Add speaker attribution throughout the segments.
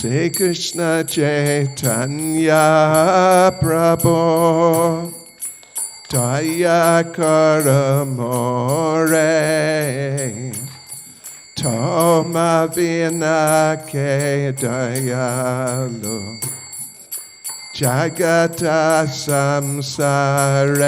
Speaker 1: Shri Krishna Chaitanya Prabhu Daya Karamore Toma Vinake Dayalu Jagata Samsare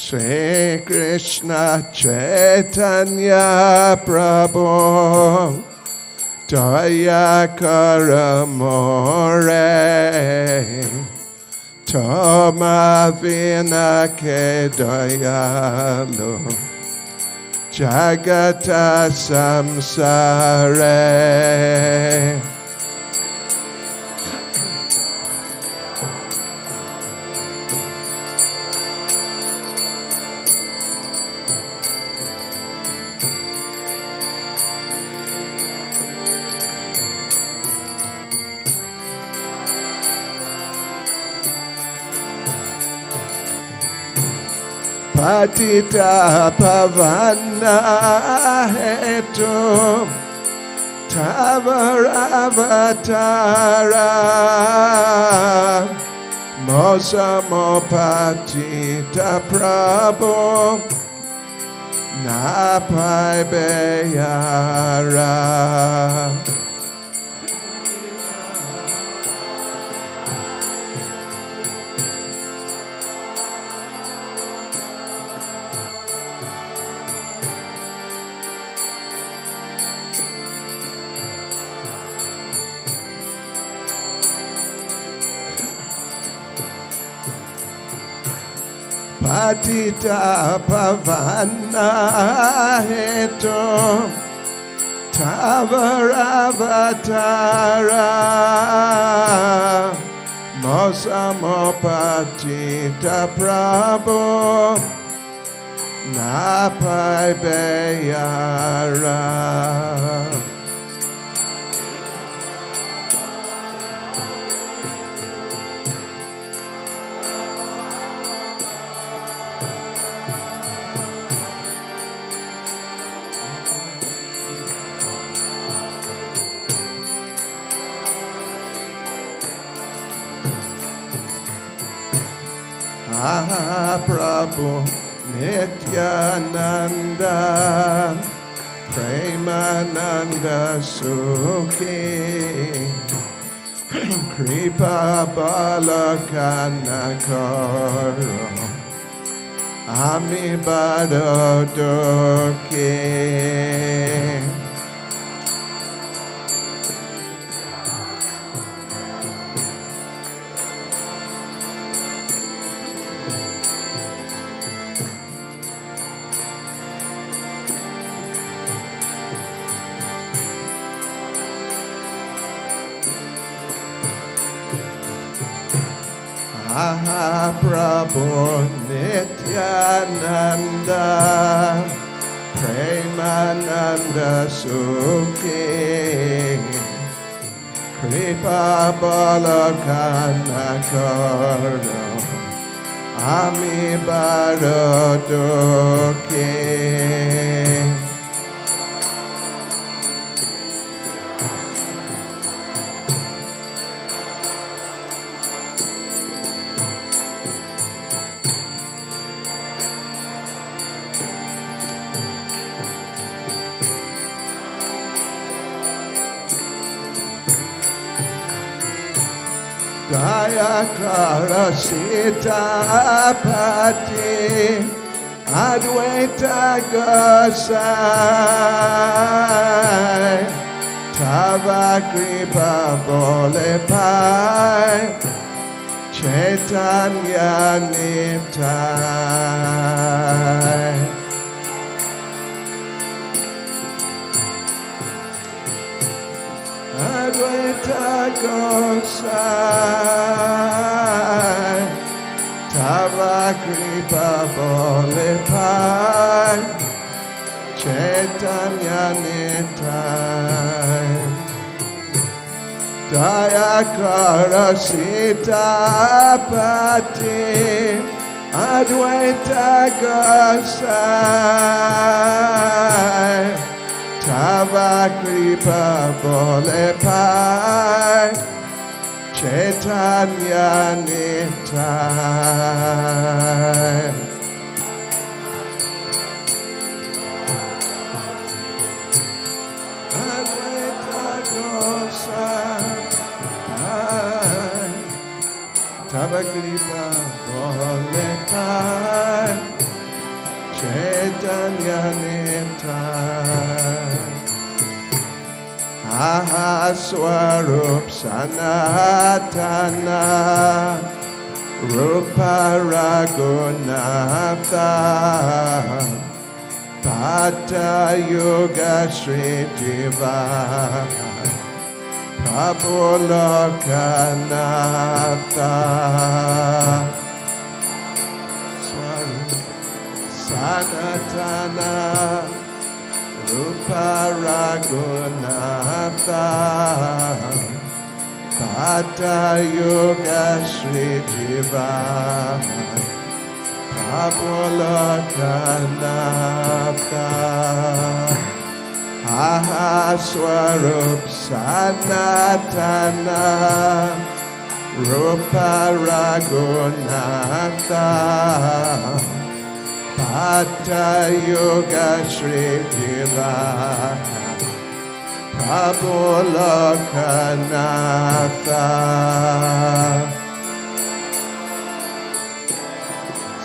Speaker 1: Shri Krishna Chaitanya Prabhu Daya Karamore Toma Vinake Dayalu Jagata Samsare Patita Pavana Hetu Tavaravatara Mosamo Patita Prabhu Napai Beyara Patita Pavana Hetu Tavaravatara Mosamo Patita Prabhu Napai Beyara Prabhu Nityananda Premananda Sukhi Kripa Balakana Karo Ami Badodoki Prabhu Nityananda Premananda Sukhi Kripa Balakana Karo Ami Barodoki Dayakara Sitapati Advaita Gosai Tava Kripa Bole Pai Chaitanya Nitai Advaita Gosai Tava Tava kripa bole pai, Chaitanya nitai, Dayakara Sita Pati, Advaita Gosai, Tava kripa bole pai, Chaitanya nitai. Tava kripa bole pai, Chaitanya nitai. Aha swarup sanatana, Rupa Raghunatha, Bhatta Yoga Shri Jiva, Prabhu Lokanatha. Swarup sanatana, Rupa Raghunatha, Bhatta Yoga Shri Jiva, Prabhu Lokanatha. Aha Swarup Sanatana, Rupa Raghunatha, Bhatta Yoga Shri Jiva, Prabhu Lokanatha.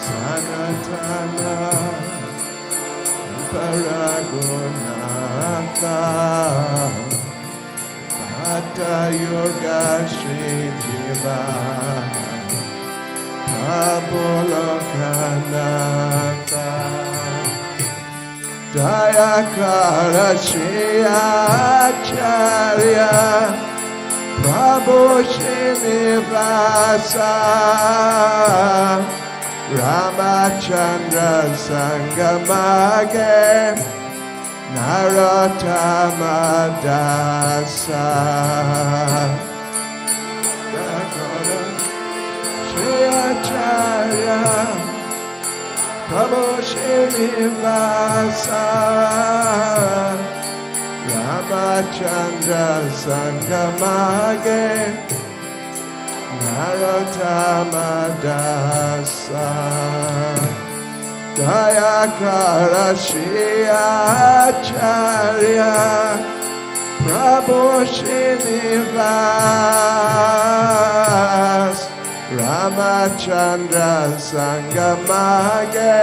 Speaker 1: Sanatana, Rupa Raghunatha, Bhatta Yoga Shri Jiva, Prabhu Lokanatha. Dayakara Shri Acharya, Prabhu Srinivasa, Ramachandra Sangamage, Narottama Dasa. Dayakara Shri Acharya, Prabhu Srinivasa, Ramachandra Sangamage, Narottama Dasa. Dayakara Shri Acharya, Prabhu Srinivasa, Ramachandra Sangamage,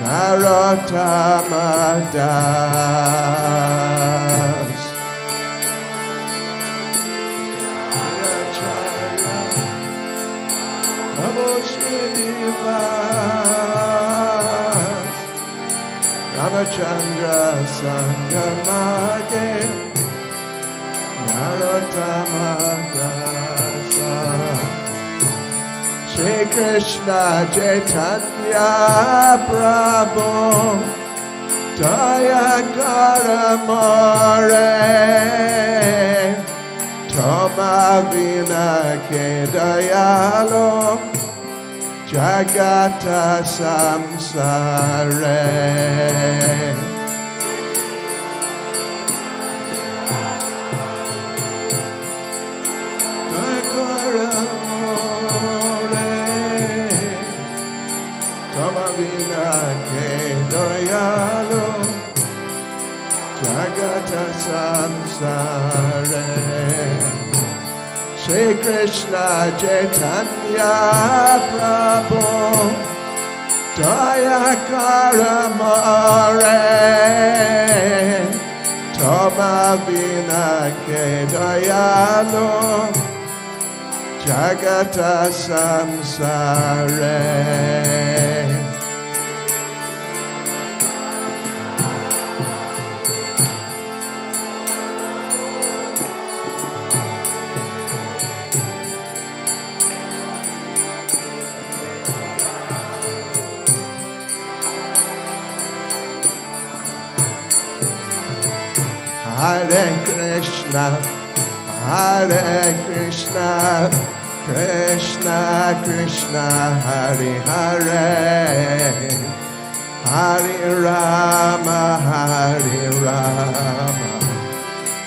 Speaker 1: Narottama Das. Prabhu Srinivasa, Ramachandra Sangamage, Narottama Das. Shri Krishna Chaitanya Prabhu, Dayakara More, Toma Vina Ke Dayalo, Jagata Samsare. Jagata Samsare. Shri Krishna Chaitanya Prabhu, Dayakara More, Toma Vina Ke Dayalo, Jagata Samsare. Hare Krishna, Hare Krishna, Krishna Krishna, Hare Hare, Hare Rama, Hare Rama,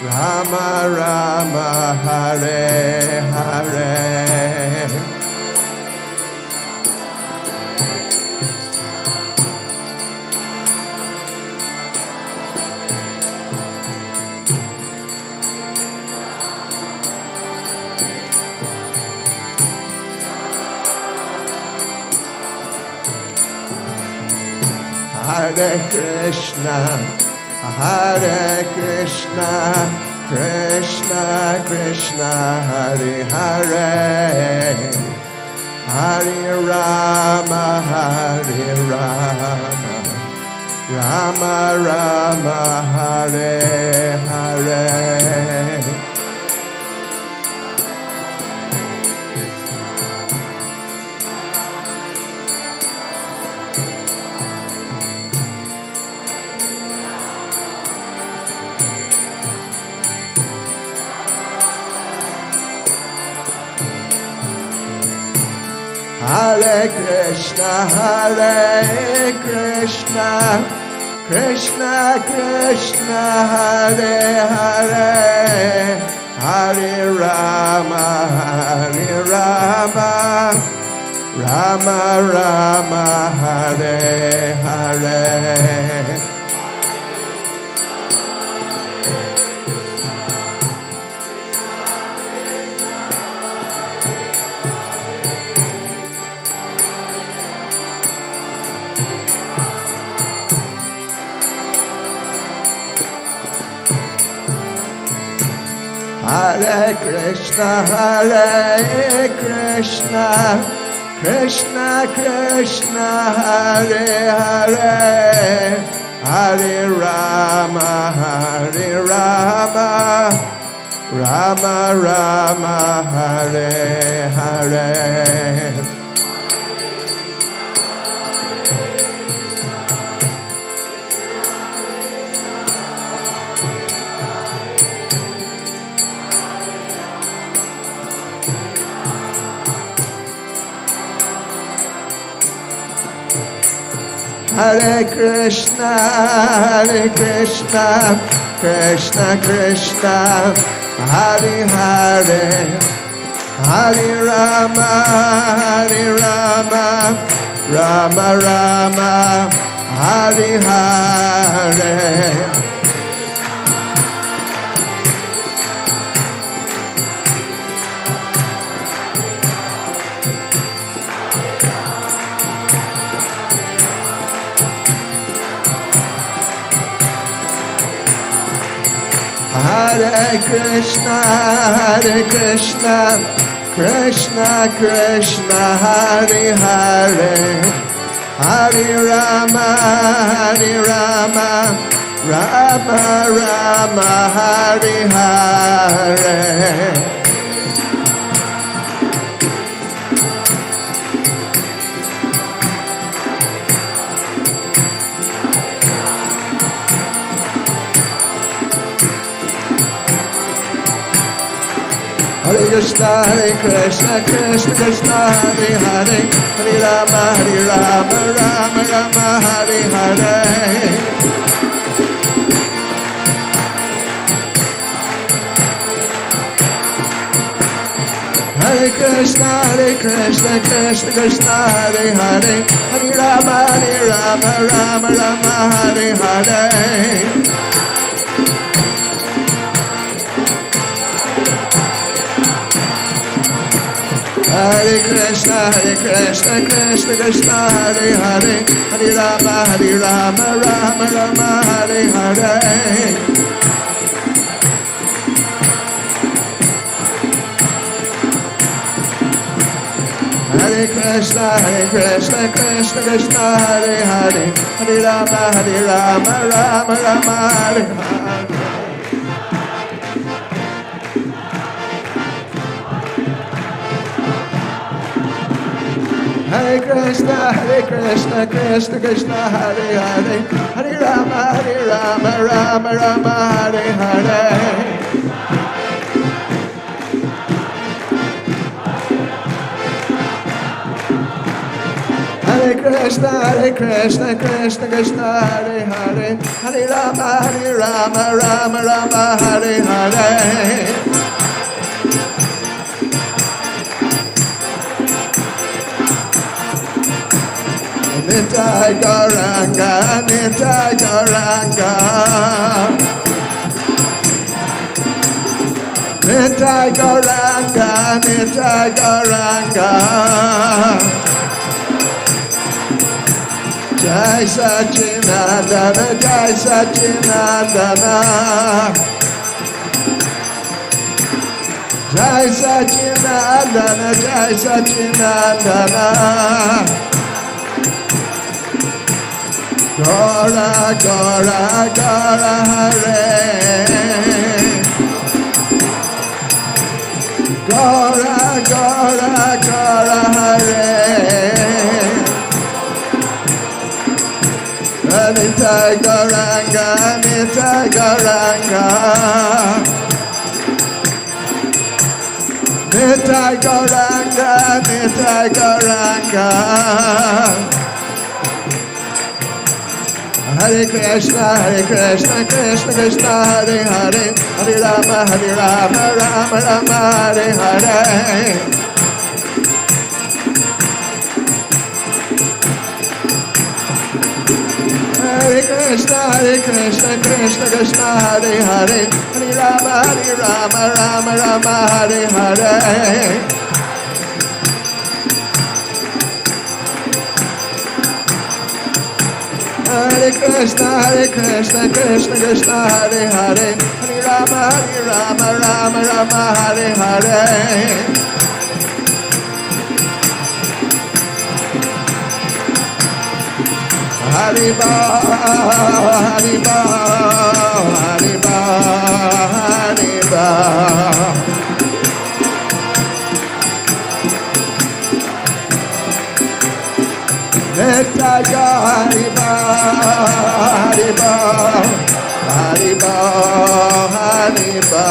Speaker 1: Rama Rama, Hare Hare. Hare Krishna, Hare Krishna, Krishna Krishna, Hare Hare, Hare Rama, Hare Rama, Rama Rama, Hare Hare. Hare Krishna, Hare Krishna, Krishna Krishna, Hare Hare, Hare Rama, Hare Rama, Rama Rama, Hare Hare. Hare Krishna, Hare Krishna, Krishna Krishna, Hare Hare, Hare Rama, Hare Rama, Rama Rama, Hare Hare. Hare Krishna, Hare Krishna, Krishna Krishna, Hare Hare, Hare Rama, Hare Rama, Rama Rama, Hare Hare. Hare Krishna, Hare Krishna, Krishna Krishna, Hare Hare, Hare Rama, Hare Rama, Rama Rama, Hare Hare. Hare Krishna, Hare Krishna, Krishna Krishna, Hare Hare, Hare Rama, Hare Rama, Rama Rama, Hare Hare. Hare Krishna, Hare Krishna, Krishna Krishna, Hare Hare, Hare Rama, Hare Rama, Rama Rama, Hare Hare. Hare Krishna, Krishna Krishna, Hare Hare, Hare Rama, Rama Rama, Hare Hare. Hare Krishna, Krishna Krishna, Hare Hare, Hare Rama, Rama Rama, Hare Hare. Hare Krishna, Krishna Krishna, Hare Hare, Hare Rama, Hare Rama, Rama Rama, Hare Hare. Hare Krishna, Krishna Krishna, Hare Hare. Hare Rama, Rama Rama, Hare Hare. Nitai Gauranga, Nitai Gauranga. Nitai Gauranga, Nitai Gauranga. Jai Sachinandana, Jai Sachinandana. Jai Sachinandana, Jai Sachinandana. Gaura, Gaura, Gaura Hare. Gaura, Gaura, Gaura Hare. Nitai Gauranga, Nitai Gauranga. Nitai Gauranga, Nitai Gauranga. Hare Krishna, Krishna Krishna, Hare Hare. Hare Rama, Rama Rama, Hare Hare. Hare Krishna, Krishna Krishna, Hare Hare. Hare Rama, Rama Rama, Hare Hare. Hare Krishna, Krishna Krishna, Hare Hare. Hare Rama, Rama Rama, Hare Hare. Haribo, Haribo, Haribo, Haribo. Nitai Haribo, Haribo, Haribo, Haribo.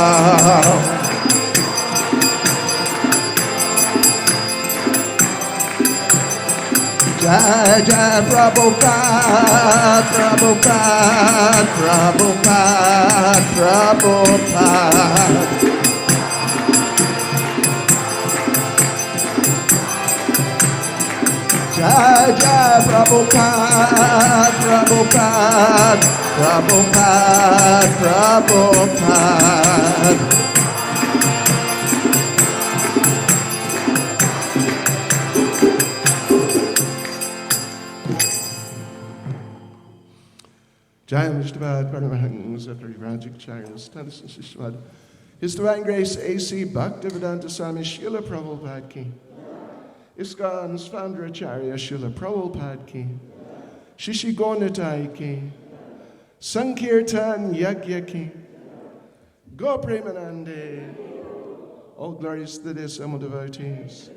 Speaker 1: Jai Jai Prabhupada, Prabhupada, Prabhupada, Prabhupada. Jai Jai Prabhupada, Prabhupada, Prabhupada, Prabhupada. Jayam Vishnuvad Paramahans Atari Rajik Charyas Tanasan Shishwad. His Divine Grace A.C. Bhaktivedanta Swami Srila Prabhupada Ki. ISKCON's founder Acharya Srila Prabhupada Ki. Shishi Gonatai Ki. Sankirtan Yagya Ki. Go Premanande. All glories to the Assembled Devotees.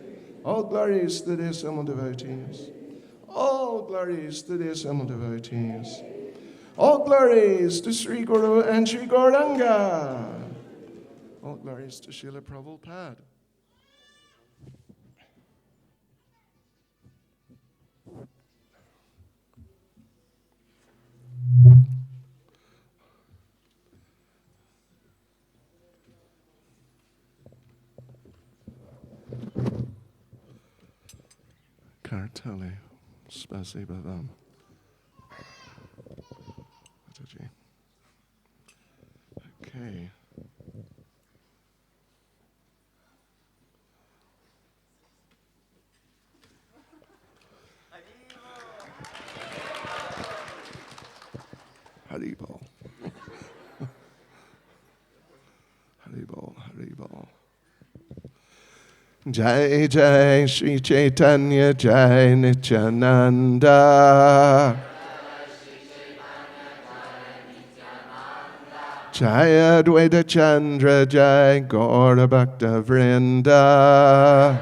Speaker 1: All glories to the Assembled Devotees. All glories to the Assembled Devotees. All glories to Sri Guru and Sri Gauranga. All glories to Srila Prabhupada. Kartali, spasiba vam. Okay. Haribol. Haribol, Haribol. Jai Jai Sri Chaitanya Jai Nityananda. Jai Advaita Chandra Jai Gaura Bhakta Vrinda.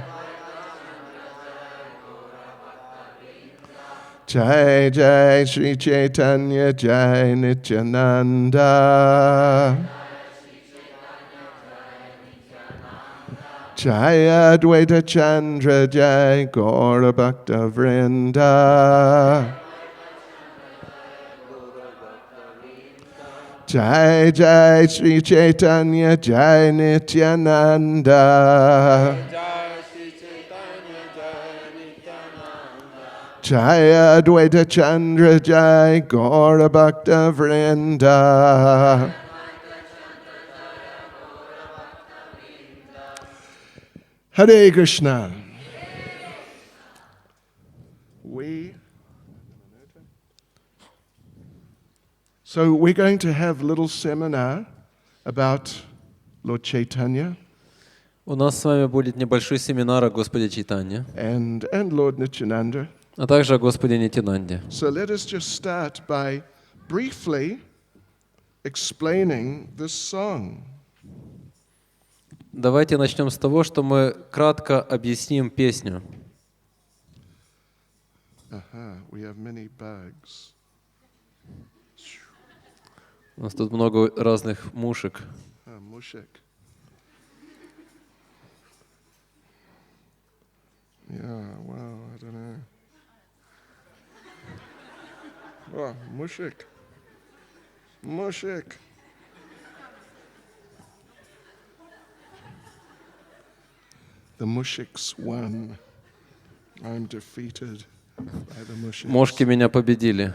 Speaker 1: Jai Jai Sri Chaitanya Jai Nityananda. Jai Advaita Chandra Jai Gaura Bhakta Vrinda. Jai Jai Sri Chaitanya Jai Nityananda. Jai Advaita Chandra Jai Gaura Bhakta Vrinda. Hare Krishna. So we're going to have a little seminar about Lord Chaitanya.
Speaker 2: У нас с вами будет небольшой семинар о Господе Чайтанье,
Speaker 1: and Lord Nityananda.
Speaker 2: а также о Господе Нитянанде.
Speaker 1: So let us just start by briefly explaining this song.
Speaker 2: Давайте начнем с того, что мы кратко объясним песню.
Speaker 1: We have many bugs.
Speaker 2: У нас тут много разных мушек.
Speaker 1: Mushik. Yeah, wow, I don't know. Oh, mushik. Mushik. The mushiks won. I'm defeated by the mushiks.
Speaker 2: Мошки меня победили.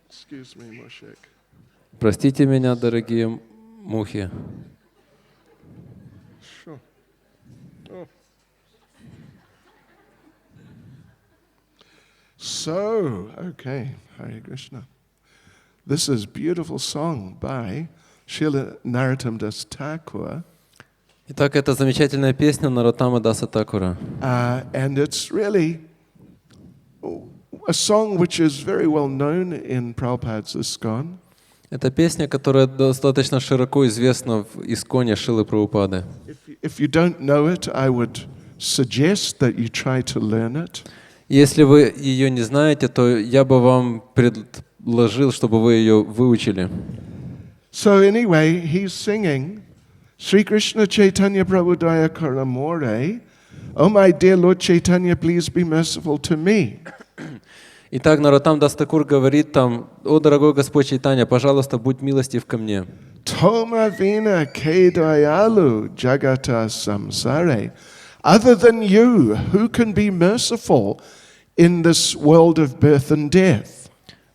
Speaker 1: Excuse me, mushik.
Speaker 2: Простите меня, дорогие мухи.
Speaker 1: Sure. Oh. So, okay, Hare Krishna. This is a beautiful song by Srila Narottam Das Thakur.
Speaker 2: Итак, это замечательная песня Нароттама Даса Такура.
Speaker 1: And it's really a song which is very well known in Prabhupada's ISKCON.
Speaker 2: Это песня, которая достаточно широко известна в Исконе Шрилы Прабхупады.
Speaker 1: If you don't know it, I would suggest that you try to learn it.
Speaker 2: Если вы ее не знаете, то я бы вам предложил, чтобы вы ее выучили.
Speaker 1: So anyway, he's singing Sri Krishna Chaitanya Prabhu Daya Karamore. Oh my dear Lord Chaitanya, please be merciful to me.
Speaker 2: Итак, Нароттам Дас Такур говорит там: «О, дорогой Господь Чайтанья, пожалуйста, будь милостив ко мне».
Speaker 1: Toma vina ke dayalu jagata samsare. Other than you, who can be merciful in this world of birth and death?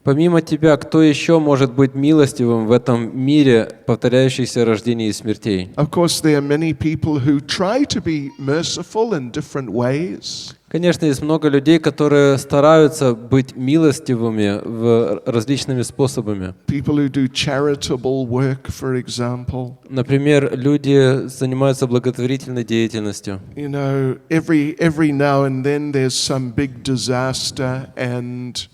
Speaker 2: Помимо тебя, кто еще может быть милостивым в этом мире, повторяющийся рождений и смертей?
Speaker 1: Of course, there are many people who try to be merciful in different ways.
Speaker 2: Конечно, есть много людей, которые стараются быть милостивыми различными способами.
Speaker 1: People who do charitable work, for example.
Speaker 2: Например, люди занимаются благотворительной деятельностью.
Speaker 1: You know, every now and then there's some big disaster, and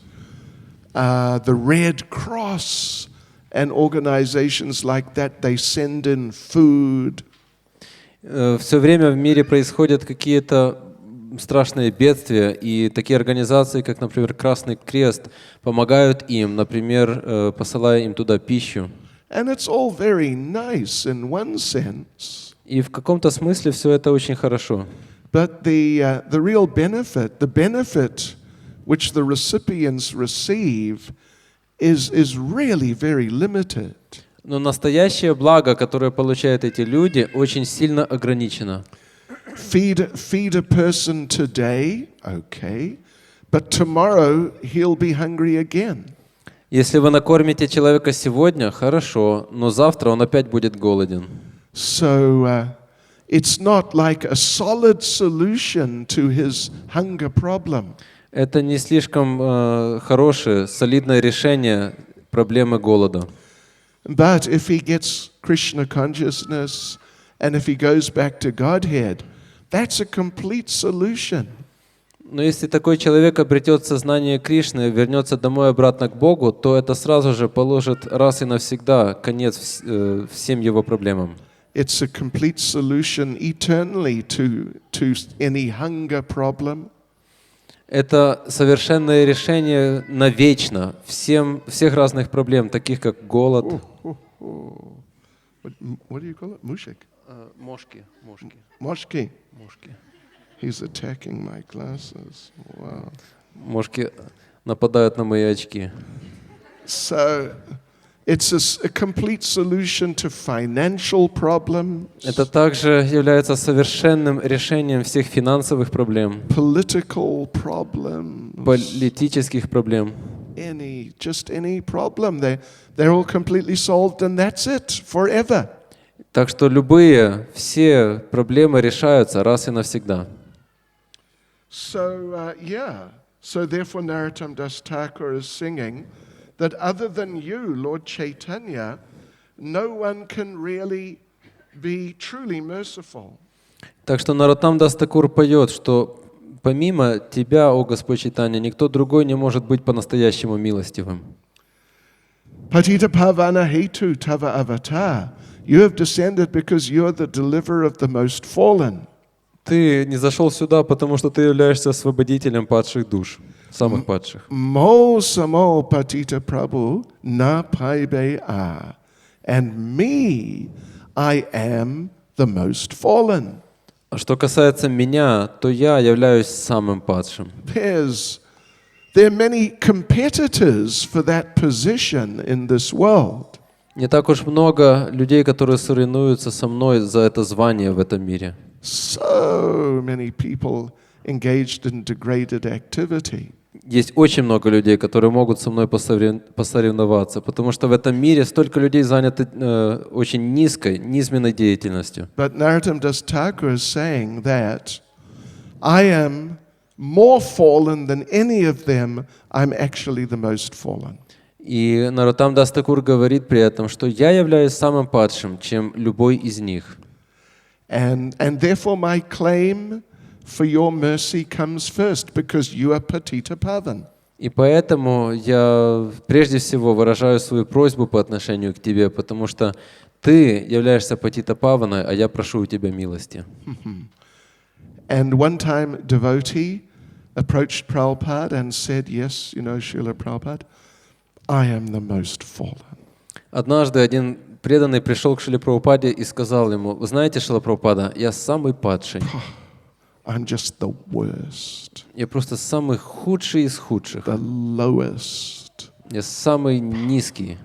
Speaker 1: the Red Cross and organizations like that, they send in food.
Speaker 2: Все время в мире происходят какие-то страшные бедствия, и такие организации, как, например, Красный Крест, помогают им, например, посылая им туда пищу.
Speaker 1: And it's all very nice in one sense.
Speaker 2: И в каком-то смысле все это очень хорошо.
Speaker 1: But the real benefit, the benefit which the recipients receive is really very limited.
Speaker 2: Но настоящее благо, которое получают эти люди, очень сильно ограничено.
Speaker 1: Feed a person today, okay, but tomorrow he'll be hungry again.
Speaker 2: Если вы накормите человека сегодня, хорошо, но завтра он опять будет голоден.
Speaker 1: So it's not like a solid solution to his hunger problem.
Speaker 2: Это не слишком хорошее, солидное решение проблемы голода.
Speaker 1: But if he gets Krishna consciousness and if he goes back to Godhead, that's a complete solution.
Speaker 2: Но если такой человек обретет сознание Кришны, вернется домой обратно к Богу, то это сразу же положит раз и навсегда конец всем его проблемам.
Speaker 1: it's a complete solution eternally to any hunger problem.
Speaker 2: Это совершенное решение навечно всех разных проблем, таких как голод.
Speaker 1: What do you call it? Mushik?
Speaker 2: Мошки.
Speaker 1: Moshki. He's attacking my glasses. Wow.
Speaker 2: Мошки нападают на мои очки.
Speaker 1: So it's a complete solution to financial problems.
Speaker 2: Это также является совершенным решением всех финансовых проблем,
Speaker 1: Political problems.
Speaker 2: политических проблем.
Speaker 1: Just any problem. They're all completely solved and that's it, forever.
Speaker 2: Так что все проблемы решаются раз и навсегда.
Speaker 1: So therefore Narottam Das Thakur is singing that other than you, Lord Chaitanya, no one can really be truly merciful.
Speaker 2: Так что Нароттам Дас Такур поет, что помимо тебя, о Господь Чайтанья, никто другой не может быть по-настоящему милостивым.
Speaker 1: Patita Pavana Hetu Tava Avatar. You have descended because you are the deliverer of the most fallen.
Speaker 2: Ты не зашел сюда, потому что ты являешься освободителем падших душ, самых падших.
Speaker 1: Mo samo patita Prabhu na paibe a. And me, I am the most fallen.
Speaker 2: А что касается меня, то я являюсь самым падшим.
Speaker 1: There are many competitors for that position in this world.
Speaker 2: Не так уж много людей, которые соревнуются со мной за это звание в этом мире.
Speaker 1: So many people engaged in degraded activity.
Speaker 2: Есть очень много людей, которые могут со мной посоревноваться, потому что в этом мире столько людей заняты очень низменной деятельностью.
Speaker 1: But Narottam Das Thakur is saying that I am more fallen than any of them. I'm actually the most fallen.
Speaker 2: И Нароттам Дас Такур говорит при этом, что я являюсь самым падшим, чем любой из них.
Speaker 1: And therefore my claim for your mercy comes first, because you are Patita Pavan.
Speaker 2: И поэтому я прежде всего выражаю свою просьбу по отношению к тебе, потому что ты являешься Патита Паваной, а я прошу у тебя милости.
Speaker 1: And one time devotee approached Prabhupada and said, yes, Srila Prabhupada, I am the most fallen.
Speaker 2: Однажды один преданный пришел к Шриле Прабхупаде и сказал ему: вы знаете, Шрила Прабхупада, я самый падший.
Speaker 1: I'm just the worst.
Speaker 2: Я просто самый худший из худших.
Speaker 1: The lowest.
Speaker 2: Я самый низкий.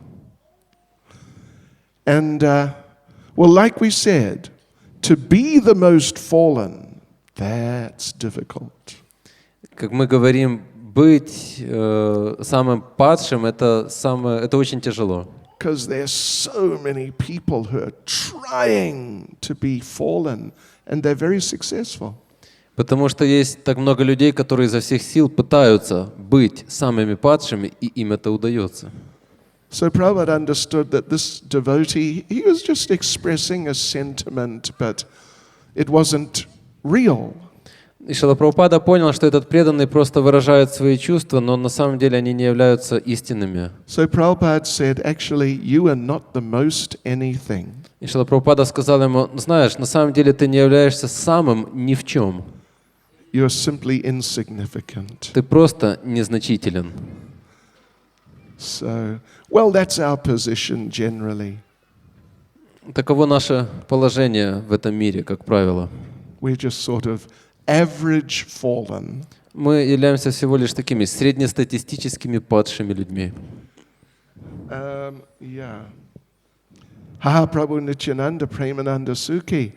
Speaker 1: And, like we said, to be the most fallen, that's difficult.
Speaker 2: Как мы говорим, быть самым падшим это очень тяжело.
Speaker 1: Because there's so many people who are trying to be fallen, and they're very successful.
Speaker 2: Потому что есть так много людей, которые изо всех сил пытаются быть самыми падшими, и им это удается.
Speaker 1: So Prabhupada understood that this devotee, he was just expressing a sentiment, but it wasn't real.
Speaker 2: И Шрила Прабхупада понял, что этот преданный просто выражает свои чувства, но на самом деле они не являются истинными.
Speaker 1: So Prabhupada said, actually, you are not the most anything.
Speaker 2: И Шрила Прабхупада сказал ему: знаешь, на самом деле ты не являешься самым ни в чем.
Speaker 1: You are simply insignificant.
Speaker 2: Ты просто незначителен.
Speaker 1: So, that's our position generally.
Speaker 2: Таково наше положение в этом мире, как правило.
Speaker 1: We're just sort of average fallen.
Speaker 2: Мы являемся всего лишь такими среднестатистическими падшими людьми.
Speaker 1: Haha Prabhu Nityananda Premananda Sukhi.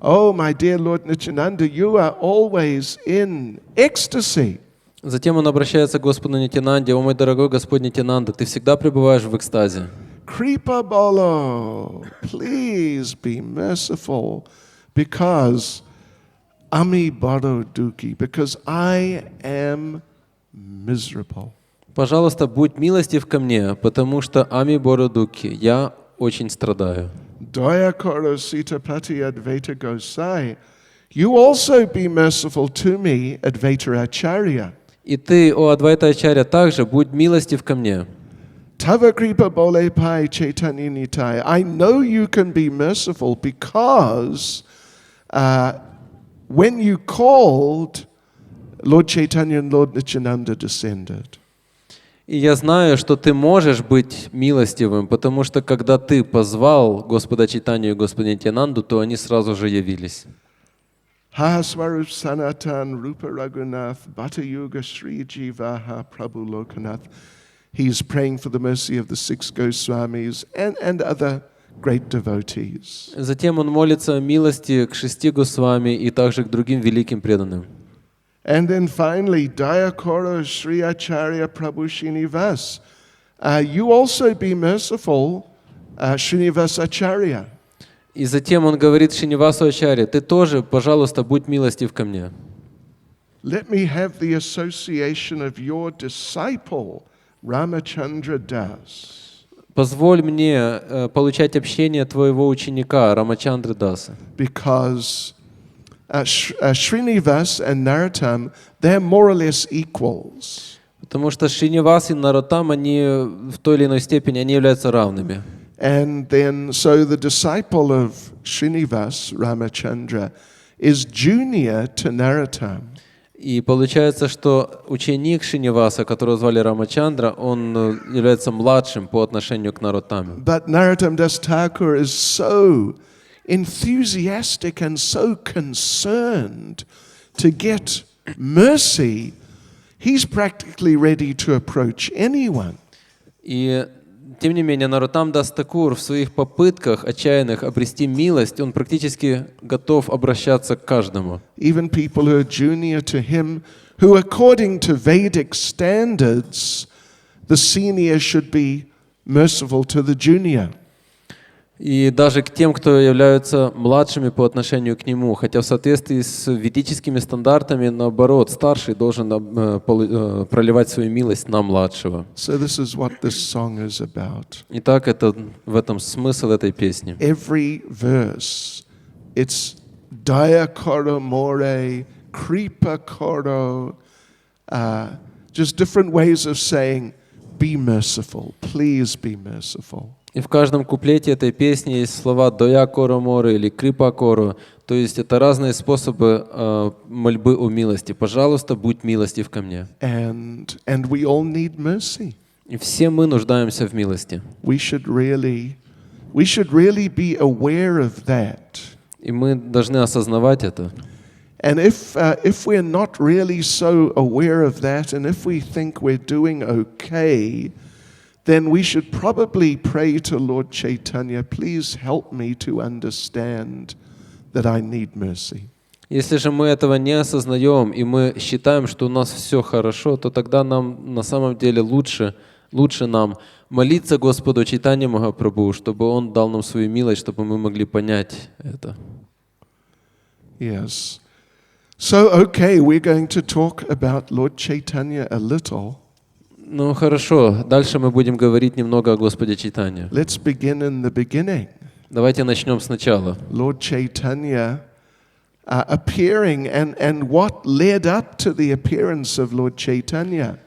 Speaker 1: Oh, my dear Lord Nityananda, you are always in ecstasy.
Speaker 2: Затем он обращается к Господу Нитянанде: «О мой дорогой Господь Нитянанда, ты всегда пребываешь в экстазе».
Speaker 1: Kripa Bolo, please be merciful, because Ami Bado Duki, because I am miserable.
Speaker 2: Пожалуйста, будь милостив ко мне, потому что Ами Бородуки, я очень страдаю.
Speaker 1: Daya Koro Sitapati Advaita Gosai, you also be merciful to me, Advaita Acharya.
Speaker 2: И ты, о Адвайта Ачарья, также будь милостив ко мне.
Speaker 1: Tava kripa bole pai Chaitanya nitai. I know you can be merciful because when you called, Lord Chaitanya and Lord Nityananda descended.
Speaker 2: И я знаю, что ты можешь быть милостивым, потому что когда ты позвал Господа Чайтанью и Господа Нитьянанду, то они сразу же явились.
Speaker 1: Ha Swarup Sanatan Rupa Raghunath Bhatta Yuga Sri Jivaha Prabhu Lokanath. He's praying for the mercy of the six Goswamis and other great devotees.
Speaker 2: Затем он молится о милости к 6 Госвами и также к другим великим преданным.
Speaker 1: And then finally, Dayakoro Sri Acharya Prabhu Srinivas. You also be merciful, Srinivas Acharya.
Speaker 2: И затем он говорит Шринивасу Ачарье: ты тоже, пожалуйста, будь милостив ко мне.
Speaker 1: Let me have the association of your disciple, Ramachandra Das.
Speaker 2: Позволь мне получать общение твоего ученика Рамачандры Даса.
Speaker 1: Because Srinivas and Narottam, they're more or less equals.
Speaker 2: Потому что Шринивас и Нароттам, они в той или иной степени они являются равными.
Speaker 1: And then, so the disciple of Srinivas, Ramachandra, is junior to Narottam.
Speaker 2: И получается, что ученик Шриниваса, которого звали Рамачандра, он является младшим по отношению к Нароттаме.
Speaker 1: But Narottam Das Thakur is so enthusiastic and so concerned to get mercy, he's practically ready to approach anyone.
Speaker 2: И тем не менее, Нароттам Дас Такур в своих попытках отчаянных обрести милость, он практически готов обращаться к каждому.
Speaker 1: Even people who are junior to him, who according to Vedic standards, the senior should be merciful to the junior.
Speaker 2: И даже к тем, кто являются младшими по отношению к нему, хотя в соответствии с ведическими стандартами, наоборот, старший должен проливать свою милость на младшего.
Speaker 1: So this is what this song is about.
Speaker 2: Итак, это в этом смысл этой песни.
Speaker 1: Every verse, it's Daya Koro More, Kripa Koro, just different ways of saying, be merciful, please be merciful.
Speaker 2: И в каждом куплете этой песни есть слова «доя коро море» или «крипа коро», то есть это разные способы мольбы о милости. «Пожалуйста, будь милостив ко мне».
Speaker 1: And we all need mercy.
Speaker 2: И все мы нуждаемся в милости.
Speaker 1: We should really be aware of that.
Speaker 2: И мы должны осознавать это.
Speaker 1: And if we're not really so aware of that, and if we think we're doing okay, then we should probably pray to Lord Chaitanya, please help me to understand that I need mercy.
Speaker 2: Если же мы этого не осознаем, и мы считаем, что у нас все хорошо, то тогда нам на самом деле лучше нам молиться Господу Чайтанье Махапрабху, чтобы Он дал нам свою милость, чтобы мы могли понять это.
Speaker 1: Yes. So, okay, we're going to talk about Lord Chaitanya a little.
Speaker 2: Ну хорошо, дальше мы будем говорить немного о Господе Чайтанье.
Speaker 1: Let's begin in the beginning.
Speaker 2: Давайте начнем сначала.
Speaker 1: Lord Chaitanya appearing and what led up to the appearance of Lord Chaitanya.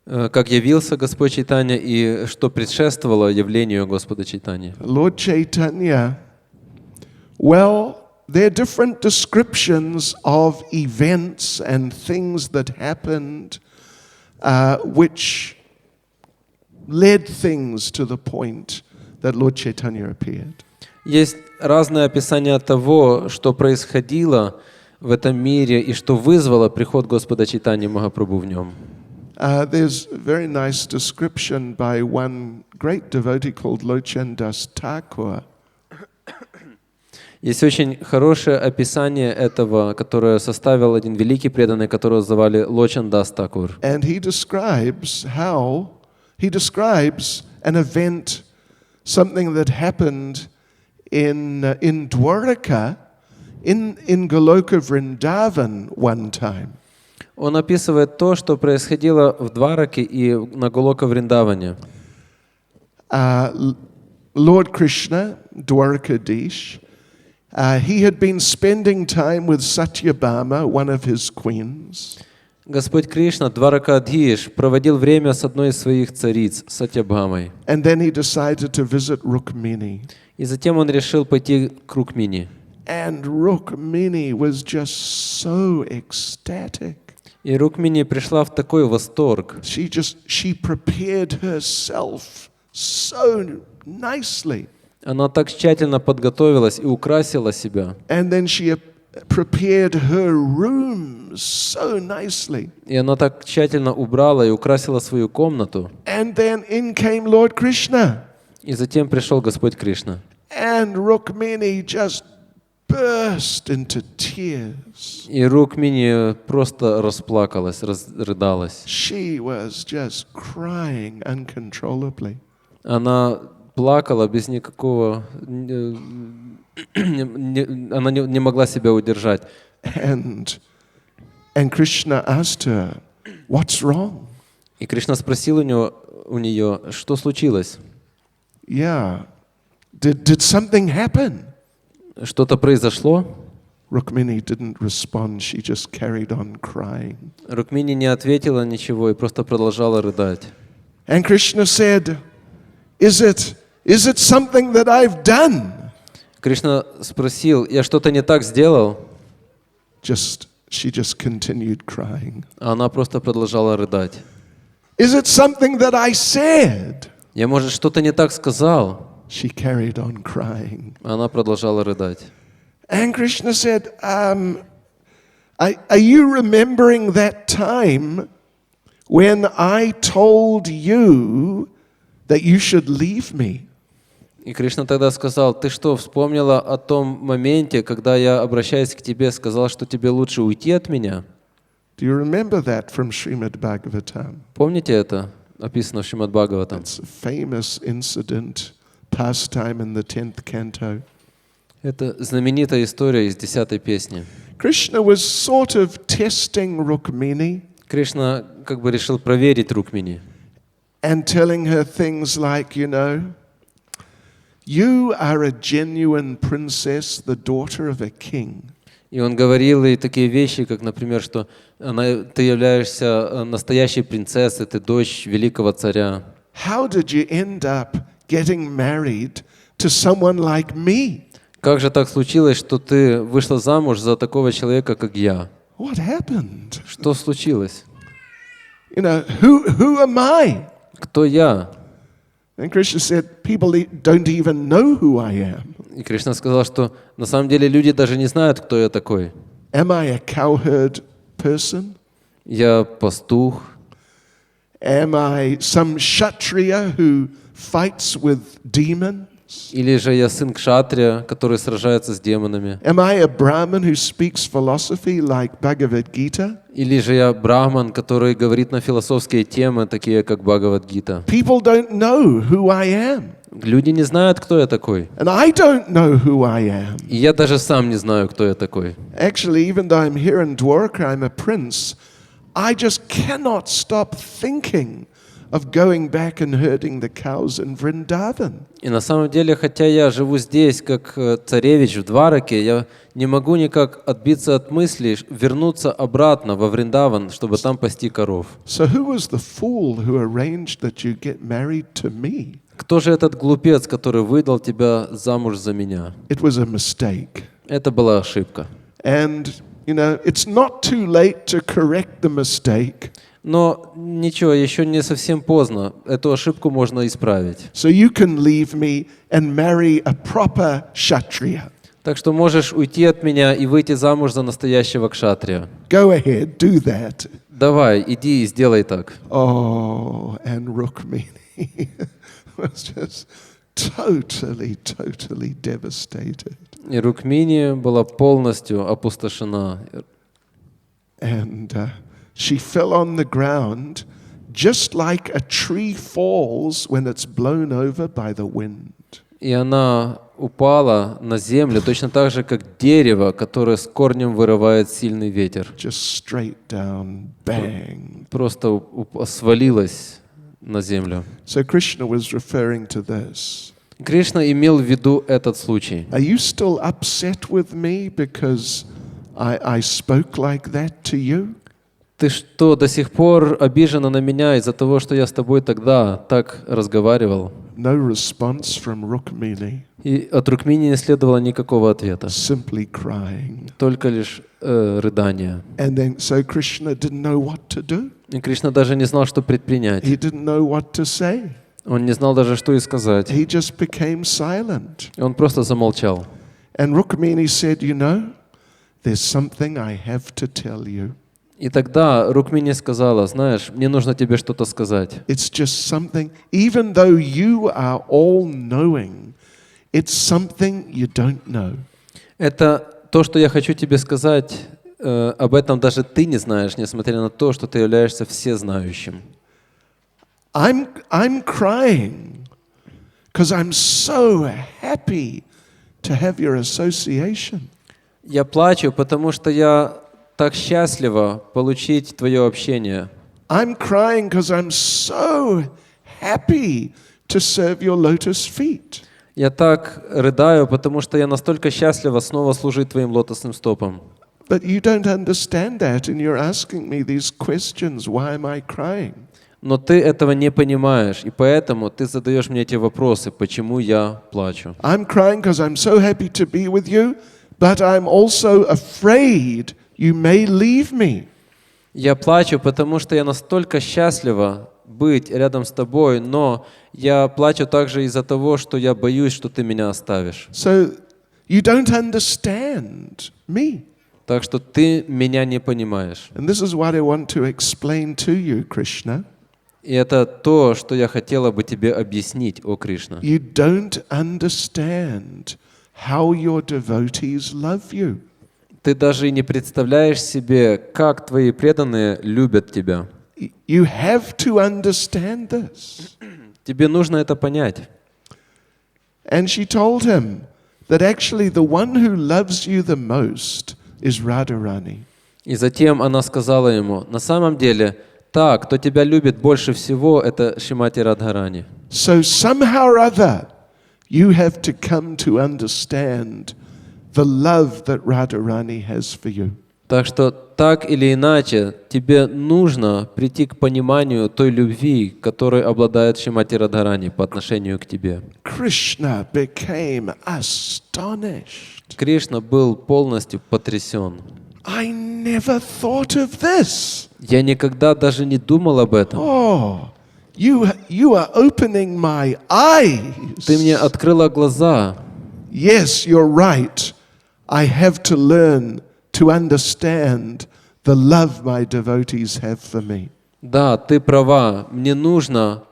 Speaker 2: Как явился Господь Чайтанья и что предшествовало явлению Господа Чайтаньи.
Speaker 1: Lord Chaitanya, well, there are different descriptions of events and things that happened which led things to the point that Lord Chaitanya appeared.
Speaker 2: Есть разные описания того, что происходило в этом мире и что вызвало приход Господа Чайтаньи Махапрабху в нем.
Speaker 1: There's a very nice description by one great devotee called Lochan Das Thakur.
Speaker 2: Есть очень хорошее описание этого, которое составил один великий преданный, которого звали Лочан Дас Такур.
Speaker 1: And he describes an event, something that happened in Dwaraka, in Goloka Vrindavan one time.
Speaker 2: Он описывает то, что происходило в Двараке и на Голока Вриндаване.
Speaker 1: Lord Krishna, Dwarkadish, he had been spending time with Satyabhama, one of his queens.
Speaker 2: Господь Кришна, Дваракадхиш, проводил время с одной из своих цариц, Сатябхамой.
Speaker 1: And then he decided to visit Rukmini.
Speaker 2: И затем он решил пойти к Рукмини.
Speaker 1: And Rukmini was just so ecstatic.
Speaker 2: И Рукмини пришла в такой восторг.
Speaker 1: She prepared herself so nicely.
Speaker 2: Она так тщательно подготовилась и украсила себя.
Speaker 1: And then she prepared her room so nicely.
Speaker 2: И она так тщательно убрала и украсила свою комнату.
Speaker 1: And then in came Lord Krishna.
Speaker 2: И затем пришел Господь Кришна.
Speaker 1: And Rukmini just burst into tears.
Speaker 2: И Рукмини просто расплакалась, разрыдалась.
Speaker 1: She was just crying uncontrollably.
Speaker 2: Она плакала без никакого... Она не могла себя удержать.
Speaker 1: And Krishna asked her, "What's wrong?"
Speaker 2: И Кришна спросил у нее, что случилось?
Speaker 1: Yeah. Did something happen?
Speaker 2: Что-то произошло?
Speaker 1: Rukmini didn't respond. She just carried on crying.
Speaker 2: Рукмини не ответила ничего и просто продолжала рыдать.
Speaker 1: And Krishna said, Is it something that I've done?
Speaker 2: Кришна спросил, я что-то не так сделал?
Speaker 1: She just continued crying.
Speaker 2: А она просто продолжала рыдать.
Speaker 1: Is it something that I said?
Speaker 2: Я, может, что-то не так сказал?
Speaker 1: She carried on crying.
Speaker 2: Она продолжала рыдать.
Speaker 1: And Krishna said, are you remembering that time when I told you that you should leave me?
Speaker 2: И Кришна тогда сказал, ты что, вспомнила о том моменте, когда я, обращаясь к тебе, сказал, что тебе лучше уйти от меня?
Speaker 1: Do you remember that from Шримад Bhagаватам?
Speaker 2: Помните это? Описано в Шримад Бхагаватам.
Speaker 1: It's a famous incident, pastime in the 10th canto.
Speaker 2: Это знаменитая история из 10-й песни.
Speaker 1: Krishna was sort of testing Rukmini.
Speaker 2: Кришна как бы решил проверить Рукмини.
Speaker 1: And telling her things like, you are a genuine princess, the daughter of a king.
Speaker 2: И он говорил ей такие вещи, как, например, что ты являешься настоящей принцессой, ты дочь великого царя.
Speaker 1: How did you end up getting married to someone like me?
Speaker 2: Как же так случилось, что ты вышла замуж за такого человека, как я?
Speaker 1: What happened?
Speaker 2: Что случилось?
Speaker 1: Who am I?
Speaker 2: Кто я?
Speaker 1: And Krishna said, people don't even know who I am.
Speaker 2: И Кришна сказал, что на самом деле люди даже не знают, кто я такой.
Speaker 1: Am I a cowherd person?
Speaker 2: Я пастух.
Speaker 1: Am I some kshatriya who fights with demons?
Speaker 2: Или же я сын кшатрия, который сражается с демонами?
Speaker 1: Am I a Brahmin who speaks philosophy like Bhagavad Gita?
Speaker 2: Или же я брахман, который говорит на философские темы, такие как Бхагавад-гита?
Speaker 1: People don't know who I am.
Speaker 2: Люди не знают, кто я такой.
Speaker 1: And I don't know who I am.
Speaker 2: И я даже сам не знаю, кто я такой.
Speaker 1: Actually, even though I'm here in Dwarka, I'm a prince, I just cannot stop thinking of going back and herding the cows in Vrindavan.
Speaker 2: И на самом деле, хотя я живу здесь, как царевич в Двараке, я не могу никак отбиться от мысли вернуться обратно во Вриндаван, чтобы там пасти коров.
Speaker 1: So who was the fool who arranged that you get married to me?
Speaker 2: Кто же этот глупец, который выдал тебя замуж за меня?
Speaker 1: It was a mistake.
Speaker 2: Это была ошибка.
Speaker 1: And, it's not too late to correct the mistake.
Speaker 2: Но ничего, еще не совсем поздно. Эту ошибку можно исправить.
Speaker 1: So you can leave me and marry a proper kshatriya.
Speaker 2: Так что можешь уйти от меня и выйти замуж за настоящего кшатрия.
Speaker 1: Go ahead, do that.
Speaker 2: Давай, иди и сделай так.
Speaker 1: Oh, and Rukmini was just totally devastated.
Speaker 2: И Рукмини была полностью опустошена.
Speaker 1: And she fell on the ground just like a tree falls when it's blown over by the wind.
Speaker 2: И она упала на землю точно так же, как дерево, которое с корнем вырывает сильный ветер.
Speaker 1: Just straight down, bang.
Speaker 2: Просто свалилась на землю.
Speaker 1: So Krishna was referring to this.
Speaker 2: Кришна имел в виду этот случай.
Speaker 1: Are you still upset with me because I spoke like that to you?
Speaker 2: ты что, до сих пор обижена на меня из-за того, что я с тобой тогда так разговаривал?
Speaker 1: No response from Rukmini,
Speaker 2: И от Рукмини не следовало никакого ответа,
Speaker 1: simply crying.
Speaker 2: только лишь рыдание.
Speaker 1: And then, so Krishna didn't know what to do.
Speaker 2: И Кришна даже не знал, что предпринять.
Speaker 1: He didn't know what to say.
Speaker 2: Он не знал даже, что и сказать.
Speaker 1: He just became silent.
Speaker 2: Он просто замолчал.
Speaker 1: And Rukmini said, you know, there's something I have to tell you.
Speaker 2: И тогда Рукмини сказала, знаешь, мне нужно тебе что-то сказать.
Speaker 1: It's just something, even though you are all-knowing, it's something you don't know.
Speaker 2: Это то, что я хочу тебе сказать, об этом даже ты не знаешь, несмотря на то, что ты являешься всезнающим.
Speaker 1: I'm crying because I'm so happy to have your association.
Speaker 2: Я плачу, потому что я так счастлива получить твое общение.
Speaker 1: I'm crying because I'm so happy to serve your lotus feet.
Speaker 2: Я так рыдаю, потому что я настолько счастлива снова служить твоим лотосным стопам.
Speaker 1: But you don't understand that, and you're asking me these questions. Why am I crying?
Speaker 2: Но ты этого не понимаешь, и поэтому ты задаешь мне эти вопросы, почему я плачу.
Speaker 1: I'm crying because I'm so happy to be with you, but I'm also afraid you may leave me.
Speaker 2: Я плачу, потому что я настолько счастлива быть рядом с тобой, но я плачу также из-за того, что я боюсь, что ты меня оставишь.
Speaker 1: So you don't understand me.
Speaker 2: Так что ты меня не понимаешь.
Speaker 1: And this is what I want to explain to you, Krishna.
Speaker 2: И это то, что я хотела бы тебе объяснить, о Кришна.
Speaker 1: You don't understand how your devotees love you.
Speaker 2: Ты даже и не представляешь себе, как твои преданные любят тебя.
Speaker 1: You have to understand this.
Speaker 2: Тебе нужно это понять.
Speaker 1: And she told him that actually the one who loves you the most is Radharani.
Speaker 2: И затем она сказала ему, на самом деле, та, кто тебя любит больше всего, это Шримати Радхарани.
Speaker 1: So somehow or other, you have to come to understand the love that Radharani has for you.
Speaker 2: Так что так или иначе тебе нужно прийти к пониманию той любви, которой обладает Шримати Радхарани по отношению к тебе.
Speaker 1: Krishna became astonished.
Speaker 2: Кришна был полностью потрясен.
Speaker 1: I never thought of this.
Speaker 2: Я никогда даже не думал об этом.
Speaker 1: Oh, you are opening my eyes.
Speaker 2: Ты мне открыла глаза.
Speaker 1: Yes, you're right. I have to learn to understand the love my devotees have for me.
Speaker 2: Да, ты права. Мне нужно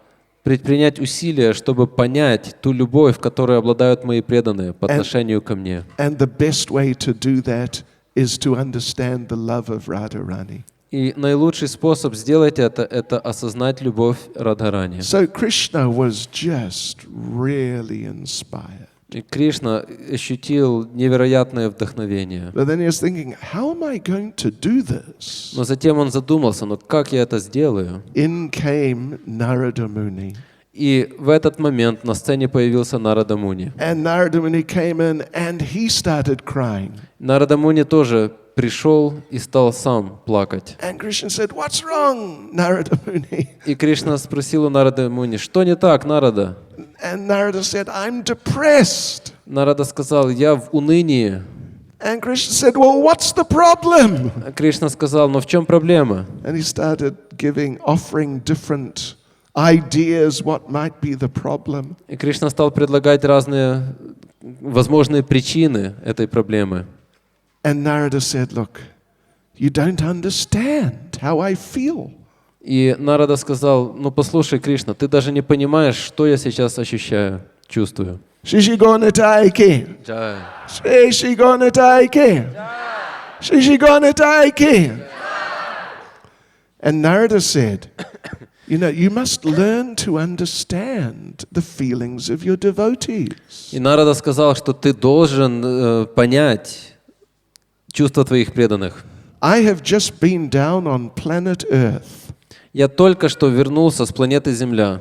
Speaker 2: предпринять усилия, чтобы понять ту любовь, которой обладают мои преданные по отношению ко мне.
Speaker 1: And the best way to do that is to understand the love of Radharani.
Speaker 2: И наилучший способ сделать это осознать любовь Радхарани.
Speaker 1: So Krishna was just really inspired.
Speaker 2: И Кришна ощутил невероятное вдохновение.
Speaker 1: But then he was thinking, how am I going to do this?
Speaker 2: Но затем он задумался, ну как я это сделаю?
Speaker 1: In came Narada Muni.
Speaker 2: И в этот момент на сцене появился Нарада Муни.
Speaker 1: And Narada Muni came in and he started crying.
Speaker 2: Нарада Муни тоже пришел и стал сам плакать.
Speaker 1: And Krishna said, what's wrong, Narada Muni?
Speaker 2: И Кришна спросил у Нарады Муни, что не так, Нарада?
Speaker 1: And Narada said, I'm depressed.
Speaker 2: Нарада сказал, я в унынии.
Speaker 1: And Krishna said, well, what's the problem?
Speaker 2: А Кришна сказал, ну в чем проблема?
Speaker 1: And he started offering different ideas what might be the problem.
Speaker 2: И Кришна стал предлагать разные возможные причины этой проблемы.
Speaker 1: And Narada said, look, you don't understand how I feel.
Speaker 2: И Нарада сказал, ну послушай, Кришна, ты даже не понимаешь, что я сейчас ощущаю, чувствую.
Speaker 1: Shishigonitai-ki. Shishigonitai-ki. Shishigonitai-ki. And Narada said, you know, you must learn to understand the feelings of your devotees.
Speaker 2: И Нарада сказал, что ты должен понять чувства твоих преданных.
Speaker 1: I have just been down on planet Earth.
Speaker 2: Я только что вернулся с планеты Земля.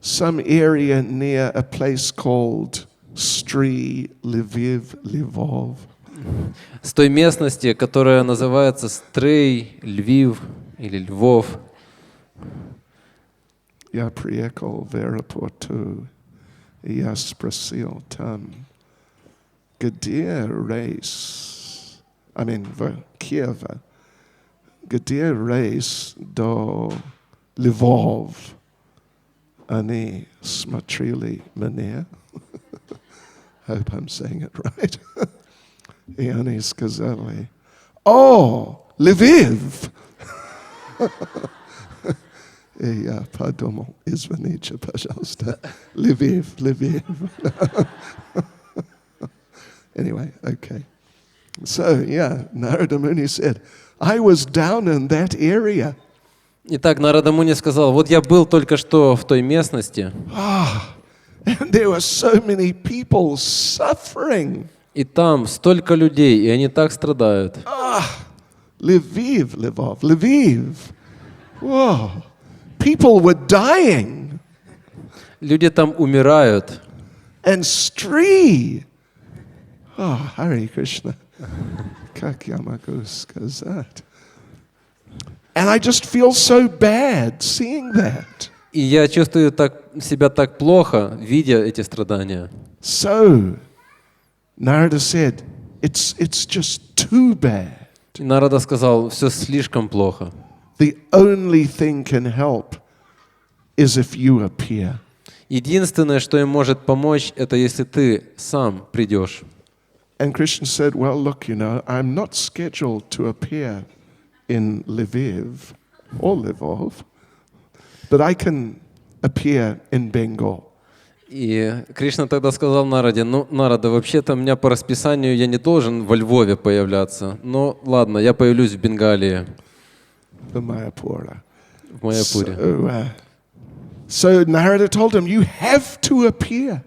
Speaker 1: Some area near a place called Stri Lviv, Lvov.
Speaker 2: С той местности, которая называется Стрей, Львив, или Львов.
Speaker 1: Я приехал в аэропорту, и я спросил там, где рейс, в Киеве, где рейс до Львов? Они смотрели меня. Hope I'm saying it right. И они сказали, «О, Львив!» И я подумал, извините, пожалуйста, Львив. Anyway, okay. So, yeah, Narada Muni said, I was down in that area.
Speaker 2: Итак, Нарада Муни сказал, вот я был только что в той местности,
Speaker 1: And there were so many people suffering.
Speaker 2: и там столько людей, и они так страдают.
Speaker 1: Lviv. Whoa. People were dying.
Speaker 2: Люди там умирают.
Speaker 1: And Sri. Hare Krishna. Как я могу сказать? And I just feel so bad seeing that.
Speaker 2: И я чувствую себя так плохо, видя эти страдания.
Speaker 1: So, Narada said, it's just too bad.
Speaker 2: И Нарада сказал, все слишком плохо.
Speaker 1: The only thing can help is if you appear.
Speaker 2: Единственное, что им может помочь, это если ты сам придешь.
Speaker 1: And Krishna said, well, look, I'm not scheduled to appear in Lviv or Lvov, but I can appear in Bengal.
Speaker 2: И Кришна тогда сказал Нараде, Нарада, вообще-то у меня по расписанию я не должен во Львове появляться. Но ладно, я появлюсь в Бенгалии.
Speaker 1: В Майяпуре.
Speaker 2: В Майяпуре.
Speaker 1: So Narada told him, you have to appear.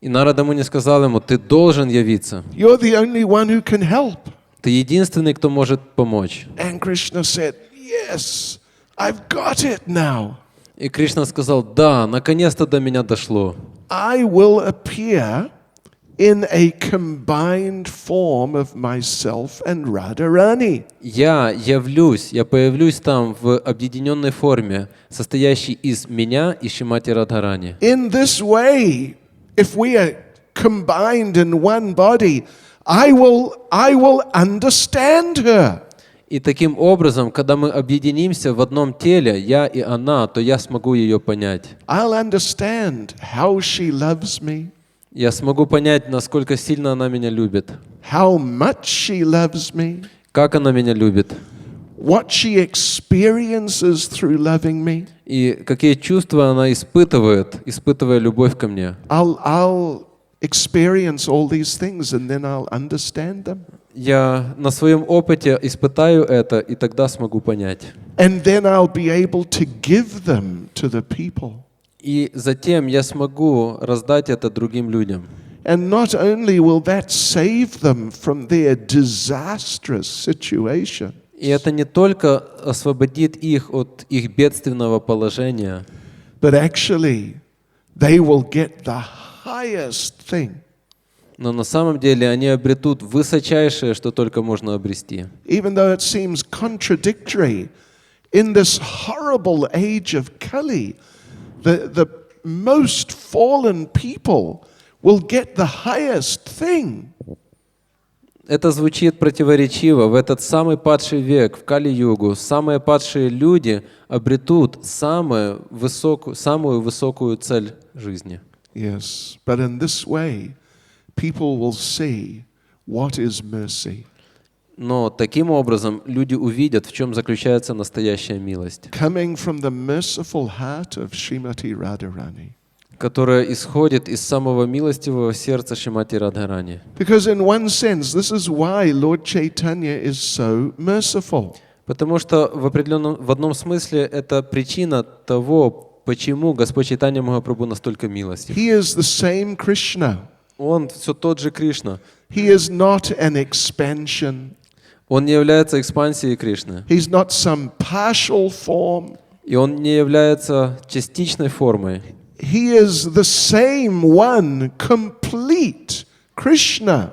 Speaker 2: И Нарада Муни сказал ему, ты должен явиться.
Speaker 1: You're the only one who can help.
Speaker 2: Ты единственный, кто может помочь.
Speaker 1: And Krishna said, yes, I've got it now.
Speaker 2: И Кришна сказал, да, наконец-то до меня дошло.
Speaker 1: I will appear in a combined form of myself and Radharani.
Speaker 2: Я появлюсь там в объединенной форме, состоящей из меня и Шримати Радхарани.
Speaker 1: In this way, if we are combined in one body, I will understand her.
Speaker 2: И таким образом, когда мы объединимся в одном теле, я и она, то я смогу ее понять.
Speaker 1: I'll understand how she loves me.
Speaker 2: Я смогу понять, насколько сильно она меня любит.
Speaker 1: How much she loves me.
Speaker 2: Как она меня любит.
Speaker 1: What she experiences through loving me.
Speaker 2: И какие чувства она испытывает, испытывая любовь ко мне.
Speaker 1: I'll experience all these things and then I'll understand them.
Speaker 2: Я на своем опыте испытаю это, и тогда смогу понять.
Speaker 1: And then I'll be able to give them to the people.
Speaker 2: И затем я смогу раздать это другим людям.
Speaker 1: And not only will that save them from their disastrous situation.
Speaker 2: И это не только освободит их от их бедственного положения,
Speaker 1: but actually they will get the highest thing.
Speaker 2: но на самом деле они обретут высочайшее, что только можно обрести.
Speaker 1: Even though it seems contradictory, in this horrible age of Kali, the most fallen people will get the highest thing.
Speaker 2: Это звучит противоречиво. В этот самый падший век, в Кали-югу, самые падшие люди обретут самую высокую цель жизни.
Speaker 1: Yes, but in this way, people will see what is mercy.
Speaker 2: Но таким образом люди увидят, в чем заключается настоящая милость,
Speaker 1: Coming from the merciful heart of Srimati Radharani.
Speaker 2: которая исходит из самого милостивого сердца Шримати Радхарани.
Speaker 1: Because in one sense, this is why Lord Chaitanya is so merciful.
Speaker 2: Потому что в одном смысле это причина того, почему Господь Чайтанья Махапрабху настолько милостив.
Speaker 1: He is the same Krishna.
Speaker 2: Он все тот же Кришна.
Speaker 1: He is not an expansion.
Speaker 2: Он не является экспансией Кришны.
Speaker 1: He's not some partial form.
Speaker 2: И он не является частичной формой.
Speaker 1: He is the same one, complete Krishna.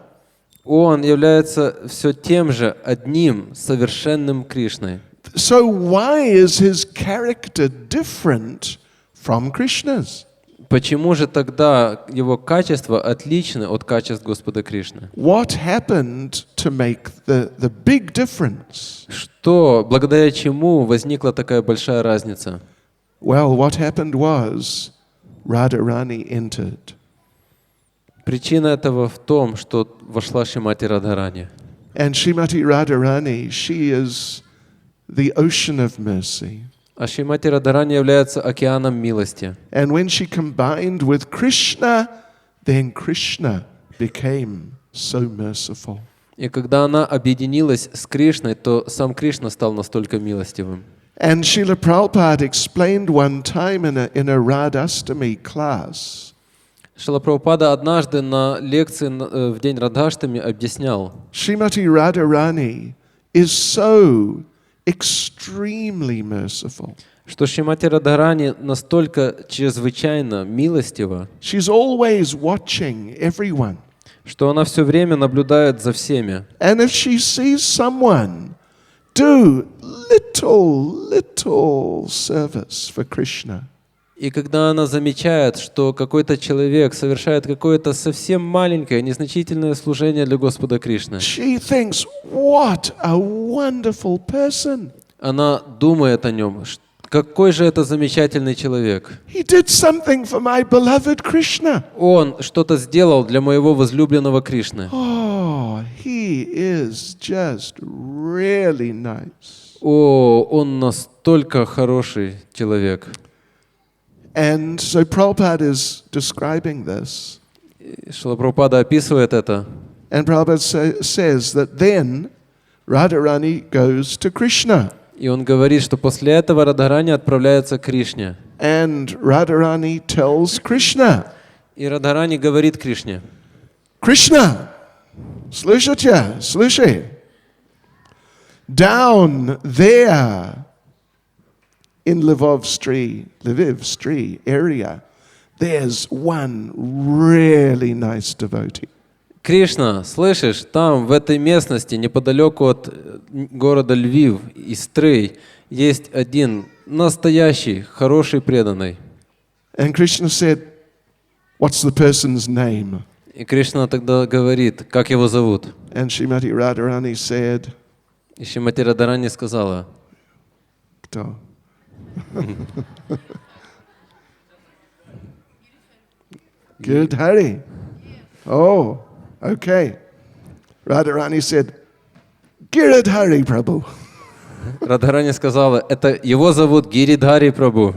Speaker 2: Он является все тем же одним совершенным Кришной.
Speaker 1: So why is his character different from Krishna's?
Speaker 2: Почему же тогда его качества отличны от качеств Господа Кришны?
Speaker 1: What happened to make the big difference?
Speaker 2: Что, благодаря чему возникла такая большая разница?
Speaker 1: Well, what happened was Radharani entered.
Speaker 2: Причина этого в том, что вошла Шримати Радхарани.
Speaker 1: And Srimati Radharani, she is the ocean of mercy.
Speaker 2: А Шримати Радхарани является океаном милости.
Speaker 1: And when she combined with Krishna, then Krishna became so merciful.
Speaker 2: И когда она объединилась с Кришной, то сам Кришна стал настолько милостивым.
Speaker 1: And Srila Prabhupada explained one time in a Radhastami class.
Speaker 2: Шрила Прабхупада однажды на лекции в день Радхаштами объяснял,
Speaker 1: Srimati Radharani is so extremely merciful.
Speaker 2: что Шримати Радхарани настолько чрезвычайно милостива,
Speaker 1: She's always watching everyone.
Speaker 2: что она все время наблюдает за всеми.
Speaker 1: And if she sees someone do little service for Krishna,
Speaker 2: И когда она замечает, что какой-то человек совершает какое-то совсем маленькое, незначительное служение для Господа Кришны,
Speaker 1: she thinks, what a wonderful person.
Speaker 2: она думает о нем, какой же это замечательный человек.
Speaker 1: He did something for my beloved Krishna.
Speaker 2: Он что-то сделал для моего возлюбленного Кришны.
Speaker 1: Oh, he is just really nice.
Speaker 2: О, он настолько хороший человек.
Speaker 1: And so Prabhupada is describing this.
Speaker 2: Шрила Прабхупада описывает это.
Speaker 1: And Prabhupada says that then Radharani goes to Krishna.
Speaker 2: И он говорит, что после этого Радхарани отправляется к Кришне.
Speaker 1: And Radharani tells Krishna,
Speaker 2: И Радхарани говорит Кришне:
Speaker 1: Krishna, слушай, down there in Lviv Street area, there's one really nice devotee.
Speaker 2: Кришна, слышишь, там, в этой местности, неподалеку от города Львив и Стрий, есть один настоящий, хороший преданный.
Speaker 1: And Krishna said, what's the person's name?
Speaker 2: И Кришна тогда говорит, как его зовут.
Speaker 1: And Srimati Radharani said,
Speaker 2: И Шримати Радхарани сказала:
Speaker 1: кто? Giridhari. Oh, okay. Radharani said, Giridhari Prabhu.
Speaker 2: Радхарани сказала: это его зовут Гиридхари Прабху.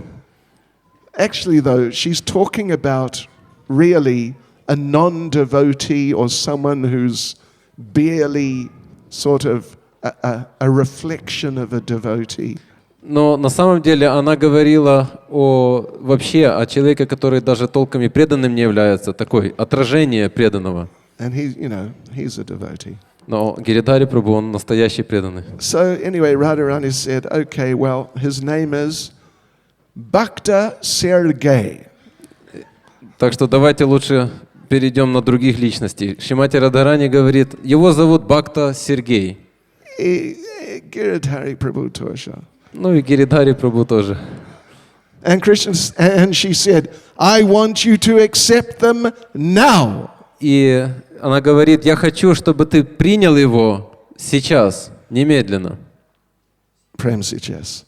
Speaker 1: Actually, though, she's talking about really a non-devotee or someone who's barely sort of a reflection of a devotee.
Speaker 2: Но на самом деле она говорила вообще о человеке, который даже толком и преданным не является, такое отражение преданного.
Speaker 1: And he's a devotee.
Speaker 2: Но Гиридхари Прабху, он настоящий преданный.
Speaker 1: So anyway, Radharani said, okay, well, his name is Bhakta Sergei.
Speaker 2: Так что давайте лучше перейдем на других личностей. Шримати Радхарани говорит, его зовут Бхакта Сергей.
Speaker 1: Giridhari Prabhu тоже.
Speaker 2: Ну и Гиридхари Прабху тоже.
Speaker 1: And she said, I want you to accept them now.
Speaker 2: И она говорит, я хочу, чтобы ты принял его сейчас, немедленно.
Speaker 1: Prem сейчас.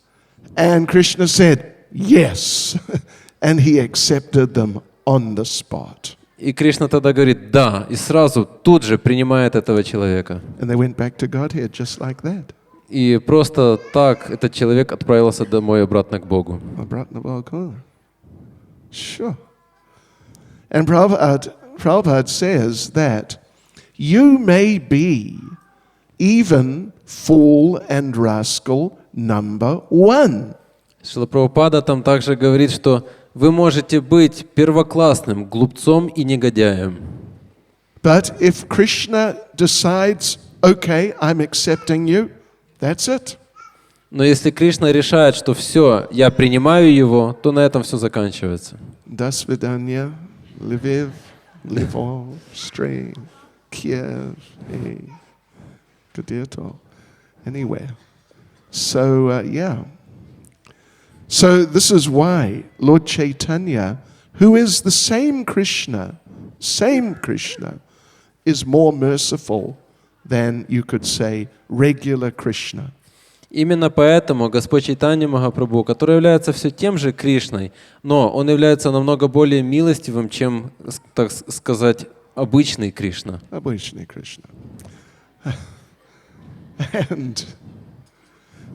Speaker 1: And Krishna said, yes. And he accepted them on the spot.
Speaker 2: И Кришна тогда говорит, да, и сразу тут же принимает этого человека.
Speaker 1: And they went back to Godhead just like that.
Speaker 2: И просто так этот человек отправился домой обратно к Богу.
Speaker 1: Sure. And Prabhupada says that you may be even fool and rascal number one.
Speaker 2: Шрила Прабхупада там также говорит, что вы можете быть первоклассным глупцом и негодяем.
Speaker 1: But if Krishna decides, okay, I'm accepting you, that's it.
Speaker 2: Но если Кришна решает, что все, я принимаю его, то на этом все заканчивается.
Speaker 1: До свидания, Lviv, Lvov, String, Kiev, где-то, anywhere. So, yeah. So this is why Lord Chaitanya, who is the same Krishna, is more merciful than, you could say, regular Krishna.
Speaker 2: Именно поэтому Господь Чайтанья Махапрабху, который является все тем же Кришной, но он является намного более милостивым, чем, так сказать, обычный Кришна.
Speaker 1: Обычный Krishna.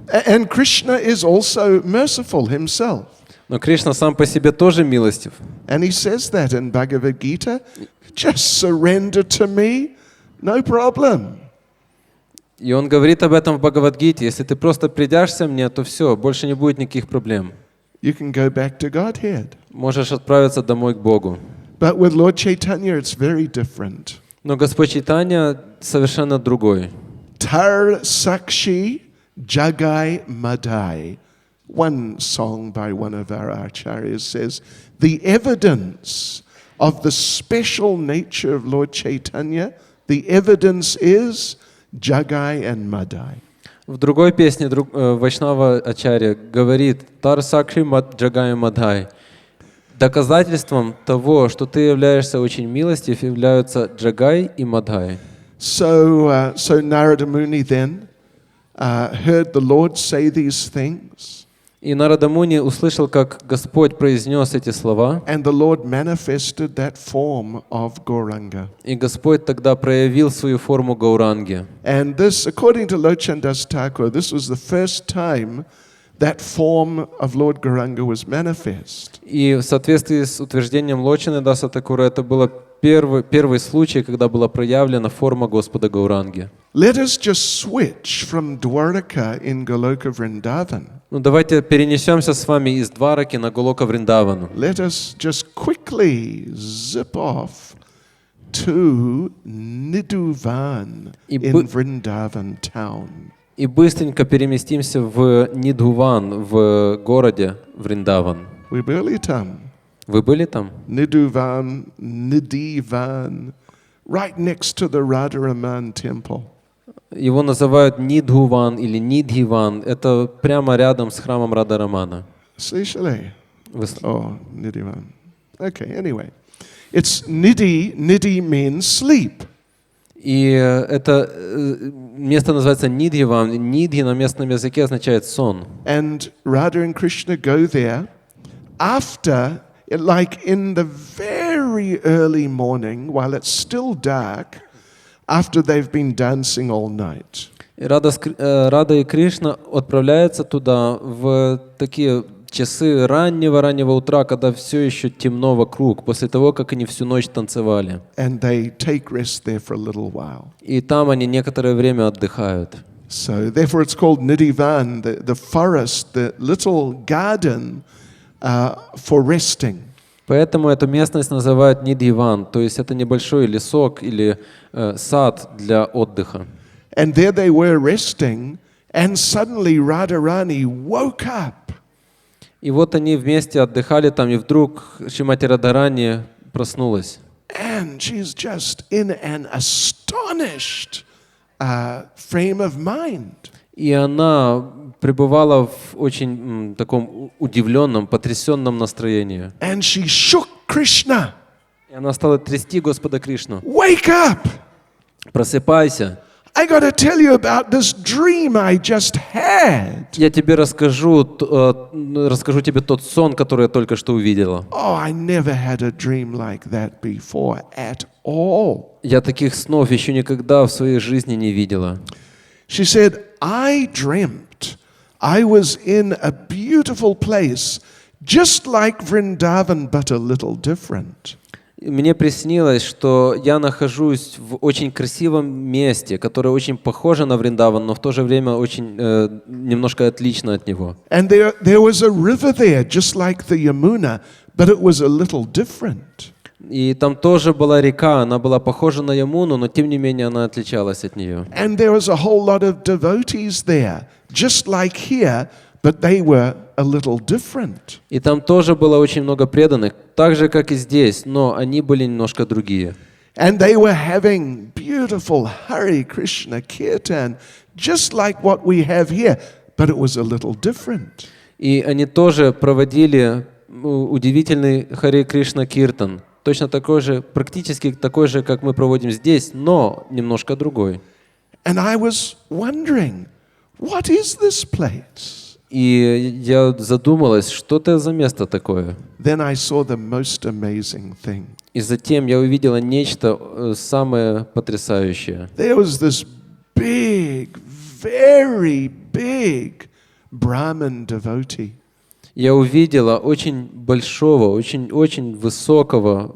Speaker 1: And Krishna is also merciful himself.
Speaker 2: Но Кришна сам по себе тоже милостив.
Speaker 1: And he says that in Bhagavad Gita, just surrender to me, no problem.
Speaker 2: И он говорит об этом в Бхагавад-гите. Если ты просто предашься мне, то все, больше не будет никаких проблем.
Speaker 1: You can go back to Godhead.
Speaker 2: Можешь отправиться домой к Богу.
Speaker 1: But with Lord Chaitanya, it's very different.
Speaker 2: Но Господь Чайтанья совершенно другой.
Speaker 1: Tar Sakshi Jagai Madai. One song by one of our acharyas says, the evidence of the special nature of Lord Chaitanya, the evidence is Jagai and Madai.
Speaker 2: В другой песне Вайшнава Ачарья говорит «Тар Сакши Джагай Мадхай». Доказательством того, что ты являешься очень милостив, являются Джагай и Мадхай.
Speaker 1: So Narada Muni then heard the Lord say these things.
Speaker 2: И Нарада Муни услышал, как Господь произнес эти слова.
Speaker 1: And the Lord manifested that form of Gauranga.
Speaker 2: И Господь тогда проявил свою форму Гауранги.
Speaker 1: And this, according to Lochandas Thakur, this was the first time that form of Lord Gauranga was manifest.
Speaker 2: И в соответствии с утверждением Лочаны Даса Такура, это был первый случай, когда была проявлена форма Господа Гауранги.
Speaker 1: Let us just switch from Dwaraka in Goloka Vrindavan.
Speaker 2: Ну, давайте перенесемся с вами из Двараки на Голока Вриндавану.
Speaker 1: Let us just quickly zip off to Nidhuvan in Vrindavan town.
Speaker 2: И быстренько переместимся в Нидхуван, в городе Вриндаван.
Speaker 1: We были там.
Speaker 2: Вы были там?
Speaker 1: Nidhuvan, right next to the Radharaman temple.
Speaker 2: Его называют Нидхуван или Нидхиван. Это прямо рядом с храмом Радха-рамана.
Speaker 1: Слышали? Oh, Nidhivan. Okay, anyway. It's Nidhi. Nidhi means sleep.
Speaker 2: И это место называется Нидхиван. Нидхи на местном языке означает сон.
Speaker 1: And Radha and Krishna go there after, like in the very early morning, while it's still dark, after they've been dancing all night.
Speaker 2: Рада и Кришна отправляются туда в такие часы раннего утра, когда все еще темно вокруг, после того, как они всю ночь танцевали.
Speaker 1: And they take rest there for a little while.
Speaker 2: И там они некоторое время отдыхают.
Speaker 1: So therefore it's called Nidhivan, the forest, the little garden for resting.
Speaker 2: Поэтому эту местность называют Нидхиван, то есть это небольшой лесок или сад для отдыха.
Speaker 1: And there they were resting, and suddenly Radharani woke up.
Speaker 2: И вот они вместе отдыхали там, и вдруг Шримати Радхарани проснулась.
Speaker 1: And she's just in an astonished frame of mind.
Speaker 2: И она пребывала в очень таком удивленном, потрясенном настроении.
Speaker 1: And she shook Krishna.
Speaker 2: И она стала трясти Господа Кришну.
Speaker 1: Wake up!
Speaker 2: Просыпайся.
Speaker 1: I got to tell you about this dream I just had.
Speaker 2: Я тебе расскажу тебе тот сон, который я только что увидела.
Speaker 1: Oh, I never had a dream like that before at all.
Speaker 2: Я таких снов еще никогда в своей жизни не видела.
Speaker 1: She said, I dreamt I was in a beautiful place, just like Vrindavan, but a little different.
Speaker 2: Мне приснилось, что я нахожусь в очень красивом месте, которое очень похоже на Вриндаван, но в то же время очень немножко отлично от него.
Speaker 1: And there was a river there, just like the Yamuna, but it was a little different.
Speaker 2: И там тоже была река, она была похожа на Ямуну, но тем не менее она отличалась от нее.
Speaker 1: And there was a whole lot of devotees there, just like here, but they were a little different.
Speaker 2: И там тоже было очень много преданных, так же, как и здесь, но они были немножко другие.
Speaker 1: And they were having beautiful Hare Krishna kirtan, just like what we have here, but it was a little different.
Speaker 2: И они тоже проводили удивительный Харе Кришна Киртан. Точно такой же, практически такой же, как мы проводим здесь, но немножко другой.
Speaker 1: And I was wondering, what is this place?
Speaker 2: И я задумалась, что это за место такое.
Speaker 1: Then I saw the most amazing thing.
Speaker 2: И затем я увидела нечто самое потрясающее.
Speaker 1: There was this big, very big Brahmin devotee.
Speaker 2: Я увидела очень большого, очень высокого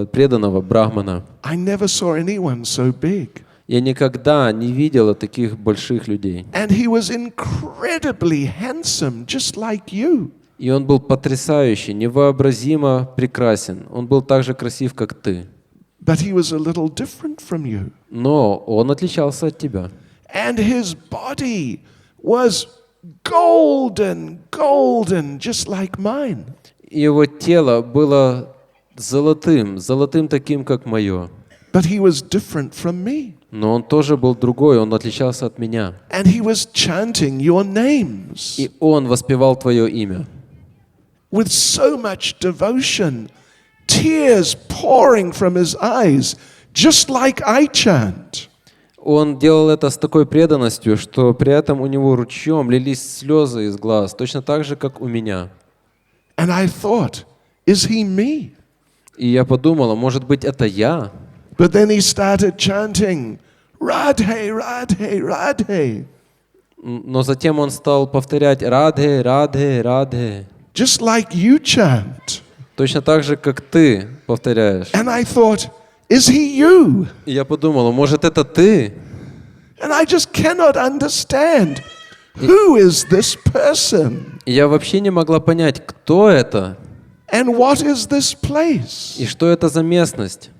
Speaker 2: преданного брахмана.
Speaker 1: I never saw anyone so big.
Speaker 2: Я никогда не видела таких больших людей.
Speaker 1: And he was incredibly handsome, just like you.
Speaker 2: И он был потрясающий, невообразимо прекрасен. Он был так же красив, как ты.
Speaker 1: But he was a little different from you.
Speaker 2: Но он отличался от тебя.
Speaker 1: And his body was golden, just like mine.
Speaker 2: И его тело было золотым таким, как мое.
Speaker 1: But he was different from me.
Speaker 2: Но он тоже был другой, он отличался от меня.
Speaker 1: And he was chanting your names.
Speaker 2: И он воспевал твое имя.
Speaker 1: With so much devotion, tears pouring from his eyes, just like I chant.
Speaker 2: Он делал это с такой преданностью, что при этом у него ручьем лились слезы из глаз, точно так же, как у меня.
Speaker 1: And I thought, is he me?
Speaker 2: И я подумала, может быть, это я?
Speaker 1: But then he started chanting, Radhe, Radhe, Radhe.
Speaker 2: Но затем он стал повторять «Радhe, Радhe, Радhe».
Speaker 1: Just like you chant.
Speaker 2: Точно так же, как ты повторяешь.
Speaker 1: And I thought, is he you?
Speaker 2: И я подумала, может, это ты?
Speaker 1: And I just cannot understand. Who is this person?
Speaker 2: И я вообще не могла понять, кто это
Speaker 1: And what is this place?
Speaker 2: и что это за местность.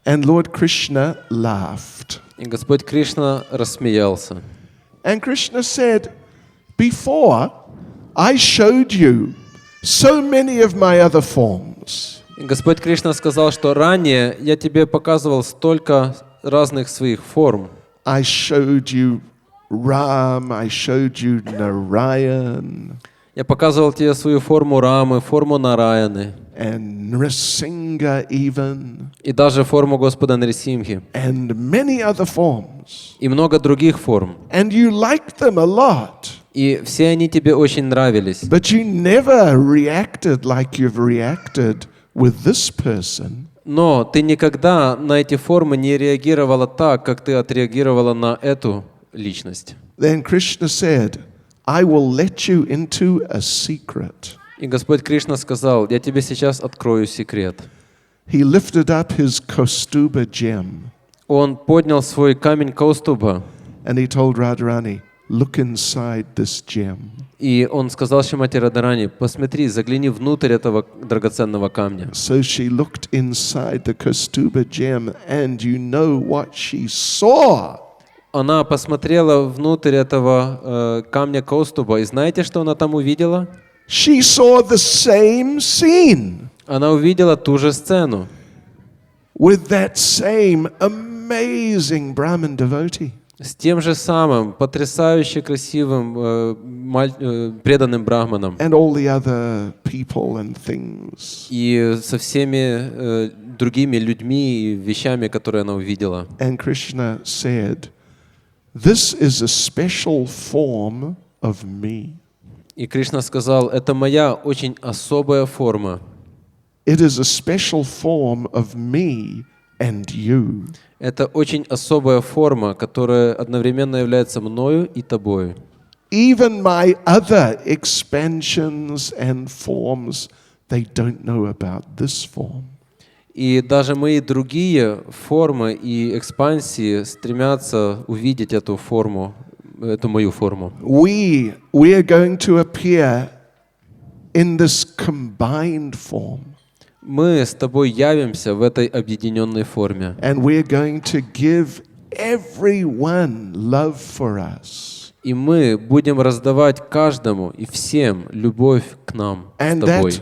Speaker 1: And Lord Krishna laughed.
Speaker 2: И Господь Кришна рассмеялся.
Speaker 1: And Krishna said, before I showed you so many of my other forms.
Speaker 2: И Господь Кришна сказал, что ранее я тебе показывал столько разных своих форм.
Speaker 1: I showed you Ram, I showed you Narayan.
Speaker 2: Я показывал тебе свою форму Рамы, форму Нараяны.
Speaker 1: And Nrsimha even.
Speaker 2: И даже форму Господа Нрисимхи.
Speaker 1: And many other forms.
Speaker 2: И много других форм.
Speaker 1: And you liked them a lot.
Speaker 2: И все они тебе очень нравились.
Speaker 1: But you never reacted like you've reacted with this person.
Speaker 2: Но ты никогда на эти формы не реагировала так, как ты отреагировала на эту личность.
Speaker 1: Then Krishna said, I will let you into a secret.
Speaker 2: И Господь Кришна сказал, я тебе сейчас открою секрет.
Speaker 1: He lifted up his Kaustuba gem.
Speaker 2: Он поднял свой камень Каустуба.
Speaker 1: And he told Radharani, look inside this gem.
Speaker 2: И он сказал Шримати Радхарани, посмотри, загляни внутрь этого драгоценного камня.
Speaker 1: So she looked inside the Kaustuba gem, and you know what she saw.
Speaker 2: Она посмотрела внутрь этого камня Каустуба, и знаете, что она там увидела?
Speaker 1: She saw the same scene.
Speaker 2: Она увидела ту же сцену.
Speaker 1: With that same amazing Brahmin devotee.
Speaker 2: С тем же самым потрясающе красивым преданным брахманом.
Speaker 1: And all the other people and things.
Speaker 2: И со всеми другими людьми и вещами, которые она увидела.
Speaker 1: And Krishna said, this is a special form of me.
Speaker 2: И Кришна сказал, это моя очень особая форма.
Speaker 1: It is a special form of me and you.
Speaker 2: Это очень особая форма, которая одновременно является мною и тобою.
Speaker 1: Even my other expansions and forms, they don't know about this form.
Speaker 2: И даже мои другие формы и экспансии стремятся увидеть эту форму, эту мою форму.
Speaker 1: We are going to appear in this combined form.
Speaker 2: Мы с тобой явимся в этой объединенной форме.
Speaker 1: And we're going to give everyone love for us.
Speaker 2: И мы будем раздавать каждому и всем любовь к нам с тобой.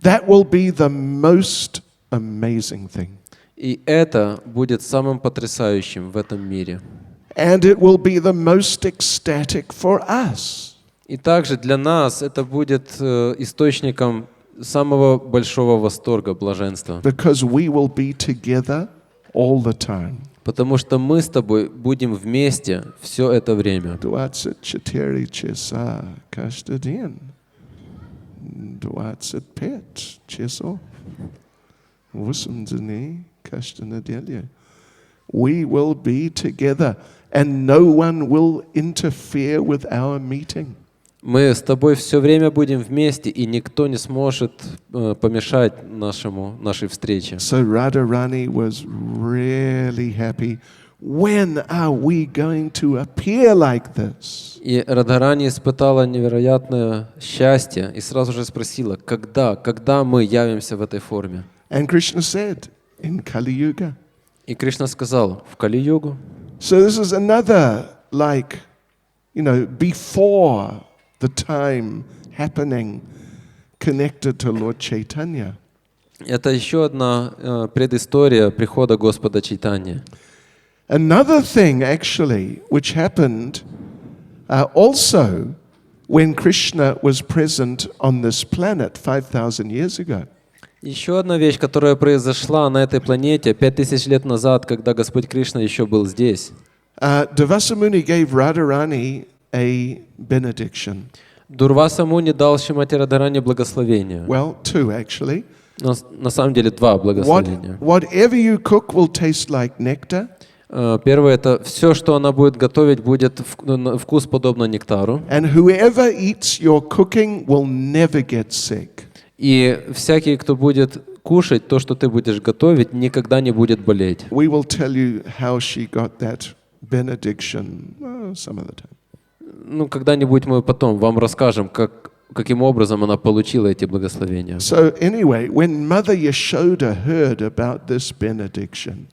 Speaker 1: That will be the most amazing thing.
Speaker 2: И это будет самым потрясающим в этом мире.
Speaker 1: And it will be the most ecstatic for us.
Speaker 2: И также для нас это будет источником самого большого восторга, блаженства.
Speaker 1: Because we will be together all the time.
Speaker 2: Потому что мы с тобой будем вместе все это время.
Speaker 1: 24 часа каждый день. 25 часов. 8 дней каждую неделю. We will be together, and no one will interfere with our meeting.
Speaker 2: Мы с тобой все время будем вместе, и никто не сможет помешать нашей встрече.
Speaker 1: So Radharani was really happy. When are we going to appear like this?
Speaker 2: И Радхарани испытала невероятное счастье и сразу же спросила, когда мы явимся в этой форме?
Speaker 1: And Krishna said, in Kali Yuga.
Speaker 2: И Кришна сказал, в Кали-югу.
Speaker 1: So this is another, like, before the time happening connected to Lord Chaitanya.
Speaker 2: Это еще одна предыстория прихода Господа Чайтаньи.
Speaker 1: Another thing, actually, which happened also when Krishna was present on this planet 5,000 years ago.
Speaker 2: Еще одна вещь, которая произошла на этой планете 5000 лет назад, когда Господь Кришна еще был здесь.
Speaker 1: Durvasa Muni gave Radharani a benediction.
Speaker 2: Дурваса Муни дал Шримати Радхарани благословение.
Speaker 1: Well, two actually.
Speaker 2: На самом деле два благословения.
Speaker 1: Whatever you cook will taste like nectar.
Speaker 2: Первое — это все, что она будет готовить, будет вкус подобно нектару.
Speaker 1: And whoever eats your cooking will never get sick.
Speaker 2: И всякий, кто будет кушать то, что ты будешь готовить, никогда не будет болеть.
Speaker 1: We will tell you how she got that benediction some other time.
Speaker 2: Когда-нибудь мы потом вам расскажем, каким образом она получила эти благословения.
Speaker 1: So anyway, when Mother Yashoda heard about this benediction,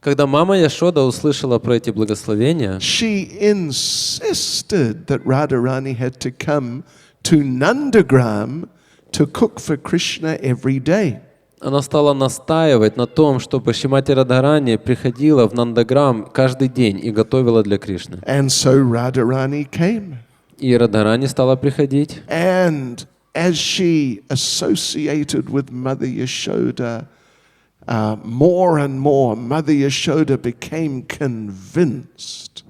Speaker 2: когда мама Яшода услышала про эти благословения,
Speaker 1: she insisted that Radharani had to come to Nandagram to cook for Krishna every day.
Speaker 2: Она стала настаивать на том, чтобы Шримати Радхарани приходила в Нандаграм каждый день и готовила для Кришны.
Speaker 1: And so Radharani came.
Speaker 2: И Радхарани стала приходить.
Speaker 1: And as she associated with Mother Yashoda more and more, Mother Yashoda became convinced.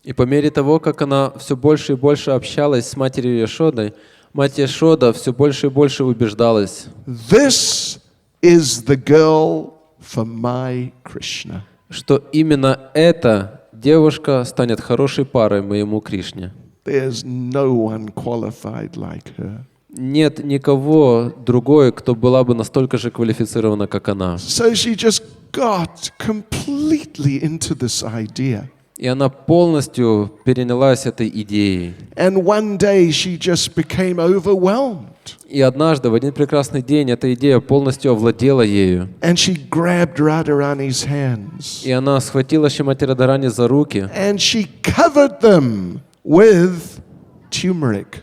Speaker 2: И по мере того, как она все больше и больше общалась с матерью Яшодой, мать Яшода все больше и больше убеждалась.
Speaker 1: This is the girl for my Krishna.
Speaker 2: Что именно эта девушка станет хорошей парой моему Кришне.
Speaker 1: There's no one qualified like her.
Speaker 2: Нет никого другой, кто была бы настолько же квалифицирована, как она.
Speaker 1: So she just got completely into this idea.
Speaker 2: И она полностью перенялась этой идеей.
Speaker 1: And one day she just became overwhelmed.
Speaker 2: И однажды, в один прекрасный день, эта идея полностью овладела ею.
Speaker 1: And she grabbed Radharani's hands.
Speaker 2: И она схватила Шримати Радхарани за руки.
Speaker 1: And she covered them with turmeric.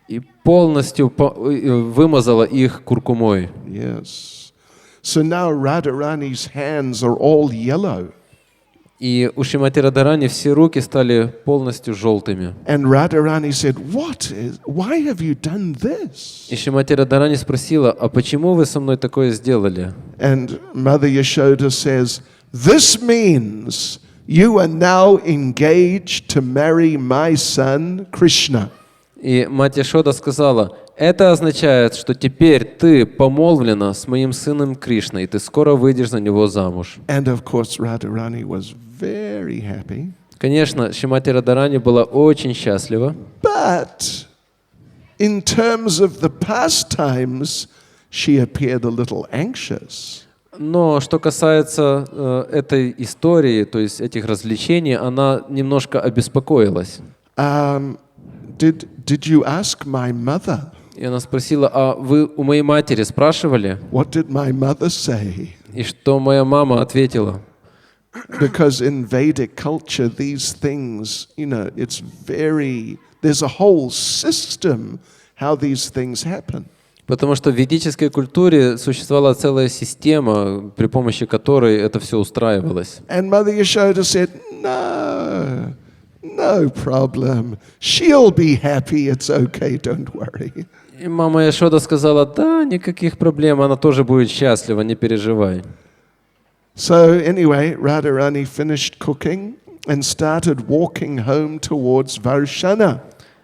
Speaker 2: И полностью вымазала их куркумой.
Speaker 1: Yes. So now Radharani's hands are all yellow.
Speaker 2: И у Шримати Радхарани все руки стали полностью желтыми.
Speaker 1: And Radharani said, why have you done this?
Speaker 2: И Шримати Радхарани спросила, а почему вы со мной такое сделали?
Speaker 1: And Mother Yashoda says, this means you are now engaged to marry my son Krishna.
Speaker 2: И мать Яшода сказала, это означает, что теперь ты помолвлена с моим сыном Кришной, и ты скоро выйдешь за него замуж.
Speaker 1: And of course Radharani was very happy.
Speaker 2: Конечно, Шримати Радхарани была очень счастлива.
Speaker 1: But in terms of the pastimes, she appeared a little anxious.
Speaker 2: Но что касается этой истории, то есть этих развлечений, она немножко обеспокоилась.
Speaker 1: Did you ask my mother?
Speaker 2: И она спросила, а вы у моей матери спрашивали?
Speaker 1: What did my mother say?
Speaker 2: И что моя мама ответила?
Speaker 1: Because in Vedic culture, these things, there's a whole system how these things happen.
Speaker 2: Потому что в ведической культуре существовала целая система, при помощи которой это все устраивалось.
Speaker 1: And Mother Yashoda said, no. no problem. She'll be happy. It's okay. Don't worry.
Speaker 2: И мама Яшода сказала, да, никаких проблем, она тоже будет счастлива, не переживай.
Speaker 1: So anyway, Radharani finished cooking and started walking home towards Varshana.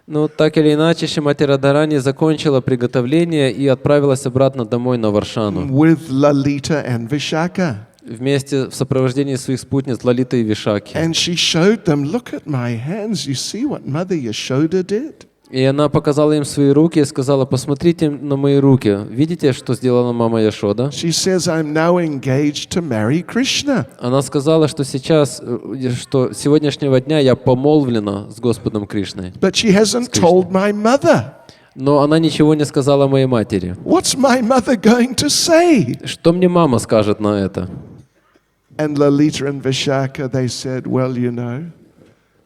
Speaker 2: Ну, так или иначе, Шримати Радхарани закончила приготовление и отправилась обратно домой на Варшану.
Speaker 1: With Lalita and Vishaka.
Speaker 2: Вместе в сопровождении своих спутниц Лалиты и Вишаки.
Speaker 1: And she showed them, look at my hands. You see what Mother Yashoda did?
Speaker 2: И она показала им свои руки и сказала, посмотрите на мои руки. Видите, что сделала мама Яшода?
Speaker 1: She says, I'm now engaged to marry Krishna.
Speaker 2: Она сказала, что сейчас, что с сегодняшнего дня я помолвлена с Господом Кришной.
Speaker 1: But she hasn't told my mother.
Speaker 2: Но она ничего не сказала моей матери.
Speaker 1: What's my mother going to say?
Speaker 2: Что мне мама скажет на это?
Speaker 1: And Lalita and Vishaka, they said, well, you know,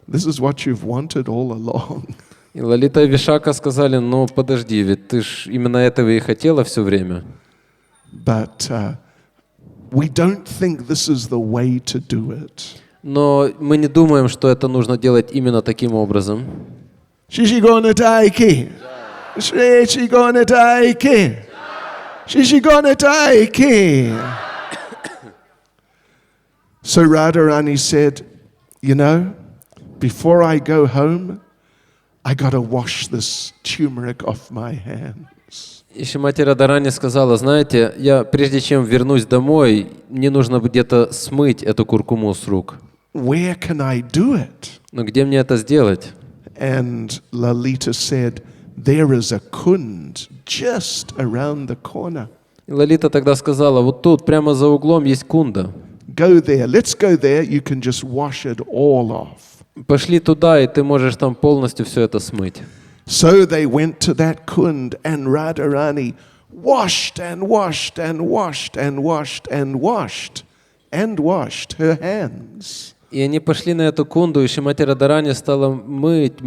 Speaker 1: this is what you've wanted all along.
Speaker 2: И Лалита и Вишака сказали, ну подожди, ведь ты ж именно этого и хотела все время.
Speaker 1: But we don't think this is the way to do it.
Speaker 2: Но мы не думаем, что это нужно делать именно таким образом.
Speaker 1: Shishigona-taiki. Shishigona-taiki. Shishigona-taiki. So Radharani said, you know, before I go home, I got to wash this turmeric off my hands.
Speaker 2: И Шримати Радхарани сказала, знаете, я прежде чем вернусь домой, мне нужно где-то смыть эту куркуму с рук.
Speaker 1: Where can I do it?
Speaker 2: Но где мне это сделать?
Speaker 1: And Lalita said, there is a kund just around the corner.
Speaker 2: И Лалита тогда сказала, вот тут, прямо за углом, есть кунда.
Speaker 1: Go there. Let's go there. You can just wash it all off.
Speaker 2: Пошли туда, и ты можешь там полностью все это смыть.
Speaker 1: So they went to that kund, and Radharani washed and washed and washed and washed and washed and washed her hands.
Speaker 2: И они пошли на эту кунду, и Шримати Радхарани стала мыть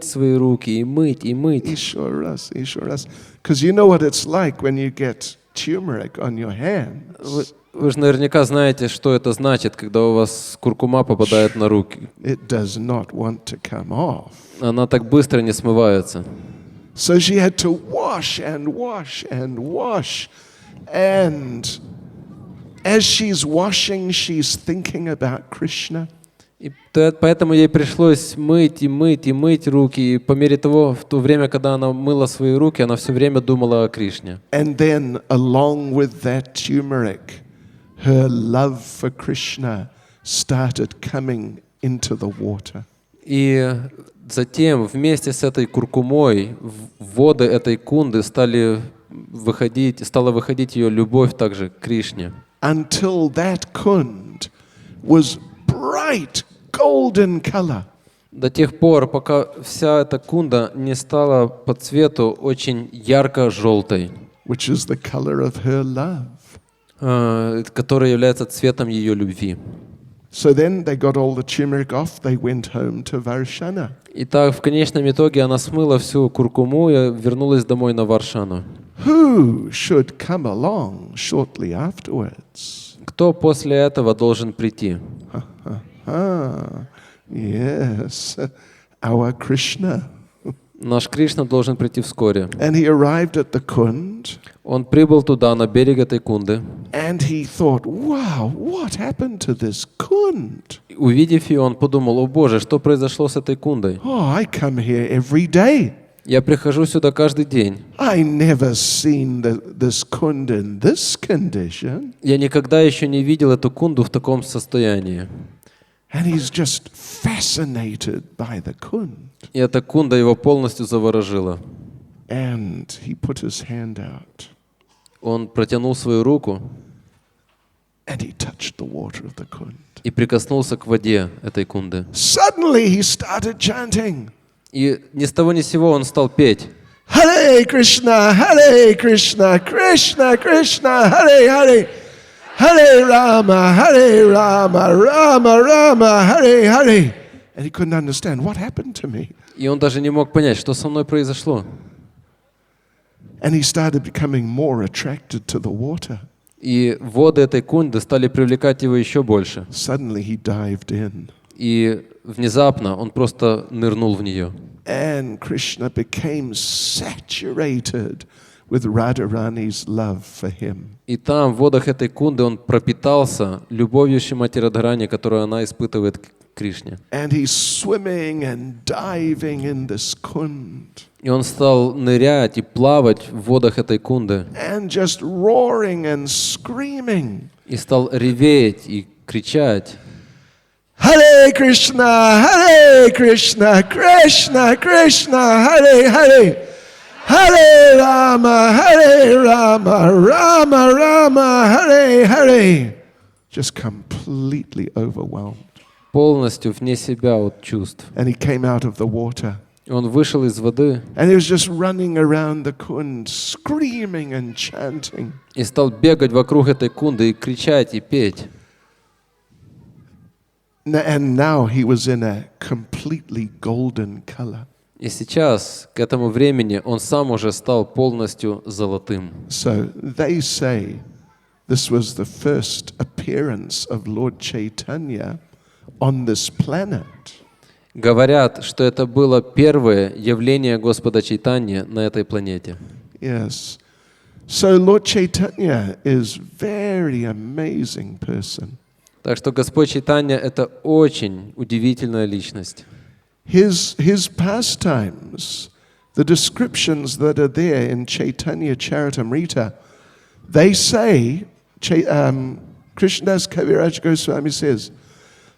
Speaker 2: свои руки, и мыть.
Speaker 1: Ishwaras. Because you know what it's like when you get turmeric on your hands.
Speaker 2: Вы же наверняка знаете, что это значит, когда у вас куркума попадает на руки.
Speaker 1: It does not want to come off.
Speaker 2: Она так быстро не смывается.
Speaker 1: So she had to wash and wash and wash. And as she's washing, she's thinking about Krishna.
Speaker 2: И поэтому ей пришлось мыть руки. И по мере того, в то время, когда она мыла свои руки, она все время думала о Кришне.
Speaker 1: And then, along with that turmeric, her love for Krishna started coming into the water.
Speaker 2: И затем вместе с этой куркумой в воды этой кунды стала выходить ее любовь также к Кришне.
Speaker 1: Until that kund was bright golden color.
Speaker 2: До тех пор, пока вся эта кунда не стала по цвету очень ярко-желтой,
Speaker 1: Which is the color of her love.
Speaker 2: которая является цветом ее любви.
Speaker 1: So then they got all the turmeric off, they went home to Varshana.
Speaker 2: Итак, в конечном итоге она смыла всю куркуму и вернулась домой на Варшану.
Speaker 1: Who should come along shortly afterwards?
Speaker 2: Кто после этого должен прийти?
Speaker 1: Yes, our Krishna.
Speaker 2: Наш Кришна должен прийти вскоре.
Speaker 1: And he arrived at the kund.
Speaker 2: Он прибыл туда, на берег этой кунды.
Speaker 1: And he thought, wow, what happened to this kund?
Speaker 2: Увидев ее, он подумал, о Боже, что произошло с этой кундой?
Speaker 1: Oh, I come here every day.
Speaker 2: Я прихожу сюда каждый день.
Speaker 1: I never seen this kund in this condition.
Speaker 2: Я никогда еще не видел эту кунду в таком состоянии.
Speaker 1: And he's just fascinated by the kund.
Speaker 2: И эта кунда его полностью заворожила.
Speaker 1: And he put his hand out.
Speaker 2: Он протянул свою руку
Speaker 1: And he touched the water of the kund.
Speaker 2: и прикоснулся к воде этой кунды.
Speaker 1: Suddenly he started chanting.
Speaker 2: И ни с того ни с сего он стал петь.
Speaker 1: Hare Krishna, Krishna, Krishna, Hare. Hare Rama, Rama Rama, Hare. And he couldn't understand what happened to me.
Speaker 2: И он даже не мог понять, что со мной произошло.
Speaker 1: And he started becoming more attracted to the water.
Speaker 2: И воды этой кунды стали привлекать его еще больше.
Speaker 1: Suddenly he dived in.
Speaker 2: И внезапно он просто нырнул в нее.
Speaker 1: And Krishna became saturated with Radharani's love for him.
Speaker 2: И там, в водах этой кунды, он пропитался любовью Шримати Радхарани, которую она испытывает к Кришне.
Speaker 1: And he's swimming and diving in this kund.
Speaker 2: И он стал нырять и плавать в водах этой кунды.
Speaker 1: And just roaring and screaming.
Speaker 2: И стал реветь и кричать.
Speaker 1: Hare Krishna, Krishna Krishna, Hare Hare. Hare Rama, Rama Rama, Hare Hare. Just completely overwhelmed.
Speaker 2: Полностью вне себя от чувств.
Speaker 1: And he came out of the water.
Speaker 2: И он вышел из воды.
Speaker 1: And he was just running around the kund, screaming and chanting.
Speaker 2: И стал бегать вокруг этой кунды и кричать и петь.
Speaker 1: And now he was in a completely golden color.
Speaker 2: И сейчас, к этому времени, он сам уже стал полностью золотым.
Speaker 1: So they say this was the first appearance of Lord Chaitanya on this planet.
Speaker 2: Говорят, что это было первое явление Господа Чайтаньи на этой планете.
Speaker 1: Yes. So Lord Chaitanya is very amazing person.
Speaker 2: Так что Господь Чайтанья — это очень удивительная личность.
Speaker 1: His pastimes, the descriptions that are there in Chaitanya Charitamrita, they say, Krishnadas Kaviraj Goswami says,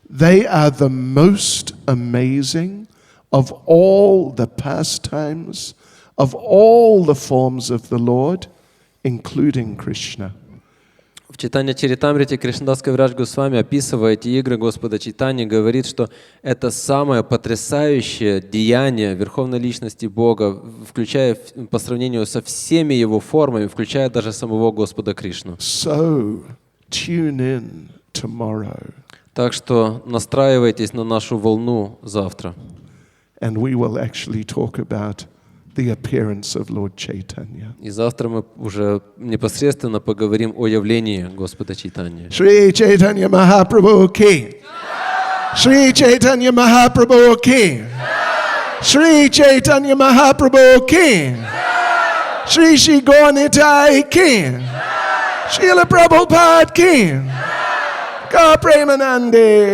Speaker 1: they are the most amazing of all the pastimes, of all the forms of the Lord, including Krishna.
Speaker 2: В Чайтанья Чаритамрите Кришнадас Кавирадж Госвами, описывая эти игры Господа Чайтаньи, говорит, что это самое потрясающее деяние Верховной Личности Бога, включая по сравнению со всеми Его формами, включая даже самого Господа Кришну.
Speaker 1: So, tune in tomorrow.
Speaker 2: Так что настраивайтесь на нашу волну завтра.
Speaker 1: And we will actually talk about the appearance of Lord Chaitanya.
Speaker 2: И завтра мы уже непосредственно поговорим о явлении Господа Чайтаньи.
Speaker 1: Shri Chaitanya Mahaprabhu ki. Shri Chaitanya Mahaprabhu ki. Shri Chaitanya Mahaprabhu ki. Shri Shri Gaunitai ki. Srila Prabhupada ki. Ka Premanande.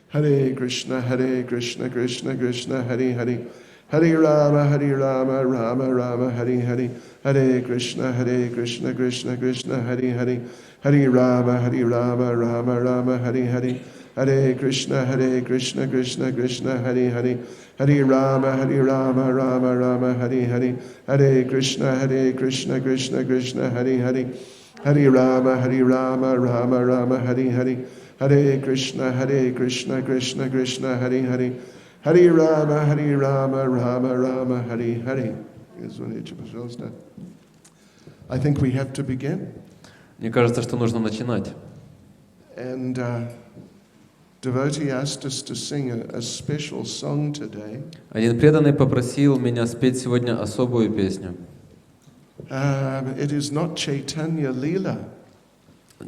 Speaker 1: Hare Krishna, Krishna Krishna, Hare Hare. Hare Rama, Rama Rama, Hare Hare. Hare Krishna, Krishna Krishna, Hare Hare. Hare Rama, Rama Rama, Hare Hare. Hare Krishna, Krishna Krishna, Hare Hare. Hare Rama, Rama Rama, Hare Hare. Hare Krishna, Krishna Krishna, Hare Hare. Hare Rama, Rama Rama, Hare Hare. Hare Krishna, Krishna Krishna, Hare Hare. Hare Rama, Rama Rama, Hare Hare. Извините, пожалуйста. I think we have to begin.
Speaker 2: Мне кажется, что нужно начинать.
Speaker 1: And devotee asked us to sing a special song today.
Speaker 2: Один преданный попросил меня спеть сегодня особую песню.
Speaker 1: It is not Chaitanya Lila.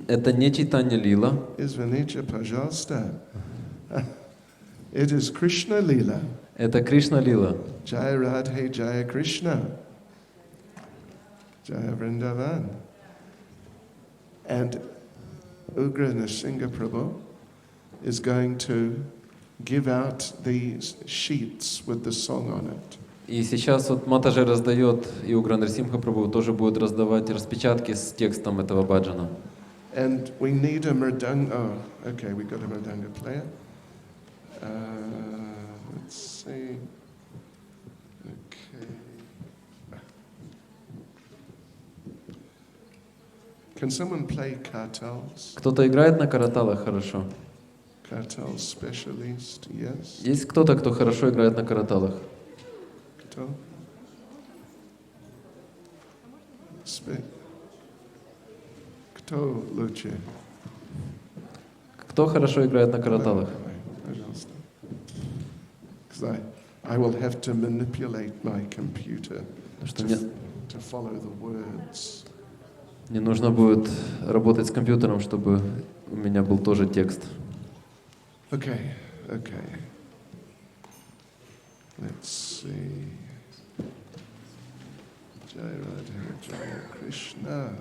Speaker 2: Это не Чайтанья Лила.
Speaker 1: Извините, пожалуйста. It is Krishna Lila.
Speaker 2: Это Кришна Лила.
Speaker 1: Jaya Radhe, Jaya Krishna. Jaya Vrindavan. And Ugra Nrsimha Prabhu is going to give out these sheets with the song on it.
Speaker 2: И сейчас вот Матаджи раздает, и Угра Нрсимха Прабху тоже будет раздавать распечатки с текстом этого баджана.
Speaker 1: And we need a mridanga. Oh, okay, we got a mridanga player. Let's see. Okay. Can someone play kartals?
Speaker 2: Кто-то играет на караталах хорошо?
Speaker 1: Kartal specialist, yes.
Speaker 2: Есть кто-то, кто хорошо играет на караталах?
Speaker 1: Кто? Кто лучше?
Speaker 2: Кто хорошо играет на караталах?
Speaker 1: Пожалуйста. Because I will have to manipulate my computer to follow the words.
Speaker 2: Мне нужно будет работать с компьютером, чтобы у меня был тоже текст.
Speaker 1: Okay. Let's see. Jai Radha, Jai Krishna.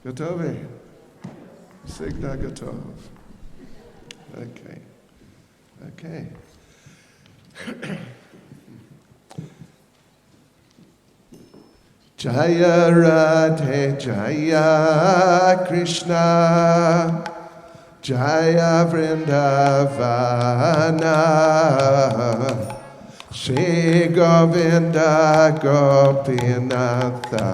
Speaker 1: Готовы? Всегда готов. Okay. Jaya Radhe Jaya Krishna Jaya Vrindavana Shri Govinda Gopinatha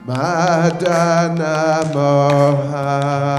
Speaker 1: Madana Mohan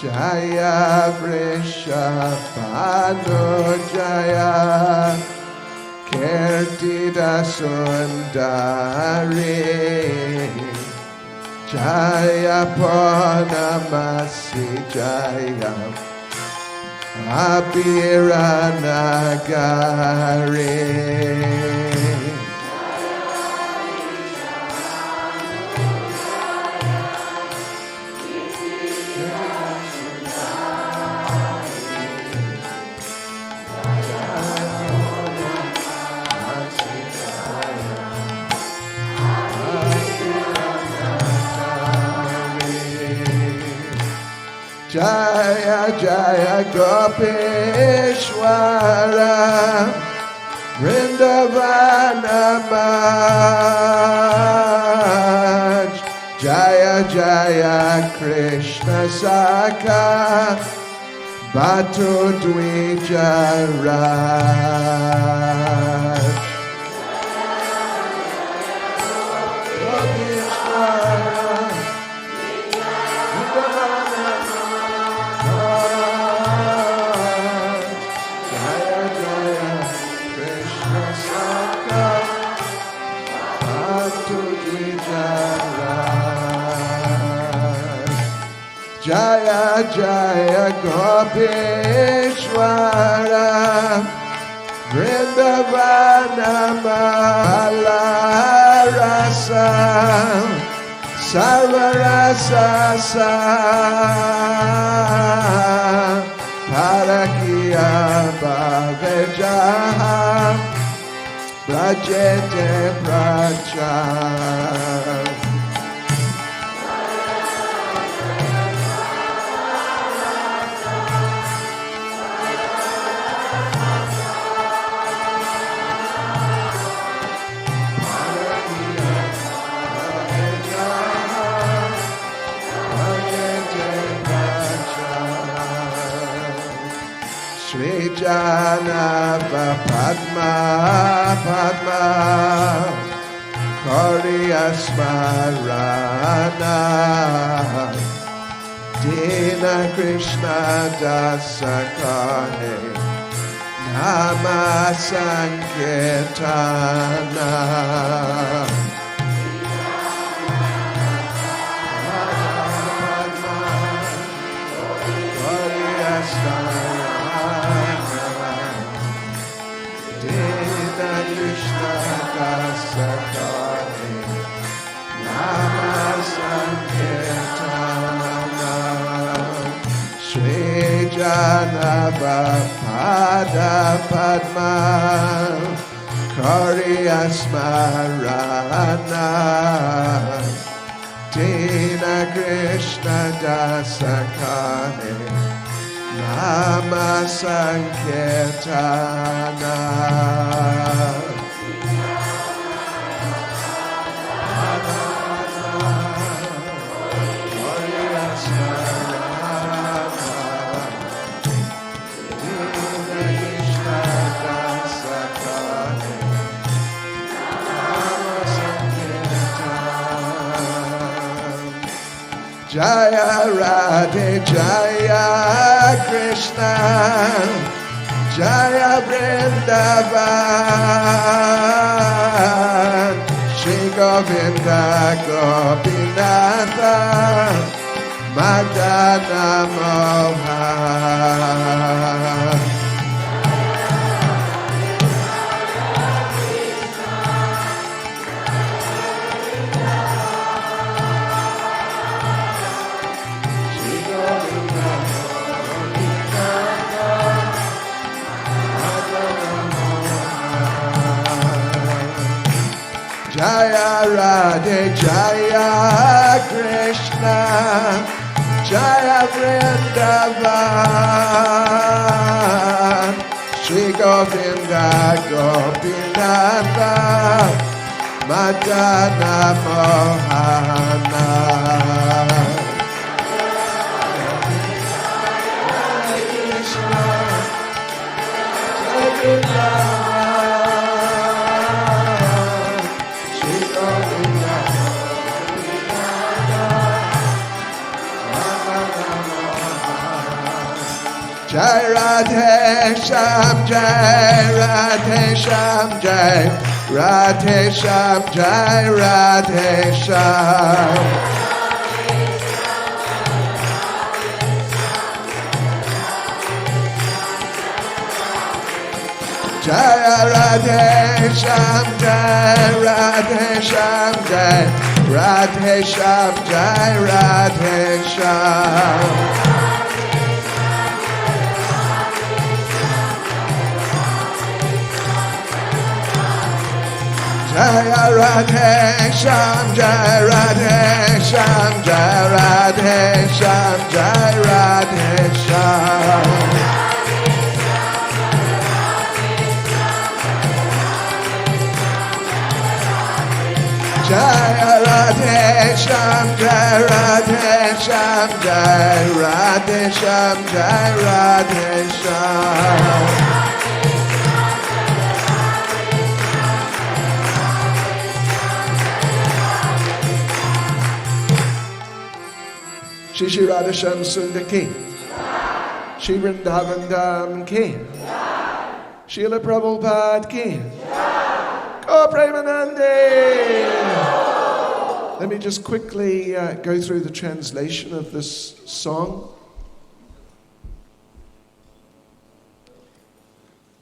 Speaker 1: Jaya Vrishabhanu Jaya Kirtida Sundari Jaya Purnamasi Jaya Abhiranagari Jaya Jaya Gopeshwara Vrindavana Maj Jaya Jaya Krishna Saka Batu Dvijaraj Jaya Jaya Gopeshwara Vrindavana Malarasa Sarvarasa Sa Parakiya Bhavejaha Prajete Prachar Shri Janava Padma Padma Koriya Smarana Dina Krishna Dasa Kane Nama Sankirtana. Janavapada Padma Karya Smarana Dina Krishna Dasakane Nama Sankirtana. Jaya Radhe Jaya Krishna Jaya Vrindavan Shri Govinda Gopinatha Madana Mohan. Jaya Radhe Jaya Krishna Jaya Vrindavan Shri Govinda Gopinatha Madana Mohana. Jai Radhe Sham Jai Radhe Sham Jai Radhe Sham Jai Radhe Sham. Jai Radhe Sham Jai Radhe Sham Jai Radhe Sham Jai Radhe Sham. Jaya Radhe Sham Jai Radhe Sham Jai Radhe Sham Jai Radhe Sham. Jaya Radhe Sham Jai Radhe Sham Jai Radhe Sham Jai Radhe Sham. Shri Shri Radhasham Sundar ki, Shri Vrindavan Dham ki, Srila Prabhupada ki, Go Premanande. Let me just quickly go through the translation of this song.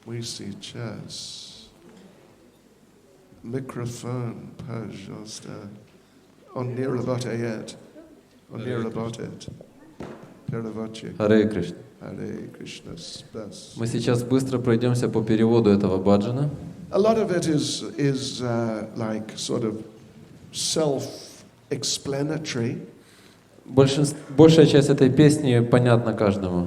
Speaker 1: We see chairs, microphone, pожалуйста, on не работает.
Speaker 2: Харе Кришна. Мы сейчас быстро пройдемся по переводу этого баджана.
Speaker 1: A lot of it is like sort of self-explanatory.
Speaker 2: Большая часть этой песни понятна каждому.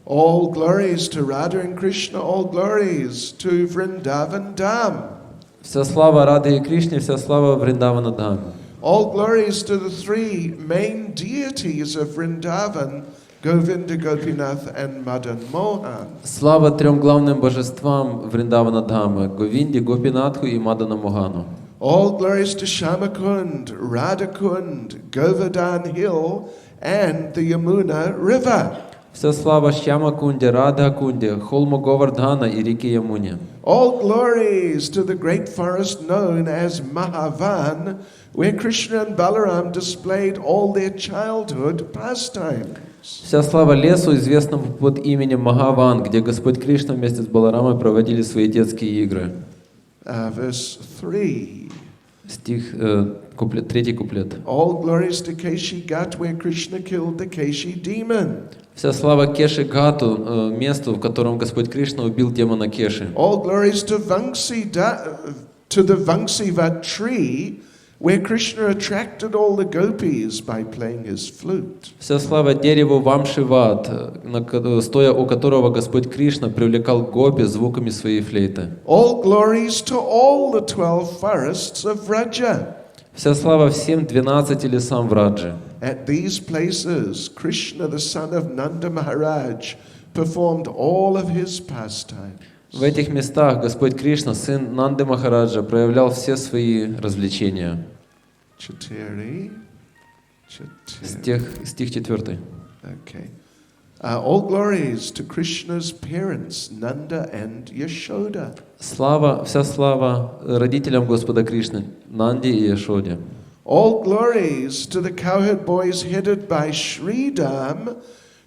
Speaker 1: All glories to Radha and Krishna, all glories to Vrindavan Dham.
Speaker 2: Вся слава Радhe и Кришне, вся слава Вриндавана Dham.
Speaker 1: All glories to the three main deities of Vrindavan, Govinda, Gopinath and Madan Mohan.
Speaker 2: Слава трем главным божествам Вриндавана Дхамы, Говинде, Гопинатху и Мадана Могану.
Speaker 1: All glories to Shamakund, Radhakund, Govardhan Hill and the Yamuna River.
Speaker 2: Вся слава Шьяма Кунде, Радха Кунде, Холму Говардхана и реке Ямуне.
Speaker 1: All glories to the great forest known as Mahavan, where Krishna and Balaram displayed all their childhood pastimes.
Speaker 2: Вся слава лесу, известному под именем Махаван, где Господь Кришна вместе с Баларамой проводили свои детские игры.
Speaker 1: Verse 3.
Speaker 2: Стих, третий куплет.
Speaker 1: All glories to Keshi Ghat, where Krishna killed the Keshi demon.
Speaker 2: Вся слава Кеши Гату, месту, в котором Господь Кришна убил демона Кеши.
Speaker 1: All glories to the Vamsivat tree, where Krishna attracted all the gopis by playing his flute.
Speaker 2: Вся слава дереву Вамшиват, стоя у которого Господь Кришна привлекал гопи звуками своей флейты.
Speaker 1: All glories to all the 12 forests of Vraja.
Speaker 2: Вся слава всем 12 лесам Враджи.
Speaker 1: At these places, Krishna, the son of Nanda Maharaj, performed all of his pastimes.
Speaker 2: В этих местах Господь Кришна, сын Нанды Махараджа, проявлял все свои развлечения. Стих 4.
Speaker 1: Okay. All glories to Krishna's parents, Nanda and Yashoda.
Speaker 2: Вся слава родителям Господа Кришны, Нанде и Яшоде.
Speaker 1: All glories to the cowherd boys headed by Sridham,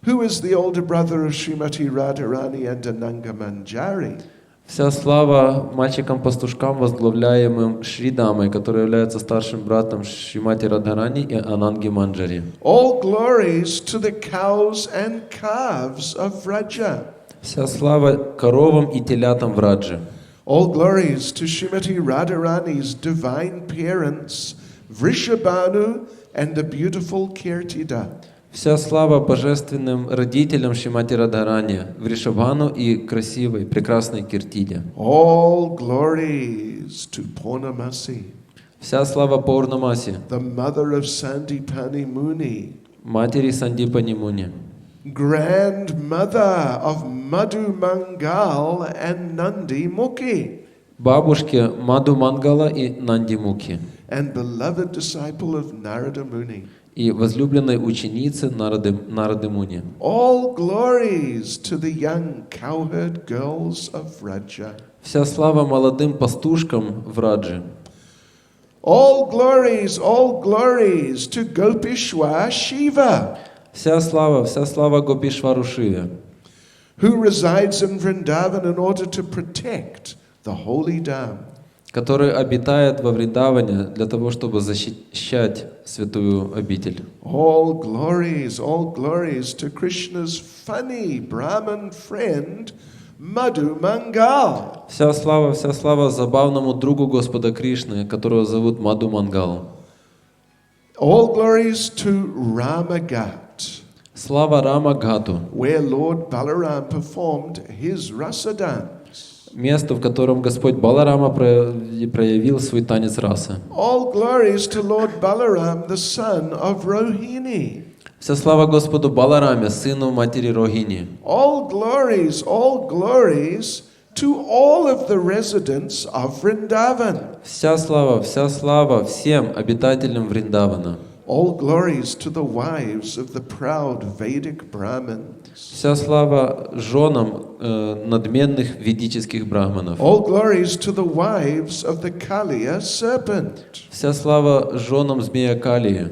Speaker 1: who is the older brother of Srimati Radharani and Ananga Manjari.
Speaker 2: Вся слава мальчикам-пастушкам, возглавляемым Шридамой, который является старшим братом Шримати Радхарани и Ананги Манджари.
Speaker 1: All glories to the cows and calves of Vraja.
Speaker 2: Вся слава коровам и телятам Враджи.
Speaker 1: All glories to Srimati Radharani's divine parents, Vrishabhanu and the beautiful Kirtida.
Speaker 2: Вся слава божественным родителям Шримати Радхарани, Вришабхану и красивой, прекрасной Киртиде.
Speaker 1: All glories to Purnamasi.
Speaker 2: Вся слава Паурнамаси,
Speaker 1: the mother of Sandipani Muni,
Speaker 2: матери Сандипани Муни,
Speaker 1: grandmother of Madhu Mangal and Nandi Mukhi,
Speaker 2: бабушке Маду Мангала и Нанди Муки,
Speaker 1: and beloved disciple of Narada Muni.
Speaker 2: и возлюбленной ученицы Нарады Муни.
Speaker 1: All glories to the young cowherd girls of Vraja.
Speaker 2: Вся слава молодым пастушкам Враджи.
Speaker 1: All glories to Gopishwar Shiva,
Speaker 2: Вся слава Гопишвару Шиве,
Speaker 1: who resides in Vrindavan in order to protect the holy Dham.
Speaker 2: который обитает во Вриндаване для того, чтобы защищать святую обитель.
Speaker 1: All glories to Krishna's funny Brahman friend, Madhu Mangal.
Speaker 2: Вся слава забавному другу Господа Кришны, которого зовут Маду Мангал.
Speaker 1: All glories to Ramagat,
Speaker 2: Слава Рама Гату,
Speaker 1: where Lord Balaram performed his rasa dance.
Speaker 2: место, в котором Господь Баларама проявил свой танец расы.
Speaker 1: All glories to Lord Balaram, the son of Rohini.
Speaker 2: Вся слава Господу Балараме, сыну матери Рохини.
Speaker 1: All glories to all of the residents of Vrindavan.
Speaker 2: Вся слава всем обитателям Вриндавана.
Speaker 1: All glories to the wives of the proud Vedic Brahmins.
Speaker 2: Вся слава женам надменных ведических брахманов.
Speaker 1: All glories to the wives of the Kaliya serpent.
Speaker 2: Вся слава женам змея Калии.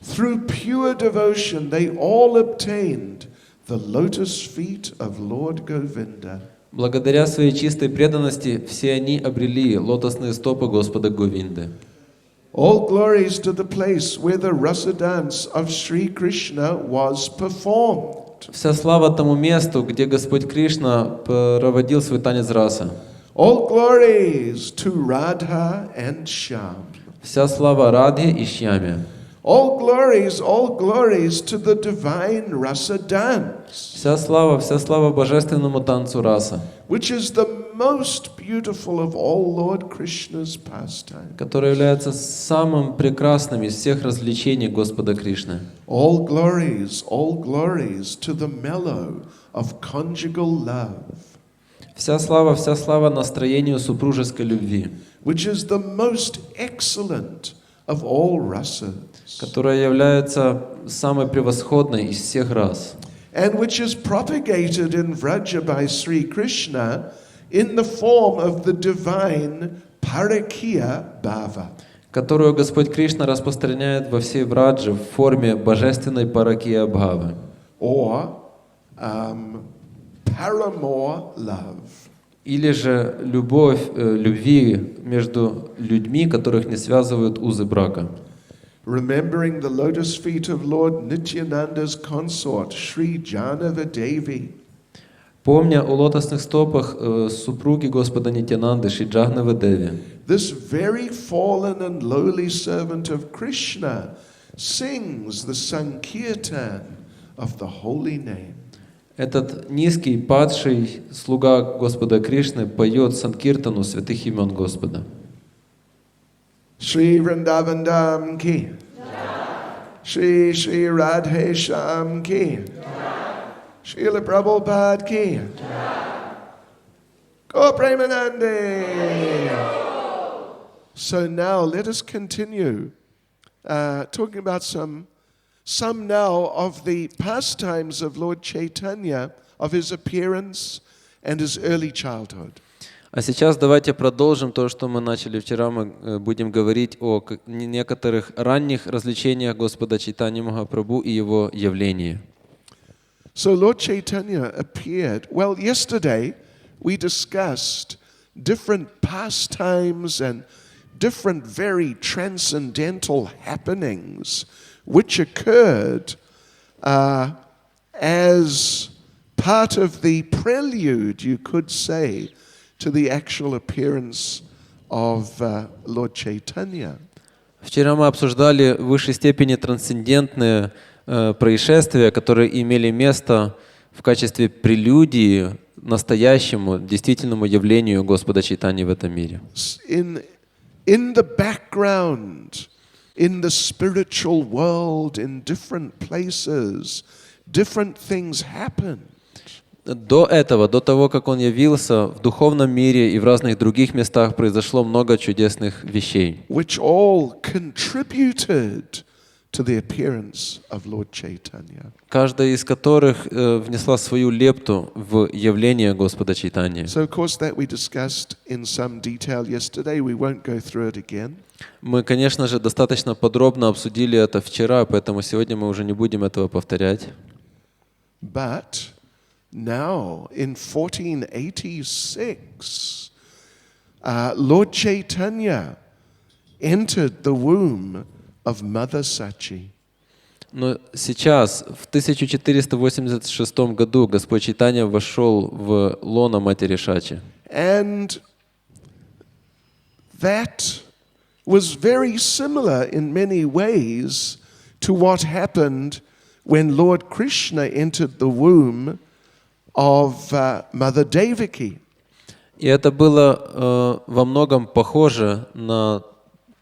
Speaker 1: Through pure devotion they all obtained the lotus feet of Lord Govinda.
Speaker 2: Благодаря своей чистой преданности все они обрели лотосные стопы Господа Говинды.
Speaker 1: All glories to the place where the rasa dance of Sri Krishna was performed.
Speaker 2: Вся слава тому месту, где Господь Кришна проводил свой танец раса.
Speaker 1: All glories to Radha and Shyam.
Speaker 2: Вся слава Радхе и Шьяме.
Speaker 1: All glories to the divine rasa dance.
Speaker 2: Вся слава божественному танцу раса,
Speaker 1: Which is the most beautiful of all Lord Krishna's pastimes.
Speaker 2: который является самым прекрасным из всех развлечений Господа Кришны.
Speaker 1: All glories to the mellow of conjugal love.
Speaker 2: Вся слава настроению супружеской любви,
Speaker 1: Which is the most excellent of all rasas.
Speaker 2: которая является самой превосходной из всех рас.
Speaker 1: and which is propagated in Vraja by Sri Krishna in the form of the divine Parakya Bhava.
Speaker 2: Которую Господь Кришна распространяет во всей Врадже в форме божественной паракия бхавы.
Speaker 1: Or paramour love.
Speaker 2: Или же любви между людьми, которых не связывают узы брака.
Speaker 1: Remembering the lotus feet of Lord Nityananda's consort, Sri Janava Devi.
Speaker 2: Помня о лотосных стопах супруги Господа Нитянанды, Шри Джагнавы Деви.
Speaker 1: This very fallen and lowly servant of Krishna sings the Sankirtan of the holy name.
Speaker 2: Этот низкий, падший слуга Господа Кришны поет санкиртану святых имен Господа.
Speaker 1: Shri Vrindavan Dham ki, Shri Shri Radhe Sham ki, Srila Prabhupada ki, Go Premanande. So now let us continue talking about some now of the pastimes of Lord Chaitanya, of his appearance and his early childhood.
Speaker 2: А сейчас давайте продолжим то, что мы начали вчера. Мы будем говорить о некоторых ранних развлечениях Господа Чайтаньи Махапрабху и его явлении.
Speaker 1: So Lord Chaitanya appeared. Well, yesterday we discussed different pastimes and different very transcendental happenings which occurred as part of the prelude, you could say, to the actual appearance of Lord Chaitanya.
Speaker 2: Вчера мы обсуждали в высшей степени трансцендентные происшествия, которые имели место в качестве прелюдии настоящему, действительному явлению Господа Чайтаньи в этом мире.
Speaker 1: In the background, in the spiritual world, in different places, different things happened.
Speaker 2: До этого, до того, как он явился в духовном мире и в разных других местах, произошло много чудесных вещей,
Speaker 1: which all contributed to the appearance of Lord Chaitanya.
Speaker 2: каждая из которых внесла свою лепту в явление Господа Чайтаньи.
Speaker 1: So, of course, that we discussed in some detail yesterday. We won't go through it again.
Speaker 2: Мы, конечно же, достаточно подробно обсудили это вчера, поэтому сегодня мы уже не будем этого повторять.
Speaker 1: But now, in 1486, Lord Chaitanya entered the womb of Mother Sachi.
Speaker 2: Но сейчас, в 1486 году, Господь Чайтанья вошел в лоно матери Шачи.
Speaker 1: And that was very similar in many ways to what happened when Lord Krishna entered the womb of Mother Devaki.
Speaker 2: И это было во многом похоже на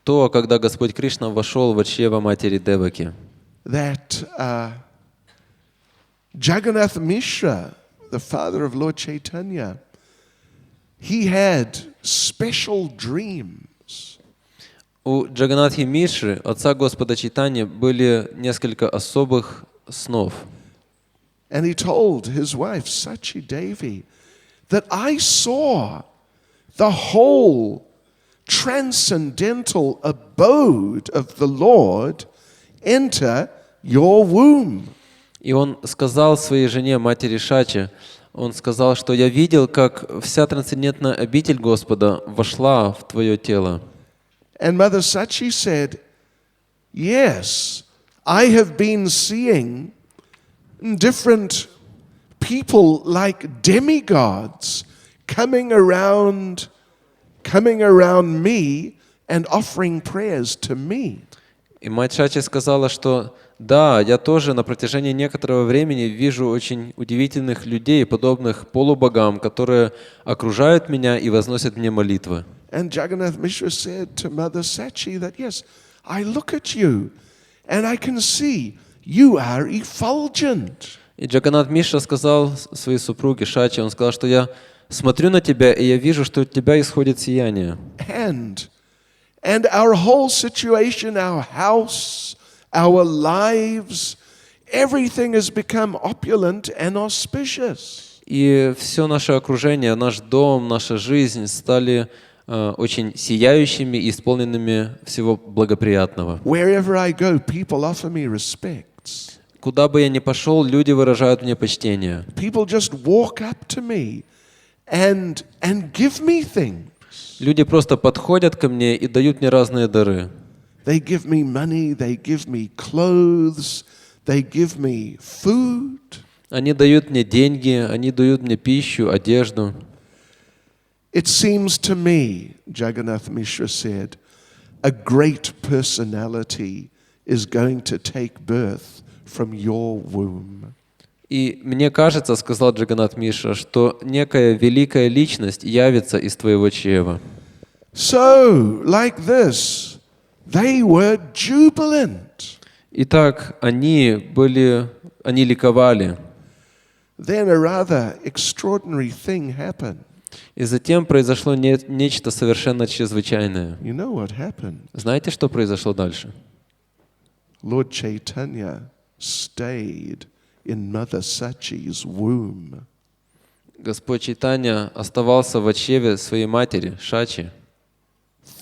Speaker 2: то, когда Господь Кришна вошел в чрево матери Деваки.
Speaker 1: That Jagannath Mishra, the father of Lord Chaitanya, he had special dreams.
Speaker 2: У Джаганнатхи Мишры, отца Господа Чайтаньи, были несколько особых снов.
Speaker 1: And he told his wife, Sachi Devi, that I saw the whole transcendental abode of the Lord enter your womb.
Speaker 2: И он сказал своей жене, матери Шачи, он сказал, что я видел, как вся трансцендентная обитель Господа вошла в твое тело.
Speaker 1: And Mother Sachi said, yes, I have been seeing different people like demigods coming around me and offering prayers to me.
Speaker 2: И мать Шачи сказала, что да, я тоже на протяжении некоторого времени вижу очень удивительных людей, подобных полубогам, которые окружают меня и возносят мне молитвы.
Speaker 1: And Jagannath Mishra said to Mother Sachi that, yes, I look at you and I can see you are effulgent.
Speaker 2: И Джаганнат Мишра сказал своей супруге Шачи, он сказал, что я смотрю на тебя, и я вижу, что от тебя исходит сияние.
Speaker 1: And our whole situation, our house, our lives, everything has become opulent and auspicious.
Speaker 2: И все наше окружение, наш дом, наша жизнь стали очень сияющими и исполненными всего благоприятного.
Speaker 1: Wherever I go, people offer me respects.
Speaker 2: Куда бы я ни пошел, люди выражают мне почтение.
Speaker 1: People just walk up to me and give me things.
Speaker 2: Люди просто подходят ко мне и дают мне разные дары.
Speaker 1: They give me money, they give me clothes, they give me food.
Speaker 2: Они дают мне деньги, они дают мне пищу, одежду.
Speaker 1: It seems to me, Jagannath Mishra said, a great personality is going to take birth from your womb.
Speaker 2: И мне кажется, сказал Джаганнат Мишра, что некая великая личность явится из твоего чрева.
Speaker 1: So, like this, they were jubilant.
Speaker 2: Итак, они ликовали.
Speaker 1: Then a rather extraordinary thing happened.
Speaker 2: И затем произошло нечто совершенно чрезвычайное.
Speaker 1: You know what happened?
Speaker 2: Знаете, что произошло дальше?
Speaker 1: Lord Chaitanya stayed in Mother Sachi's womb.
Speaker 2: Господь Чайтанья оставался в чреве своей матери, Шачи,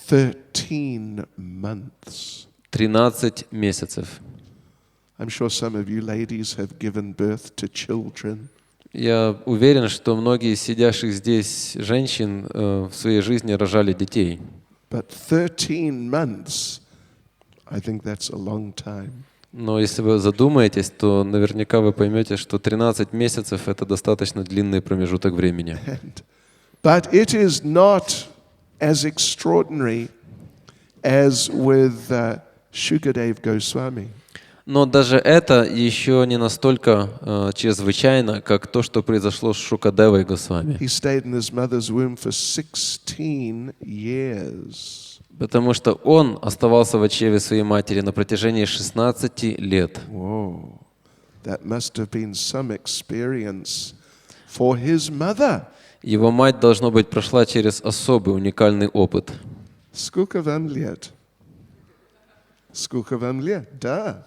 Speaker 1: 13 months.
Speaker 2: 13 месяцев.
Speaker 1: I'm sure some of you ladies have given birth to children.
Speaker 2: Я уверен, что многие из сидящих здесь женщин в своей жизни рожали детей.
Speaker 1: But 13 months, I think that's a long time.
Speaker 2: Но если вы задумаетесь, то наверняка вы поймете, что 13 месяцев – это достаточно длинный промежуток времени.
Speaker 1: But it is not as extraordinary as with Shukadev Goswami.
Speaker 2: Но даже это еще не настолько чрезвычайно, как то, что произошло с Шукадевой Госвами.
Speaker 1: He stayed in his mother's womb for 16 years.
Speaker 2: Потому что он оставался в чреве своей матери на протяжении 16 лет.
Speaker 1: Whoa, that must have been some experience for his mother.
Speaker 2: Его мать, должно быть, прошла через особый, уникальный опыт.
Speaker 1: Сколько вам лет? Сколько вам лет? Да.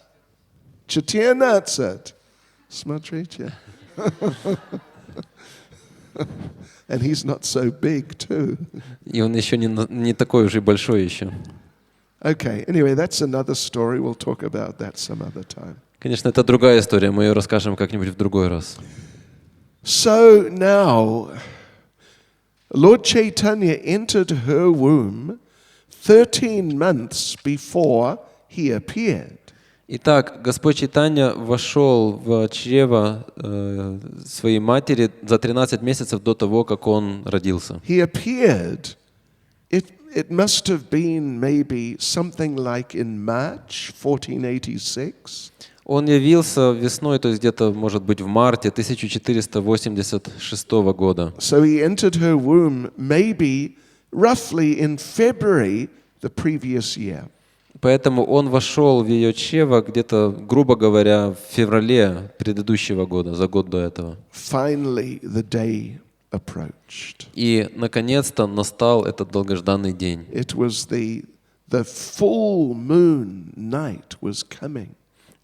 Speaker 1: 14. Смотрите. And he's not so big too.
Speaker 2: И он еще не такой уже большой еще.
Speaker 1: Okay, anyway, that's another story. We'll talk about that some other time.
Speaker 2: Конечно, это другая история, мы ее расскажем как-нибудь в другой раз.
Speaker 1: So now, Lord Chaitanya entered her womb 13 months before he appeared.
Speaker 2: Итак, Господь Чайтанья вошел в чрево своей матери за 13 месяцев до того, как он родился.
Speaker 1: He appeared. It must have been maybe something like in March 1486.
Speaker 2: Он явился весной, то есть где-то, может быть, в марте 1486 года.
Speaker 1: So he entered her womb maybe roughly in February the previous year.
Speaker 2: Поэтому он вошел в ее чрево где-то, грубо говоря, в феврале предыдущего года, за год до этого.
Speaker 1: Finally, the day approached.
Speaker 2: И, наконец-то, настал этот долгожданный день.
Speaker 1: It was the full moon night was coming.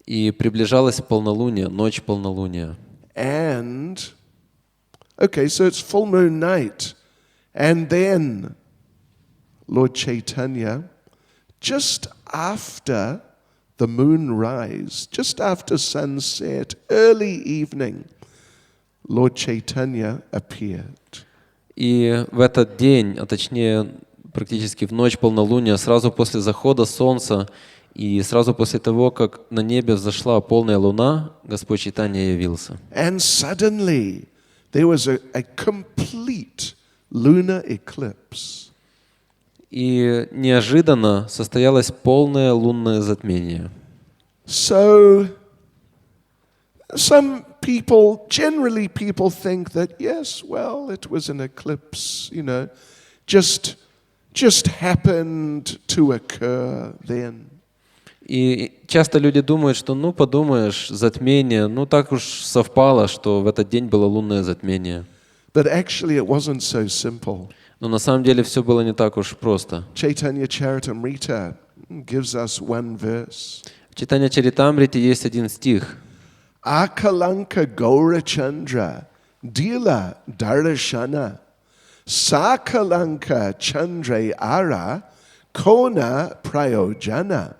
Speaker 2: И приближалось полнолуние, ночь полнолуния.
Speaker 1: And, okay, so it's full moon night. And then Lord Chaitanya, just after the moon rise, just after sunset, early evening, Lord Chaitanya appeared.
Speaker 2: И в этот день, а точнее практически в ночь полнолуния, сразу после захода солнца и сразу после того, как на небе взошла полная луна, Господь Чайтанья явился.
Speaker 1: And suddenly there was a complete lunar eclipse.
Speaker 2: И неожиданно состоялось полное лунное затмение.
Speaker 1: So, some people, generally people think that, yes, well, it was an eclipse, you know, just happened to occur then.
Speaker 2: И часто люди думают, что, ну, подумаешь, затмение, ну, так уж совпало, что в этот день было лунное затмение.
Speaker 1: But actually it wasn't so simple.
Speaker 2: Но на самом деле все было не так уж просто.
Speaker 1: Chaitanya Charitamrita gives us one verse.
Speaker 2: В Чайтанья Чаритамрите есть один стих.
Speaker 1: Akalanka Gaurachandra, Dila Darashana, Sakalanka Chandra Ara, Kona Prayojana.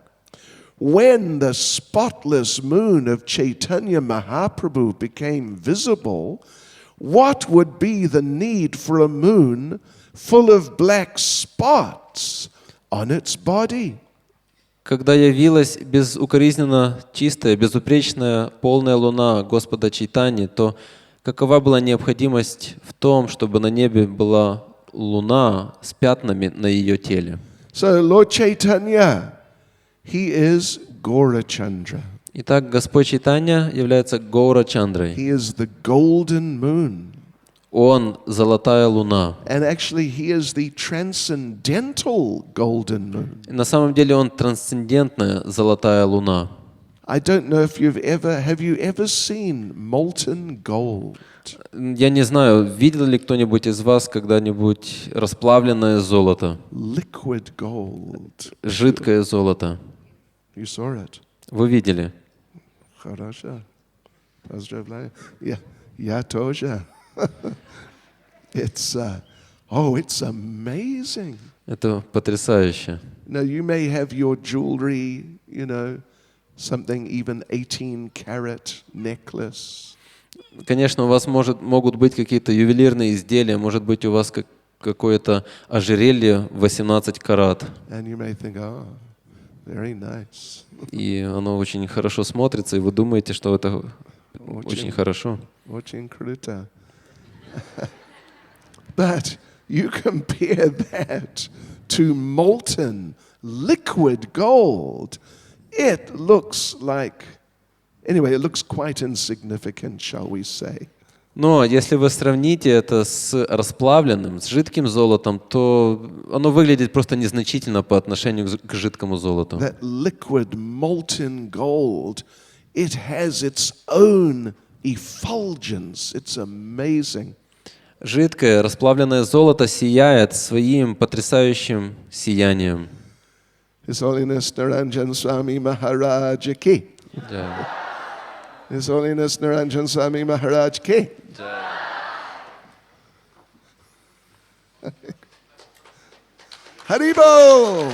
Speaker 1: When the spotless moon of Chaitanya Mahaprabhu became visible, what would be the need for a moon full of black spots on its body?
Speaker 2: Когда явилась безукоризненно чистая, безупречная, полная луна Господа Чайтаньи, то какова была необходимость в том, чтобы на небе была луна с пятнами на ее теле?
Speaker 1: So Lord Chaitanya, he is Gaurachandra.
Speaker 2: Итак, Господь Чайтанья является Гаурачандрой.
Speaker 1: He is the golden moon.
Speaker 2: Он золотая луна.
Speaker 1: And actually he is the transcendental golden moon.
Speaker 2: И на самом деле он трансцендентная золотая луна.
Speaker 1: I don't know if have you ever seen molten gold?
Speaker 2: Я не знаю, видел ли кто-нибудь из вас когда-нибудь расплавленное золото?
Speaker 1: Liquid gold.
Speaker 2: Жидкое золото.
Speaker 1: You saw it.
Speaker 2: Вы видели?
Speaker 1: Хорошо. Поздравляю. Я тоже. It's amazing.
Speaker 2: Это потрясающе.
Speaker 1: Now you may have your jewelry, something even 18 karat necklace.
Speaker 2: Конечно, у вас могут быть какие-то ювелирные изделия, может быть, у вас какое-то ожерелье 18 карат.
Speaker 1: And you may think, oh, very nice.
Speaker 2: И оно очень хорошо смотрится, и вы думаете, что это очень хорошо.
Speaker 1: Очень круто. But you compare that to molten liquid gold. It looks quite insignificant, shall we say.
Speaker 2: Но если вы сравните это с расплавленным, с жидким золотом, то оно выглядит просто незначительно по отношению к жидкому золоту.
Speaker 1: That liquid molten gold, it has its own effulgence. It's amazing.
Speaker 2: Жидкое расплавленное золото сияет своим потрясающим сиянием.
Speaker 1: His Holiness Naranjan Swami Maharaj ki. His Holiness Naranjan Swami Maharaj ki. Haribol!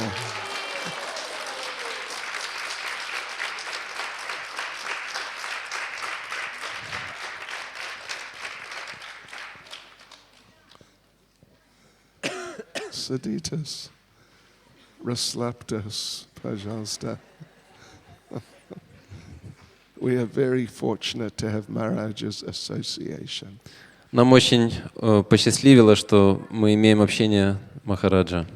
Speaker 1: Saditas, расслабьтесь, пожалуйста. We are very fortunate to have Maharaj's association.
Speaker 2: Нам очень посчастливило, что мы имеем общение Махараджа.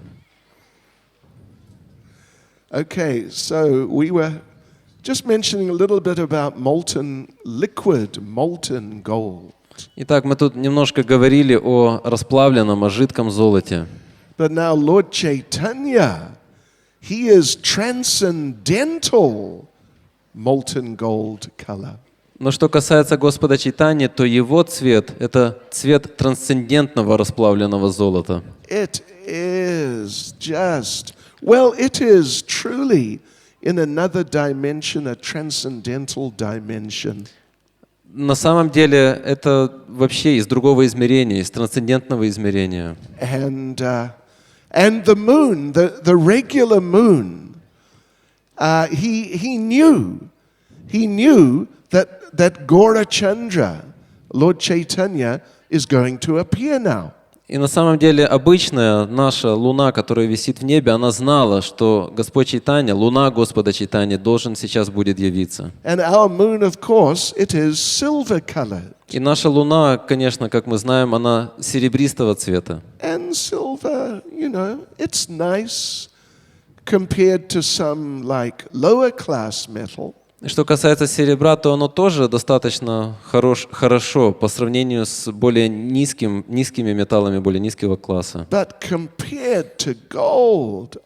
Speaker 1: Okay, so we were just mentioning a little bit about molten gold.
Speaker 2: Итак, мы тут немножко говорили о расплавленном, о жидком золоте.
Speaker 1: But now Lord Chaitanya, he is transcendental molten gold color.
Speaker 2: Но что касается Господа Чайтаньи, то его цвет – это цвет трансцендентного расплавленного золота.
Speaker 1: It is truly in another dimension, a transcendental dimension.
Speaker 2: На самом деле это вообще из другого измерения, из трансцендентного измерения.
Speaker 1: And the moon, the regular moon, he knew that Gaurachandra, Lord Chaitanya, is going to appear now.
Speaker 2: И на самом деле обычная наша луна, которая висит в небе, она знала, что Господь Чайтанья, луна Господа Чайтаньи, должен сейчас будет явиться.
Speaker 1: And our moon, of course, it is silver colored.
Speaker 2: И наша луна, конечно, как мы знаем, она серебристого цвета.
Speaker 1: And silver, it's nice compared to some lower class metal.
Speaker 2: Что касается серебра, то оно тоже достаточно хорошо по сравнению с более низкими металлами, более низкого класса.
Speaker 1: But compared to gold,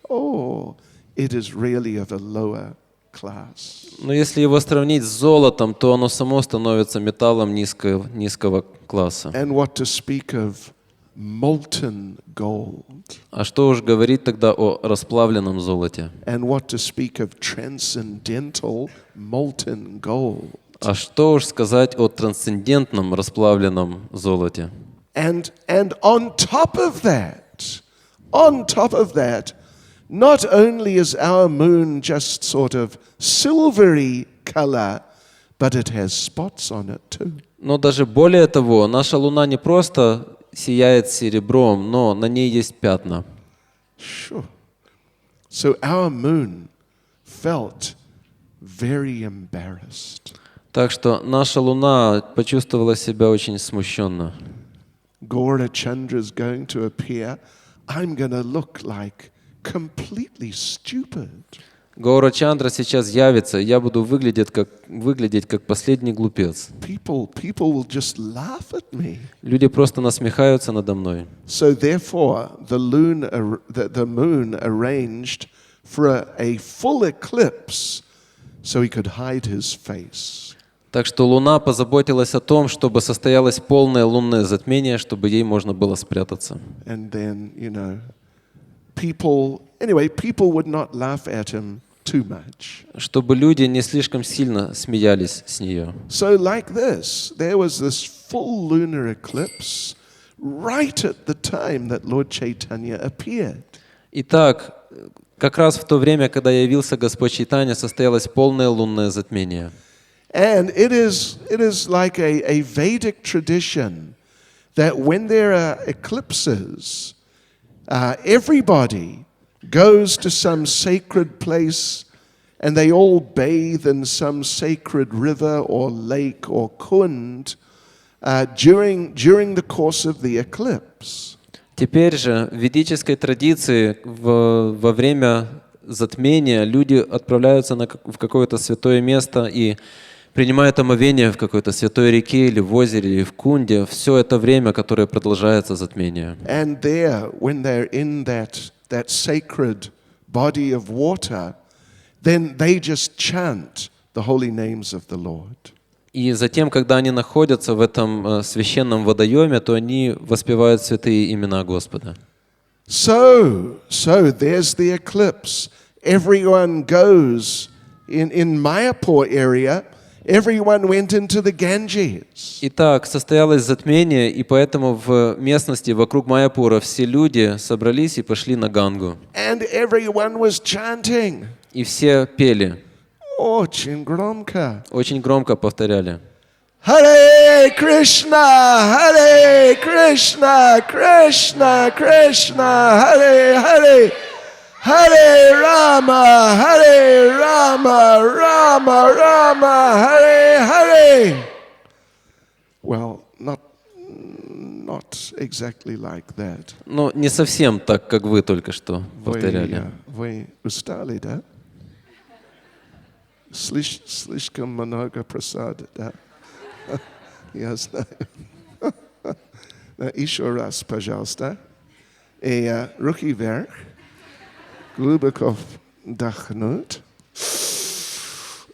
Speaker 1: it is really of a lower class.
Speaker 2: Но если его сравнить с золотом, то оно само становится металлом низкого класса.
Speaker 1: And what to speak of molten gold.
Speaker 2: А что уж говорить тогда о расплавленном золоте?
Speaker 1: And what to speak of transcendental molten gold.
Speaker 2: А что уж сказать о трансцендентном расплавленном золоте.
Speaker 1: And on top of that, not only is our moon just sort of silvery color, but it has spots on it too.
Speaker 2: Но даже более того, наша Луна не просто сияет серебром, но на ней есть пятна.
Speaker 1: Sure. So our moon felt very embarrassed.
Speaker 2: Так что наша Луна почувствовала себя очень смущенно.
Speaker 1: Gaura Chandra's going to appear. I'm going to look like completely stupid.
Speaker 2: Гаура Чандра сейчас явится, и я буду выглядеть как последний глупец.
Speaker 1: People will just laugh at me.
Speaker 2: Люди просто насмехаются надо мной.
Speaker 1: So therefore, the moon arranged for a full eclipse so he could hide his face.
Speaker 2: Так что Луна позаботилась о том, чтобы состоялось полное лунное затмение, чтобы ей можно было спрятаться.
Speaker 1: And then, people would not laugh at him too much.
Speaker 2: Чтобы люди не слишком сильно смеялись с нее.
Speaker 1: So like this, there was this full lunar eclipse right at the time that Lord Chaitanya appeared.
Speaker 2: Итак, как раз в то время, когда явился Господь Чайтанья, состоялось полное лунное затмение.
Speaker 1: And it is like a Vedic tradition that when there are eclipses, everybody goes to some sacred place and they all bathe in some sacred river or lake or kund during the course of the eclipse.
Speaker 2: Теперь же в ведической традиции во время затмения люди отправляются в какое-то святое место и принимают омовение в какой-то святой реке или в озере или в кунде. Все это время, которое продолжается затмение.
Speaker 1: And there, when they're in that sacred body of water, then they just chant the holy names of the Lord.
Speaker 2: И затем, когда они находятся в этом священном водоеме, то они воспевают святые имена Господа.
Speaker 1: So there's the eclipse. Everyone goes in Mayapur area. Everyone went into the Ganges.
Speaker 2: Итак, состоялось затмение, и поэтому в местности вокруг Майяпура все люди собрались и пошли на Гангу.
Speaker 1: And everyone was chanting.
Speaker 2: И все пели.
Speaker 1: Очень громко.
Speaker 2: Очень громко повторяли.
Speaker 1: Харе Кришна, Харе Кришна, Кришна, Кришна, Харе Харе. Hare Rama, Rama, Rama, Hare Hare. Well, not exactly like that.
Speaker 2: Ну, не совсем так, как вы только что повторяли.
Speaker 1: Вы устали, да? Слишком много просады, да? Я знаю. Еще раз, пожалуйста. И руки вверх. Глубоко вдохнуть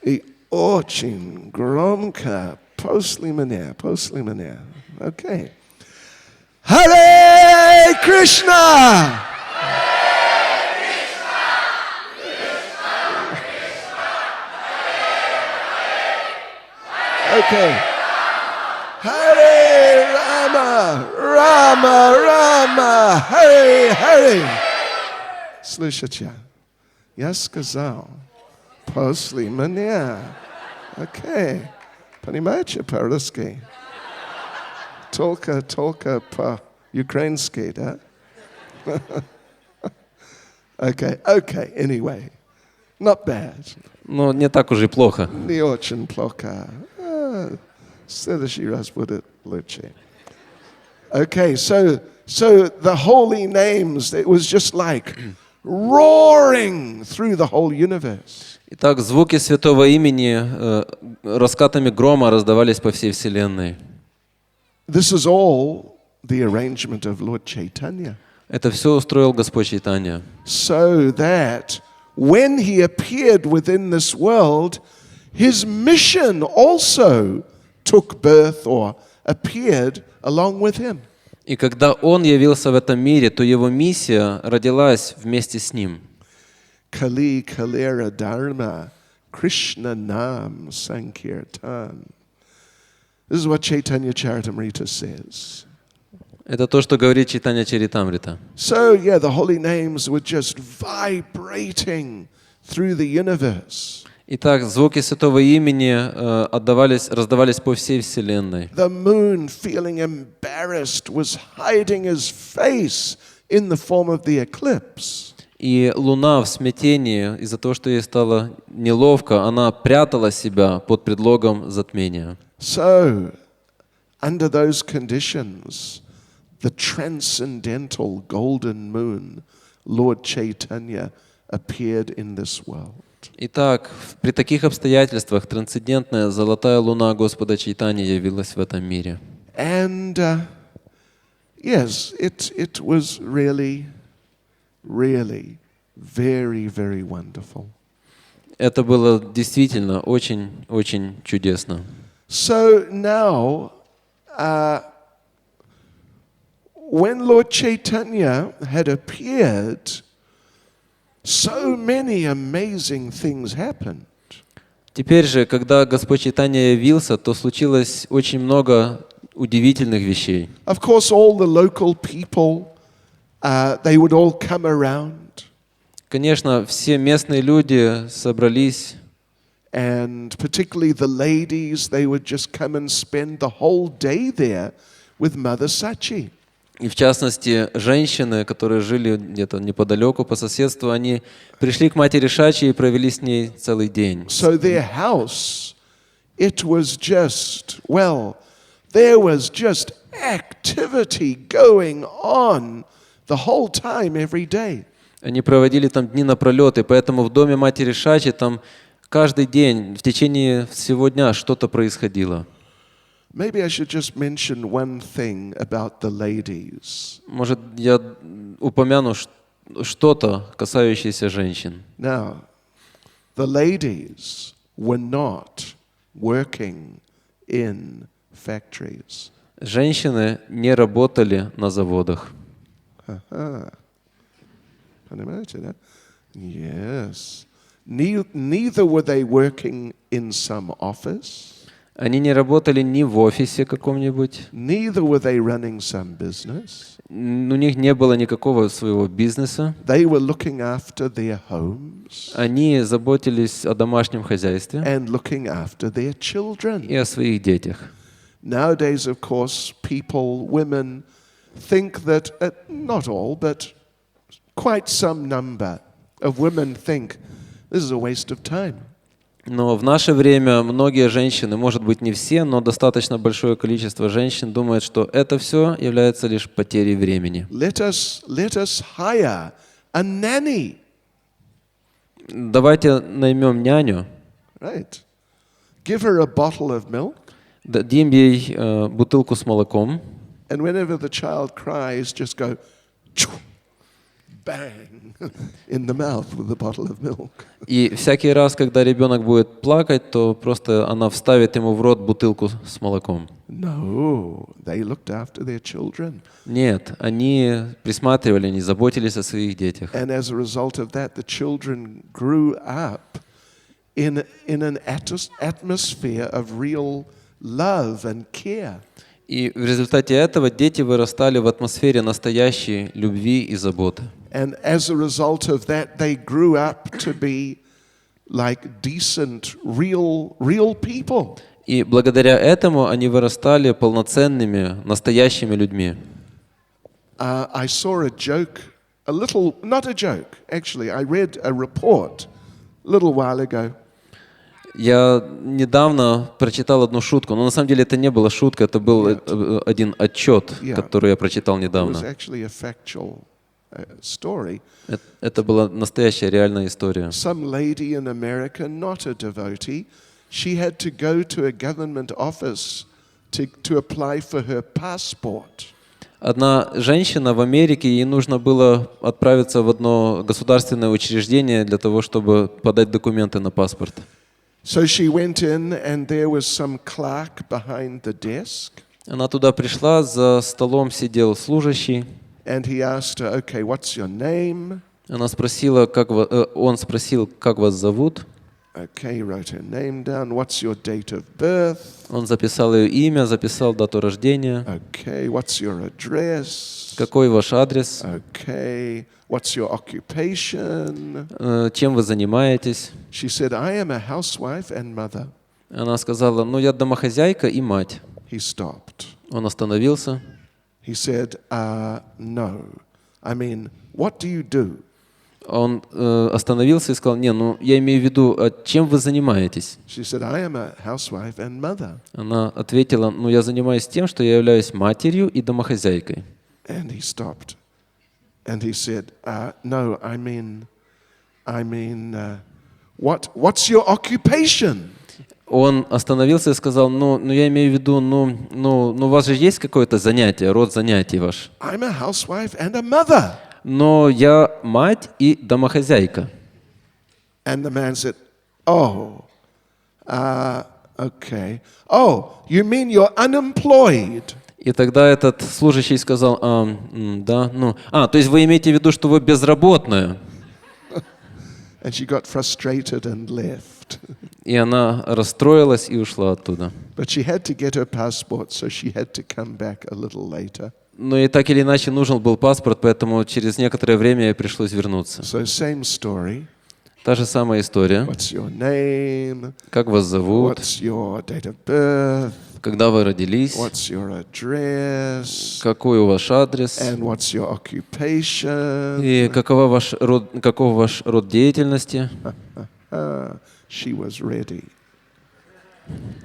Speaker 1: и очень громко после меня. Окей. Харе Кришна! Окей. Харе Рама, Рама, Харе. Слышите? Я сказал после меня. Окей. Понимаете по-русски? Только по-украински, да? Okay. Anyway. Not bad.
Speaker 2: Ну, не так уж и плохо.
Speaker 1: Не очень плохо. В следующий раз будет лучше. Okay, so the holy names, it was just like roaring through the whole universe.
Speaker 2: Итак, звуки святого имени раскатами грома раздавались по всей вселенной.
Speaker 1: This is all the arrangement of Lord Chaitanya.
Speaker 2: Это все устроил Господь Чайтанья.
Speaker 1: So that when he appeared within this world, his mission also took birth or appeared along with him.
Speaker 2: И когда он явился в этом мире, то его миссия родилась вместе с ним.
Speaker 1: Kali Kalera Dharma Krishna Nam Sankirtan. This is what Chaitanya Charitamrita says.
Speaker 2: Это то, что говорит Чайтанья Чаритамрита.
Speaker 1: So, yeah, the holy names were just vibrating through the universe.
Speaker 2: Итак, звуки Святого Имени раздавались по всей Вселенной.
Speaker 1: The moon, feeling embarrassed, was hiding his face in the form of the eclipse.
Speaker 2: И Луна в смятении из-за того, что ей стало неловко, она прятала себя под предлогом затмения.
Speaker 1: So, under those conditions, the transcendental golden moon, Lord Chaitanya, appeared in this world.
Speaker 2: Итак, при таких обстоятельствах трансцендентная золотая луна Господа Чайтаньи явилась в этом мире.
Speaker 1: And yes, it was really very, very wonderful.
Speaker 2: Это было действительно очень чудесно.
Speaker 1: So now, when Lord Chaitanya had appeared, so many amazing things happened.
Speaker 2: Теперь же, когда Господь Чайтанья явился, то случилось очень много удивительных вещей.
Speaker 1: Of course, all the local people, they would all come around.
Speaker 2: Конечно, все местные люди собрались.
Speaker 1: And particularly the ladies, they would just come and spend the whole day there with Mother Sachi.
Speaker 2: И в частности, женщины, которые жили где-то неподалеку по соседству, они пришли к матери Шачи и провели с ней целый день.
Speaker 1: So their house, it was just, well, there was just activity going on the whole time, every day.
Speaker 2: Они проводили там дни напролет, и поэтому в доме матери Шачи там каждый день, в течение всего дня что-то происходило.
Speaker 1: Maybe I should just mention one thing about the ladies.
Speaker 2: Может, я упомяну что-то, касающееся женщин.
Speaker 1: Now, the ladies were not working in factories.
Speaker 2: Женщины не работали на заводах.
Speaker 1: Понимаете, да? Yes. Neither were they working in some office.
Speaker 2: Они не работали ни в офисе каком-нибудь.
Speaker 1: Neither were they running some business.
Speaker 2: У них не было никакого своего бизнеса.
Speaker 1: They were looking after their homes.
Speaker 2: Они заботились о домашнем хозяйстве
Speaker 1: And looking after their children.
Speaker 2: и о своих детях.
Speaker 1: Nowadays, of course, people, women, think that, not all, but quite some number of women think this is a waste of time.
Speaker 2: Но в наше время многие женщины, может быть не все, но достаточно большое количество женщин думают, что это все является лишь потерей времени.
Speaker 1: Let us hire a nanny.
Speaker 2: Давайте наймем няню,
Speaker 1: Right. Give her a bottle of milk.
Speaker 2: дадим ей бутылку с молоком,
Speaker 1: And whenever the child cries, just go, bang, in the mouth with a bottle of milk.
Speaker 2: и всякий раз, когда ребенок будет плакать, то просто она вставит ему в рот бутылку с молоком.
Speaker 1: No, they looked after their children.
Speaker 2: Нет, они присматривали, они заботились о своих детях.
Speaker 1: And as a result of that, the children grew up in an atmosphere of real love and care.
Speaker 2: И в результате этого дети вырастали в атмосфере настоящей любви и заботы.
Speaker 1: And as a result of that, they grew up to be like decent, real people.
Speaker 2: И благодаря этому они вырастали полноценными, настоящими людьми.
Speaker 1: I saw a joke, not a joke, actually. I read a report a little while ago.
Speaker 2: Я недавно прочитал одну шутку, но на самом деле это не была шутка, это был один отчет, который я прочитал
Speaker 1: It was
Speaker 2: недавно.
Speaker 1: actually a factual story.
Speaker 2: Это была настоящая реальная история.
Speaker 1: Some lady in America, not a devotee, she had to go to a government office to apply for her passport.
Speaker 2: Одна женщина в Америке, ей нужно было отправиться в одно государственное учреждение для того, чтобы подать документы на паспорт.
Speaker 1: So she went in, and there was some clerk behind the desk.
Speaker 2: Она туда пришла, за столом сидел служащий.
Speaker 1: And he asked her, okay, what's your name?
Speaker 2: Он спросил, как вас зовут.
Speaker 1: Okay, he wrote her name down. What's your date of birth?
Speaker 2: Он записал ее имя, записал дату рождения.
Speaker 1: Okay, what's your address?
Speaker 2: Какой ваш адрес?
Speaker 1: Okay, what's your occupation?
Speaker 2: Чем вы занимаетесь?
Speaker 1: She said, I am a housewife and mother.
Speaker 2: Она сказала, ну я домохозяйка и мать.
Speaker 1: He stopped.
Speaker 2: Он остановился.
Speaker 1: He said, no. I mean, what do you do?
Speaker 2: Он остановился и сказал, не, ну я имею в виду, чем вы занимаетесь?
Speaker 1: She said, I am a housewife and mother.
Speaker 2: Она ответила, ну я занимаюсь тем, что я являюсь матерью и домохозяйкой.
Speaker 1: And he stopped. And he said, no, I mean, what's your occupation?
Speaker 2: Он остановился и сказал, ну я имею в виду, у вас же есть какое-то занятие, род занятий ваш?
Speaker 1: I'm a housewife and a mother.
Speaker 2: Но я мать и домохозяйка.
Speaker 1: And the man said, oh, okay. Oh, you mean you're unemployed?
Speaker 2: И тогда этот служащий сказал, да, то есть вы имеете в виду, что вы безработная?
Speaker 1: And she got frustrated and left.
Speaker 2: И она расстроилась и ушла оттуда.
Speaker 1: But she had to get her passport, so she had to come back a little later.
Speaker 2: Но и так или иначе нужен был паспорт, поэтому через некоторое время ей пришлось вернуться.
Speaker 1: So same story.
Speaker 2: Та же самая история.
Speaker 1: What's your name?
Speaker 2: Как вас зовут?
Speaker 1: What's your date of birth?
Speaker 2: Когда вы родились?
Speaker 1: What's your address?
Speaker 2: Какой у вас адрес?
Speaker 1: And what's your occupation?
Speaker 2: И каков ваш род деятельности?
Speaker 1: She was ready.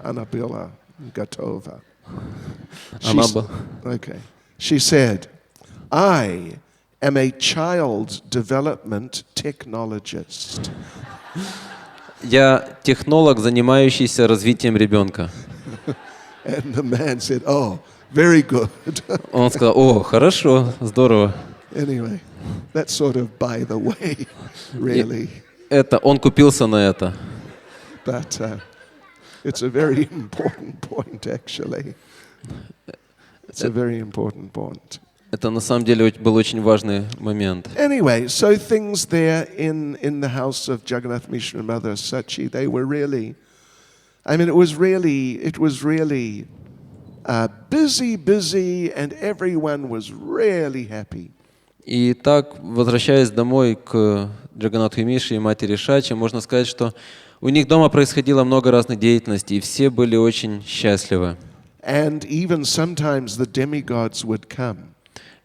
Speaker 1: Она была готова. Okay. She said, I am a child development technologist.
Speaker 2: Я технолог, занимающийся развитием ребенка.
Speaker 1: And the man said, oh, very good.
Speaker 2: Он сказал, о, хорошо, здорово.
Speaker 1: Anyway, that's sort of by the way, really.
Speaker 2: Он купился на это.
Speaker 1: But it's a very important point, actually. It's a very important point.
Speaker 2: Это на самом деле был очень важный момент.
Speaker 1: Anyway, so things there in the house of Jagannath Mishra and Mother Sachi, they were really, I mean, it was really busy, and everyone was really happy.
Speaker 2: И так, возвращаясь домой к Джаганнатху Мишре и матери Шачи, можно сказать, что у них дома происходило много разных деятельностей, и все были очень счастливы.
Speaker 1: And even sometimes the demigods would come.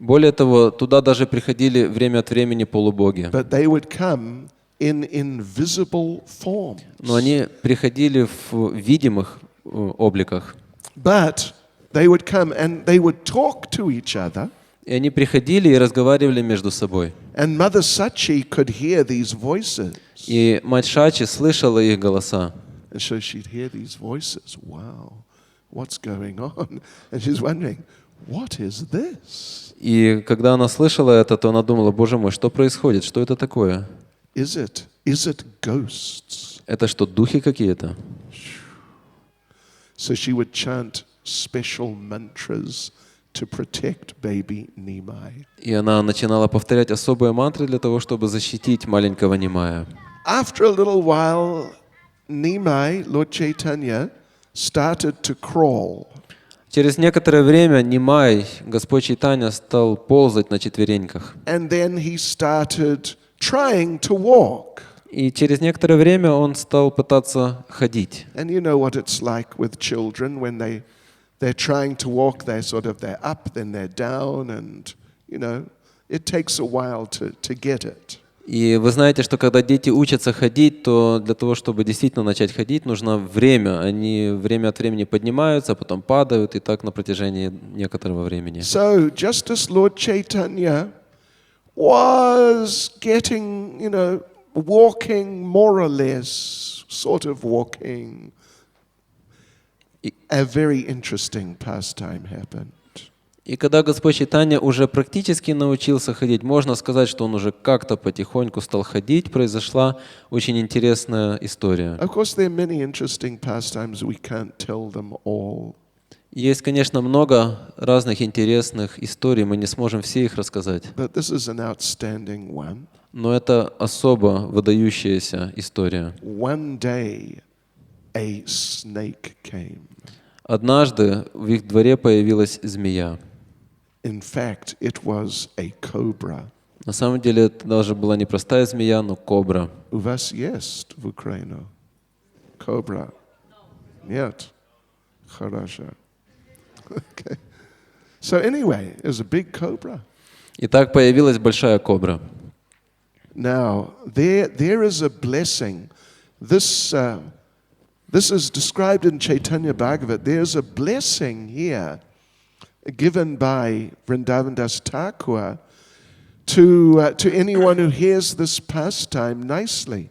Speaker 2: Более того, туда даже приходили время от времени полубоги.
Speaker 1: But they would come in invisible forms.
Speaker 2: Но они приходили в видимых обликах.
Speaker 1: But they would come and they would talk to each other.
Speaker 2: И они приходили и разговаривали между собой.
Speaker 1: And Mother Sachi could hear these voices.
Speaker 2: И мать Шачи слышала их голоса.
Speaker 1: And so she'd hear these voices. Wow, what's going on? And she's wondering, what is this?
Speaker 2: И когда она слышала это, то она думала, боже мой, что происходит? Что это такое?
Speaker 1: Is it ghosts?
Speaker 2: Это что, духи какие-то?
Speaker 1: So she would chant special mantras to protect baby Nimai.
Speaker 2: И она начинала повторять особые мантры для того, чтобы защитить маленького Нимая.
Speaker 1: After a little while, Nimai, Lord Chaitanya, started to crawl.
Speaker 2: Через некоторое время Нимай, Господь Чайтанья, стал ползать на четвереньках.
Speaker 1: And then he started trying to walk.
Speaker 2: И через некоторое время он стал пытаться ходить.
Speaker 1: And you know what it's like with children when they're trying to walk, they're up, then they're down, and you know, it takes a while to get it.
Speaker 2: И вы знаете, что когда дети учатся ходить, то для того, чтобы действительно начать ходить, нужно время. Они время от времени поднимаются, а потом падают, и так на протяжении некоторого времени.
Speaker 1: So just as Lord Chaitanya was getting, walking more or less, sort of walking, a very interesting pastime happened.
Speaker 2: И когда Господь Чайтанья уже практически научился ходить, можно сказать, что он уже как-то потихоньку стал ходить, произошла очень интересная история.
Speaker 1: Of course, there are many interesting pastimes. We can't tell them all.
Speaker 2: Есть, конечно, много разных интересных историй, мы не сможем все их рассказать.
Speaker 1: But this is an outstanding one.
Speaker 2: Но это особо выдающаяся история.
Speaker 1: One day, a snake came.
Speaker 2: Однажды в их дворе появилась змея.
Speaker 1: In fact, it was a cobra.
Speaker 2: На самом деле это даже была не простая змея, но кобра.
Speaker 1: У вас есть в Украине cobra? Нет. Хорошо. Okay. So anyway, it was a big cobra.
Speaker 2: И так появилась большая кобра.
Speaker 1: Now, there is a blessing. This is described in Chaitanya Bhagavat. There's a blessing here given by Vrindavan Das Thakur to anyone who hears this pastime nicely.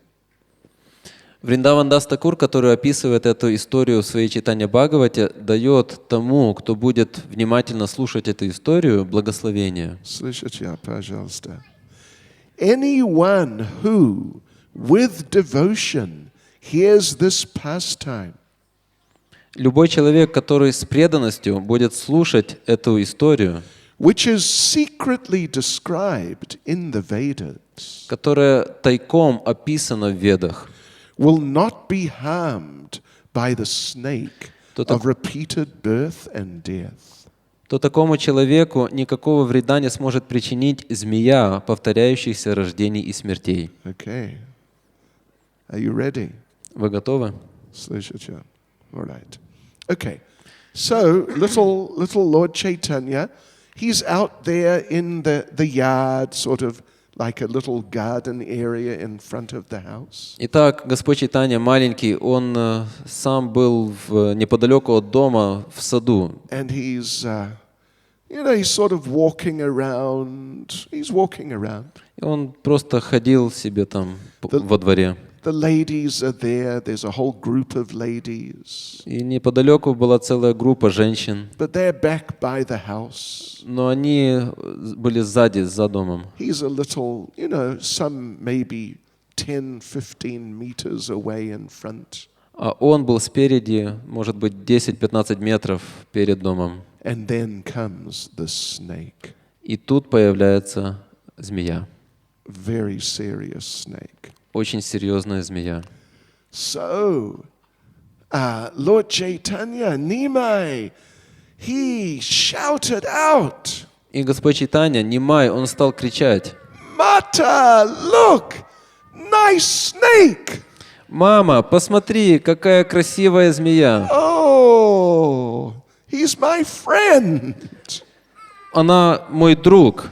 Speaker 2: Вриндаван Дас Такур, который описывает эту историю в своей Чайтанья Бхагавате, дает тому, кто будет внимательно слушать эту историю, благословение.
Speaker 1: Слышите, пожалуйста. Anyone who, with devotion, hears this pastime,
Speaker 2: Любой человек, который с преданностью будет слушать эту историю,
Speaker 1: which is secretly described in the Vedas,
Speaker 2: которая тайком описана в Ведах,
Speaker 1: will not be harmed by the snake
Speaker 2: То
Speaker 1: of repeated birth and death.
Speaker 2: то такому человеку никакого вреда не сможет причинить змея повторяющихся рождений и смертей.
Speaker 1: Okay. Are you ready?
Speaker 2: Вы готовы?
Speaker 1: Слышите? All right. Okay. So, little Lord Chaitanya, he's out there in the yard, sort of like a little garden area in front of the house.
Speaker 2: Итак, Господь Чайтанья маленький, он сам был неподалеку от дома в саду.
Speaker 1: And he's, he's sort of walking around. He's walking around.
Speaker 2: И он просто ходил себе там во дворе.
Speaker 1: The ladies are there. There's a whole group of ladies.
Speaker 2: И неподалеку была целая группа женщин.
Speaker 1: But they're back by the house.
Speaker 2: Но они были сзади, за домом.
Speaker 1: He's a little, some maybe 10-15 meters away in front.
Speaker 2: А он был спереди, может быть, 10-15 метров перед домом.
Speaker 1: And then comes the snake.
Speaker 2: И тут появляется змея.
Speaker 1: Very serious snake.
Speaker 2: Очень серьезная змея.
Speaker 1: So, Lord Chaitanya, Nimai, he shouted out,
Speaker 2: И Господь Чайтанья, Нимай, он стал кричать:
Speaker 1: Mata, look, nice snake.
Speaker 2: «Мама, посмотри, какая красивая змея!
Speaker 1: Oh, he's my friend.
Speaker 2: Она мой друг!»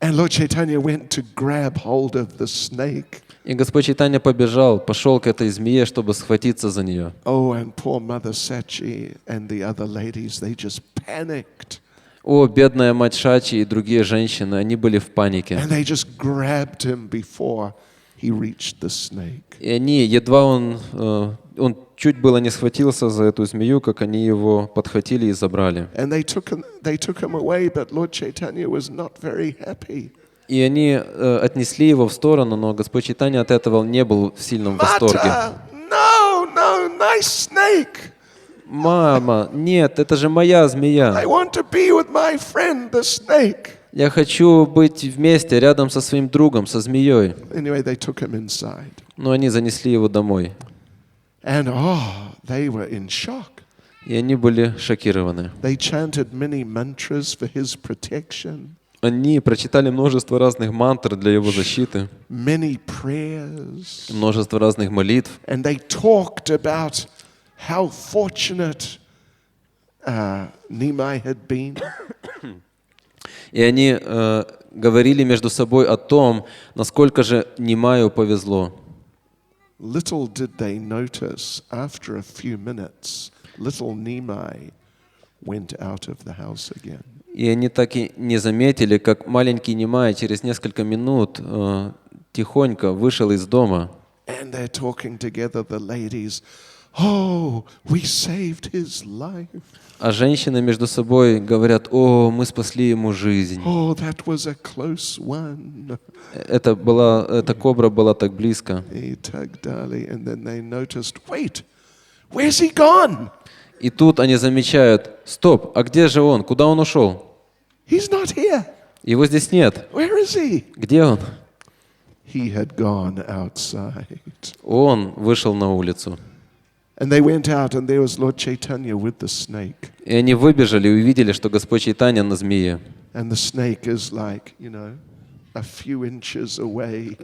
Speaker 1: And Lord Chaitanya went to grab hold of the snake.
Speaker 2: И Господь Чайтанья пошел к этой змее, чтобы схватиться за нее.
Speaker 1: Oh, and poor Mother Sachi and the other ladies, they just panicked.
Speaker 2: О, бедная мать Шачи и другие женщины, они были в панике.
Speaker 1: And they just grabbed him before he reached the snake.
Speaker 2: И они, едва он чуть было не схватился за эту змею, как они его подхватили и забрали.
Speaker 1: And they took him away, but Lord Chaitanya was not very happy.
Speaker 2: И они отнесли его в сторону, но Господь Чайтанья от этого не был в сильном восторге.
Speaker 1: No, nice snake.
Speaker 2: «Мама, нет, это же моя
Speaker 1: I
Speaker 2: змея.
Speaker 1: want to be with my friend, the snake.
Speaker 2: Я хочу быть вместе, рядом со своим другом, со змеей».
Speaker 1: Anyway, they took him inside.
Speaker 2: Но они занесли его домой.
Speaker 1: And they were in shock.
Speaker 2: И они были шокированы.
Speaker 1: They chanted many mantras for his protection.
Speaker 2: Они прочитали множество разных мантр для его защиты,
Speaker 1: Many prayers.
Speaker 2: множество разных молитв.
Speaker 1: And they talked about how fortunate Nimai had been.
Speaker 2: И они говорили между собой о том, насколько же Нимаю повезло.
Speaker 1: Little did they notice, after a few minutes, little Nimai went out of the house again.
Speaker 2: И они так и не заметили, как маленький Нимай через несколько минут тихонько вышел из дома.
Speaker 1: And they're talking together, the ladies. Oh, we saved his life.
Speaker 2: А женщины между собой говорят: «О, мы спасли ему жизнь».
Speaker 1: Oh, that was a close one.
Speaker 2: Эта кобра была так близко.
Speaker 1: He tugged Dali, and then they noticed, wait, where's he gone?
Speaker 2: И тут они замечают: «Стоп, а где же он? Куда он ушел?
Speaker 1: He's not here.
Speaker 2: Его здесь нет.
Speaker 1: Where is he?
Speaker 2: Где он?»
Speaker 1: he had gone outside.
Speaker 2: Он вышел на улицу.
Speaker 1: And they went out, and there was Lord Chaitanya with the snake.
Speaker 2: И они выбежали и увидели, что Господь Чайтанья на змее.
Speaker 1: And the snake is like, a few inches away.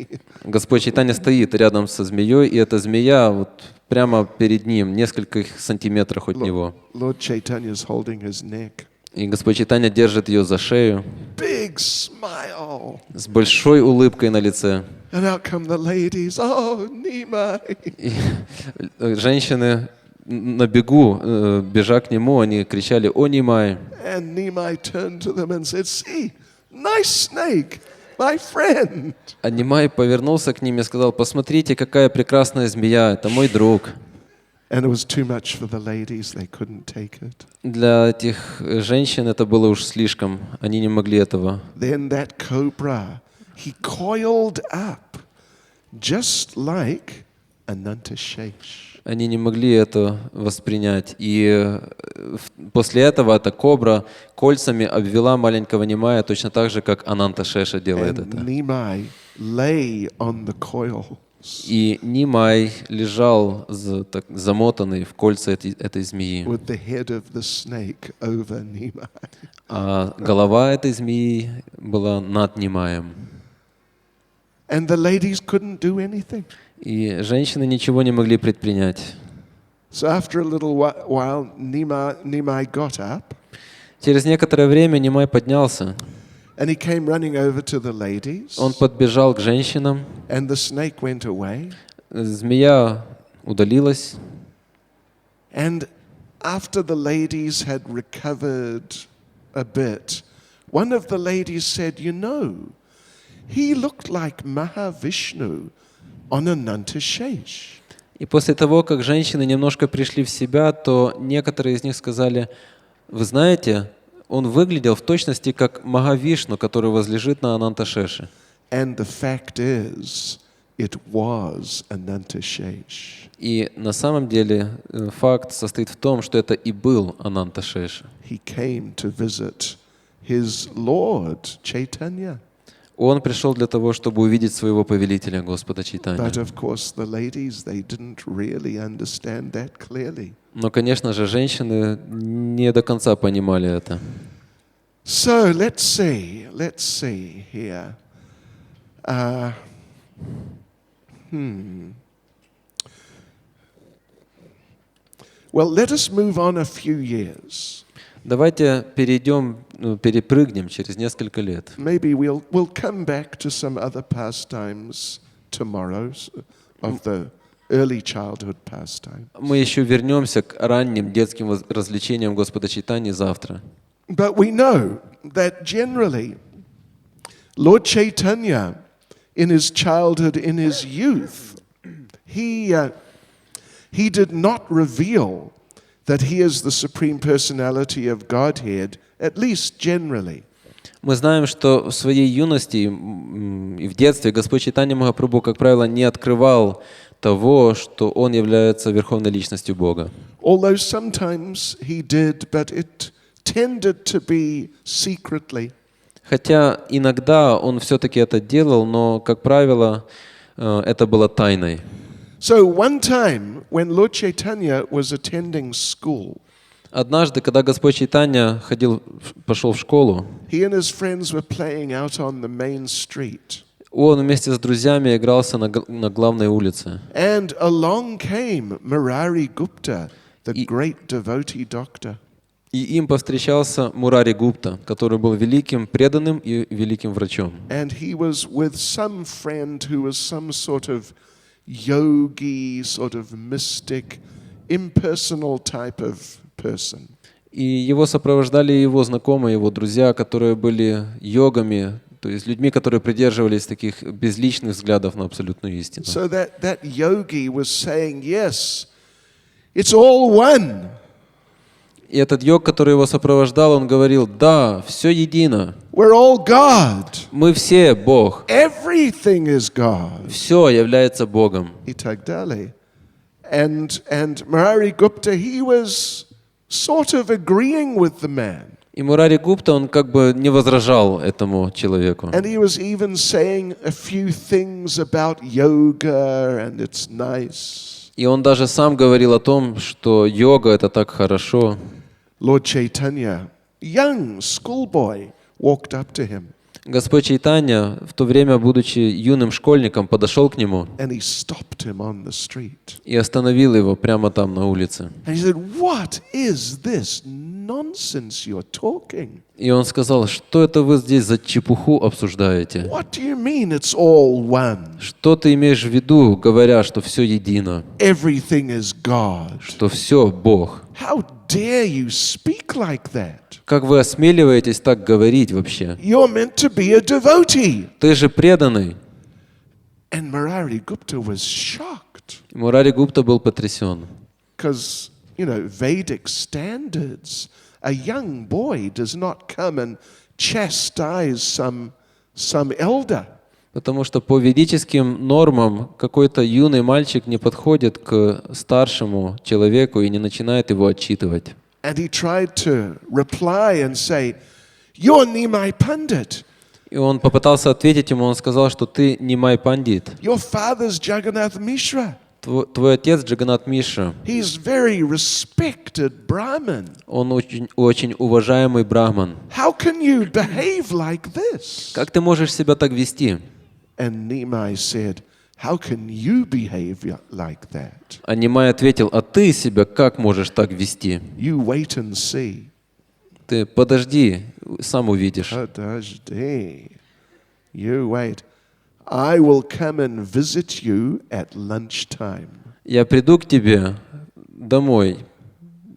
Speaker 2: Господь Чайтанья стоит рядом со змеей, и эта змея вот прямо перед ним, несколько сантиметрах от него.
Speaker 1: Lord Chaitanya is holding his neck.
Speaker 2: И Господь Чайтанья держит ее за шею
Speaker 1: Big smile.
Speaker 2: с большой улыбкой на лице.
Speaker 1: And out come the ladies. Oh, Nimai.
Speaker 2: И женщины на бегу, бежа к нему, они кричали: «О, Нимай!»
Speaker 1: And Nimai turned to them and said, "See, nice snake, my friend."
Speaker 2: А Нимай повернулся к ним и сказал: «Посмотрите, какая прекрасная змея, это мой друг».
Speaker 1: And it was too much for the ladies. They couldn't take it.
Speaker 2: Для этих женщин это было уж слишком, они не могли этого.
Speaker 1: Then that cobra, he coiled up just like Ananta Shesh.
Speaker 2: Они не могли это воспринять. И после этого эта кобра кольцами обвела маленького Нимая точно так же, как Ананта Шеша делает
Speaker 1: And
Speaker 2: это.
Speaker 1: Nimai lay on the coils.
Speaker 2: И Нимай лежал замотанный в кольца этой змеи.
Speaker 1: With the head of the snake over Nimai.
Speaker 2: А голова этой змеи была над Нимаем.
Speaker 1: And the ladies couldn't do anything.
Speaker 2: И женщины ничего не могли предпринять.
Speaker 1: So after a little while, Nimai got up.
Speaker 2: Через некоторое время Нимай поднялся.
Speaker 1: And he came running over to the ladies.
Speaker 2: Он подбежал к женщинам.
Speaker 1: And the snake went away.
Speaker 2: Змея удалилась.
Speaker 1: And after the ladies had recovered a bit, one of the ladies said, he looked like Mahavishnu on Ananta Shesh.
Speaker 2: И после того, как женщины немножко пришли в себя, то некоторые из них сказали: «Вы знаете, он выглядел в точности как Махавишну, который возлежит на Ананта-шеше».
Speaker 1: And the fact is, it was Ananta Shesh.
Speaker 2: И на самом деле факт состоит в том, что это и был Ананта-шеша.
Speaker 1: He came to visit his Lord Chaitanya.
Speaker 2: Он пришел для того, чтобы увидеть своего повелителя, Господа Чайтанья.
Speaker 1: But of course, the ladies, they didn't really understand that clearly.
Speaker 2: Но, конечно же, женщины не до конца понимали это.
Speaker 1: So let's see here. Well, let us move on a few years.
Speaker 2: Давайте перепрыгнем через несколько лет.
Speaker 1: Maybe we'll come back to some other pastimes tomorrow of the early childhood pastime.
Speaker 2: Мы еще вернемся к ранним детским развлечениям Господа Чайтаньи завтра.
Speaker 1: But we know that generally, Lord Chaitanya, in his childhood, in his youth, he did not reveal that he is the Supreme Personality of Godhead, at least generally.
Speaker 2: Мы знаем, что в своей юности и в детстве Господь Чайтанья Махапрабху, как правило, не открывал того, что Он является Верховной Личностью Бога.
Speaker 1: Although sometimes he did, but it tended to be secretly.
Speaker 2: Хотя иногда Он все-таки это делал, но, как правило, это было тайной.
Speaker 1: So one time when Lord Chaitanya was attending school,
Speaker 2: Однажды, когда Господь Чайтанья пошел в школу,
Speaker 1: he and his friends were playing out on the main street.
Speaker 2: он вместе с друзьями игрался на главной улице.
Speaker 1: And along came Murari Gupta, the great devotee doctor.
Speaker 2: И им повстречался Мурари Гупта, который был великим преданным и великим врачом.
Speaker 1: And he was with some friend who was some sort of yogi, sort of mystic, impersonal type of person.
Speaker 2: И его сопровождали его знакомые, его друзья, которые были йогами, то есть людьми, которые придерживались таких безличных взглядов на абсолютную истину.
Speaker 1: So that yogi was saying, yes, it's all one.
Speaker 2: И этот йог, который его сопровождал, он говорил: да, все едино.
Speaker 1: We're all God.
Speaker 2: Мы все Бог.
Speaker 1: Everything is God.
Speaker 2: Все является Богом.
Speaker 1: Itagdali. And Murari Gupta, he was sort of agreeing with the man.
Speaker 2: И Мурари Гупта, он как бы не возражал этому человеку.
Speaker 1: And he was even saying a few things about yoga and it's nice.
Speaker 2: И он даже сам говорил о том, что йога — это так хорошо.
Speaker 1: Lord Chaitanya, young schoolboy, walked up to him.
Speaker 2: Господь Чайтанья, в то время, будучи юным школьником, подошел к нему
Speaker 1: And he stopped him on the street.
Speaker 2: и остановил его прямо там на улице.
Speaker 1: And he said, "What is this nonsense you're talking?
Speaker 2: И он сказал: что это вы здесь за чепуху обсуждаете?
Speaker 1: What do you mean it's all one?
Speaker 2: Что ты имеешь в виду, говоря, что все едино,
Speaker 1: Everything is God.
Speaker 2: что все Бог?
Speaker 1: How dare you speak like that?
Speaker 2: Как вы осмеливаетесь так говорить вообще?
Speaker 1: You're meant to be a devotee."
Speaker 2: Ты же преданный.
Speaker 1: And Murari Gupta was shocked
Speaker 2: Мурари Гупта был потрясен.
Speaker 1: because, Vedic standards, a young boy does not come and chastise some elder.
Speaker 2: Потому что по ведическим нормам какой-то юный мальчик не подходит к старшему человеку и не начинает его отчитывать.
Speaker 1: And he tried to reply and say, "You're Nimai Pandit.
Speaker 2: И он попытался ответить ему, он сказал, что ты Нимай Пандит.
Speaker 1: Your father's Jagannath Mishra.
Speaker 2: Твой отец Джаганнат Мишра.
Speaker 1: He's very respected Brahmin.
Speaker 2: Он очень уважаемый брахман.
Speaker 1: How can you behave like this?"
Speaker 2: Как ты можешь себя так вести?
Speaker 1: And Nimai said, "How can you behave like that?
Speaker 2: А Нимай ответил: а ты себя как можешь так вести?
Speaker 1: You wait and see."
Speaker 2: Ты подожди, сам увидишь.
Speaker 1: Подожди. You wait. I will come and visit you at lunchtime.
Speaker 2: Я приду к тебе домой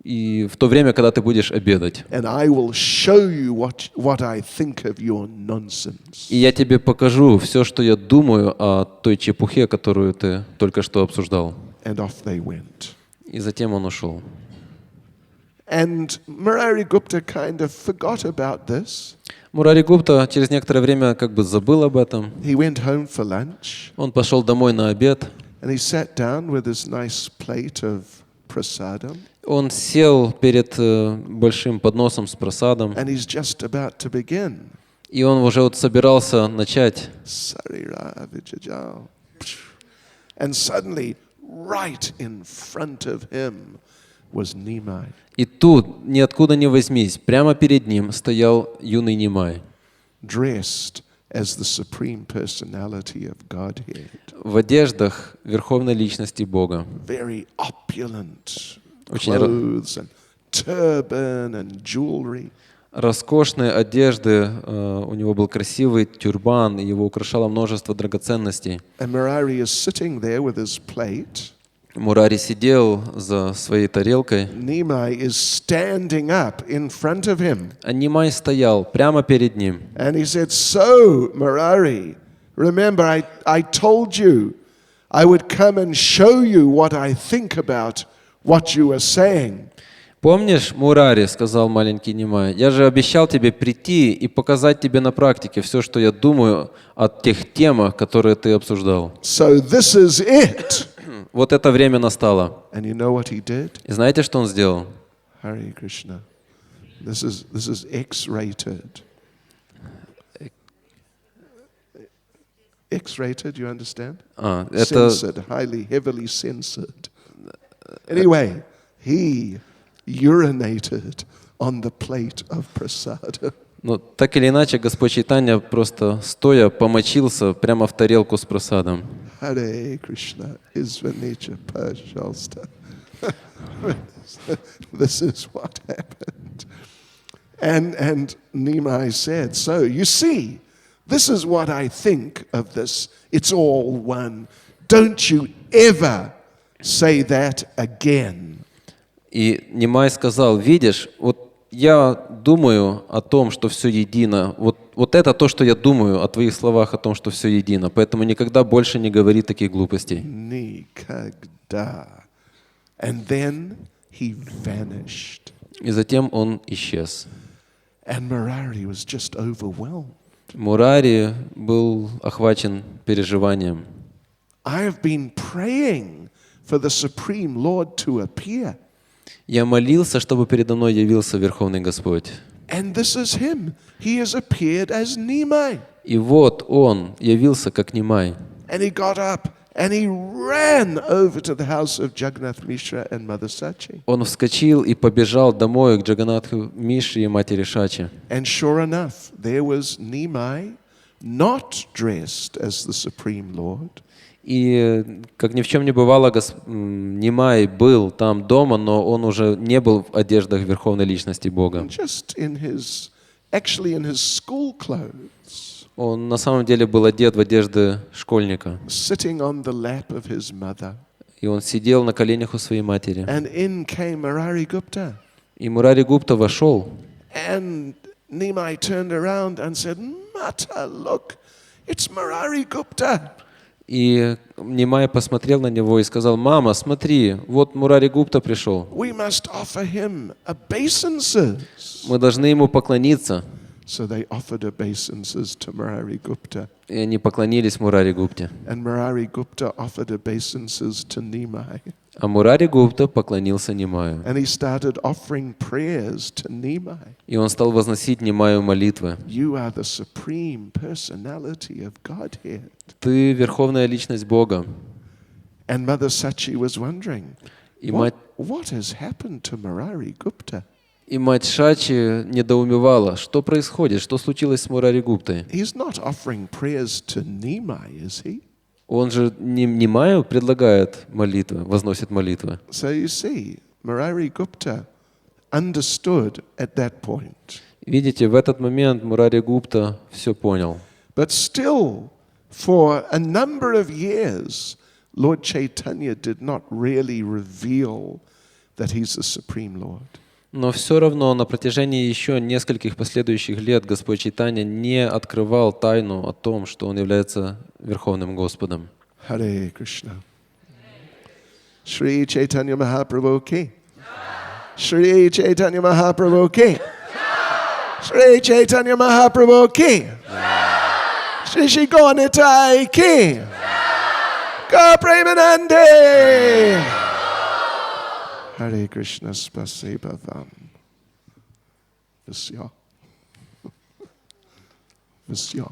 Speaker 2: и в то время, когда ты будешь обедать.
Speaker 1: And I will show you what I think of your nonsense.
Speaker 2: И я тебе покажу все, что я думаю о той чепухе, которую ты только что обсуждал.
Speaker 1: And off they went.
Speaker 2: И затем он ушел.
Speaker 1: And Murari Gupta kind of forgot about this.
Speaker 2: Мурари Гупта через некоторое время как бы забыл об этом.
Speaker 1: He went home for lunch.
Speaker 2: Он пошел домой на обед.
Speaker 1: And he sat down with his nice plate of prasadam.
Speaker 2: Он сел перед большим подносом с прасадом.
Speaker 1: And he's just about to begin.
Speaker 2: И он уже вот собирался начать.
Speaker 1: And suddenly, right in front of him was Nimai.
Speaker 2: И тут, ниоткуда ни возьмись, прямо перед ним стоял юный Нимай,
Speaker 1: Dressed as the supreme personality of Godhead.
Speaker 2: в одеждах Верховной Личности Бога.
Speaker 1: Very opulent
Speaker 2: Очень
Speaker 1: clothes and turban and jewelry.
Speaker 2: роскошные одежды, у него был красивый тюрбан, и его украшало множество драгоценностей.
Speaker 1: And Murari is sitting there with his plate.
Speaker 2: Мурари сидел за своей тарелкой,
Speaker 1: Nimai is standing up in front of him.
Speaker 2: а Нимай стоял прямо перед ним.
Speaker 1: And he said, "So, Murari, remember I told you I would come and show you what I think about what you are saying."
Speaker 2: «Помнишь, Мурари, — сказал маленький Нимай, — я же обещал тебе прийти и показать тебе на практике все, что я думаю о тех темах, которые ты обсуждал.
Speaker 1: So this is it.
Speaker 2: Вот это время настало».
Speaker 1: And you know what he did?
Speaker 2: И знаете, что он сделал?
Speaker 1: Hare Krishna. This is X-rated. X-rated, you understand?
Speaker 2: Это
Speaker 1: Censored, highly, heavily censored. Anyway, he urinated on the plate of prasada.
Speaker 2: Ну, так или иначе, Господь Чайтанья просто стоя помочился прямо в тарелку с прасадом.
Speaker 1: Харе Кришна, извините, пожалуйста. This is what happened. And Nimai said, "So, you see, this is what I think of this. It's all one. Don't you ever say that again."
Speaker 2: И Нимай сказал: видишь, вот я думаю о том, что все едино. Вот это то, что я думаю о твоих словах о том, что все едино. Поэтому никогда больше не говори таких глупостей.
Speaker 1: Никогда. And then he vanished.
Speaker 2: И затем он исчез.
Speaker 1: And Murari was just overwhelmed.
Speaker 2: Мурари был охвачен переживанием.
Speaker 1: I have been praying for the Supreme Lord to appear.
Speaker 2: Я молился, чтобы передо мной явился Верховный Господь.
Speaker 1: And this is him. He has appeared as Nimai.
Speaker 2: И вот он явился как Нимай.
Speaker 1: And he got up and he ran over to the house of Jagannath Mishra and Mother Sachi.
Speaker 2: Он вскочил и побежал домой к Джаганатху Мишре и матери Шачи.
Speaker 1: And sure enough, there was Nimai, not dressed as the Supreme Lord.
Speaker 2: И, как ни в чем не бывало, Нимай был там дома, но он уже не был в одеждах Верховной Личности Бога.
Speaker 1: Just in his, actually in his school clothes.
Speaker 2: Он на самом деле был одет в одежды школьника.
Speaker 1: Sitting on the lap of his mother.
Speaker 2: И он сидел на коленях у своей матери.
Speaker 1: And in came Murari Gupta.
Speaker 2: И Мурари Гупта вошел.
Speaker 1: And Nimai turned around and said, Mata, look, it's Murari Gupta.
Speaker 2: И Нимай посмотрел на него и сказал: «Мама, смотри, вот Мурари Гупта пришел.
Speaker 1: We must offer him obeisances.
Speaker 2: Мы должны ему поклониться».
Speaker 1: So they offered obeisances to Murari Gupta.
Speaker 2: И они поклонились Мурари Гупте.
Speaker 1: And Murari Gupta offered obeisances to Nimai.
Speaker 2: А Мурари Гупта поклонился Нимаю.
Speaker 1: And he started offering prayers to Nimai.
Speaker 2: И он стал возносить Нимаю молитвы.
Speaker 1: You are the supreme personality of Godhead.
Speaker 2: Ты верховная личность Бога.
Speaker 1: And Mother Sachi was wondering,
Speaker 2: И
Speaker 1: what has happened to Murari Gupta?
Speaker 2: мать Шачи недоумевала, что происходит, что случилось с Мурари Гуптой.
Speaker 1: He's not offering prayers to Nimai, is he?
Speaker 2: Он же Нимаю предлагает молитвы, возносит молитвы.
Speaker 1: So you see, Murari Gupta understood at that point.
Speaker 2: Видите, в этот момент Мурари Гупта все понял.
Speaker 1: But still, for a number of years, Lord Chaitanya did not really reveal that he's the Supreme Lord.
Speaker 2: Но все равно на протяжении еще нескольких последующих лет Господь Чайтанья не открывал тайну о том, что Он является Верховным Господом.
Speaker 1: Харе Кришна. Shri Chaitanya Mahaprabhu ki. Shri Chaitanya Mahaprabhu ki. Shri Chaitanya Mahaprabhu ki. Shri Shri Gaunitai ki. Ga Premanande. Hare Krishna Spasiba Vam. Visya. Visya.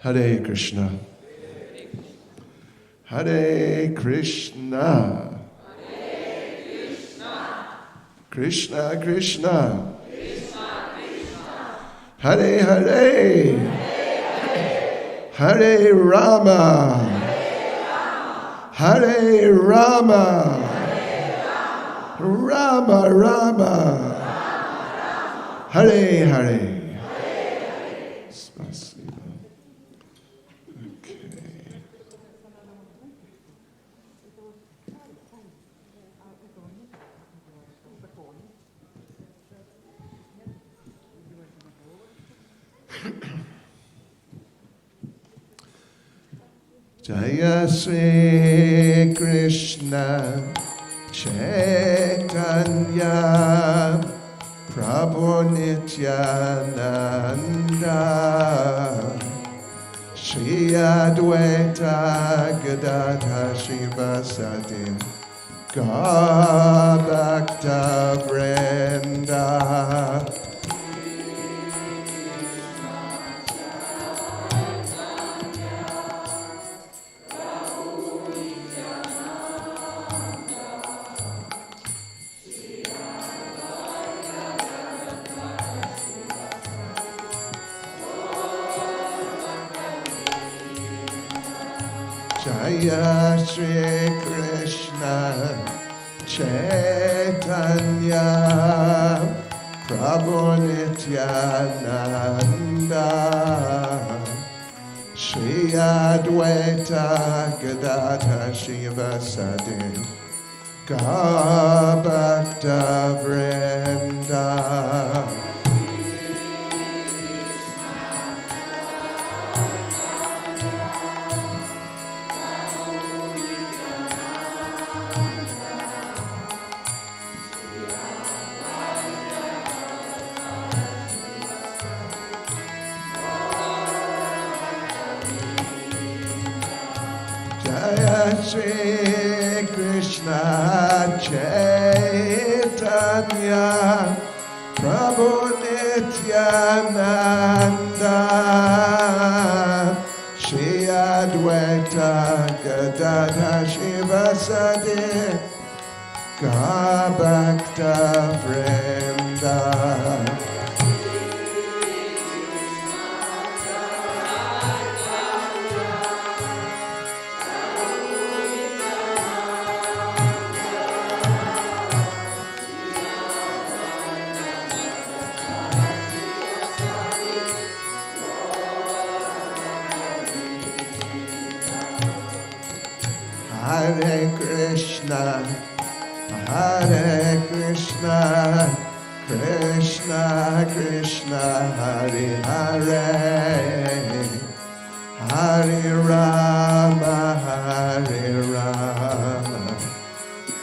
Speaker 1: Hare Krishna. Hare Krishna. Krishna Krishna. Hare Hare. Hare Rama. Hare Rama. Rama Rama. Hare Hare. Jaya Sri Krishna Chaitanya Prabhu Nityananda Shri Advaita Gadadhar Shivasati Gaur Bhakta Vrinda Jaya Shri Krishna Chaitanya Prabhu Nityananda, Shri Advaita Gadadhara Shivasadi, Gabhakta Vrinda. Jaya Shri Krishna Chaitanya Prabhu Nityananda Shri Advaita Gadadhara Shivasadi Gabhakta Vrinda. Hare Krishna, Hare Krishna, Krishna Krishna, Hare Hare, Hare Rama, Hare Rama,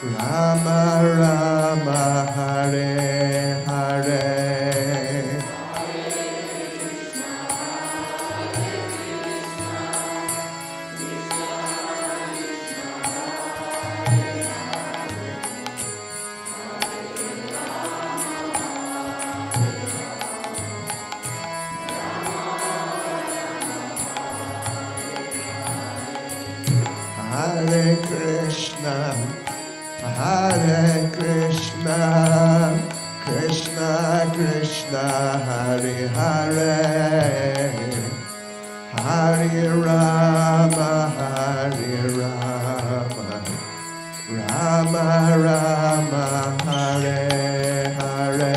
Speaker 1: Rama Rama, Hare Hare. Hare Krishna, Hare Krishna, Krishna Krishna, Hare Hare, Hare Rama, Hare Rama, Rama Rama, Hare Hare.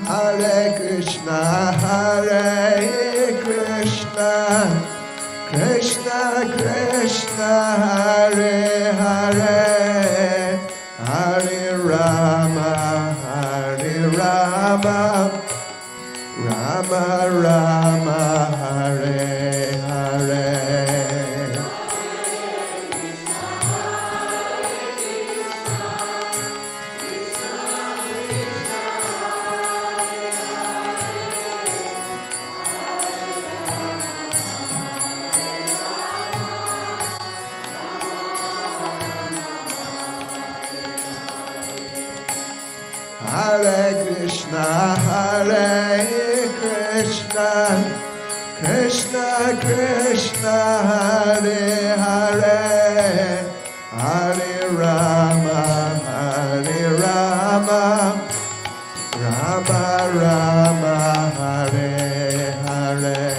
Speaker 1: Hare Krishna, Hare Krishna, Krishna Krishna, Hare Hare, Hare Rama, Hare Rama, Rama Rama, Hare Hare. Hare Krishna, Hare Krishna, Krishna Krishna, Hare Hare, Hare Rama, Hare Rama, Rama Rama, Hare Hare.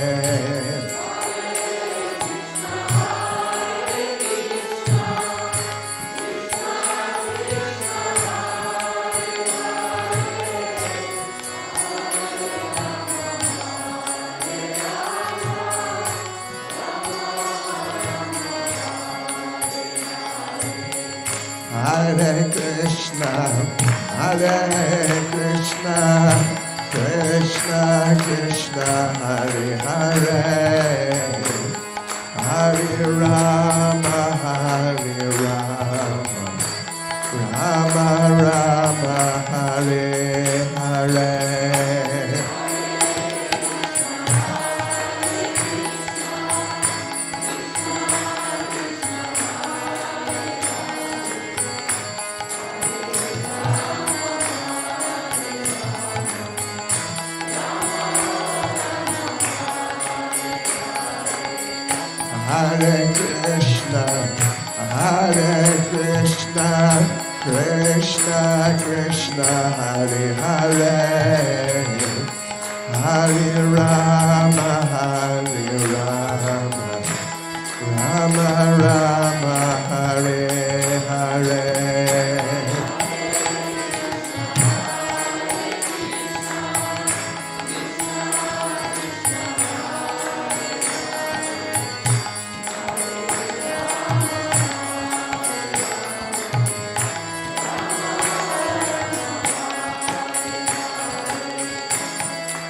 Speaker 1: Hare Krishna, Hare Krishna, Krishna Krishna, Hare Hare, Hare Rama, Hare Rama, Rama Rama, Hare Hare. Hare Krishna, Krishna Krishna, Hare Hare, Hare Rama, Rama Rama, Hare Hare.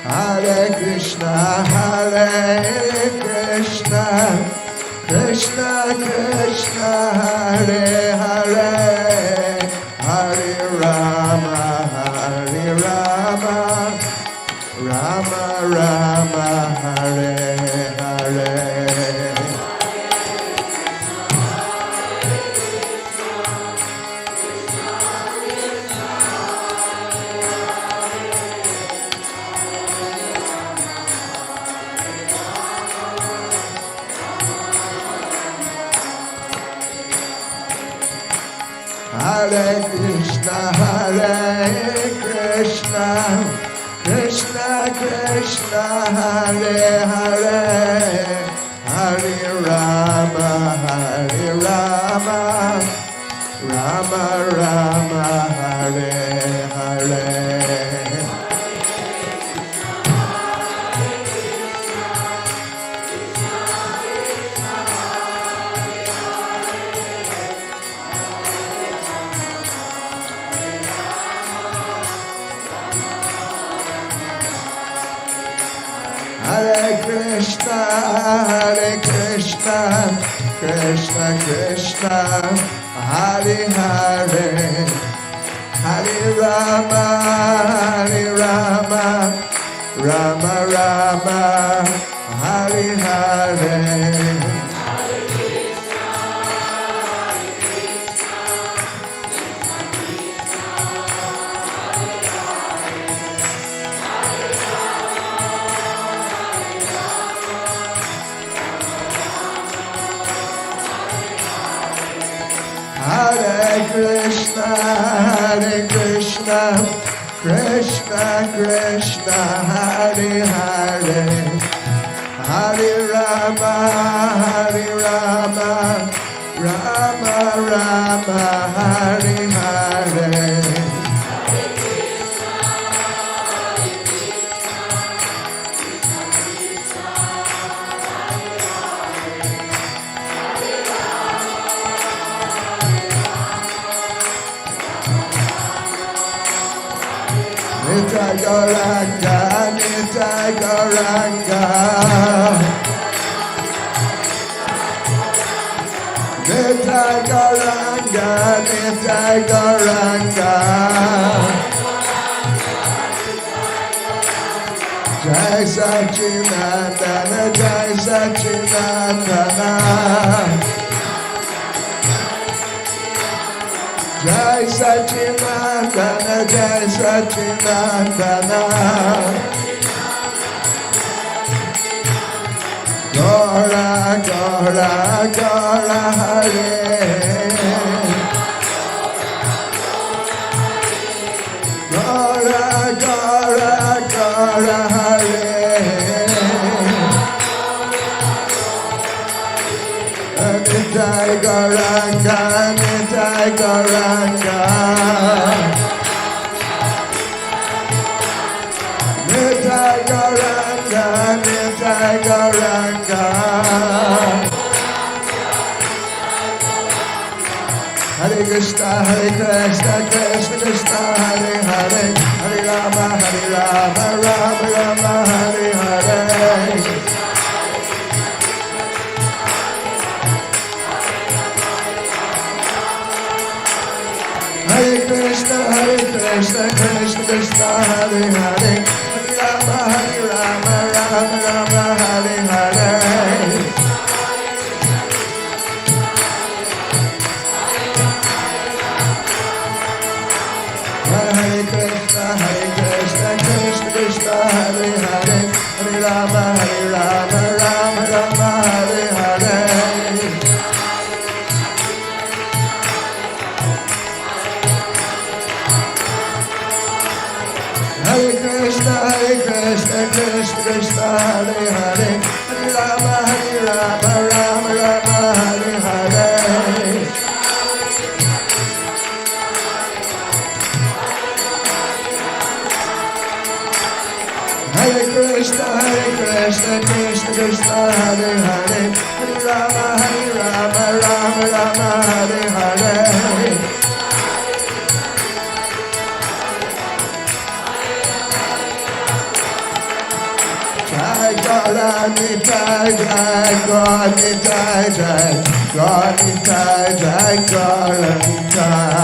Speaker 1: Hare Krishna, Krishna Krishna, Hare Hare, Hare Rama, Rama Rama, Hare Hare. Hare Krishna, Krishna Krishna, Hare Hare, Hare Rama, Rama Rama, Hare Hare. Hare Krishna, Krishna Krishna, Hare Hare, Hare Rama, Rama Rama, Hare Hare. Hare Krishna, Krishna Krishna, Hare Hare, Hare Rama, Rama Rama, Hare Hare. Nitai Gauranga, Nitai Gauranga, Nitai Gauranga, Nitai Gauranga. Jai Sachinandana, Jai Sachinandana, Jai Sachinandana, Jai Sachinandana. Gaura, Gaura, Gaura Hare. Gaura, Gaura, Gaura Hare. Nitai Gauranga, Nitai Gauranga, Nitai Gauranga, Nitai Gauranga. Hare Krishna, Krishna Krishna, Hare Hare, Hare Rama, Rama Rama, Hare Hare. Hare Krishna, Krishna Krishna, Hare Hare, Hare Rama, Rama Rama, Hare Hare. Hare Krishna, Krishna Krishna, Hare Hare, Hare Rama, Rama Rama, Hare Hare. Krishna, Krishna Krishna, Hare Hare, Hare Rama, Rama Rama, Hare Hare. Hare Krishna, Krishna Krishna, Hare Hare, Hare Rama, Rama Rama, Hare Hare. Jai God Nitai, Jai God Nitai, Jai God Nitai, Jai God Nitai.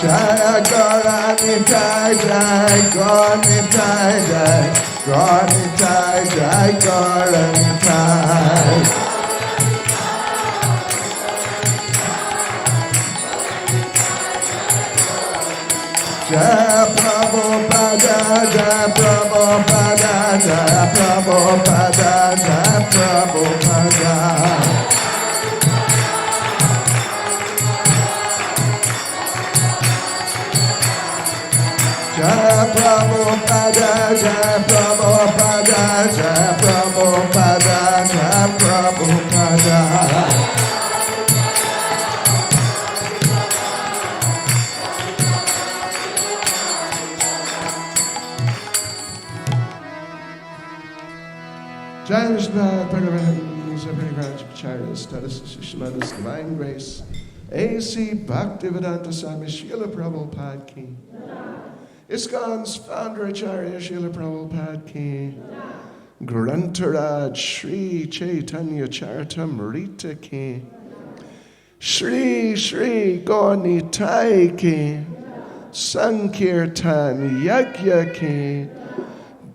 Speaker 1: Jai God Nitai, Jai God Nitai, Jai God Nitai, Jai God Nitai. Jai Prabhupada, Jai Prabhupada, Jai Prabhupada, Jai Prabhupada. Jai Prabhupada, Jai Prabhupada, Jai Prabhupada, Jai Prabhupada. Jai Shrimad Bhagavatam, Shrimad Divine Grace, A.C. Bhaktivedanta Swami Srila Prabhupada Ki. ISKCON's founder Acharya Srila Prabhupada Ki. Grantaraj Sri Chaitanya Charitamrita Ki. Shri Shri Gaunitai Ki. Sankirtan Yagya Ki.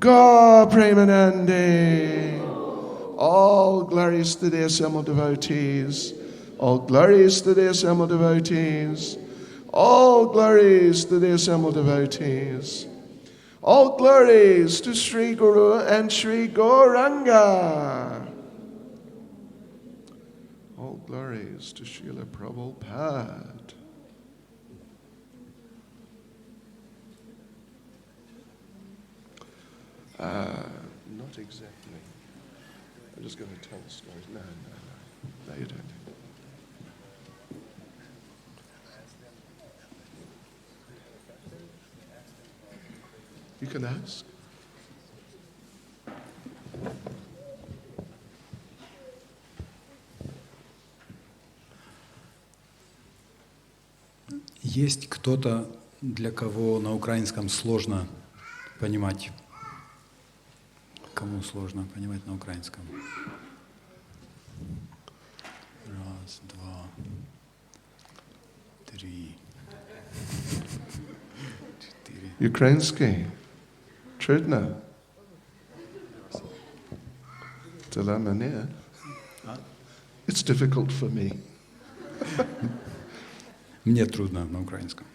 Speaker 1: Ga Premanande. All glories to the assembled devotees. All glories to the assembled devotees. All glories to the assembled devotees. All glories to Sri Guru and Sri Gauranga. All glories to Srila Prabhupada. Not exactly. I'm just going to tell the stories. No, you don't. You can ask.
Speaker 3: Есть кто-то, для кого на украинском сложно понимать? Кому сложно понимать на украинском? Раз, два, три, четыре.
Speaker 1: Ukrainsky. Trudno. Для меня. It's difficult for me.
Speaker 3: Мне трудно на украинском.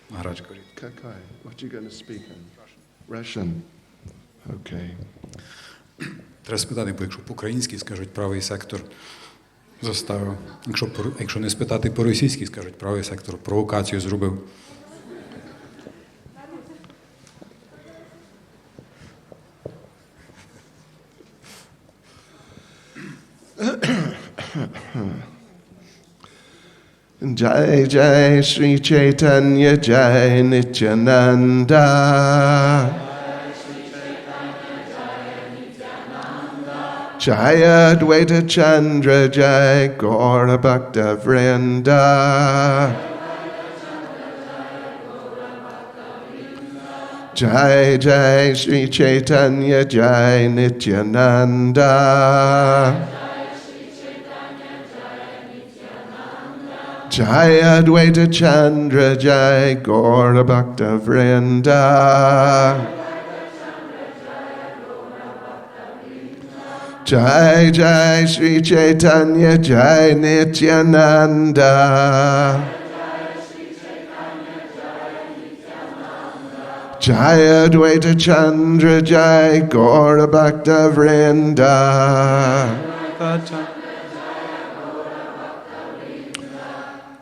Speaker 3: Грач говорит.
Speaker 1: Какой? What are you going to speak in? Russian. Okay.
Speaker 3: Треба спитати, бо якщо по-українськи скажуть правий сектор заставив. Якщо не спитати по-російськи, скажуть правий сектор провокацію зробив.
Speaker 1: Jai Jai Sri Chaitanya Jai Nityananda. Jai Advaita Chandra Jai Gaura Bhakta Vrinda. Jai Jai Sri Chaitanya Jai Nityananda. Jai Advaita Chandra Jai Gaura Bhakta Vrinda. Jai Jai Sri Chaitanya Jai Nityananda. Jai Advaita Chandra Jai Gaura Bhakta Vrinda.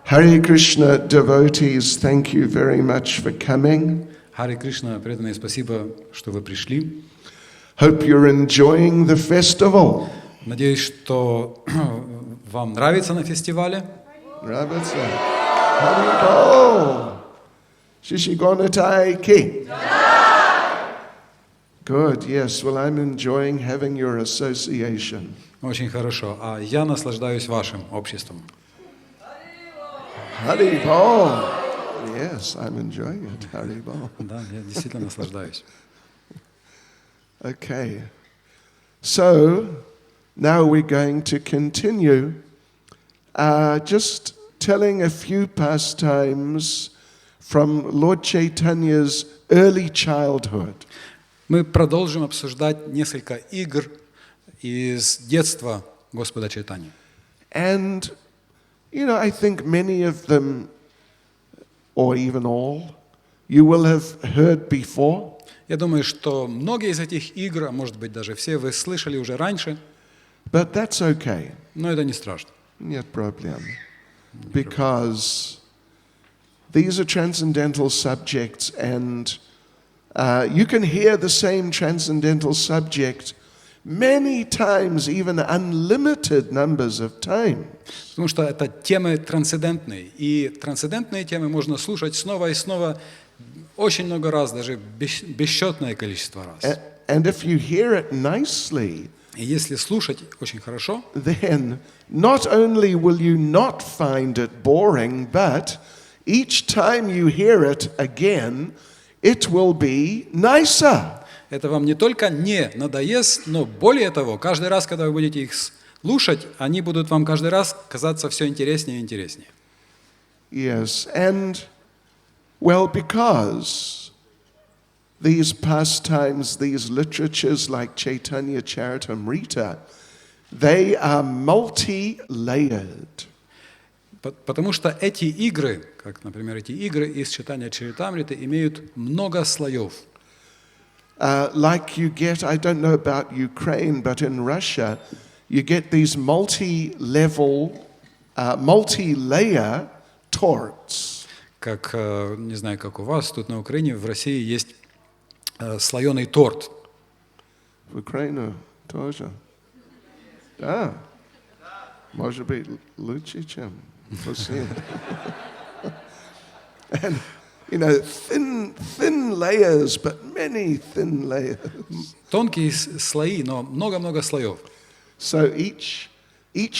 Speaker 1: Hare Krishna devotees, thank you very much for coming.
Speaker 3: Харе Кришна, преданные, спасибо, что вы пришли.
Speaker 1: Hope you're enjoying the festival.
Speaker 3: Надеюсь, что вам нравится на фестивале.
Speaker 1: Nravitsa. Haribol. Shishigonatai ki. Good, yes. Well, I'm enjoying having your association.
Speaker 3: Очень хорошо. А я наслаждаюсь вашим обществом.
Speaker 1: Haribol. Yes, I'm enjoying it. Haribol.
Speaker 3: Да, я действительно наслаждаюсь.
Speaker 1: Okay. So, now we're going to continue just telling a few pastimes from Lord Chaitanya's early childhood.
Speaker 3: Мы продолжим обсуждать несколько игр из детства Господа Чайтаньи.
Speaker 1: And, you know, I think many of them, or even all, you will have heard before.
Speaker 3: Я думаю, что многие из этих игр, а может быть даже все, вы слышали уже раньше,
Speaker 1: But that's okay.
Speaker 3: но это не страшно.
Speaker 1: Нет проблем. Because these are transcendental subjects, and you can hear the same transcendental subject many times, even unlimited numbers of times.
Speaker 3: Потому что это темы трансцендентные, и трансцендентные темы можно слушать снова и снова очень много раз, даже бесчетное количество раз.
Speaker 1: And if you hear it nicely,
Speaker 3: И если слушать очень хорошо,
Speaker 1: then not only will you not find it boring, but each time you hear it again, it will be nicer.
Speaker 3: это вам не только не надоест, но более того, каждый раз, когда вы будете их слушать, они будут вам каждый раз казаться все интереснее и интереснее.
Speaker 1: Yes, and well, because these pastimes, these literatures like Chaitanya Charitamrita, they are multi-layered.
Speaker 3: Потому что эти игры, как, например, эти игры из читания Чаритамриты, имеют много слоев.
Speaker 1: Like you get, I don't know about Ukraine, but in Russia, you get these multi-level, multi-layer torts.
Speaker 3: Как, не знаю, как у вас, тут на Украине, в России есть слоеный торт.
Speaker 1: В Украине тоже. Да. Может быть, лучше, чем в России. And, you know, thin layers, but many thin layers.
Speaker 3: Тонкие слои, но много-много слоев.
Speaker 1: So each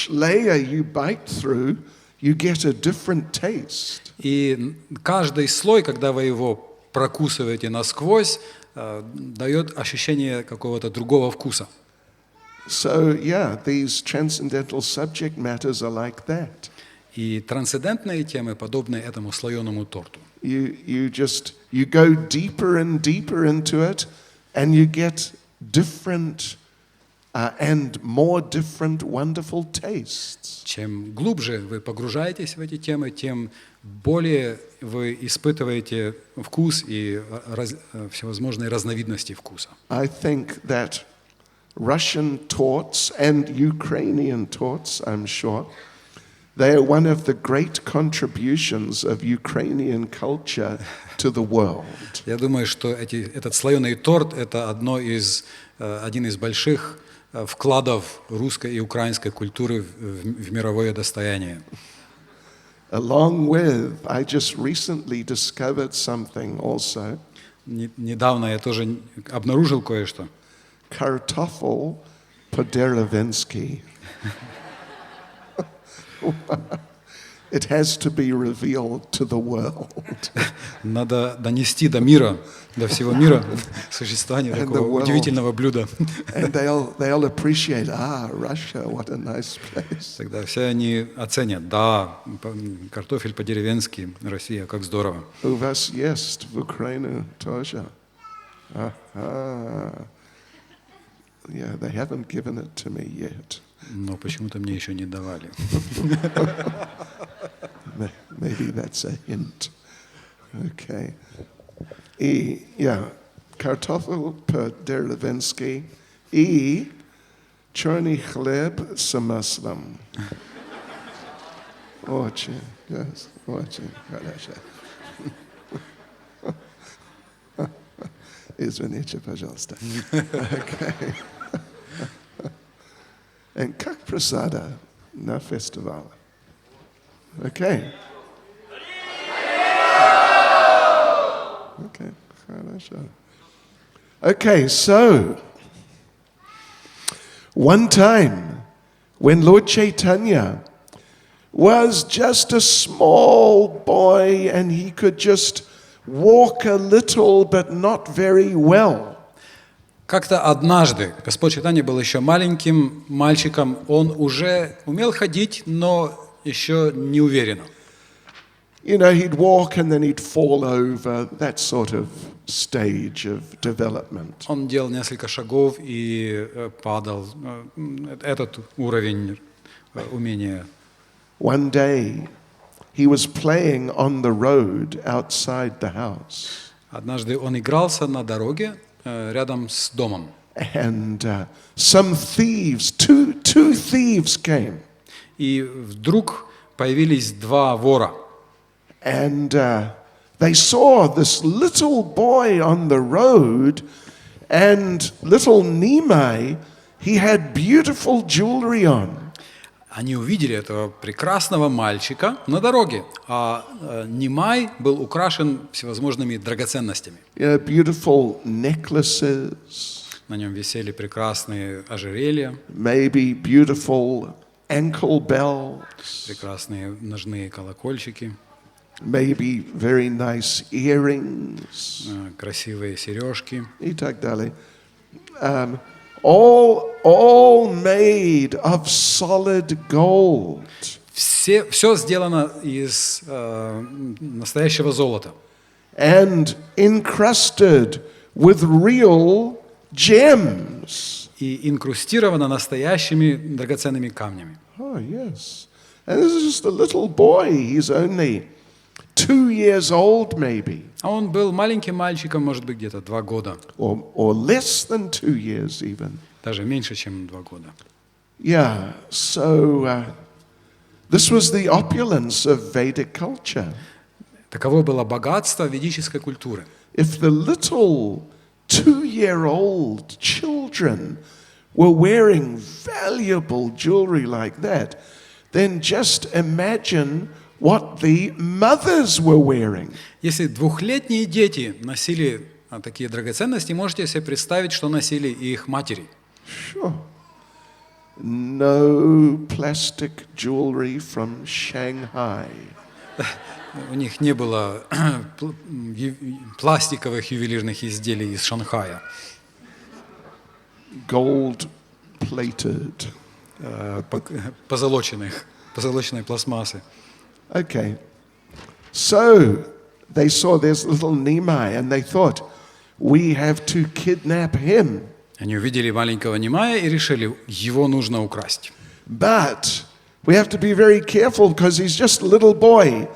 Speaker 1: layer you bite through, you get a different taste.
Speaker 3: И каждый слой, когда вы его прокусываете насквозь, дает ощущение какого-то другого вкуса.
Speaker 1: So yeah, these transcendental subject matters are like that.
Speaker 3: И трансцендентные темы подобны этому слоеному торту.
Speaker 1: You go deeper and deeper into it, and you get different and more different wonderful tastes.
Speaker 3: Чем глубже вы погружаетесь в эти темы, тем более вы испытываете вкус и всевозможные разновидности вкуса.
Speaker 1: I think that Russian torts and Ukrainian torts, I'm sure, they are one of the great contributions of Ukrainian culture to the world.
Speaker 3: Я думаю, что этот слоеный торт – это один из больших вкладов русской и украинской культуры в мировое достояние.
Speaker 1: Along with, I just recently discovered something also.
Speaker 3: Недавно я тоже обнаружил кое-что.
Speaker 1: Kartoffel по-деревенски. It has to be revealed to the world.
Speaker 3: Надо донести до мира, до всего мира существование такого удивительного блюда.
Speaker 1: And they'll appreciate, Russia, what a nice place.
Speaker 3: Тогда все они оценят, да, картофель по-деревенски, Россия, как здорово.
Speaker 1: У вас есть в Украине тоже? Yeah, they haven't given it to me yet.
Speaker 3: Но почему-то мне еще не давали.
Speaker 1: Maybe that's a hint. Okay. Картофель по-деревенски и черный хлеб с маслом. Очень, yes, очень хорошо. Извините, пожалуйста. Okay. And как просада на фестивале? Okay. Okay, хорошо. Okay, so one time when Lord Chaitanya was just a small boy and he could just walk a little but not very well.
Speaker 3: Как-то однажды Господь Чайтанья был еще маленьким мальчиком, он уже умел ходить, но еще не уверенно.
Speaker 1: You know, he'd walk and then he'd fall over, that sort of stage of development.
Speaker 3: Он делал несколько шагов и падал. Этот уровень умения.
Speaker 1: One day, he was playing on the road outside the house.
Speaker 3: Однажды он игрался на дороге рядом с домом.
Speaker 1: And some thieves, two thieves came.
Speaker 3: И вдруг появились два вора.
Speaker 1: And they saw this little boy on the road, and little Nimai, he had beautiful jewelry on.
Speaker 3: Они увидели этого прекрасного мальчика на дороге, а Нимай был украшен всевозможными драгоценностями.
Speaker 1: Beautiful necklaces.
Speaker 3: На нем висели прекрасные ожерелья,
Speaker 1: Maybe beautiful ankle bells.
Speaker 3: прекрасные ножные колокольчики,
Speaker 1: Maybe very nice earrings.
Speaker 3: красивые сережки.
Speaker 1: И так далее. All made of solid gold.
Speaker 3: Все сделано из настоящего золота.
Speaker 1: And encrusted with real gems.
Speaker 3: И инкрустировано настоящими драгоценными камнями.
Speaker 1: Oh, yes. And this is just a little boy. He's only 2 years old, maybe.
Speaker 3: А он был маленьким мальчиком, может быть, где-то 2 года.
Speaker 1: Or less than 2 years even.
Speaker 3: Даже меньше, чем 2 года.
Speaker 1: Yeah, so this was the opulence of Vedic culture.
Speaker 3: Таково было богатство ведической культуры.
Speaker 1: If the little 2-year-old children were wearing valuable jewelry like that, then just imagine what the mothers were wearing.
Speaker 3: Если двухлетние дети носили такие драгоценности, можете себе представить, что носили их матери.
Speaker 1: Sure. No plastic jewelry from Shanghai.
Speaker 3: У них не было пластиковых ювелирных изделий из Шанхая.
Speaker 1: Gold-plated.
Speaker 3: Позолоченной пластмассы.
Speaker 1: Okay. So they saw this little Nimai and they thought, we have to kidnap him.
Speaker 3: Они увидели маленького Нимая и решили, его нужно украсть.
Speaker 1: But we have to be very careful because he's just a little boy.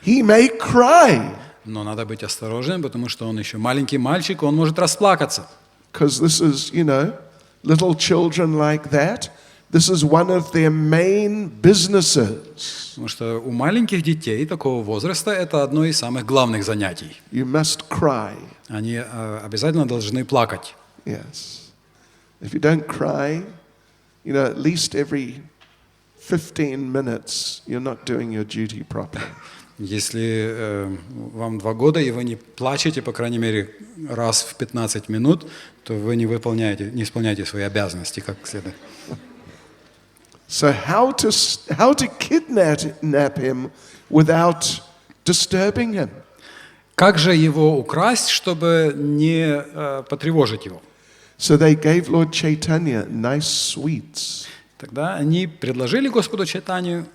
Speaker 1: He may cry.
Speaker 3: Но надо быть осторожным, потому что он еще маленький мальчик, он может расплакаться.
Speaker 1: Because this is, you know, little children like that, this is one of their main businesses.
Speaker 3: Потому что у маленьких детей такого возраста это одно из самых главных занятий.
Speaker 1: You must cry.
Speaker 3: Они обязательно должны плакать.
Speaker 1: Yes. If you don't cry, you know, at least every 15 minutes, you're not doing your duty properly.
Speaker 3: Если вам 2 года, и вы не плачете, по крайней мере, раз в 15 минут, то вы не исполняете свои обязанности как следует.
Speaker 1: So how to kidnap him without disturbing him?
Speaker 3: Как же его украсть, чтобы не потревожить его?
Speaker 1: So they gave Lord Chaitanya nice sweets.
Speaker 3: Тогда они предложили Господу Чайтанье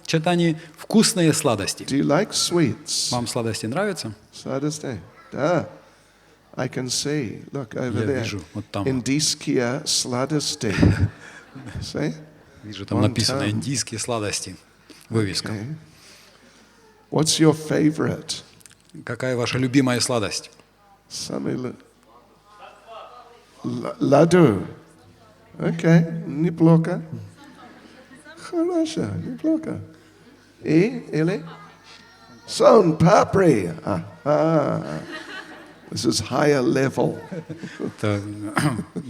Speaker 3: вкусные сладости.
Speaker 1: Do you like sweets?
Speaker 3: Вам сладости нравятся?
Speaker 1: Сладости. Да. I can see. Look over
Speaker 3: Я
Speaker 1: there.
Speaker 3: вижу, вот там.
Speaker 1: Индийские сладости. See?
Speaker 3: Вижу, там написано индийские сладости. Вывеска.
Speaker 1: Okay. What's your favorite?
Speaker 3: Какая ваша любимая сладость?
Speaker 1: Ладу. Окей, неплохо. Хорошо, неплохо. Или? Son papri. This is higher level.
Speaker 3: Это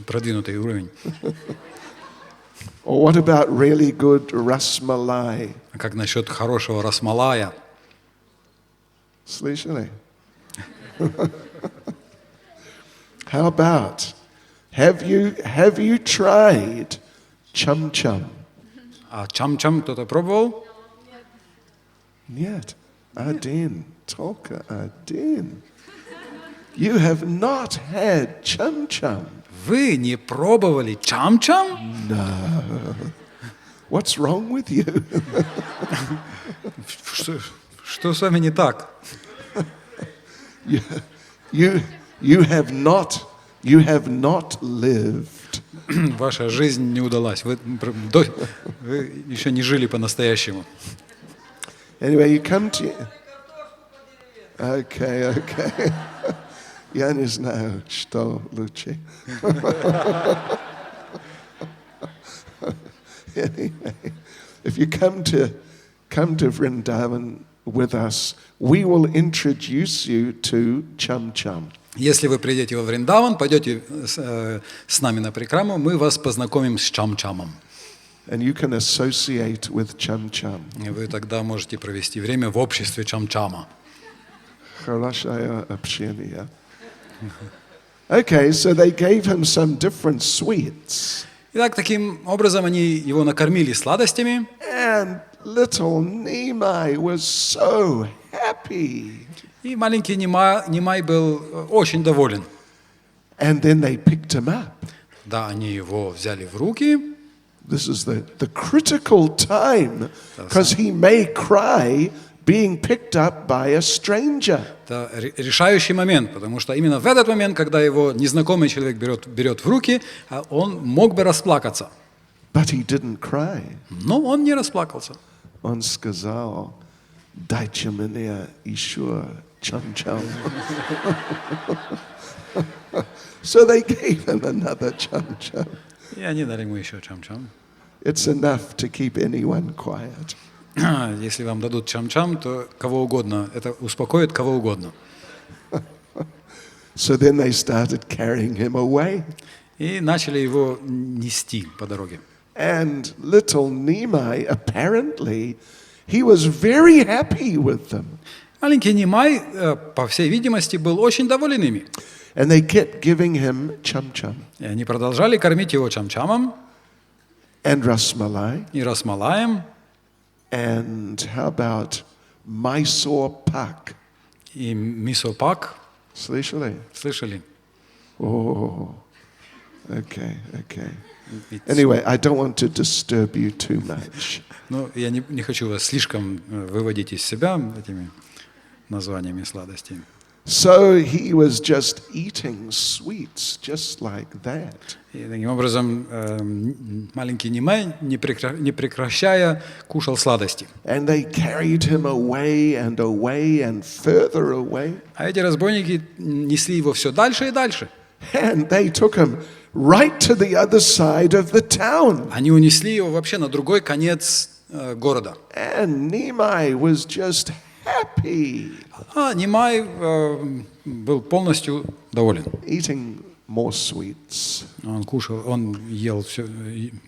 Speaker 3: продвинутый уровень.
Speaker 1: Or what about really good rasmalai?
Speaker 3: А как насчет хорошего расмалая?
Speaker 1: Слышали? How about, have you tried chum-chum?
Speaker 3: А чам-чам кто-то пробовал?
Speaker 1: Нет. Один. Только один. You have not had chum-chum.
Speaker 3: Вы не пробовали чам-чам?
Speaker 1: No. What's wrong with you?
Speaker 3: Что с вами не так?
Speaker 1: You have not lived.
Speaker 3: Ваша жизнь не удалась. Вы еще не жили по-настоящему.
Speaker 1: Anyway, you come to... Okay. Я не знаю, что лучше. Anyway, if you come to Vrindavan with us, we will introduce you to chum-chum.
Speaker 3: Если вы придете во Вриндаван, пойдете с нами на прикраму, мы вас познакомим с чам-чамом.
Speaker 1: And you can associate with chum-chum.
Speaker 3: И вы тогда можете провести время в обществе чам-чама.
Speaker 1: Хорошее общение. Okay, so they gave him some different sweets.
Speaker 3: Итак, таким образом они его накормили сладостями.
Speaker 1: And little Nimai was so happy.
Speaker 3: И маленький Нимай был очень доволен.
Speaker 1: And then they picked him up.
Speaker 3: Да, они его взяли в руки.
Speaker 1: This is the critical time, because he may cry being picked up by a stranger.
Speaker 3: Это решающий момент, потому что именно в этот момент, когда его незнакомый человек берет в руки, он мог бы расплакаться.
Speaker 1: But he didn't cry.
Speaker 3: Но он не расплакался.
Speaker 1: Он сказал, дайте мне еще chum-chum. So they gave him another chum-chum.
Speaker 3: И они дали ему еще чам-чам.
Speaker 1: It's enough to keep anyone quiet.
Speaker 3: Если вам дадут чам-чам, то кого угодно, это успокоит кого угодно.
Speaker 1: So then they started carrying him away.
Speaker 3: И начали его нести по дороге.
Speaker 1: And little Nimai, apparently, he was very happy with them.
Speaker 3: Маленький Нимай, по всей видимости, был очень доволен ими.
Speaker 1: And they kept giving him chum-chum.
Speaker 3: И они продолжали кормить его чам-чамом
Speaker 1: And rasmalai.
Speaker 3: и расмалаем,
Speaker 1: And how about Mysore pak?
Speaker 3: и мисопак.
Speaker 1: Слышали?
Speaker 3: Слышали?
Speaker 1: Oh, okay. Anyway, I don't want to disturb you too much.
Speaker 3: Ну, я не хочу вас слишком выводить из себя этими названиями сладостей.
Speaker 1: So he was just eating sweets just like that.
Speaker 3: И таким образом маленький Нимай, не прекращая, кушал сладости.
Speaker 1: And they carried him away and further away.
Speaker 3: А эти разбойники несли его все дальше и дальше.
Speaker 1: And they took him right to the other side of the town.
Speaker 3: Они унесли его вообще на другой конец города.
Speaker 1: And Nimai was just happy.
Speaker 3: А Нимай был полностью доволен.
Speaker 1: Eating more sweets.
Speaker 3: Он кушал, он ел все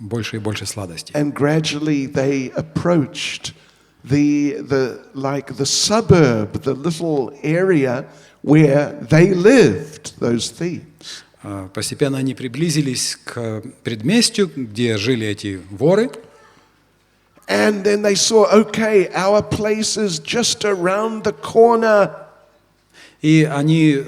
Speaker 3: больше и больше сладостей.
Speaker 1: And gradually they approached the suburb, the little area where they lived, those thieves.
Speaker 3: Постепенно они приблизились к предместью, где жили эти воры.
Speaker 1: And then they saw, okay, our place is just around the corner.
Speaker 3: И они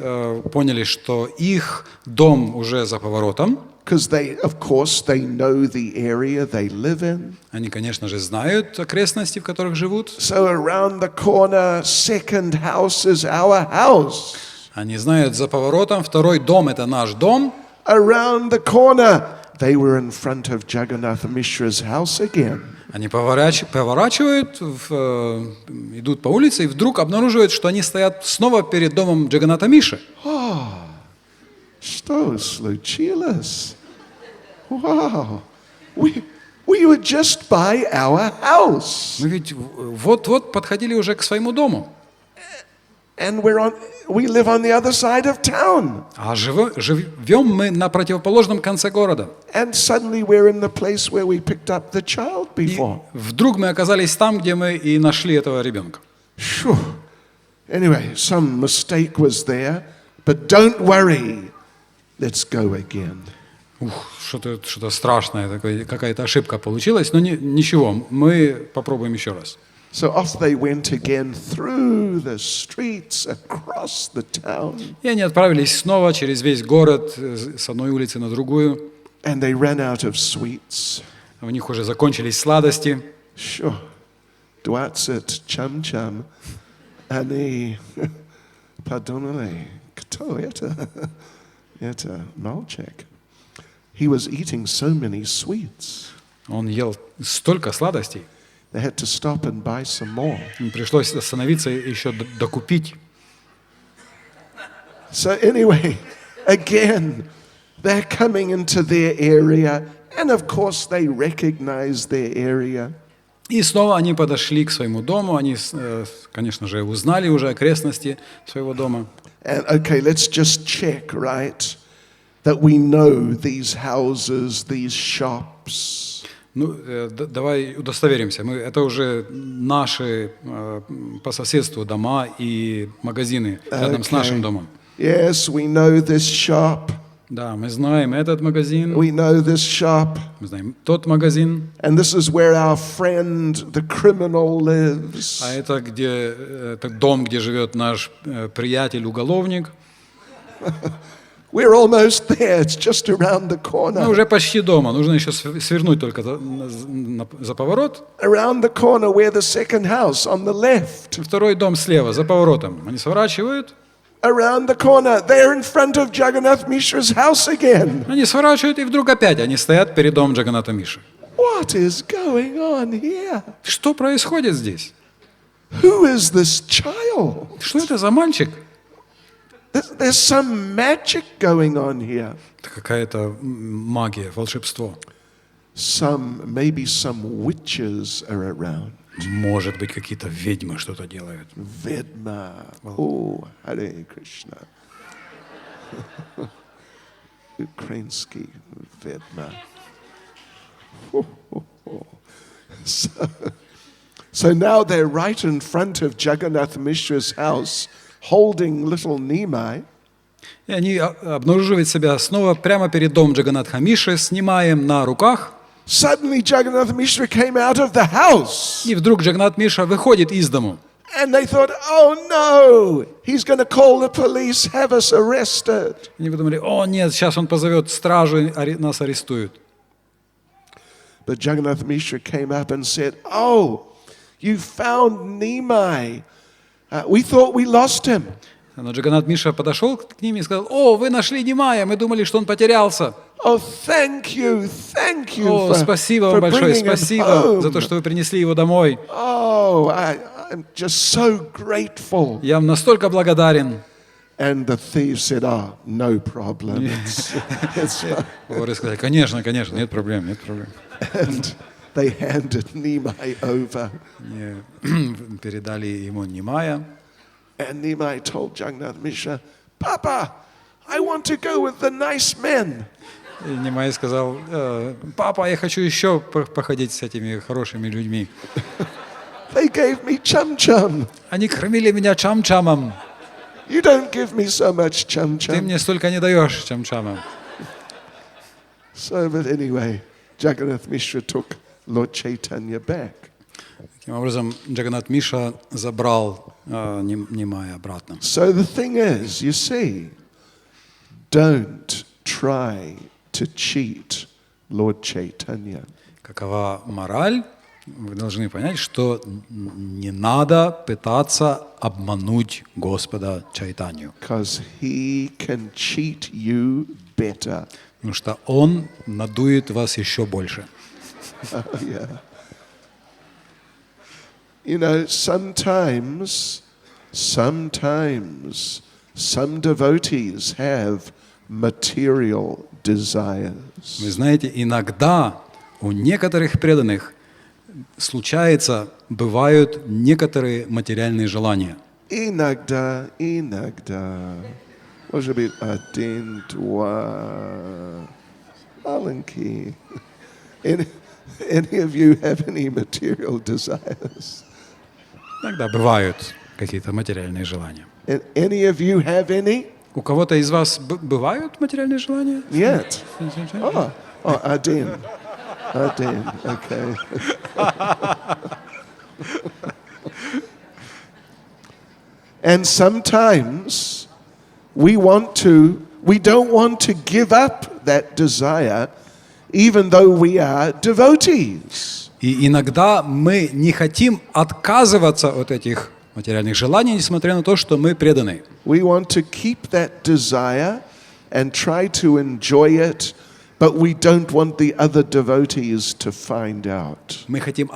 Speaker 3: поняли, что их дом уже за поворотом.
Speaker 1: Because of course, they know the area they live in.
Speaker 3: Они, конечно же, знают окрестности, в которых живут.
Speaker 1: So around the corner, second house is our house.
Speaker 3: Они знают за поворотом, второй дом – это наш дом.
Speaker 1: Around the corner, they were in front of Jagannath Mishra's house again.
Speaker 3: Они поворачивают, идут по улице и вдруг обнаруживают, что они стоят снова перед домом Джаганата Миши.
Speaker 1: Что случилось? Wow. We were just by our house.
Speaker 3: Мы ведь вот-вот подходили уже к своему дому.
Speaker 1: And we live on the other side of town.
Speaker 3: А живем мы на противоположном конце города.
Speaker 1: And suddenly we're in the place where we picked up the child
Speaker 3: И
Speaker 1: before.
Speaker 3: вдруг мы оказались там, где мы и нашли этого ребенка.
Speaker 1: Phew. Anyway, some mistake was there, but don't worry. Let's go again.
Speaker 3: Что-то страшное, какая-то ошибка получилась, но ничего, мы попробуем еще раз.
Speaker 1: So off they went again through the streets across the town.
Speaker 3: И они отправились снова через весь город, с одной улицы на другую.
Speaker 1: And they ran out of sweets.
Speaker 3: У них уже закончились сладости.
Speaker 1: Sure. 20 cham-cham. Они подумали, кто это? Это мальчик. He was eating so many sweets.
Speaker 3: Он ел столько сладостей.
Speaker 1: They had to stop and buy some more.
Speaker 3: Им пришлось остановиться и еще докупить.
Speaker 1: So anyway, again, they're coming into their area, and of course they recognize their area.
Speaker 3: И снова они подошли к своему дому, они, конечно же, узнали уже окрестности своего дома.
Speaker 1: And okay, let's just check, right, that we know these houses, these shops.
Speaker 3: Ну, давай удостоверимся. Это уже наши по соседству дома и магазины рядом с нашим домом.
Speaker 1: Yes, we know this shop.
Speaker 3: Да, мы знаем этот магазин.
Speaker 1: We know this shop.
Speaker 3: Мы знаем тот магазин.
Speaker 1: And this is where our friend, the criminal, lives.
Speaker 3: А это дом, где живет наш приятель-уголовник.
Speaker 1: We're almost there. It's just around the corner.
Speaker 3: Мы уже почти дома. Нужно еще свернуть только за поворот.
Speaker 1: Around the corner, where the second house on the left.
Speaker 3: Второй дом слева, за поворотом. Они сворачивают.
Speaker 1: Around the corner, they're in front of Jagannath Mishra's house again.
Speaker 3: Они сворачивают, и вдруг опять они стоят перед домом Джаганната Миши.
Speaker 1: What is going on here?
Speaker 3: Что происходит здесь?
Speaker 1: Who is this child?
Speaker 3: Что это за мальчик?
Speaker 1: There's some magic going on here.
Speaker 3: Это какая-то магия, волшебство.
Speaker 1: Maybe some witches are around.
Speaker 3: Может быть, какие-то ведьмы что-то делают.
Speaker 1: Vedma. Oh, Харе Кришна. Ukrainsky Vedma. So now they're right in front of Jagannath Mishra's house, holding little Nimai.
Speaker 3: И они обнаруживают себя снова прямо перед домом Джаганнатха Миши, снимаем на руках.
Speaker 1: Suddenly Jagannath Mishra came out of the house.
Speaker 3: И вдруг Джаганнат Миша выходит из дому.
Speaker 1: And they thought, oh no, he's going to call the police, have us arrested.
Speaker 3: Они подумали, о нет, сейчас он позовет стражу, и нас арестуют.
Speaker 1: But Jagannath Mishra came up and said, oh, you found Nimai. We thought we lost him.
Speaker 3: Но Джаганнат Миша подошел к ним и сказал, о, вы нашли Нимая, мы думали, что он потерялся.
Speaker 1: Oh, thank you
Speaker 3: О, спасибо вам большое, спасибо за то, что вы принесли его домой.
Speaker 1: Oh, I'm just so grateful.
Speaker 3: Я вам настолько благодарен.
Speaker 1: And the thieves said, oh, no problem.
Speaker 3: Воры сказали, конечно, конечно, нет проблем, нет проблем.
Speaker 1: And they handed Nimai over.
Speaker 3: Передали ему Нимая.
Speaker 1: And Nimai told Jagannath Mishra, Papa, I want to go with the nice men.
Speaker 3: И Нимай сказал, папа, я хочу еще походить с этими хорошими людьми.
Speaker 1: They gave me chum-chum.
Speaker 3: Они кормили меня чам-чамом.
Speaker 1: You don't give me so much chum-chum.
Speaker 3: Ты мне столько не даешь чам-чамом.
Speaker 1: So, but anyway, Jagannath Mishra took Lord Chaitanya back.
Speaker 3: Таким образом, Джаганнат Миша забрал Нимая обратно.
Speaker 1: So the thing is, you see, don't try to cheat Lord Chaitanya.
Speaker 3: Какова мораль? Вы должны понять, что не надо пытаться обмануть Господа Чайтанью.
Speaker 1: Because he can cheat you better.
Speaker 3: Потому что Он надует вас еще больше.
Speaker 1: Yeah. You know, sometimes some devotees have material desires.
Speaker 3: Вы знаете, иногда у некоторых преданных бывают некоторые материальные желания.
Speaker 1: Иногда. Может быть, один-два. Маленький. Any of you have any material desires?
Speaker 3: Иногда бывают какие-то материальные желания.
Speaker 1: Any of you have any?
Speaker 3: У кого-то из вас бывают материальные желания?
Speaker 1: Нет. Один. Okay. And sometimes we don't want to give up that desire, even though we are devotees.
Speaker 3: И иногда мы не хотим отказываться от этих материальных желаний, несмотря на то, что мы преданы.
Speaker 1: We want to keep that desire and try to enjoy it, but we don't want the other devotees to find out.
Speaker 3: Мы хотим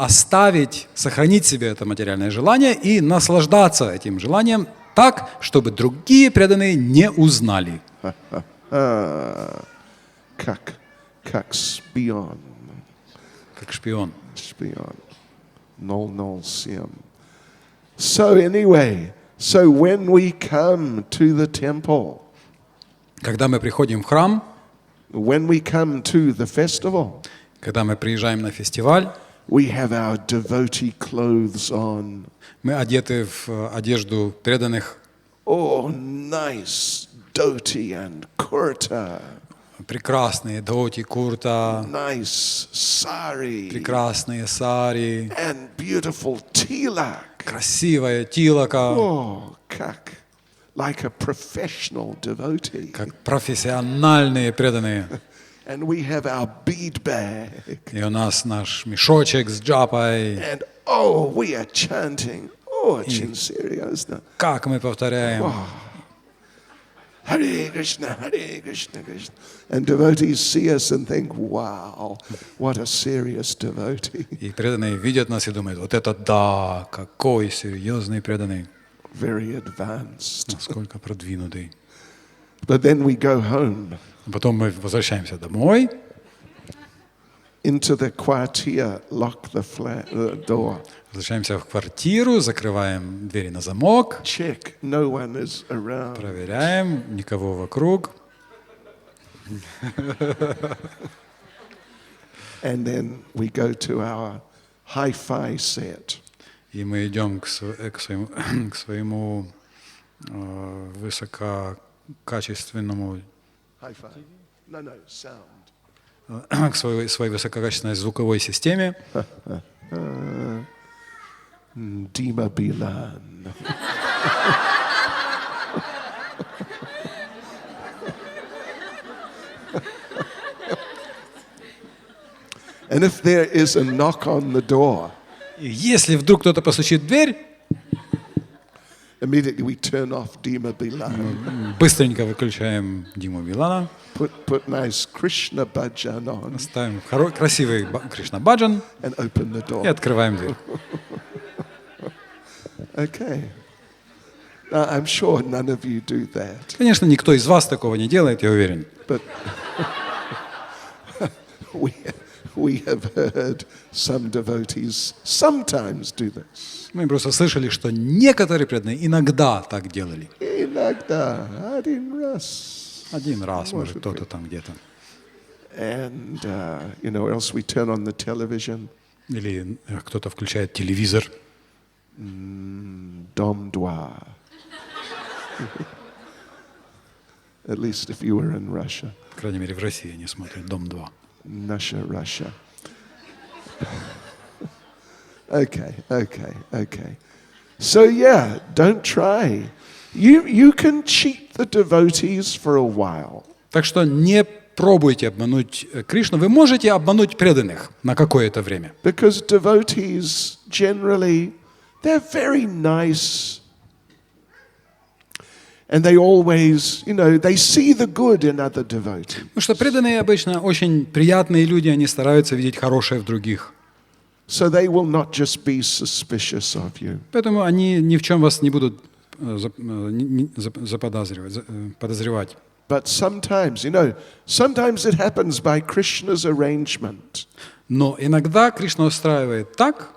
Speaker 3: сохранить себе это материальное желание и наслаждаться этим желанием так, чтобы другие преданные не узнали.
Speaker 1: Как шпион.
Speaker 3: Как шпион.
Speaker 1: Шпион. 007. So anyway, when we come to the temple,
Speaker 3: когда мы приходим в храм,
Speaker 1: when we come to the festival,
Speaker 3: когда мы приезжаем на фестиваль,
Speaker 1: we have our devotee clothes on.
Speaker 3: Мы одеты в одежду преданных.
Speaker 1: Oh, nice dhoti and kurta.
Speaker 3: Прекрасные дхоти, курта.
Speaker 1: Nice sari.
Speaker 3: Прекрасные сари.
Speaker 1: And beautiful tilak.
Speaker 3: Красивая тилака.
Speaker 1: Oh, как. Like a professional devotee.
Speaker 3: Как профессиональные преданные.
Speaker 1: And we have our bead bag.
Speaker 3: И у нас наш мешочек с джапой.
Speaker 1: And we are chanting. Очень серьезно.
Speaker 3: Как мы повторяем.
Speaker 1: Hare Krishna, Hare Krishna, Krishna. And devotees see us and think, wow, what a serious devotee.
Speaker 3: И преданные видят нас и думают, вот это да, какой серьезный преданный.
Speaker 1: Very advanced.
Speaker 3: Насколько продвинутый.
Speaker 1: But then we go home.
Speaker 3: Потом мы возвращаемся домой.
Speaker 1: Into the quartier, lock the door.
Speaker 3: Возвращаемся в квартиру, закрываем двери на замок.
Speaker 1: Check, no one is around.
Speaker 3: Проверяем, никого вокруг.
Speaker 1: And then we go to our hi-fi set.
Speaker 3: И мы идем к своему высококачественному
Speaker 1: Hi-fi. No, sound.
Speaker 3: к своей высококачественной звуковой системе.
Speaker 1: Dima Bilan. And if there is a knock on the door,
Speaker 3: И если вдруг кто-то постучит в дверь,
Speaker 1: immediately we turn off Dima Bilan.
Speaker 3: быстренько выключаем Диму Билана,
Speaker 1: Put nice Krishna bhajan on
Speaker 3: ставим красивый Кришна Баджан
Speaker 1: and open the
Speaker 3: и
Speaker 1: door.
Speaker 3: открываем дверь.
Speaker 1: Okay. Now, I'm sure none of you do that.
Speaker 3: Конечно, никто из вас такого не делает, я уверен.
Speaker 1: But we have heard some devotees sometimes do this.
Speaker 3: Мы просто слышали, что некоторые преданные иногда так делали.
Speaker 1: Иногда, один раз.
Speaker 3: Один раз, может, кто-то там где-то.
Speaker 1: And, or else we turn on the television.
Speaker 3: Или кто-то включает телевизор.
Speaker 1: Dom Dwa. At least if you were in Russia.
Speaker 3: По крайней мере, в России они смотрят «Дом-2».
Speaker 1: Russia. Okay. So yeah, don't try. You can cheat the devotees for a while.
Speaker 3: Так что не пробуйте обмануть Кришну. Вы можете обмануть преданных на какое-то время.
Speaker 1: Because devotees generally, they're very nice. And they always, they see the good in other devotees.
Speaker 3: Потому что преданные обычно очень приятные люди, они стараются видеть хорошее в других.
Speaker 1: So they will not just be suspicious of you.
Speaker 3: Поэтому они ни в чем вас не будут подозревать.
Speaker 1: But sometimes, sometimes it happens by Krishna's arrangement.
Speaker 3: Но иногда Кришна устраивает так,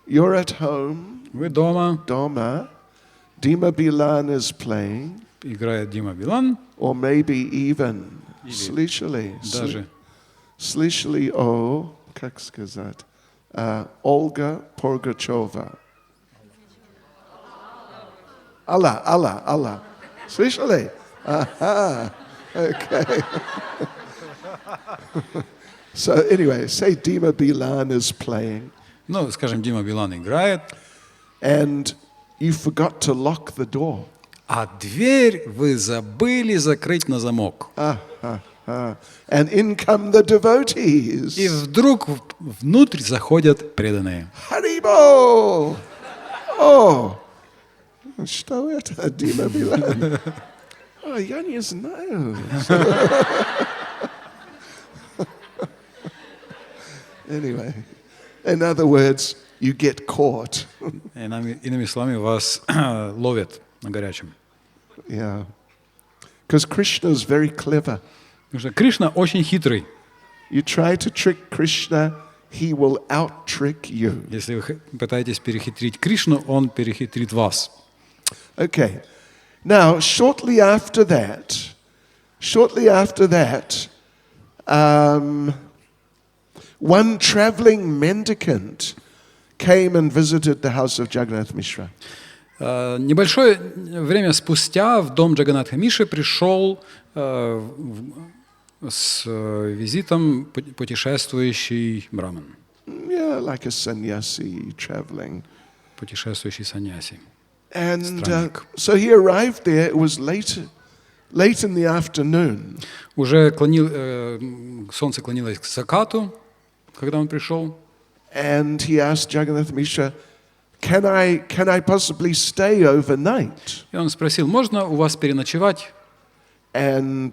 Speaker 1: You're at home,
Speaker 3: вы дома,
Speaker 1: Doma, Dima Bilan is playing,
Speaker 3: играет Дима Билан,
Speaker 1: or maybe even Slishali.
Speaker 3: даже
Speaker 1: Slishali как сказать, Olga Purgachova. Allah. Slishali. Aha. Okay. So anyway, say Dima Bilan is playing.
Speaker 3: ну, скажем, Дима Билан играет,
Speaker 1: And you forgot to lock the door.
Speaker 3: а дверь вы забыли закрыть на замок.
Speaker 1: And in come the devotees.
Speaker 3: И вдруг внутрь заходят преданные.
Speaker 1: Haribo! Oh! Что это, Дима Билан? Oh, я не знаю. Anyway, in other words, you get caught.
Speaker 3: Иными словами, вас ловят на горячем.
Speaker 1: Yeah. Because Krishna is very clever.
Speaker 3: Потому что Кришна очень хитрый.
Speaker 1: You try to trick Krishna, he will out-trick you.
Speaker 3: Если вы пытаетесь перехитрить Кришну, он перехитрит вас.
Speaker 1: Okay. Now, shortly after that, one traveling mendicant came and visited the house of Jagannath Mishra.
Speaker 3: Небольшое время спустя в дом Джаганатха Миши пришел с визитом путешествующий браман.
Speaker 1: Yeah, like a sannyasi traveling.
Speaker 3: Путешествующий саньяси.
Speaker 1: And so he arrived there. It was late in the afternoon.
Speaker 3: Уже солнце клонилось к закату, когда он пришел.
Speaker 1: And he asked Jagannath Mishra, can I possibly stay overnight?
Speaker 3: И он спросил, можно у вас переночевать?
Speaker 1: And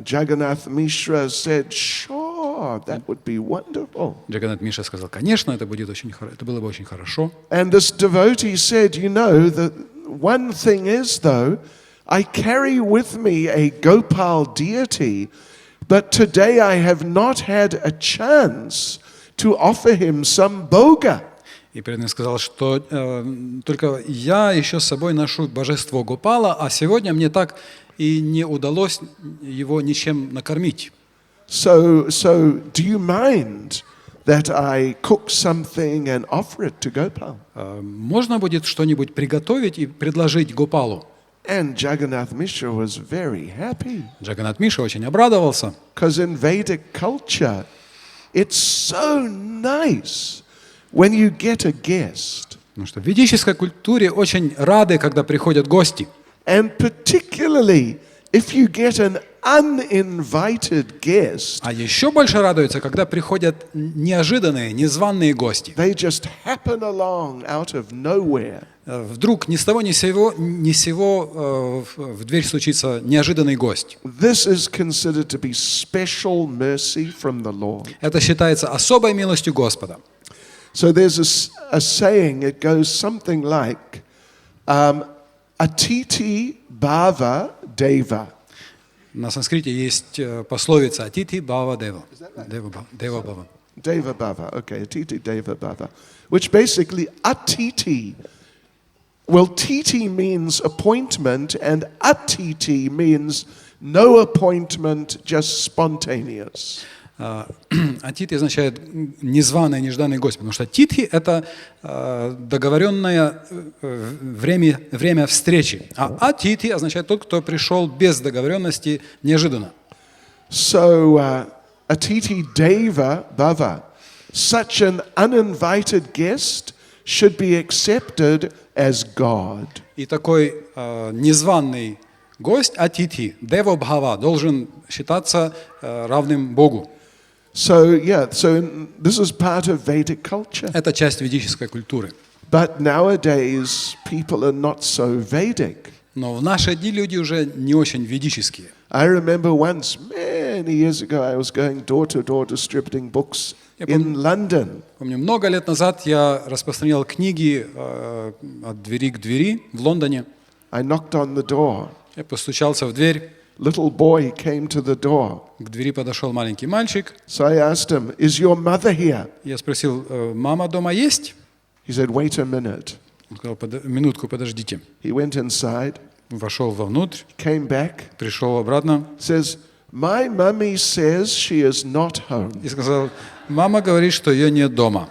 Speaker 1: Jagannath Mishra said, sure, that would be wonderful.
Speaker 3: Джаганнат Миша сказал, конечно, это было бы очень хорошо.
Speaker 1: And this devotee said, the one thing is though, I carry with me a Gopal deity, but today I have not had a chance to offer him some bhoga.
Speaker 3: И преданный сказал, что только я еще с собой ношу божество Гопала, а сегодня мне так и не удалось его ничем накормить.
Speaker 1: So do you mind that I cook something and offer it to Gopal?
Speaker 3: Можно будет что-нибудь приготовить и предложить Гопалу?
Speaker 1: And Jagannath Mishra was very happy.
Speaker 3: Джаганнат Миша очень обрадовался.
Speaker 1: Because in Vedic culture, it's so nice when you get a guest.
Speaker 3: Потому что в ведической культуре очень рады, когда приходят гости.
Speaker 1: And particularly if you get an uninvited guest.
Speaker 3: А еще больше радуются, когда приходят неожиданные, незваные гости.
Speaker 1: They just happen along out of nowhere.
Speaker 3: Вдруг ни с того ни с сего в дверь стучится неожиданный гость.
Speaker 1: This is considered to be special mercy from the Lord.
Speaker 3: Это считается особой милостью Господа.
Speaker 1: So there's a saying, it goes something like, Atiti Bhava Deva.
Speaker 3: На санскрите есть пословица «Атити Бхава Дева». Дева Бхава.
Speaker 1: Deva Bhava, okay, Atiti Deva Bhava. Which basically, Atiti, well, Titi means appointment, and Atiti means no appointment, just spontaneous.
Speaker 3: Атити означает незваный, нежданный гость, потому что титхи – это договоренное время встречи, а атити означает тот, кто пришел без договоренности неожиданно.
Speaker 1: So, Atiti Deva Bhava, such an uninvited guest should be accepted as God.
Speaker 3: И такой незваный гость, атити, дева бхава, должен считаться равным Богу.
Speaker 1: So this is part of Vedic culture.
Speaker 3: Это часть ведической культуры.
Speaker 1: But nowadays people are not so Vedic.
Speaker 3: Но в наши дни люди уже не очень ведические.
Speaker 1: I remember once, many years ago, I was going door to door distributing books in London.
Speaker 3: Помню, много лет назад я распространял книги от двери к двери в Лондоне.
Speaker 1: I knocked on the door.
Speaker 3: Я постучался в дверь.
Speaker 1: little boy came to the door.
Speaker 3: К двери подошел маленький мальчик.
Speaker 1: So I asked him, "Is your mother here?"
Speaker 3: Я спросил, мама дома есть?
Speaker 1: He said, "Wait a minute."
Speaker 3: Он сказал, минутку, подождите.
Speaker 1: He went inside,
Speaker 3: Вошел вовнутрь,
Speaker 1: came back,
Speaker 3: пришел обратно
Speaker 1: says, "My mummy says she is not home."
Speaker 3: и сказал, мама говорит, что ее нет дома.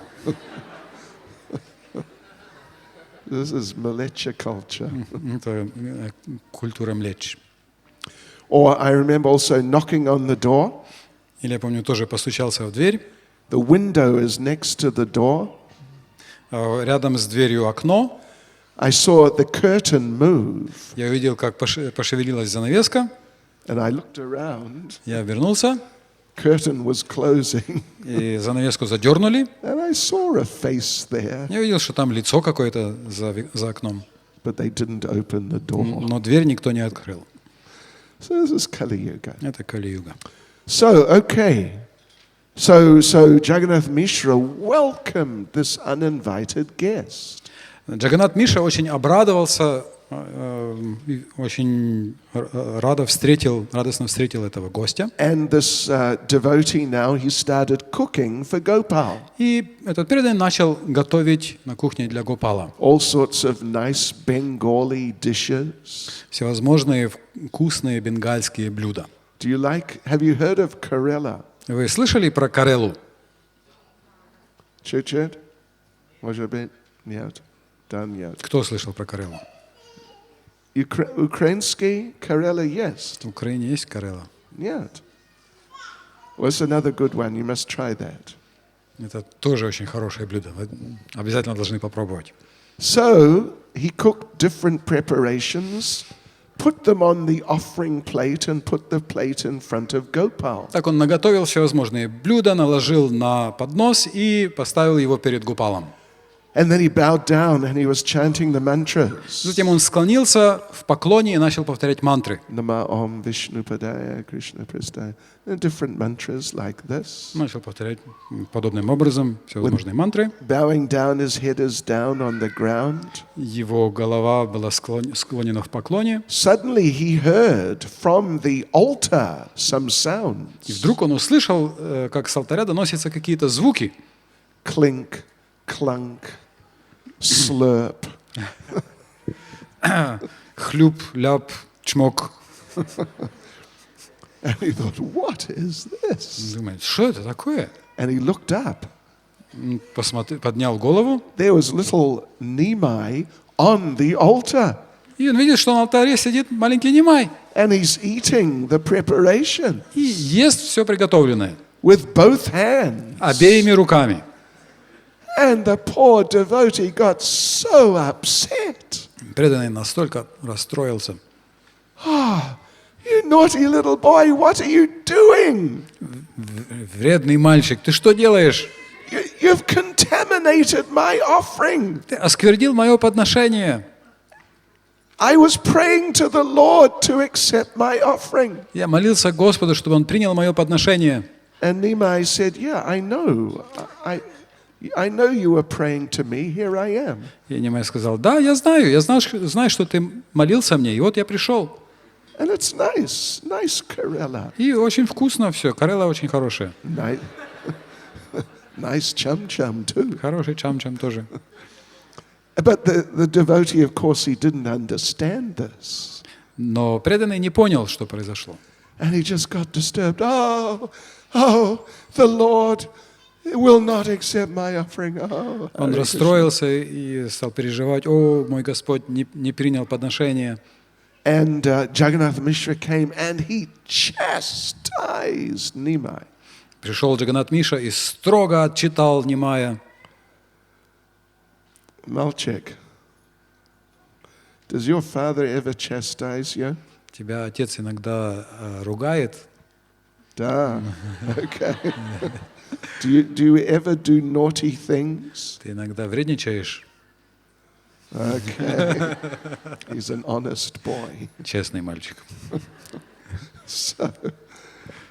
Speaker 1: This is Malecha culture.
Speaker 3: Это культура млечь.
Speaker 1: Or I remember also knocking on the door.
Speaker 3: Или я помню, тоже постучался в дверь.
Speaker 1: The window is next to the door.
Speaker 3: Рядом с дверью окно.
Speaker 1: I saw the curtain move.
Speaker 3: Я увидел, как пошевелилась занавеска.
Speaker 1: And I looked around.
Speaker 3: Я вернулся.
Speaker 1: Curtain was closing.
Speaker 3: И занавеску задернули.
Speaker 1: And I saw a face there.
Speaker 3: Я увидел, что там лицо какое-то за окном.
Speaker 1: But they didn't open the door.
Speaker 3: Но дверь никто не открыл.
Speaker 1: So this is Kali Yuga.
Speaker 3: Это Кали-юга.
Speaker 1: So, okay. So Jagannath Mishra welcomed this uninvited guest.
Speaker 3: Джаганнат Миша очень обрадовался, очень радостно встретил этого гостя.
Speaker 1: And this devotee now, he started cooking for Gopal.
Speaker 3: И этот преданный начал готовить на кухне для Гопала.
Speaker 1: All sorts of nice Bengali dishes.
Speaker 3: Всевозможные вкусные бенгальские блюда.
Speaker 1: Have you heard of Karela?
Speaker 3: Вы слышали про карелу?
Speaker 1: Чуть-чуть? Может быть? Нет. Да, нет.
Speaker 3: Кто слышал про карелу?
Speaker 1: Украинский Karela есть.
Speaker 3: В Украине есть карела?
Speaker 1: Нет. What's another good one? You must try that.
Speaker 3: Это тоже очень хорошее блюдо. Вы обязательно должны попробовать.
Speaker 1: So, he cooked different preparations, put them on the offering plate and put the plate in front of Gopal.
Speaker 3: Так он наготовил всевозможные блюда, наложил на поднос и поставил его перед Гопалом.
Speaker 1: And then he bowed down and he was chanting the mantras.
Speaker 3: Затем он склонился в поклоне и начал повторять мантры.
Speaker 1: Nama Om Vishnu Padaya Krishna Prastaya. Different mantras like this.
Speaker 3: Начал повторять подобным образом всевозможные мантры.
Speaker 1: Bowing down, his head is down on the ground.
Speaker 3: Его голова была склонена в поклоне.
Speaker 1: Suddenly he heard from the altar some sounds.
Speaker 3: И вдруг он услышал, как с алтаря доносятся какие-то звуки.
Speaker 1: Clink, clunk, slurp.
Speaker 3: Хлюп, ляп, чмок.
Speaker 1: And he thought, what is this?
Speaker 3: Думает, что это такое?
Speaker 1: And he looked up.
Speaker 3: Поднял голову.
Speaker 1: There was little Nimai on the altar.
Speaker 3: И он видит, что на алтаре сидит маленький Нимай.
Speaker 1: And he's eating the preparation.
Speaker 3: И ест все приготовленное.
Speaker 1: With both hands.
Speaker 3: Обеими руками.
Speaker 1: And the poor devotee got so upset.
Speaker 3: Преданный настолько расстроился.
Speaker 1: You naughty little boy, what are you doing?
Speaker 3: Вредный мальчик, ты что делаешь?
Speaker 1: You've contaminated my offering.
Speaker 3: Ты осквернил мое подношение.
Speaker 1: I was praying to the Lord to accept my offering.
Speaker 3: Я молился Господу, чтобы Он принял мое подношение.
Speaker 1: And Nimai said, yeah, I know. I know you were praying to me. Here I am.
Speaker 3: И Нимай сказал, да, я знаю, что ты молился мне, и вот я пришел.
Speaker 1: And it's nice Karela.
Speaker 3: И очень вкусно все, карела очень хорошая.
Speaker 1: Nice chum-chum too.
Speaker 3: Хороший чам-чам тоже.
Speaker 1: But the devotee, of course, he didn't understand this.
Speaker 3: Но преданный не понял, что произошло.
Speaker 1: And he just got disturbed. Oh, the Lord will not accept my offering. Oh,
Speaker 3: Он расстроился и стал переживать. О, мой Господь не принял подношение.
Speaker 1: And Jagannath Mishra came and he chastised Nimai.
Speaker 3: Пришел Джаганнат Миша и строго отчитал Нимая.
Speaker 1: Malchik, does your father ever chastise you?
Speaker 3: Тебя отец иногда ругает?
Speaker 1: Da. Okay. Do you ever do naughty things?
Speaker 3: Ты иногда вредничаешь?
Speaker 1: Okay. He's an honest boy.
Speaker 3: Честный мальчик.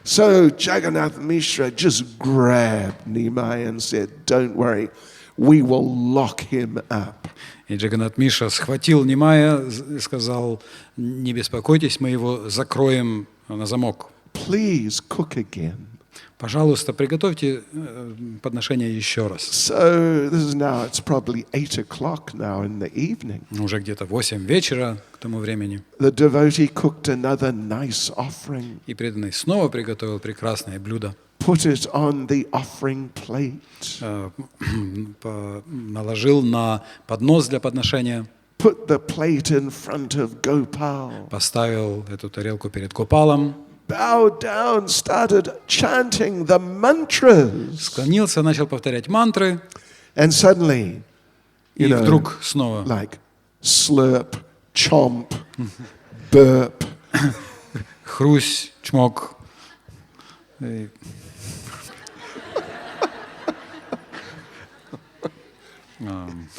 Speaker 1: So Jagannath Mishra just grabbed Nimai and said, don't worry, we will lock him up.
Speaker 3: И Джаганнат Миша схватил Нимая и сказал: не беспокойтесь, мы его закроем на замок.
Speaker 1: Please cook again.
Speaker 3: Пожалуйста, приготовьте подношение еще раз.
Speaker 1: So this is now, it's probably 8 o'clock now in the evening.
Speaker 3: Уже где-то 8 вечера к тому времени.
Speaker 1: The devotee cooked another nice offering.
Speaker 3: И преданный снова приготовил прекрасное блюдо.
Speaker 1: Put it on the offering plate.
Speaker 3: Наложил на поднос для подношения.
Speaker 1: Put the plate in front of Gopal.
Speaker 3: Поставил эту тарелку перед Гопалом.
Speaker 1: Bowed down, started chanting the mantras.
Speaker 3: Склонился, начал повторять мантры.
Speaker 1: And suddenly,
Speaker 3: И вдруг снова
Speaker 1: like slurp, chomp, burp.
Speaker 3: хрусь, чмок.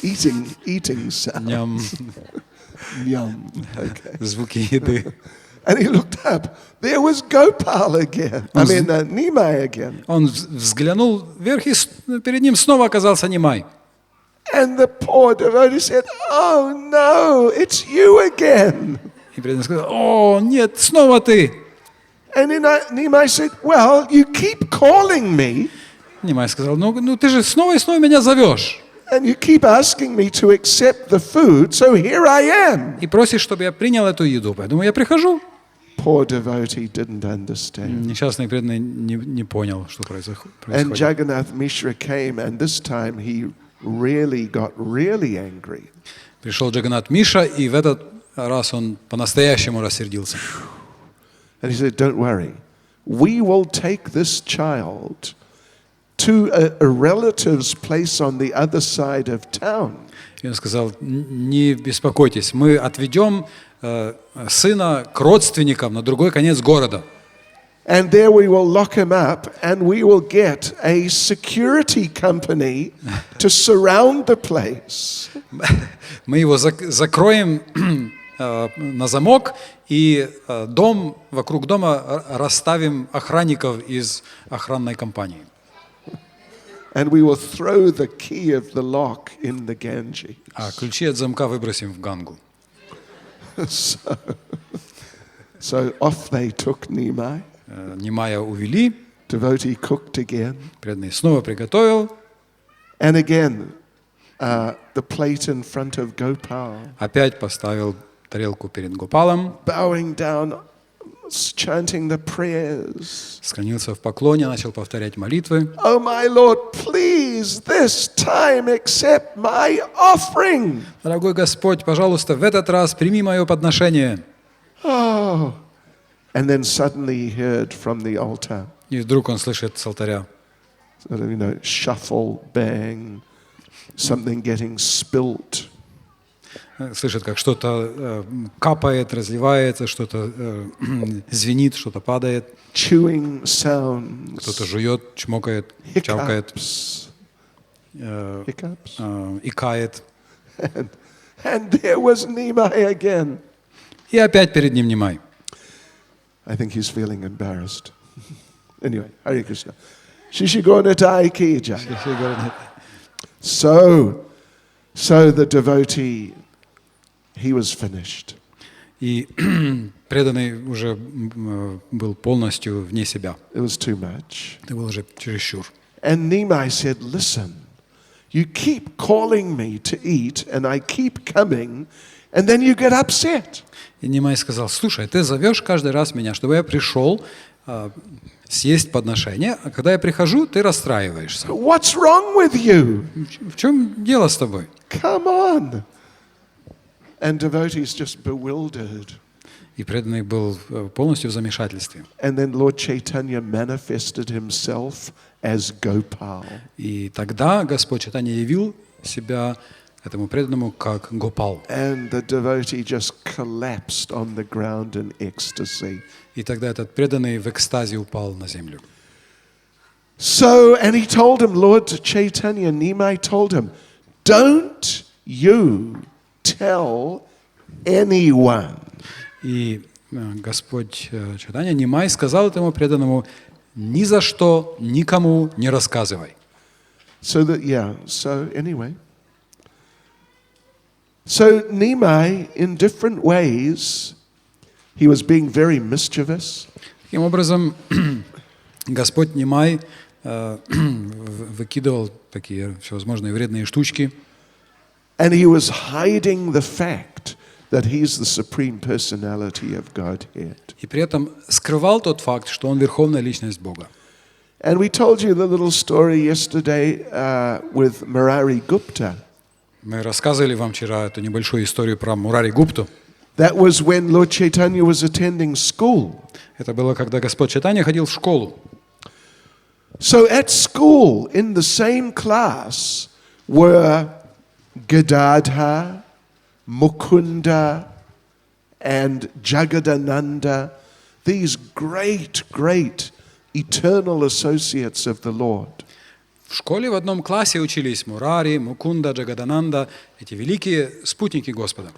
Speaker 1: Eating sound.
Speaker 3: Ням.
Speaker 1: Yum. Okay.
Speaker 3: Звуки еды.
Speaker 1: And he looked up. There was Gopal again. Nimai again.
Speaker 3: Он взглянул вверх, и перед ним снова оказался Нимай.
Speaker 1: And the poor devotee said, "Oh no, it's you again."
Speaker 3: И преданный сказал: о, нет, снова ты.
Speaker 1: And Nimai said, "Well, you keep calling me,
Speaker 3: Нимай сказал: ну ты же снова и снова меня зовешь.
Speaker 1: and you keep asking me to accept the food, so here I am."
Speaker 3: И просишь, чтобы я принял эту еду. Поэтому я прихожу.
Speaker 1: Poor devotee didn't understand.
Speaker 3: Несчастный преданный не понял, что
Speaker 1: And
Speaker 3: происходит.
Speaker 1: Jagannath Mishra came, and this time he really got really angry.
Speaker 3: Пришел Джаганнат Миша, и в этот раз он по-настоящему рассердился.
Speaker 1: And he said, "Don't worry. We will take this child to a relative's place on the other side of town."
Speaker 3: И он сказал: не беспокойтесь, мы отведем сына к родственникам на другой конец города.
Speaker 1: And there we will lock him up, and we will get a security company to surround the place.
Speaker 3: Мы его закроем на замок, и вокруг дома расставим охранников из охранной компании.
Speaker 1: And we will throw the key of the lock in the Ganges.
Speaker 3: А ключи от замка выбросим в Гангу.
Speaker 1: So off they took Nimai.
Speaker 3: Нимая увели,
Speaker 1: Devotee cooked again.
Speaker 3: преданный снова приготовил,
Speaker 1: And again, the plate in front of Gopal.
Speaker 3: опять поставил тарелку перед Гопалом,
Speaker 1: Bowing down, chanting the prayers.
Speaker 3: склонился в поклоне, начал повторять молитвы.
Speaker 1: "Oh my Lord, please, this time accept my offering."
Speaker 3: Дорогой Господь, пожалуйста, в этот раз прими мое подношение.
Speaker 1: Oh. And then suddenly he heard from the altar,
Speaker 3: И вдруг он слышит с алтаря:
Speaker 1: sort of, shuffle, bang, something getting spilt.
Speaker 3: слышит, как что-то капает, разливается, что-то звенит, что-то падает,
Speaker 1: Chewing sounds.
Speaker 3: кто-то жует, чмокает, чавкает,
Speaker 1: Hiccups.
Speaker 3: икает.
Speaker 1: And there was Nimai again.
Speaker 3: И опять перед ним Нимай.
Speaker 1: I think he's feeling embarrassed. Anyway, Hare Krishna. Shishigona ki jai. So the devotee, he was finished.
Speaker 3: И преданный уже был полностью вне себя.
Speaker 1: It was too much.
Speaker 3: Это было уже чересчур.
Speaker 1: And Nimai said, "Listen, you keep calling me to eat, and I keep coming, and then you get upset."
Speaker 3: И Нимай сказал: слушай, ты зовешь каждый раз меня, чтобы я пришел съесть подношение, а когда я прихожу, ты расстраиваешься.
Speaker 1: What's wrong with you?
Speaker 3: В чем дело с тобой?
Speaker 1: Come on. And devotees just bewildered.
Speaker 3: И преданный был полностью в замешательстве.
Speaker 1: And then Lord Chaitanya manifested himself as Gopal.
Speaker 3: И тогда Господь Чайтанья явил себя этому преданному как Гопал.
Speaker 1: And the devotee just collapsed on the ground in ecstasy.
Speaker 3: И тогда этот преданный в экстазе упал на землю.
Speaker 1: So, and he told him, Lord Chaitanya, Nimai told him, "Don't you tell anyone."
Speaker 3: И Господь Чайтанья Нимай сказал этому преданному: ни за что никому не рассказывай.
Speaker 1: So anyway. So Nimai, in different ways, he was being very mischievous.
Speaker 3: Таким образом, Господь Нимай выкидывал такие всевозможные вредные штучки.
Speaker 1: And he was hiding the fact that he's the supreme personality of Godhead.
Speaker 3: И при этом скрывал тот факт, что он верховная личность Бога.
Speaker 1: And we told you the little story yesterday with Murari Gupta.
Speaker 3: Мы рассказывали вам вчера эту небольшую историю про Мурари Гупту.
Speaker 1: That was when Lord Chaitanya was attending school.
Speaker 3: Это было, когда Господь Чайтанья ходил в школу.
Speaker 1: So at school, in the same class, were Gadadhar, Mukunda, and Jagadananda, these great, great eternal associates of the Lord.
Speaker 3: В школе в одном классе учились Мурари, Мукунда, Джагадананда, эти великие спутники Господа.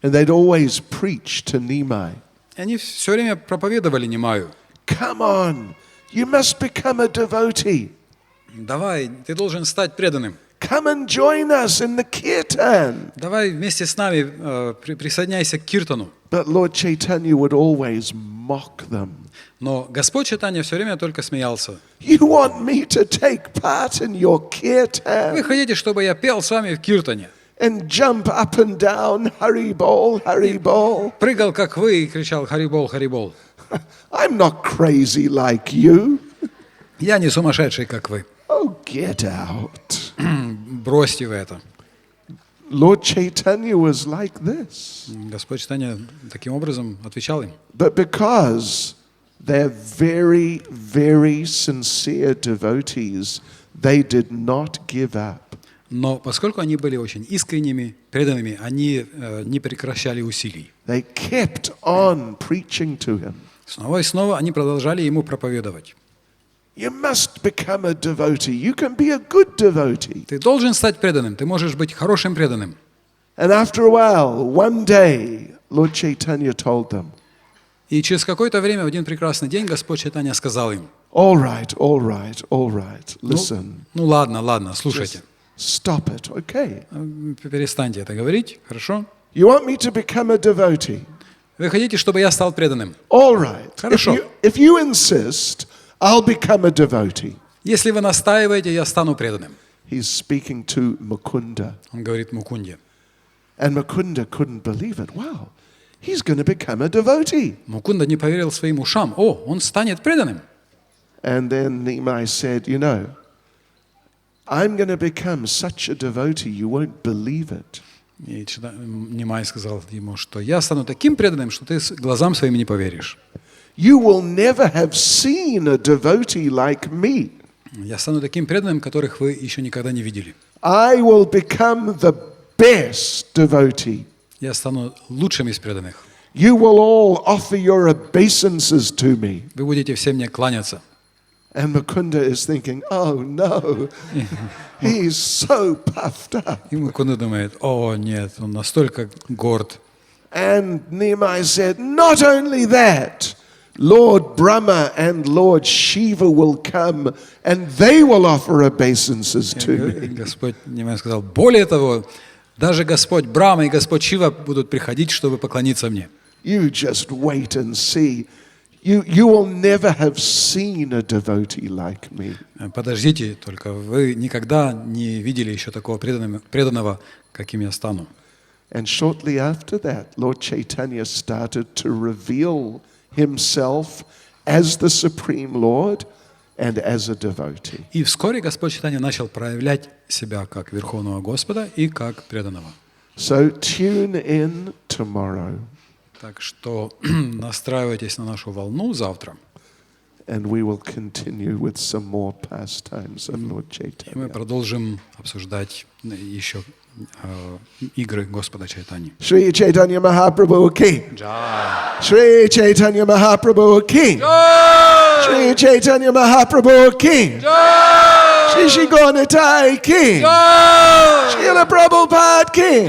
Speaker 1: And they'd always preach to Nimai.
Speaker 3: И они все время проповедовали Нимаю.
Speaker 1: Come on, you must become a devotee.
Speaker 3: Давай, ты должен стать преданным.
Speaker 1: Come and join us in the kirtan.
Speaker 3: Давай вместе с нами присоединяйся к киртану.
Speaker 1: But Lord Chaitanya would always mock them.
Speaker 3: Но Господь Чайтанья все время только смеялся.
Speaker 1: You want me to take part in your kirtan?
Speaker 3: Вы хотите, чтобы я пел с вами в киртане?
Speaker 1: And jump up and down, Hari Bol, Hari Bol.
Speaker 3: Прыгал, как вы, и кричал «Харибол, Харибол».
Speaker 1: I'm not crazy like you.
Speaker 3: Я не сумасшедший, как вы.
Speaker 1: Oh, get out.
Speaker 3: Бросьте вы это.
Speaker 1: Lord Chaitanya was like this.
Speaker 3: Господь Чайтанья таким образом отвечал им.
Speaker 1: But because they're very, very sincere devotees, they did not give up.
Speaker 3: Но поскольку они были очень искренними, преданными, они не прекращали усилий.
Speaker 1: They kept on preaching to him.
Speaker 3: Снова и снова они продолжали ему проповедовать.
Speaker 1: You must become a devotee. You can be a good devotee.
Speaker 3: Ты должен стать преданным, ты можешь быть хорошим преданным.
Speaker 1: And after a while, one day, Lord Chaitanya told them,
Speaker 3: И через какое-то время, в один прекрасный день, Господь Чайтанья сказал им:
Speaker 1: all right, listen.
Speaker 3: Ну ладно, слушайте.
Speaker 1: Stop it, okay?
Speaker 3: Перестаньте это говорить, хорошо?
Speaker 1: You want me to become a devotee?
Speaker 3: Вы хотите, чтобы я стал преданным?
Speaker 1: All right.
Speaker 3: Хорошо.
Speaker 1: If you insist, I'll become a devotee.
Speaker 3: Если вы настаиваете, я стану преданным.
Speaker 1: He's speaking to Mukunda.
Speaker 3: Он говорит Мукунде.
Speaker 1: And Mukunda couldn't believe it. Wow, he's going to become a devotee.
Speaker 3: Мукунда не поверил своим ушам. О, он станет преданным.
Speaker 1: And then Nimai said, you know, I'm going to become such a devotee, you won't believe it.
Speaker 3: И Нимай сказал ему, что я стану таким преданным, что ты глазам своим не поверишь.
Speaker 1: You will never have seen a devotee like me.
Speaker 3: Я стану таким преданным, которых вы еще никогда не видели.
Speaker 1: I will become the best devotee.
Speaker 3: Я стану лучшим из преданных.
Speaker 1: You will all offer your obeisances to me.
Speaker 3: Вы будете все мне кланяться.
Speaker 1: And Mukunda is thinking, oh no, he's so puffed up.
Speaker 3: И Мукунда думает: о нет, он настолько горд.
Speaker 1: And Nimai said, not only that, Lord Brahma and Lord Shiva will come and they will offer obeisances to me.
Speaker 3: Господь Нимай сказал: более того, даже Господь Брахма и Господь Шива будут приходить, чтобы поклониться мне.
Speaker 1: You just wait and see. You will never have seen a devotee like me.
Speaker 3: Подождите, только вы никогда не видели еще такого преданного, каким я стану.
Speaker 1: And shortly after that, Lord Chaitanya started to reveal himself as the Supreme Lord and as a devotee.
Speaker 3: И вскоре Господь Чайтанья начал проявлять себя как Верховного Господа и как преданного.
Speaker 1: So tune in tomorrow.
Speaker 3: Так что настраивайтесь на нашу волну завтра.
Speaker 1: And we will continue with some more pastimes of Lord
Speaker 3: И мы
Speaker 1: Chaitanya.
Speaker 3: продолжим обсуждать еще игры Господа Чайтаньи.
Speaker 1: Shri Chaitanya Mahaprabhu ki.
Speaker 3: Джай!
Speaker 1: Shri Chaitanya Mahaprabhu ki. Shri Chaitanya Mahaprabhu ki. Shri Shri Gaunitai ki. Srila Prabhupada ki.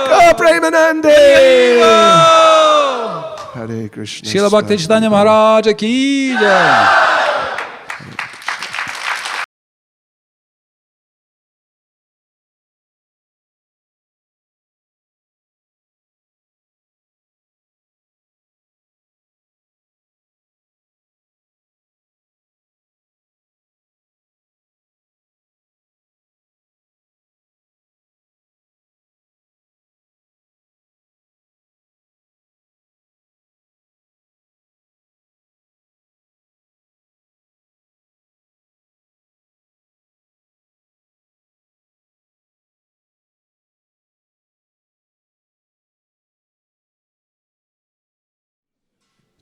Speaker 1: Go Premanande. Hare Krishna.
Speaker 3: Шрила Бхакти Чайтанья Махараджа ки джай!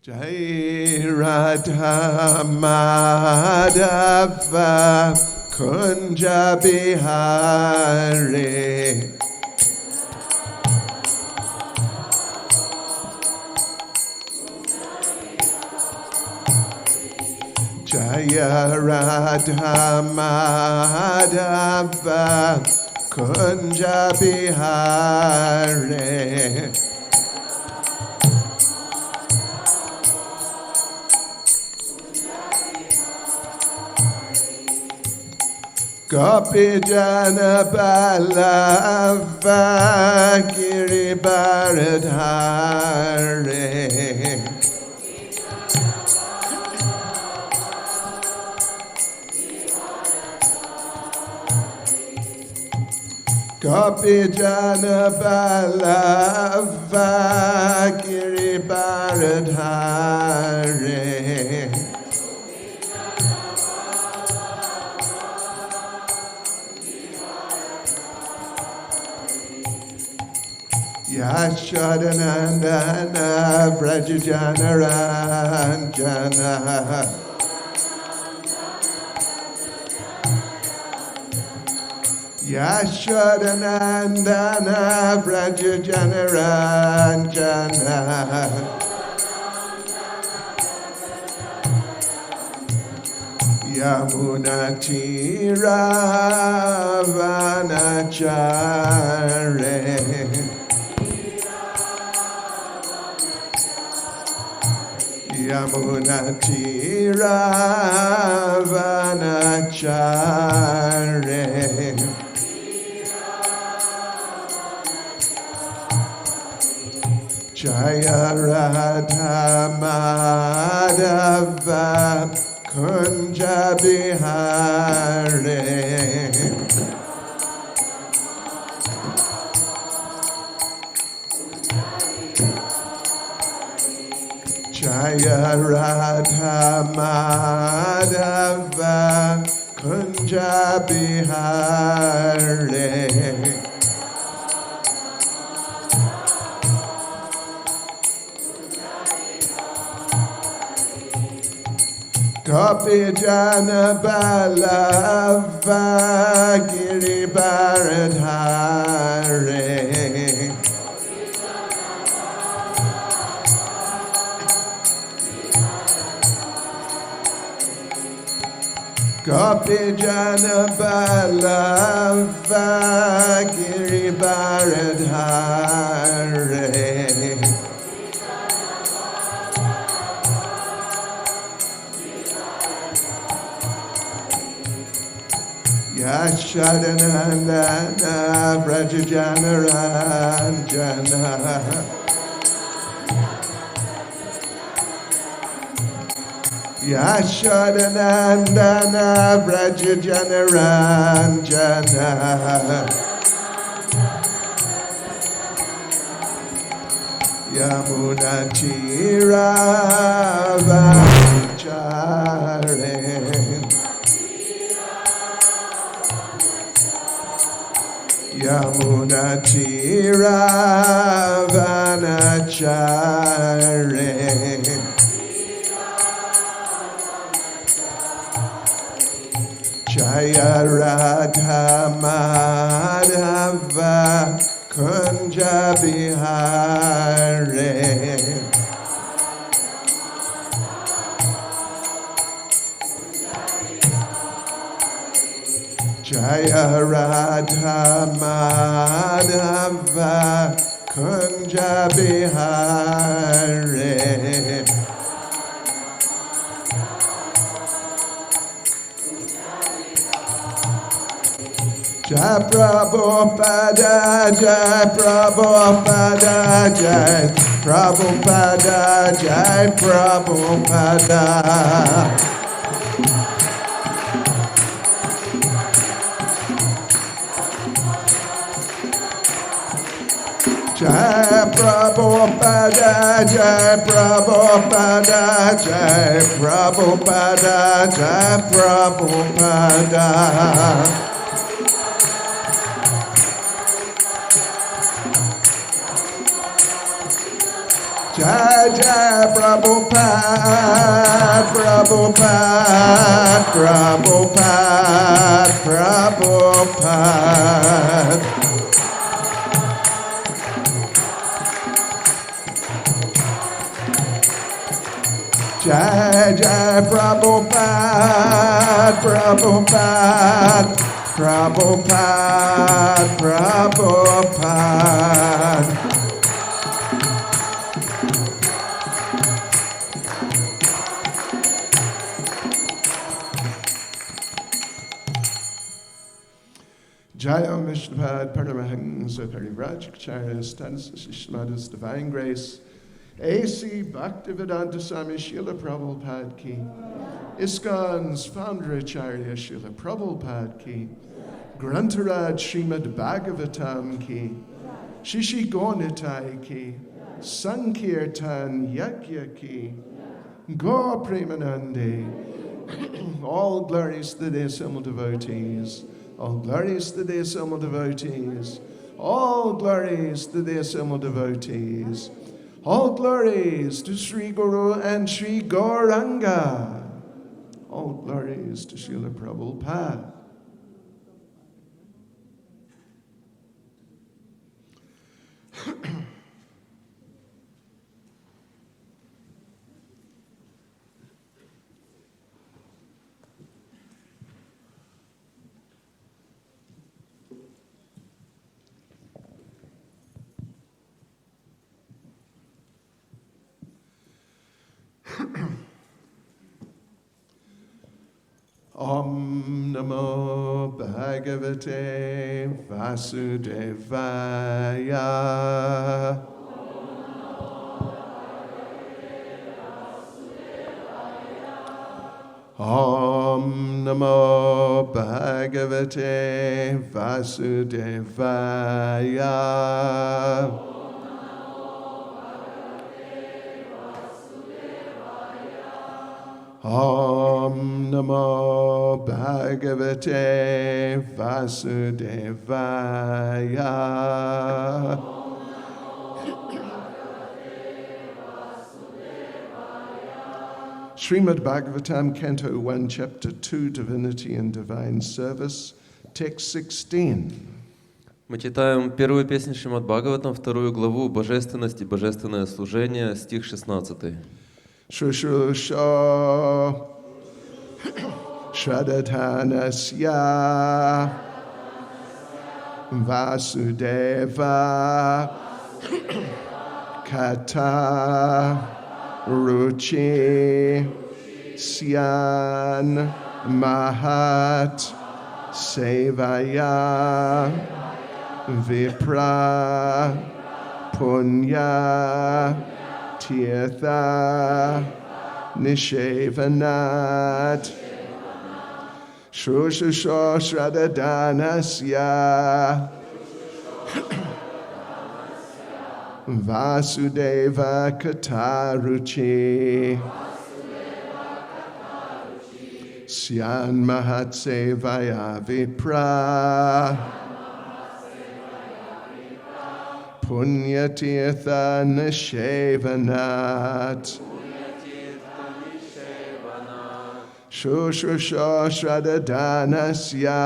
Speaker 1: Jai Radha Madhava Kunja Bihari Jaya Radha Madhava Kunja Bihari Gopi Jana Ballava Giri Bharadhari Gopi Jana Ballava Giri Bharadhari Yashodanandana Vrajajana Ranjana Yashodanandana Vrajajana Ranjana Yamuna Tiravanachare Yamuna Tiravanachare Jaya Radha Madhava Kunja Bihari Jaya Radha Madhava Kunja Bihari Gopi Jana Ballava Giri Bharadhari Gopi Jana Ballava Giri Bharadhari Yashodanandana Vrajajana Ranjana Yashodanandana Vrajajana Ranjana Yamuna Tiravanachare Yamuna Tiravanachare Jaya Radha Madhava Kunja Bihari Jaya Radha Madhava Kunja Bihari Jai Prabhupada, Jai Prabhupada, Jai Prabhupada, Jai Prabhupada. Jai Prabhupada, Jai Prabhupada, Jai Prabhupada, Jai Prabhupada. Jai Jai Prabhupada, Prabhupada, Prabhupada, Prabhupada. Jai Jai Prabhupada, Prabhupada, Prabhupada, Prabhupada. Jaya Vishnupad Paramahansa Parivrajacharya Status Shishmada's Divine Grace A.C. Bhaktivedanta Swami Srila Prabhupada Ki ISKCON's founder Acharya Srila Prabhupada Ki Grantaraj Shrimad Bhagavatam Ki Shishi Gonitai Ki Sankirtan Yajna Ki Gaur Premanande. All glories to the assembled devotees. All glories to the assembled devotees. All glories to the assembled devotees. All glories to Sri Guru and Sri Gauranga. All glories to Srila Prabhupada. Om Namo Bhagavate Vasudevaya. Om Namo Bhagavate Vasudevaya. Om Namo Bhagavate Vasudevaya. Shrimad Bhagavatam, Canto 1, Chapter 2, Divinity and Divine Service, Text 16.
Speaker 2: Мы читаем первую песню Шримад Бхагаватам, вторую главу «Божественность и божественное служение», стих 16.
Speaker 1: Shushusha Shraddhanasya Vasudeva Kata Ruchi Syan Mahat Sevaya Vipra Punya Tirtha Nishevanat Shushusho Shraddhanasya Vasudeva Kataruchi Syan Mahatsevaya Vipra Punyatirtha Nishevanat Shushusho Shraddhanasya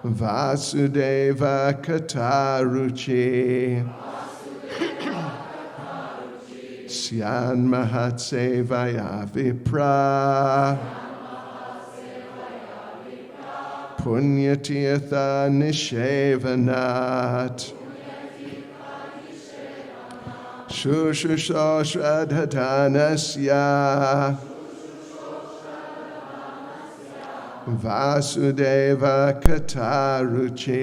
Speaker 1: Vasudeva Kataruchi Syan Mahatsevaya Vipra Punyatirtha Nishevanat Shushusho Shraddhanasya Vasudeva Kataruchi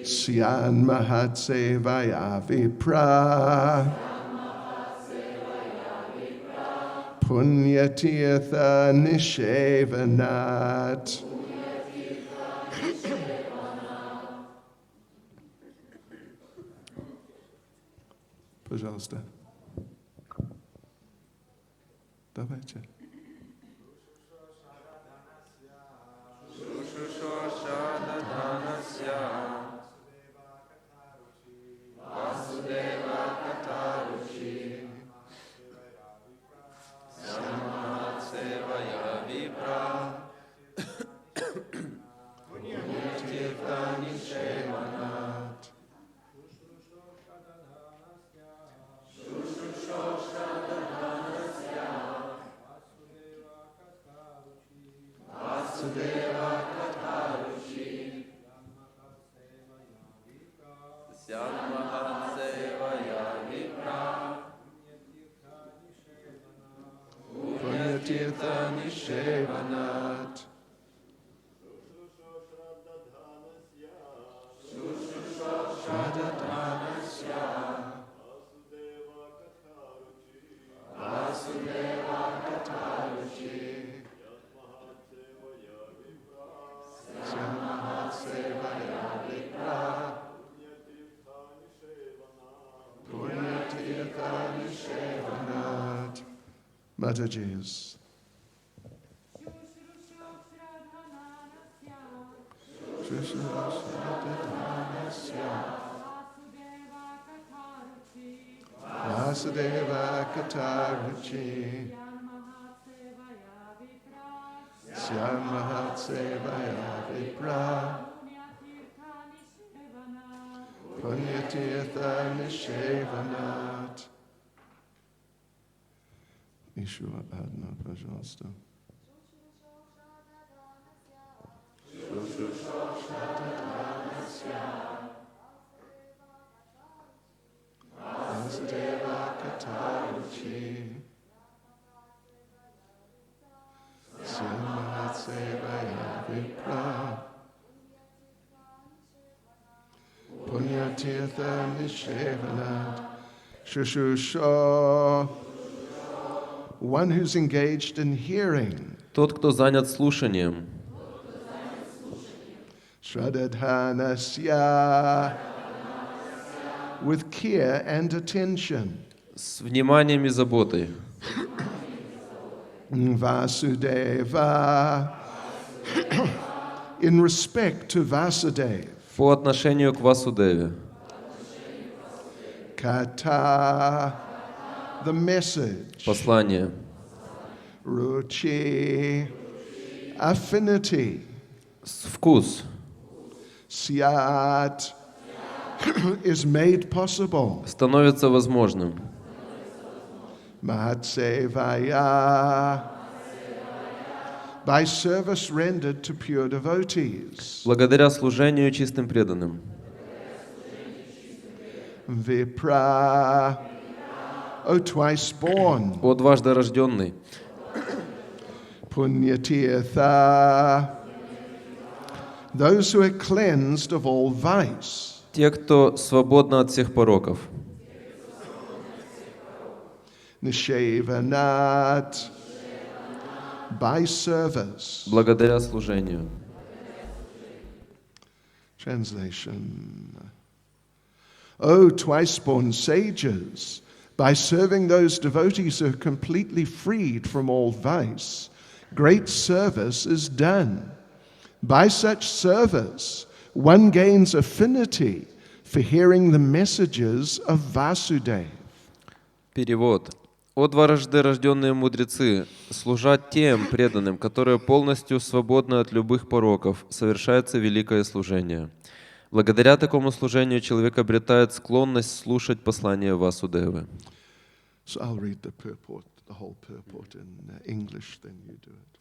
Speaker 1: Syan Mahatsevaya Vipra Punyatirtha Nishevanat. Пожалуйста. Давайте.
Speaker 2: Шушушо Шрадданасya
Speaker 1: Mataji's. Vasudeva Kataruchi Syam Mahatsevaya Vipra Punyatirtha Nishevanat. Ishua Adna, пожалуйста. Vasudeva Kataruchi Syamahatsevaya Vipra Punyatirtha Nishevanat. Shushusha, one who's engaged in hearing.
Speaker 2: Тот, кто занят слушанием.
Speaker 1: Shradadhanasya, with care and attention.
Speaker 2: С вниманием и заботой.
Speaker 1: Vasudeva, in respect to Vasudeva.
Speaker 2: По отношению к Васудеве.
Speaker 1: Kata, the message.
Speaker 2: Послание.
Speaker 1: Ruchi, affinity.
Speaker 2: Вкус.
Speaker 1: Syat, is made possible.
Speaker 2: Становится возможным.
Speaker 1: Mahatsevaya, by service rendered to pure devotees.
Speaker 2: Благодаря служению чистым преданным.
Speaker 1: Vipra, O twice born.
Speaker 2: О дважды рожденный.
Speaker 1: Punyatirtha, those who are cleansed of all vice.
Speaker 2: Те, кто свободны от всех пороков.
Speaker 1: Nishevanat, by service.
Speaker 2: Благодаря служению.
Speaker 1: Translation. O twice-born sages, by serving those devotees who are completely freed from all vice, great service is done. By such service, one gains affinity for hearing the messages of Vasudeva.
Speaker 2: Перевод. О дважды рожденные мудрецы, служат тем преданным, которые полностью свободны от любых пороков, совершается великое служение. Благодаря такому служению человек обретает склонность слушать послание Васудевы.
Speaker 1: So I'll read the purport, the whole purport in English, then you do it.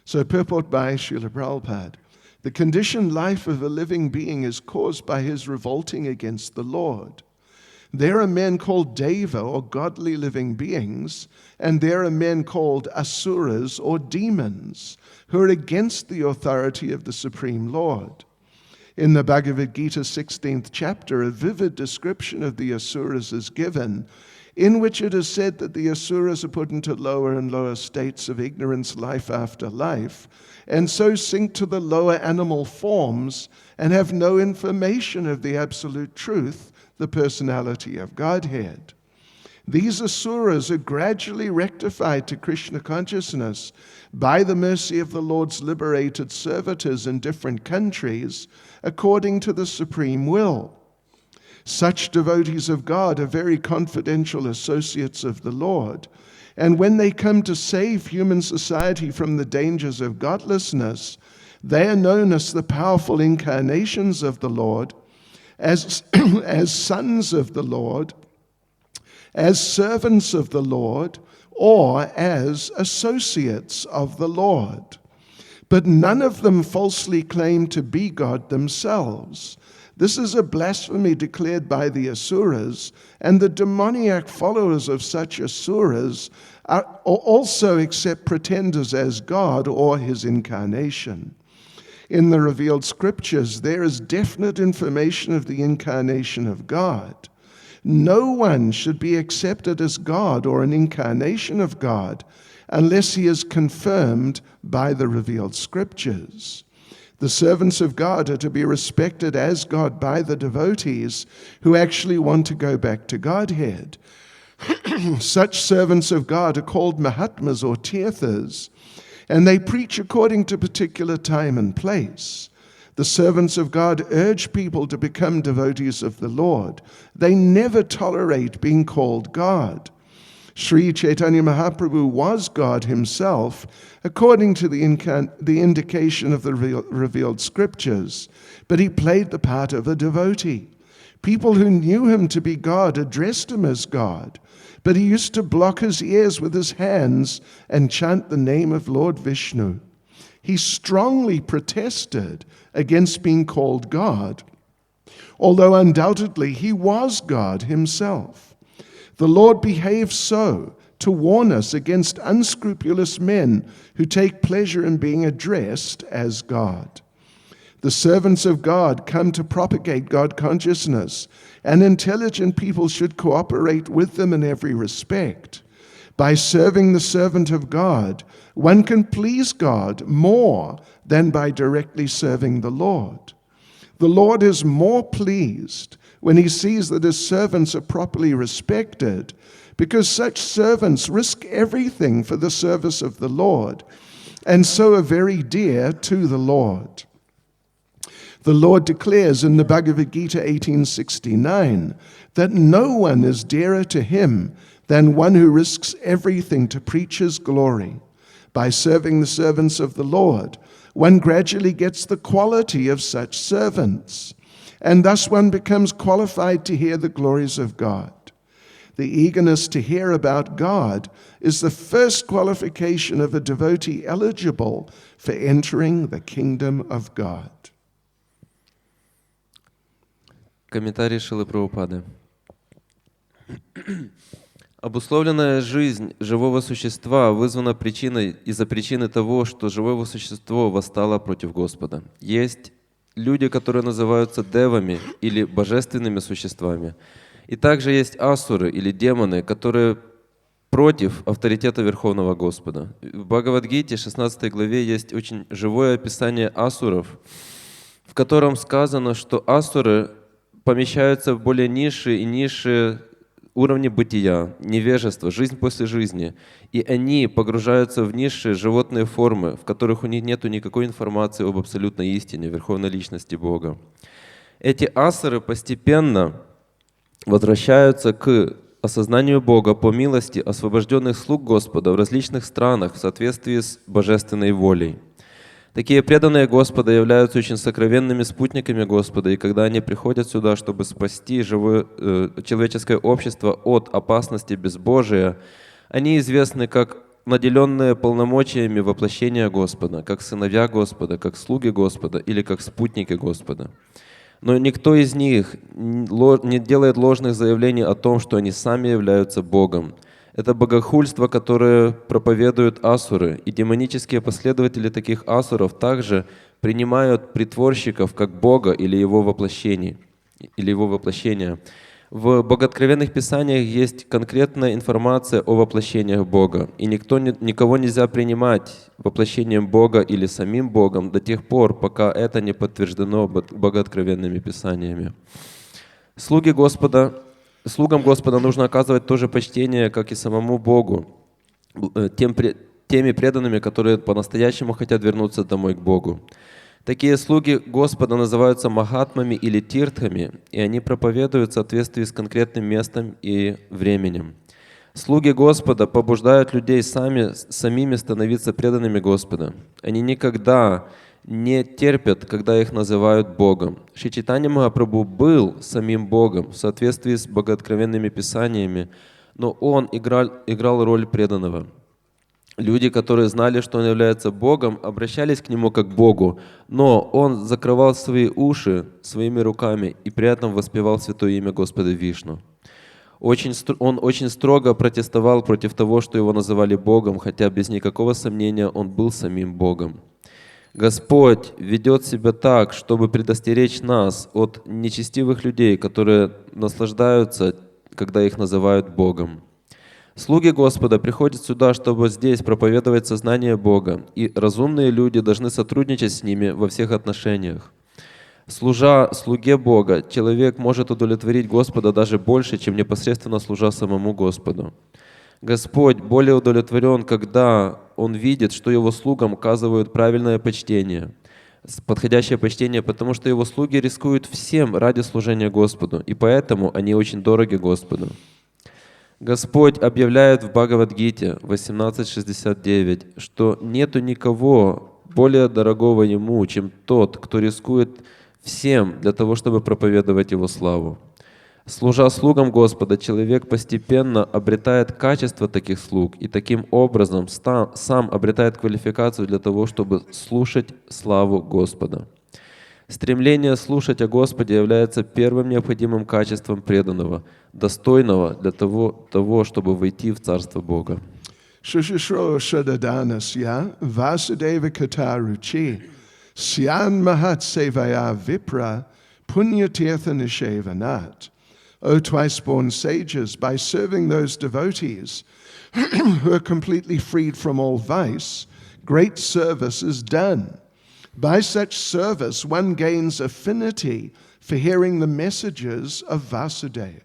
Speaker 1: So purport by Srila Prabhupada. The conditioned life of a living being is caused by his revolting against the Lord. There are men called Deva, or godly living beings, and there are men called Asuras, or demons, who are against the authority of the Supreme Lord. In the Bhagavad Gita 16th chapter, a vivid description of the Asuras is given, in which it is said that the Asuras are put into lower and lower states of ignorance life after life, and so sink to the lower animal forms and have no information of the absolute truth, the personality of Godhead. These Asuras are gradually rectified to Krishna consciousness by the mercy of the Lord's liberated servitors in different countries, according to the supreme will. Such devotees of God are very confidential associates of the Lord, and when they come to save human society from the dangers of godlessness, they are known as the powerful incarnations of the Lord, as sons of the Lord, as servants of the Lord, or as associates of the Lord. But none of them falsely claim to be God themselves. This is a blasphemy declared by the Asuras, and the demoniac followers of such Asuras also accept pretenders as God or his incarnation. In the revealed scriptures, there is definite information of the incarnation of God. No one should be accepted as God or an incarnation of God unless he is confirmed by the revealed scriptures. The servants of God are to be respected as God by the devotees who actually want to go back to Godhead. Such servants of God are called Mahatmas or Tirthas, and they preach according to particular time and place. The servants of God urge people to become devotees of the Lord. They never tolerate being called God. Sri Chaitanya Mahaprabhu was God himself, according to the indication of the revealed scriptures, but he played the part of a devotee. People who knew him to be God addressed him as God, but he used to block his ears with his hands and chant the name of Lord Vishnu. He strongly protested against being called God, although undoubtedly he was God himself. The Lord behaved so to warn us against unscrupulous men who take pleasure in being addressed as God. The servants of God come to propagate God consciousness, and intelligent people should cooperate with them in every respect. By serving the servant of God, one can please God more than by directly serving the Lord. The Lord is more pleased when he sees that his servants are properly respected, because such servants risk everything for the service of the Lord, and so are very dear to the Lord. The Lord declares in the Bhagavad Gita 18:69 that no one is dearer to him than one who risks everything to preach his glory. By serving the servants of the Lord, one gradually gets the quality of such servants, and thus one becomes qualified to hear the glories of God. The eagerness to hear about God is the first qualification of a devotee eligible for entering the kingdom of God.
Speaker 2: Комментарий Шрилы Прабхупады. Обусловленная жизнь живого существа вызвана причиной из-за причины того, что живое существо восстало против Господа. Есть люди, которые называются девами или божественными существами. И также есть асуры или демоны, которые против авторитета Верховного Господа. В Бхагавад-гите 16 главе есть очень живое описание асуров, в котором сказано, что асуры помещаются в более низшие и низшие уровни бытия, невежества, жизнь после жизни. И они погружаются в низшие животные формы, в которых у них нет никакой информации об абсолютной истине, верховной личности Бога. Эти асуры постепенно возвращаются к осознанию Бога по милости освобожденных слуг Господа в различных странах в соответствии с божественной волей. Такие преданные Господа являются очень сокровенными спутниками Господа, и когда они приходят сюда, чтобы спасти человеческое общество от опасности безбожия, они известны как наделенные полномочиями воплощения Господа, как сыновья Господа, как слуги Господа или как спутники Господа. Но никто из них не делает ложных заявлений о том, что они сами являются Богом. Это богохульство, которое проповедуют асуры, и демонические последователи таких асуров также принимают притворщиков как Бога или его воплощение. В богооткровенных писаниях есть конкретная информация о воплощениях Бога, и никого нельзя принимать воплощением Бога или самим Богом до тех пор, пока это не подтверждено богооткровенными писаниями. Слугам Господа нужно оказывать то же почтение, как и самому Богу, теми преданными, которые по-настоящему хотят вернуться домой к Богу. Такие слуги Господа называются махатмами или тиртхами, и они проповедуют в соответствии с конкретным местом и временем. Слуги Господа побуждают людей самими становиться преданными Господа. Они никогда не терпят, когда их называют Богом. Шри Чайтанья Махапрабху был самим Богом в соответствии с богооткровенными писаниями, но он играл роль преданного. Люди, которые знали, что он является Богом, обращались к нему как к Богу, но он закрывал свои уши своими руками и при этом воспевал святое имя Господа Вишну. Он очень строго протестовал против того, что его называли Богом, хотя без никакого сомнения он был самим Богом. Господь ведет себя так, чтобы предостеречь нас от нечестивых людей, которые наслаждаются, когда их называют Богом. Слуги Господа приходят сюда, чтобы здесь проповедовать сознание Бога, и разумные люди должны сотрудничать с ними во всех отношениях. Служа слуге Бога, человек может удовлетворить Господа даже больше, чем непосредственно служа самому Господу. Господь более удовлетворен, когда Он видит, что Его слугам оказывают правильное почтение, подходящее почтение, потому что Его слуги рискуют всем ради служения Господу, и поэтому они очень дороги Господу. Господь объявляет в Бхагавад-гите 18.69, что нету никого более дорогого Ему, чем тот, кто рискует всем для того, чтобы проповедовать Его славу. Служа слугам Господа, человек постепенно обретает качество таких слуг и таким образом сам обретает квалификацию для того, чтобы слушать славу Господа. Стремление слушать о Господе является первым необходимым качеством преданного, достойного для того, чтобы войти в Царство Бога.
Speaker 1: Shishishro Shadadanasya Vasudeva Kataruchi Syan Mahat Sevaya Vipra Punyatirtha Nishevanat. O twice-born sages, by serving those devotees who are completely freed from all vice, great service is done. By such service, one gains affinity for hearing the messages of Vasudeva.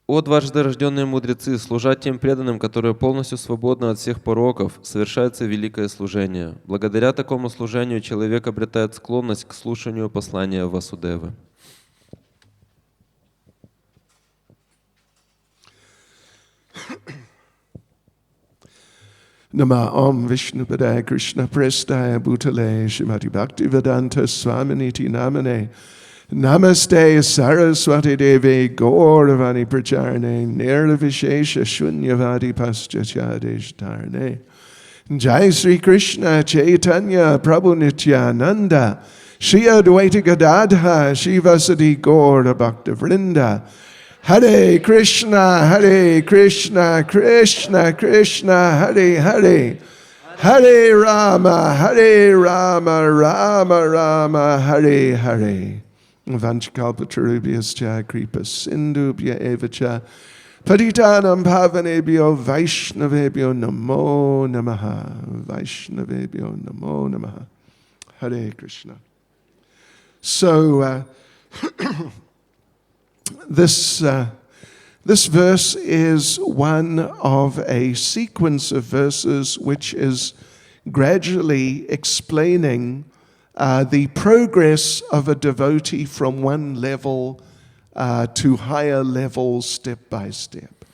Speaker 2: О дважды рожденные мудрецы, служа тем преданным, которые полностью свободны от всех пороков, совершается великое служение. Благодаря такому служению человек обретает склонность к слушанию послания Васудевы.
Speaker 1: Nama Om Vishnupadaya Krishna Prestaya Bhutale Shrimad Bhaktivedanta Swaminiti Namane Namaste Saraswati Devi Gauravani Pracharane Nirvishesha Shunyavadi Paschachadesh Dharane Jai Sri Krishna Chaitanya Prabhu Nityananda Shri Advaita Gadadha Shivasadi Gaura Bhakta Vrinda Hare Krishna, Krishna Krishna, Hare Hare, Hare Rama, Rama Rama, Hare Hare. Vanchakalpatarubhyascha kripa sindubhya evacha patitanam pavanebhyo vaishnavebhyo namo namaha, Vaishnavebhyo namo namaha. Hare Krishna. So, This verse is one of a sequence of verses which is gradually explaining the progress of a devotee from one level to higher levels step by step.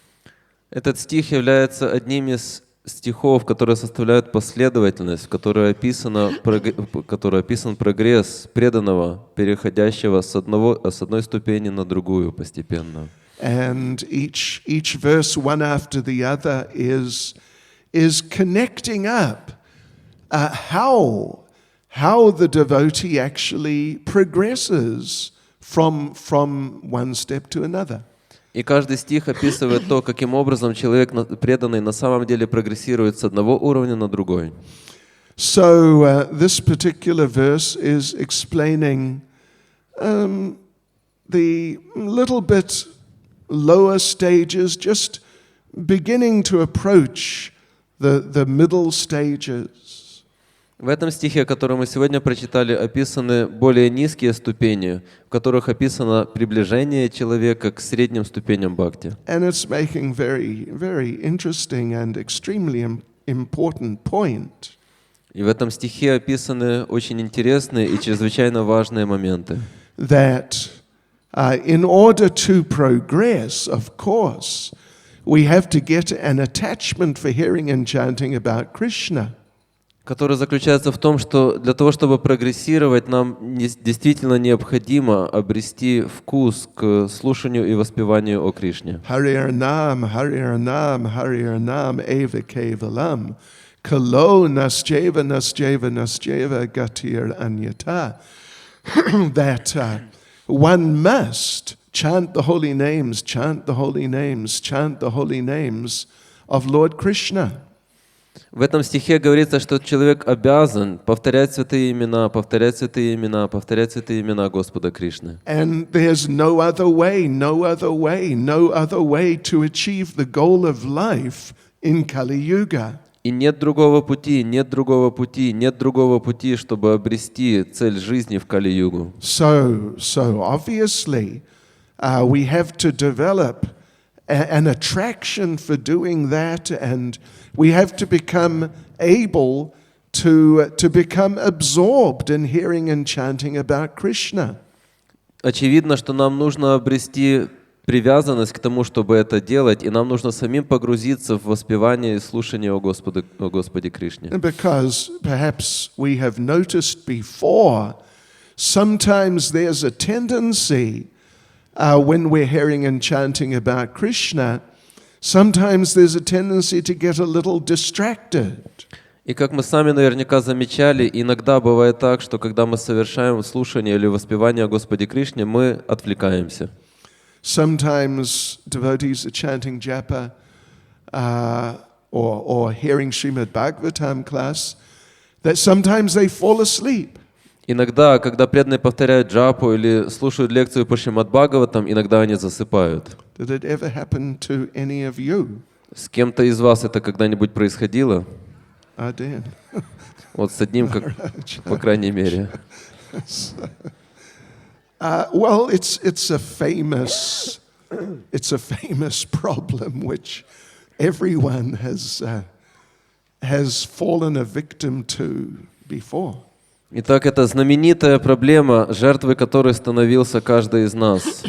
Speaker 2: Этот стих является одним из стихов, которые составляют последовательность, в которой описан прогресс преданного, переходящего с одной ступени на другую постепенно.
Speaker 1: And each verse, one after the other, is connecting up how the devotee actually progresses from one step to another.
Speaker 2: И каждый стих описывает то, каким образом человек преданный на самом деле прогрессирует с одного уровня на другой.
Speaker 1: So this particular verse is explaining the little bit lower stages, just beginning to approach the middle stages.
Speaker 2: В этом стихе, который мы сегодня прочитали, описаны более низкие ступени, в которых описано приближение человека к средним ступеням бхакти.
Speaker 1: And it's making very interesting and extremely important point.
Speaker 2: И в этом стихе описаны очень интересные и чрезвычайно важные моменты.
Speaker 1: That in order to progress, of course, we have to get an attachment for hearing and chanting about Krishna.
Speaker 2: Который заключается в том, что для того, чтобы прогрессировать, нам действительно необходимо обрести вкус к слушанию и воспеванию о Кришне.
Speaker 1: Harirnam, Harirnam, Harirnam, Eva Kevalam, Kalo Nasjeva, Nasjeva, Nasjeva, Gatir Anyata. That one must chant the holy names, chant the holy names, chant the holy names of Lord Krishna.
Speaker 2: В этом стихе говорится, что человек обязан повторять святые имена, повторять святые имена, повторять святые имена Господа Кришны.
Speaker 1: And there's no other way to achieve the goal of life in Kali Yuga.
Speaker 2: И нет другого пути, нет другого пути, нет другого пути, чтобы обрести цель жизни в Кали-югу.
Speaker 1: So obviously, we have to develop an attraction for doing that, and we have to become able to become absorbed in hearing and chanting about Krishna.
Speaker 2: Очевидно, что нам нужно обрести привязанность к тому, чтобы это делать, и нам нужно самим погрузиться в воспевание и слушание о Господе Кришне.
Speaker 1: Because perhaps we have noticed before, sometimes there's a tendency when we're hearing and chanting about Krishna, sometimes there's a tendency to get a little distracted.
Speaker 2: И как мы сами наверняка замечали, иногда бывает так, что когда мы совершаем слушание или воспевание о Господе Кришне, мы отвлекаемся.
Speaker 1: Sometimes devotees are chanting japa or hearing Shrimad Bhagavatam class, that sometimes they fall asleep.
Speaker 2: Иногда, когда преданные повторяют джапу или слушают лекцию по Шримад Бхагаватам, иногда они засыпают.
Speaker 1: Did it ever happen to any of you?
Speaker 2: С кем-то из вас это когда-нибудь происходило?
Speaker 1: I did.
Speaker 2: Вот с одним, по крайней мере.
Speaker 1: Well, it's a famous problem which everyone has fallen a victim to before.
Speaker 2: Итак, это знаменитая проблема, жертвой которой становился каждый из нас.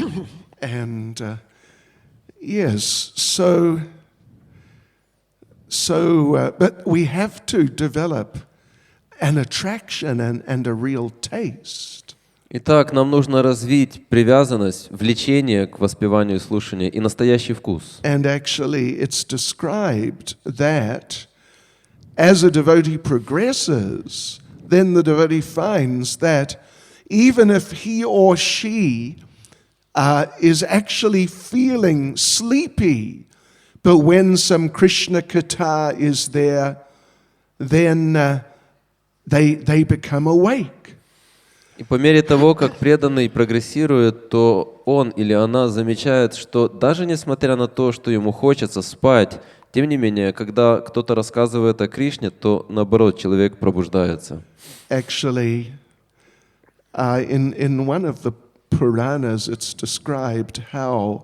Speaker 1: And yes, but we have to develop an attraction and a real taste.
Speaker 2: Итак, нам нужно развить привязанность, влечение к воспеванию и слушанию и настоящий вкус.
Speaker 1: And actually, it's described that as a devotee progresses, then the devotee finds that even if he or she is actually feeling sleepy, but when some Krishna katha is there, then they become awake.
Speaker 2: И по мере того, как преданный прогрессирует, то он или она замечает, что даже несмотря на то, что ему хочется спать, тем не менее, когда кто-то рассказывает о Кришне, то наоборот, человек пробуждается.
Speaker 1: Actually, in one of the Puranas, it's described how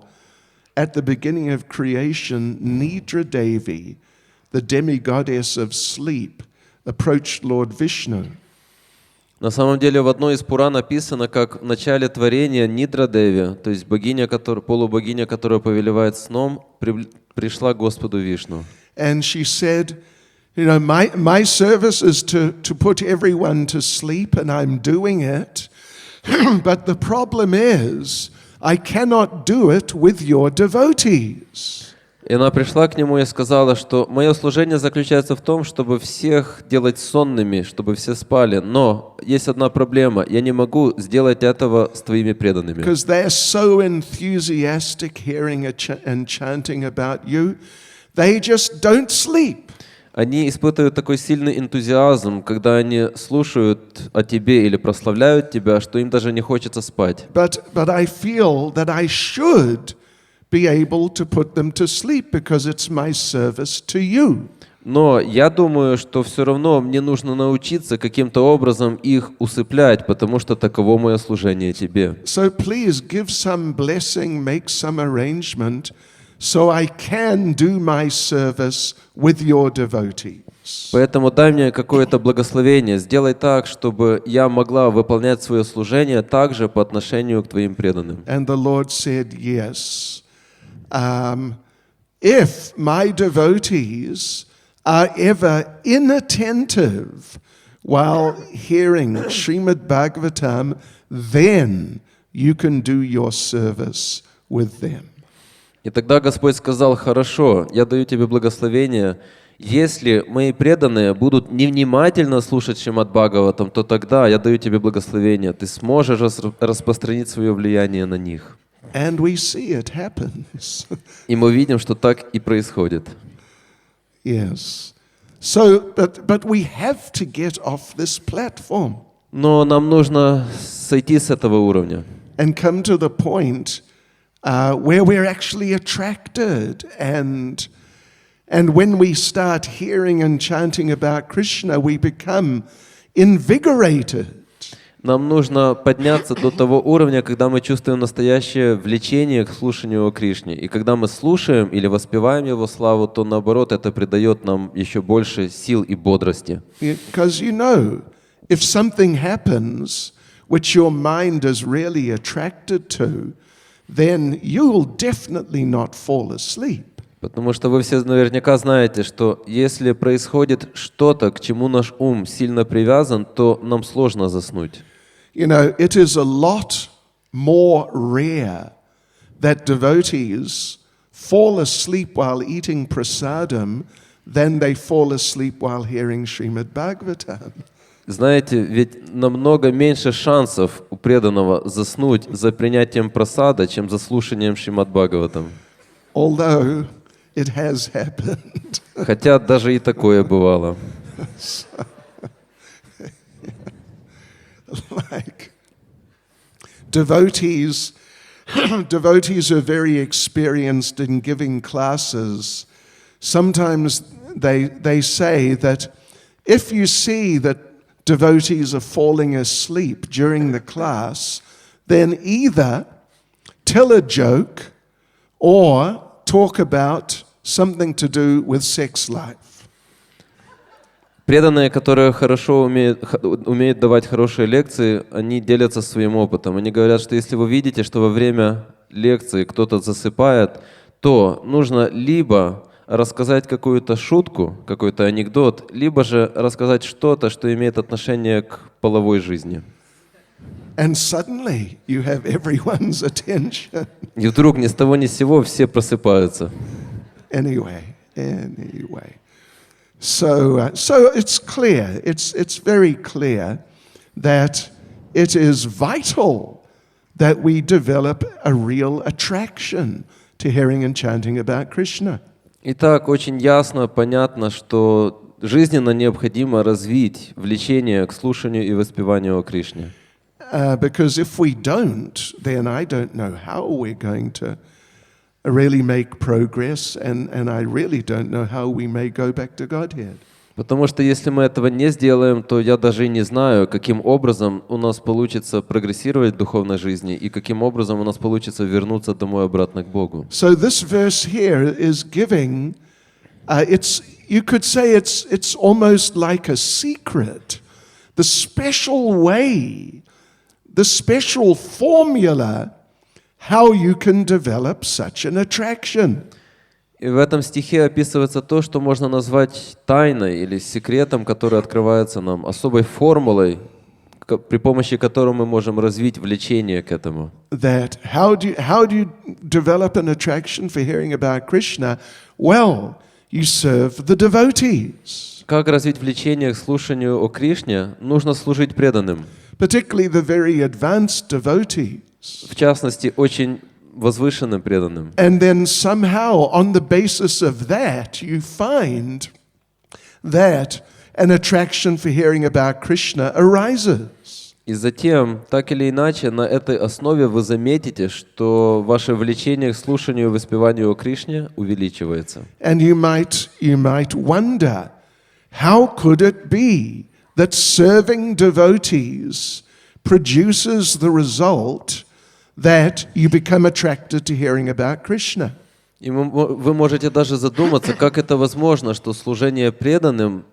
Speaker 1: at the beginning of creation, Nidra Devi, the demigoddess of sleep, approached Lord Vishnu.
Speaker 2: На самом деле в одной из Пуран написано, как в начале творения Нидра Деви, то есть полубогиня, которая повелевает сном, пришла к Господу Вишну.
Speaker 1: And she said, my service is to put everyone to sleep, and I'm doing it. But the problem is, I cannot do it with your devotees.
Speaker 2: И она пришла к нему и сказала, что мое служение заключается в том, чтобы всех делать сонными, чтобы все спали. Но есть одна проблема. Я не могу сделать этого с твоими преданными.
Speaker 1: Because they're so enthusiastic hearing and chanting about you, they just don't sleep.
Speaker 2: Они испытывают такой сильный энтузиазм, когда они слушают о тебе или прославляют тебя, что им даже не хочется спать.
Speaker 1: But I feel that I should be able to put them to sleep because it's my service to you.
Speaker 2: Но я думаю, что все равно мне нужно научиться каким-то образом их усыплять, потому что таково мое служение тебе.
Speaker 1: So please give some blessing, make some arrangement, so I can do my service with your devotees.
Speaker 2: Поэтому дай мне какое-то благословение, сделай так, чтобы я могла выполнять свое служение также по отношению к твоим преданным.
Speaker 1: And the Lord said, yes. If my devotees are ever inattentive while hearing Shrimad Bhagavatam, then you can do your service with them.
Speaker 2: И тогда Господь сказал: хорошо, я даю тебе благословение. Если мои преданные будут невнимательно слушать Шримад Бхагаватам, то тогда я даю тебе благословение. Ты сможешь распространить свое влияние на них.
Speaker 1: And we see it happens.
Speaker 2: И мы видим, что так и происходит.
Speaker 1: Yes. So, but we have to get off this platform.
Speaker 2: Но нам нужно сойти с этого уровня.
Speaker 1: And come to the point where we're actually attracted and And when we start hearing and chanting about Krishna, we become invigorated.
Speaker 2: Нам нужно подняться до того уровня, когда мы чувствуем настоящее влечение к слушанию о Кришне. И когда мы слушаем или воспеваем Его славу, то наоборот это придает нам еще больше сил и бодрости.
Speaker 1: Because you know, if something happens which your mind is really attracted to, then you will definitely not fall asleep.
Speaker 2: Потому что вы все наверняка знаете, что если происходит что-то, к чему наш ум сильно привязан, то нам сложно заснуть.
Speaker 1: You know, it is a lot more rare that devotees fall asleep while eating prasadam than they fall asleep while hearing Шримад Бхагаватам.
Speaker 2: Знаете, ведь намного меньше шансов у преданного заснуть за принятием прасада, чем за слушанием Шримад Бхагаватам.
Speaker 1: Although it has happened.
Speaker 2: Хотя даже и такое бывало.
Speaker 1: Like devotees are very experienced in giving classes. Sometimes they say that if you see that devotees are falling asleep during the class, then either tell a joke or talk about something to do with sex life.
Speaker 2: Преданные, которые хорошо умеют давать хорошие лекции, они делятся своим опытом. Они говорят, что если вы видите, что во время лекции кто-то засыпает, то нужно либо рассказать какую-то шутку, какой-то анекдот, либо же рассказать что-то, что имеет отношение к половой жизни.
Speaker 1: And suddenly you have everyone's attention.
Speaker 2: И вдруг ни с того ни с сего все просыпаются.
Speaker 1: Anyway. So it's clear, it's very clear that it is vital that we develop a real attraction to hearing and chanting about Krishna.
Speaker 2: Итак, очень ясно, понятно, что жизненно необходимо развить влечение к слушанию и воспеванию о Кришне.
Speaker 1: Because if we don't, then I don't know how we're going to really make progress, and I really don't know how we may go back to Godhead.
Speaker 2: Потому что если мы этого не сделаем, то я даже и не знаю, каким образом у нас получится прогрессировать в духовной жизни и каким образом у нас получится вернуться домой обратно к Богу.
Speaker 1: So this verse here is giving, you could say it's almost like a secret, the special way, the special formula how you can develop such an attraction.
Speaker 2: И в этом стихе описывается то, что можно назвать тайной или секретом, который открывается нам, особой формулой, при помощи которой мы можем развить влечение к этому.
Speaker 1: That how do you develop an attraction for hearing about Krishna? Well, you serve the devotees.
Speaker 2: Как развить влечение к слушанию о Кришне? Нужно служить преданным.
Speaker 1: Particularly the very advanced devotees.
Speaker 2: В частности, очень возвышенным преданным.
Speaker 1: And then somehow on the basis of that you find that an attraction for hearing about Krishna arises.
Speaker 2: И затем, так или иначе, на этой основе вы заметите, что ваше влечение к слушанию и воспеванию о Кришне увеличивается.
Speaker 1: And you might wonder, how could it be that serving devotees produces the result that you become attracted to hearing about Krishna?
Speaker 2: И вы можете даже задуматься, как это возможно, что служение преданным,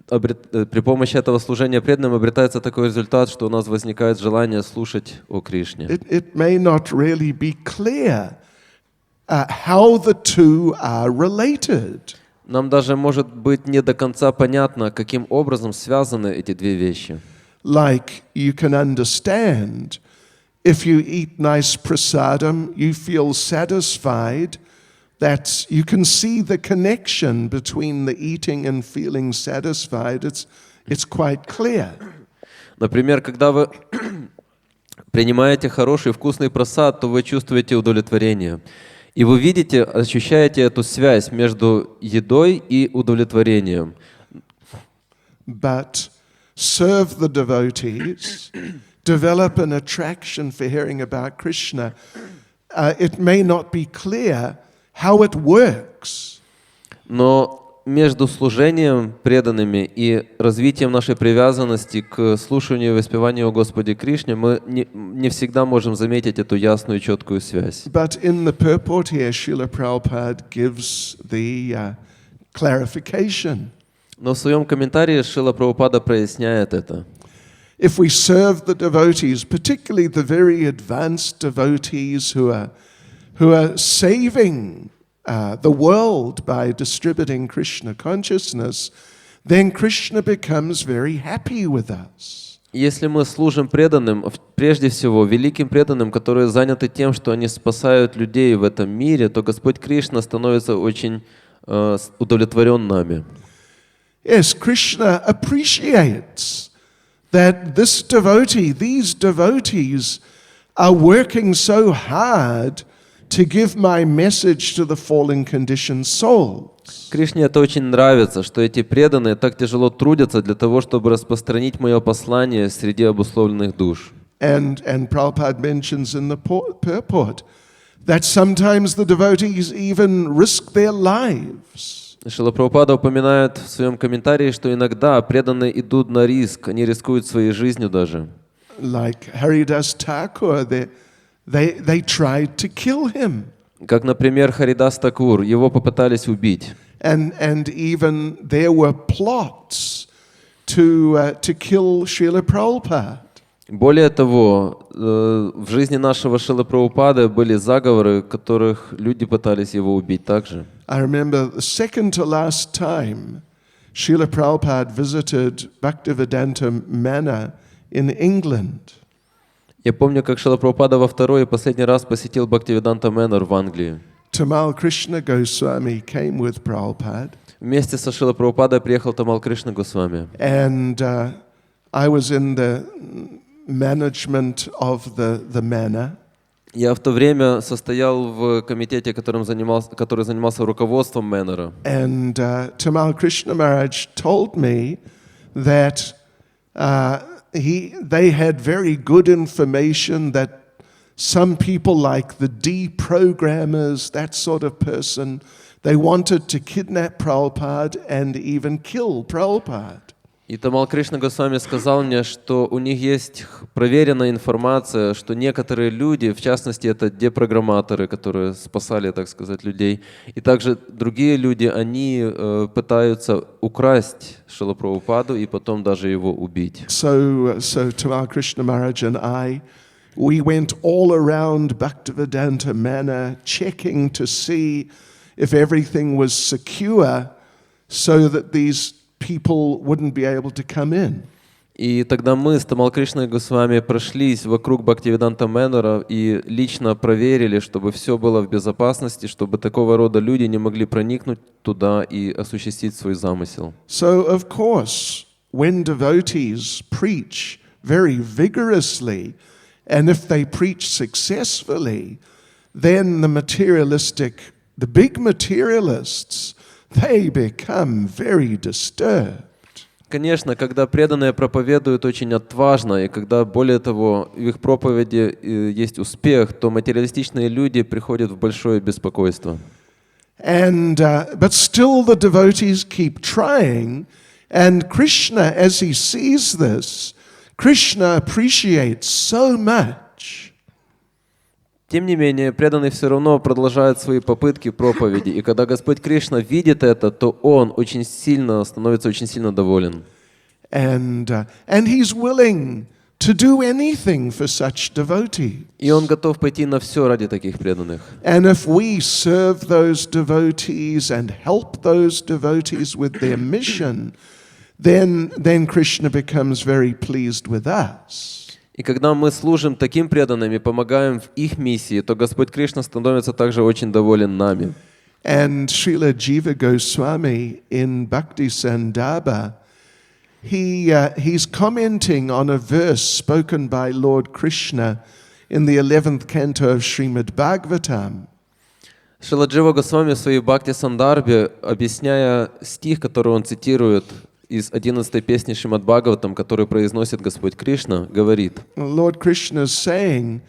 Speaker 2: при помощи этого служения преданным обретается такой результат, что у нас возникает желание слушать о Кришне.
Speaker 1: It may not really be clear how the two are related.
Speaker 2: Нам даже может быть не до конца понятно, каким образом связаны эти две вещи.
Speaker 1: Like you can understand, if you eat nice prasadam, you feel satisfied, that you can see the connection between the eating and feeling satisfied. It's quite clear.
Speaker 2: Например, когда вы принимаете хороший вкусный прасад, то вы чувствуете удовлетворение. И вы видите, ощущаете эту связь между едой и удовлетворением.
Speaker 1: But serve the devotees, develop an attraction for hearing about Krishna. It may not be clear how it works.
Speaker 2: Но между служением преданными и развитием нашей привязанности к слушанию и воспеванию о Господе Кришне мы не всегда можем заметить эту ясную и четкую связь.
Speaker 1: But in the purport here, Srila Prabhupada gives the clarification.
Speaker 2: Но в своем комментарии Шрила Прабхупада проясняет это.
Speaker 1: If we serve the devotees, particularly the very advanced devotees who are saving the world by distributing Krishna consciousness, then Krishna becomes very happy with us.
Speaker 2: Если мы служим преданным, прежде всего великим преданным, которые заняты тем, что они спасают людей в этом мире, то Господь Кришна становится очень удовлетворен нами.
Speaker 1: Yes, Krishna appreciates that these devotees are working so hard to give my message to the fallen conditioned souls.
Speaker 2: Кришне это очень нравится, что эти преданные так тяжело трудятся для того, чтобы распространить мое послание среди обусловленных душ.
Speaker 1: And Prabhupada mentions in the purport that sometimes the devotees even risk their lives.
Speaker 2: Шрила Прабхупада упоминает в своем комментарии, что иногда преданные идут на риск, они рискуют своей жизнью даже.
Speaker 1: Like Haridas Thakur, they tried to kill him.
Speaker 2: Как, например, Харидас Такур, его попытались убить.
Speaker 1: And even there were plots to kill Srila Prabhupada.
Speaker 2: Более того, в жизни нашего Шрилы Прабхупады были заговоры, в которых люди пытались его убить также.
Speaker 1: I remember the second to last time Srila Prabhupada visited Bhaktivedanta Manor in England.
Speaker 2: Я помню, как Шрила Прабхупада во второй и последний раз посетил Бхактивиданта Манор в Англии.
Speaker 1: Tamal Krishna Goswami came with Prabhupada.
Speaker 2: Вместе со Шрилой Прабхупадой приехал Тамал Кришна Госвами.
Speaker 1: And I was in the management of the manor.
Speaker 2: Я в то время состоял в комитете, который занимался руководством Манора.
Speaker 1: And Tamal Krishna Maharaj told me that they had very good information that some people like the deprogrammers, that sort of person, they wanted to kidnap Prabhupada and even kill Prabhupada.
Speaker 2: И Тамал Кришна Госвами сказал мне, что у них есть проверенная информация, что некоторые люди, в частности, это депрограмматоры, которые спасали, так сказать, людей, и также другие люди, они пытаются украсть Шрилу Прабхупаду и потом даже его убить.
Speaker 1: So Tamal Krishna Maharaj and we went all around Bhaktivedanta Manor checking to see if everything was secure so that these people wouldn't be able to come in.
Speaker 2: И тогда мы с Тамал Кришной Госвами прошлись вокруг Бхактивиданта Манора и лично проверили, чтобы все было в безопасности, чтобы такого рода люди не могли проникнуть туда и осуществить свой замысел.
Speaker 1: So, of course, when devotees preach very vigorously, and if they preach successfully, then the big materialists, they become very disturbed.
Speaker 2: Конечно, когда преданные проповедуют очень отважно, и когда, более того, в их проповеди есть успех, то материалистичные люди приходят в большое беспокойство.
Speaker 1: But still the devotees keep trying, and Krishna, as he sees this, Krishna appreciates so much.
Speaker 2: Тем не менее, преданный все равно продолжает свои попытки проповеди, и когда Господь Кришна видит это, то Он становится очень сильно доволен.
Speaker 1: And he's willing to do anything for such devotees.
Speaker 2: И Он готов пойти на все ради таких преданных.
Speaker 1: And if we serve those devotees and help those devotees with their mission, then Krishna becomes very pleased with us.
Speaker 2: И когда мы служим таким преданным и помогаем в их миссии, то Господь Кришна становится также очень доволен нами.
Speaker 1: And Srila Jiva Goswami in Bhakti Sandarbha, he's commenting on a verse spoken by Lord Krishna in the 11th canto of Shrimad Bhagavatam.
Speaker 2: Шрила Джива Госвами в своей Бхакти Сандарбе, объясняя стих, который он цитирует из 11-й песни Шримад Бхагаватам, который произносит Господь Кришна, говорит:
Speaker 1: Lord Krishna is saying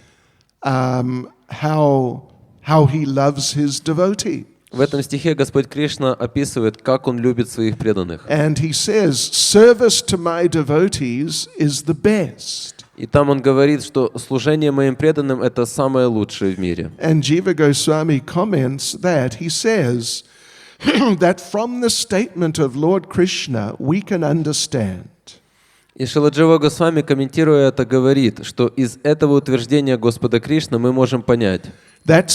Speaker 1: how he loves his devotee.
Speaker 2: В этом стихе Господь Кришна описывает, как Он любит своих преданных.
Speaker 1: And he says, service to my devotees is the best.
Speaker 2: И там Он говорит, что служение моим преданным — это самое лучшее в мире.
Speaker 1: And Jiva Goswami comments that he says that from the statement of Lord Krishna we can understand
Speaker 2: И Шриладжива Госвами, комментируя это, говорит, что из этого утверждения Господа Кришны мы можем понять,
Speaker 1: that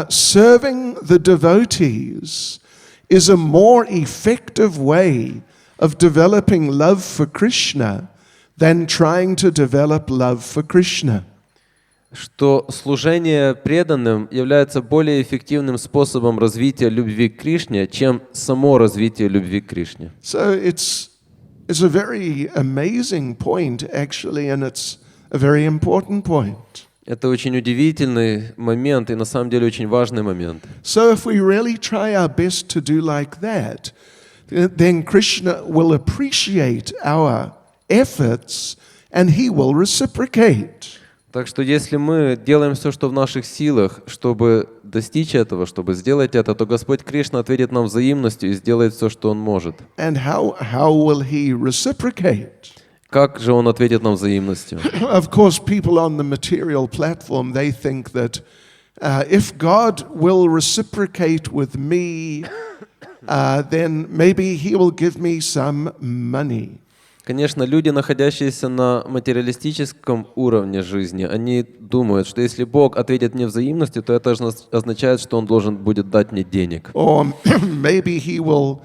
Speaker 1: serving the devotees is a more effective way of developing love for Krishna than trying to develop love for Krishna.
Speaker 2: что служение преданным является более эффективным способом развития любви к Кришне, чем само развитие любви к Кришне.
Speaker 1: So it's a very amazing point, actually, and it's a very important point.
Speaker 2: Это очень удивительный момент и на самом деле очень важный момент.
Speaker 1: So if we really try our best to do like that, then Krishna will appreciate our efforts and he will reciprocate.
Speaker 2: Так что если мы делаем все, что в наших силах, чтобы достичь этого, чтобы сделать это, то Господь Кришна ответит нам взаимностью и сделает все, что Он может.
Speaker 1: And how will he reciprocate?
Speaker 2: Как же Он ответит нам взаимностью?
Speaker 1: Of course, people on the material platform, they think that if God will reciprocate with me, then maybe he will give me some money.
Speaker 2: Конечно, люди, находящиеся на материалистическом уровне жизни, они думают, что если Бог ответит мне взаимностью, то это означает, что Он должен будет дать мне денег.
Speaker 1: Or maybe he'll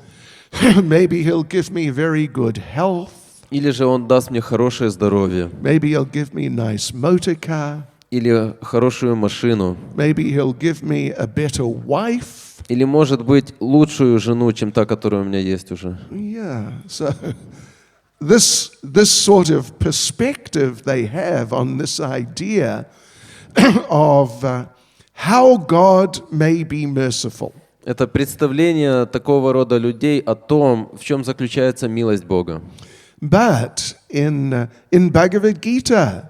Speaker 1: give me very good health.
Speaker 2: Или же Он даст мне хорошее здоровье.
Speaker 1: Maybe he'll give me a nice motor car.
Speaker 2: Или хорошую машину.
Speaker 1: Maybe he'll give me a better wife.
Speaker 2: Или, может быть, лучшую жену, чем та, которая у меня есть уже.
Speaker 1: Yeah, so this sort of perspective they have on this idea of how God may be merciful.
Speaker 2: Это представление такого рода людей о том, в чем заключается милость Бога.
Speaker 1: But in Bhagavad Gita,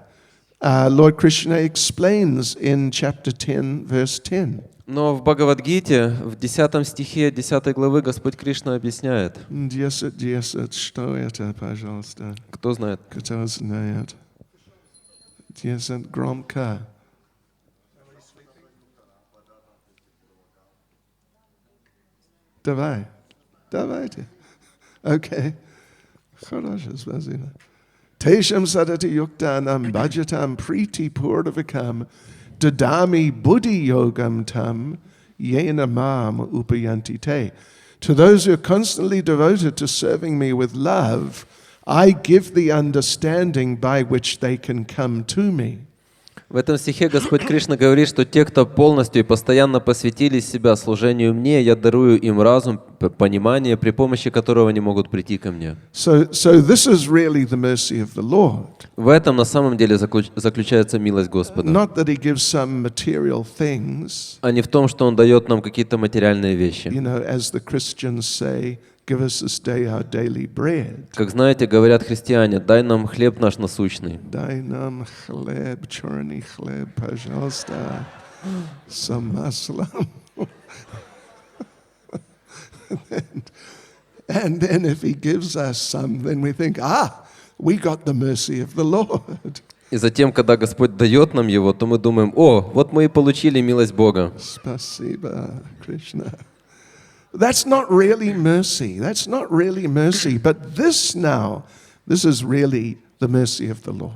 Speaker 1: Lord Krishna explains in chapter 10, verse 10.
Speaker 2: Но в Бхагавад-гите, в 10 стихе 10 главы, Господь Кришна объясняет.
Speaker 1: 10, что это, пожалуйста?
Speaker 2: Кто знает?
Speaker 1: Кто знает? 10 громко. Давайте. Окей. Хорошо, спасибо. Тешам садати юктанам баджатам прити пурдавакам dadami buddhi yogam tam yena mam upayanti te. To those who are constantly devoted to serving me with love, I give the understanding by which they can come to me.
Speaker 2: В этом стихе Господь Кришна говорит, что те, кто полностью и постоянно посвятили себя служению мне, я дарую им разум, понимание, при помощи которого они могут прийти ко мне.
Speaker 1: So this is really the mercy of the Lord.
Speaker 2: В этом на самом деле заключается милость Господа.
Speaker 1: Not that he gives some material things.
Speaker 2: А не в том, что Он дает нам какие-то материальные вещи.
Speaker 1: You know, as the Christians say, give us this day our daily bread.
Speaker 2: Как знаете, говорят христиане, дай нам хлеб наш насущный.
Speaker 1: Дай нам хлеб, черный хлеб, пожалуйста, с маслом. And then if he gives us some, then we think, we got the mercy of the Lord.
Speaker 2: И затем, когда Господь дает нам его, то мы думаем, вот мы и получили милость Бога.
Speaker 1: Спасибо, Krishna. That's not really mercy. That's not really mercy. But this is really the mercy of the Lord.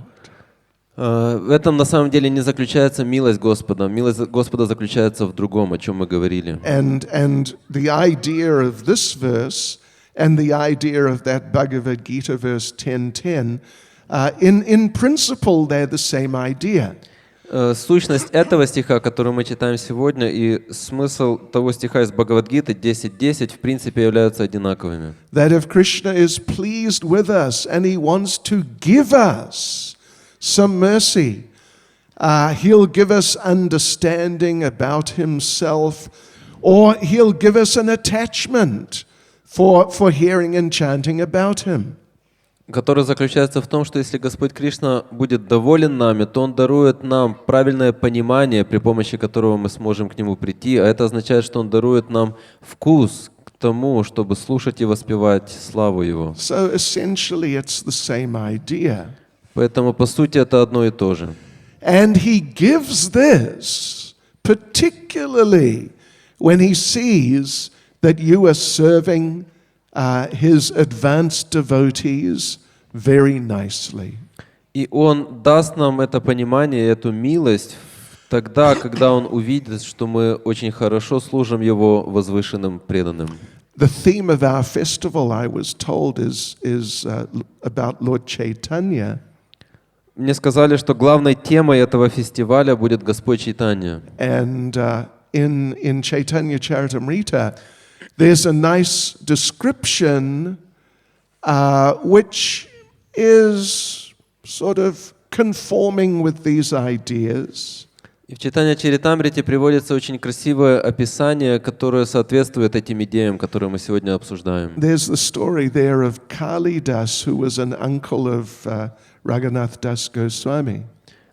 Speaker 2: В этом на самом деле не заключается милость Господа. Милость Господа заключается в другом, о чем мы говорили.
Speaker 1: And the idea of this verse and the idea of that Bhagavad Gita verse 10:10, in principle they're the same idea.
Speaker 2: Сущность этого стиха, который мы читаем сегодня, и смысл того стиха из Бхагавад-гиты 10:10 в принципе являются одинаковыми.
Speaker 1: That if Krishna is pleased with us and he wants to give us some mercy, he'll give us understanding about himself, or he'll give us an attachment for hearing and chanting about him.
Speaker 2: который заключается в том, что если Господь Кришна будет доволен нами, то Он дарует нам правильное понимание, при помощи которого мы сможем к Нему прийти, а это означает, что Он дарует нам вкус к тому, чтобы слушать и воспевать славу Его.
Speaker 1: So essentially it's the same idea.
Speaker 2: Поэтому, по сути, это одно и то же.
Speaker 1: And he gives this particularly when he sees that you are serving his advanced devotees very nicely.
Speaker 2: И Он даст нам это понимание, эту милость тогда, когда Он увидит, что мы очень хорошо служим Его возвышенным преданным.
Speaker 1: The theme of our festival, I was told, is about Lord Chaitanya.
Speaker 2: Мне сказали, что главной темой этого фестиваля будет Господь Чайтанья.
Speaker 1: And in Chaitanya Charitamrita, there's a nice description which is sort of conforming with these ideas.
Speaker 2: И в Чайтанья Чаритамрите приводится очень красивое описание, которое соответствует этим идеям, которые мы сегодня обсуждаем.
Speaker 1: There's the story there of Kalidas, who was an uncle of Raghunath Das Goswami.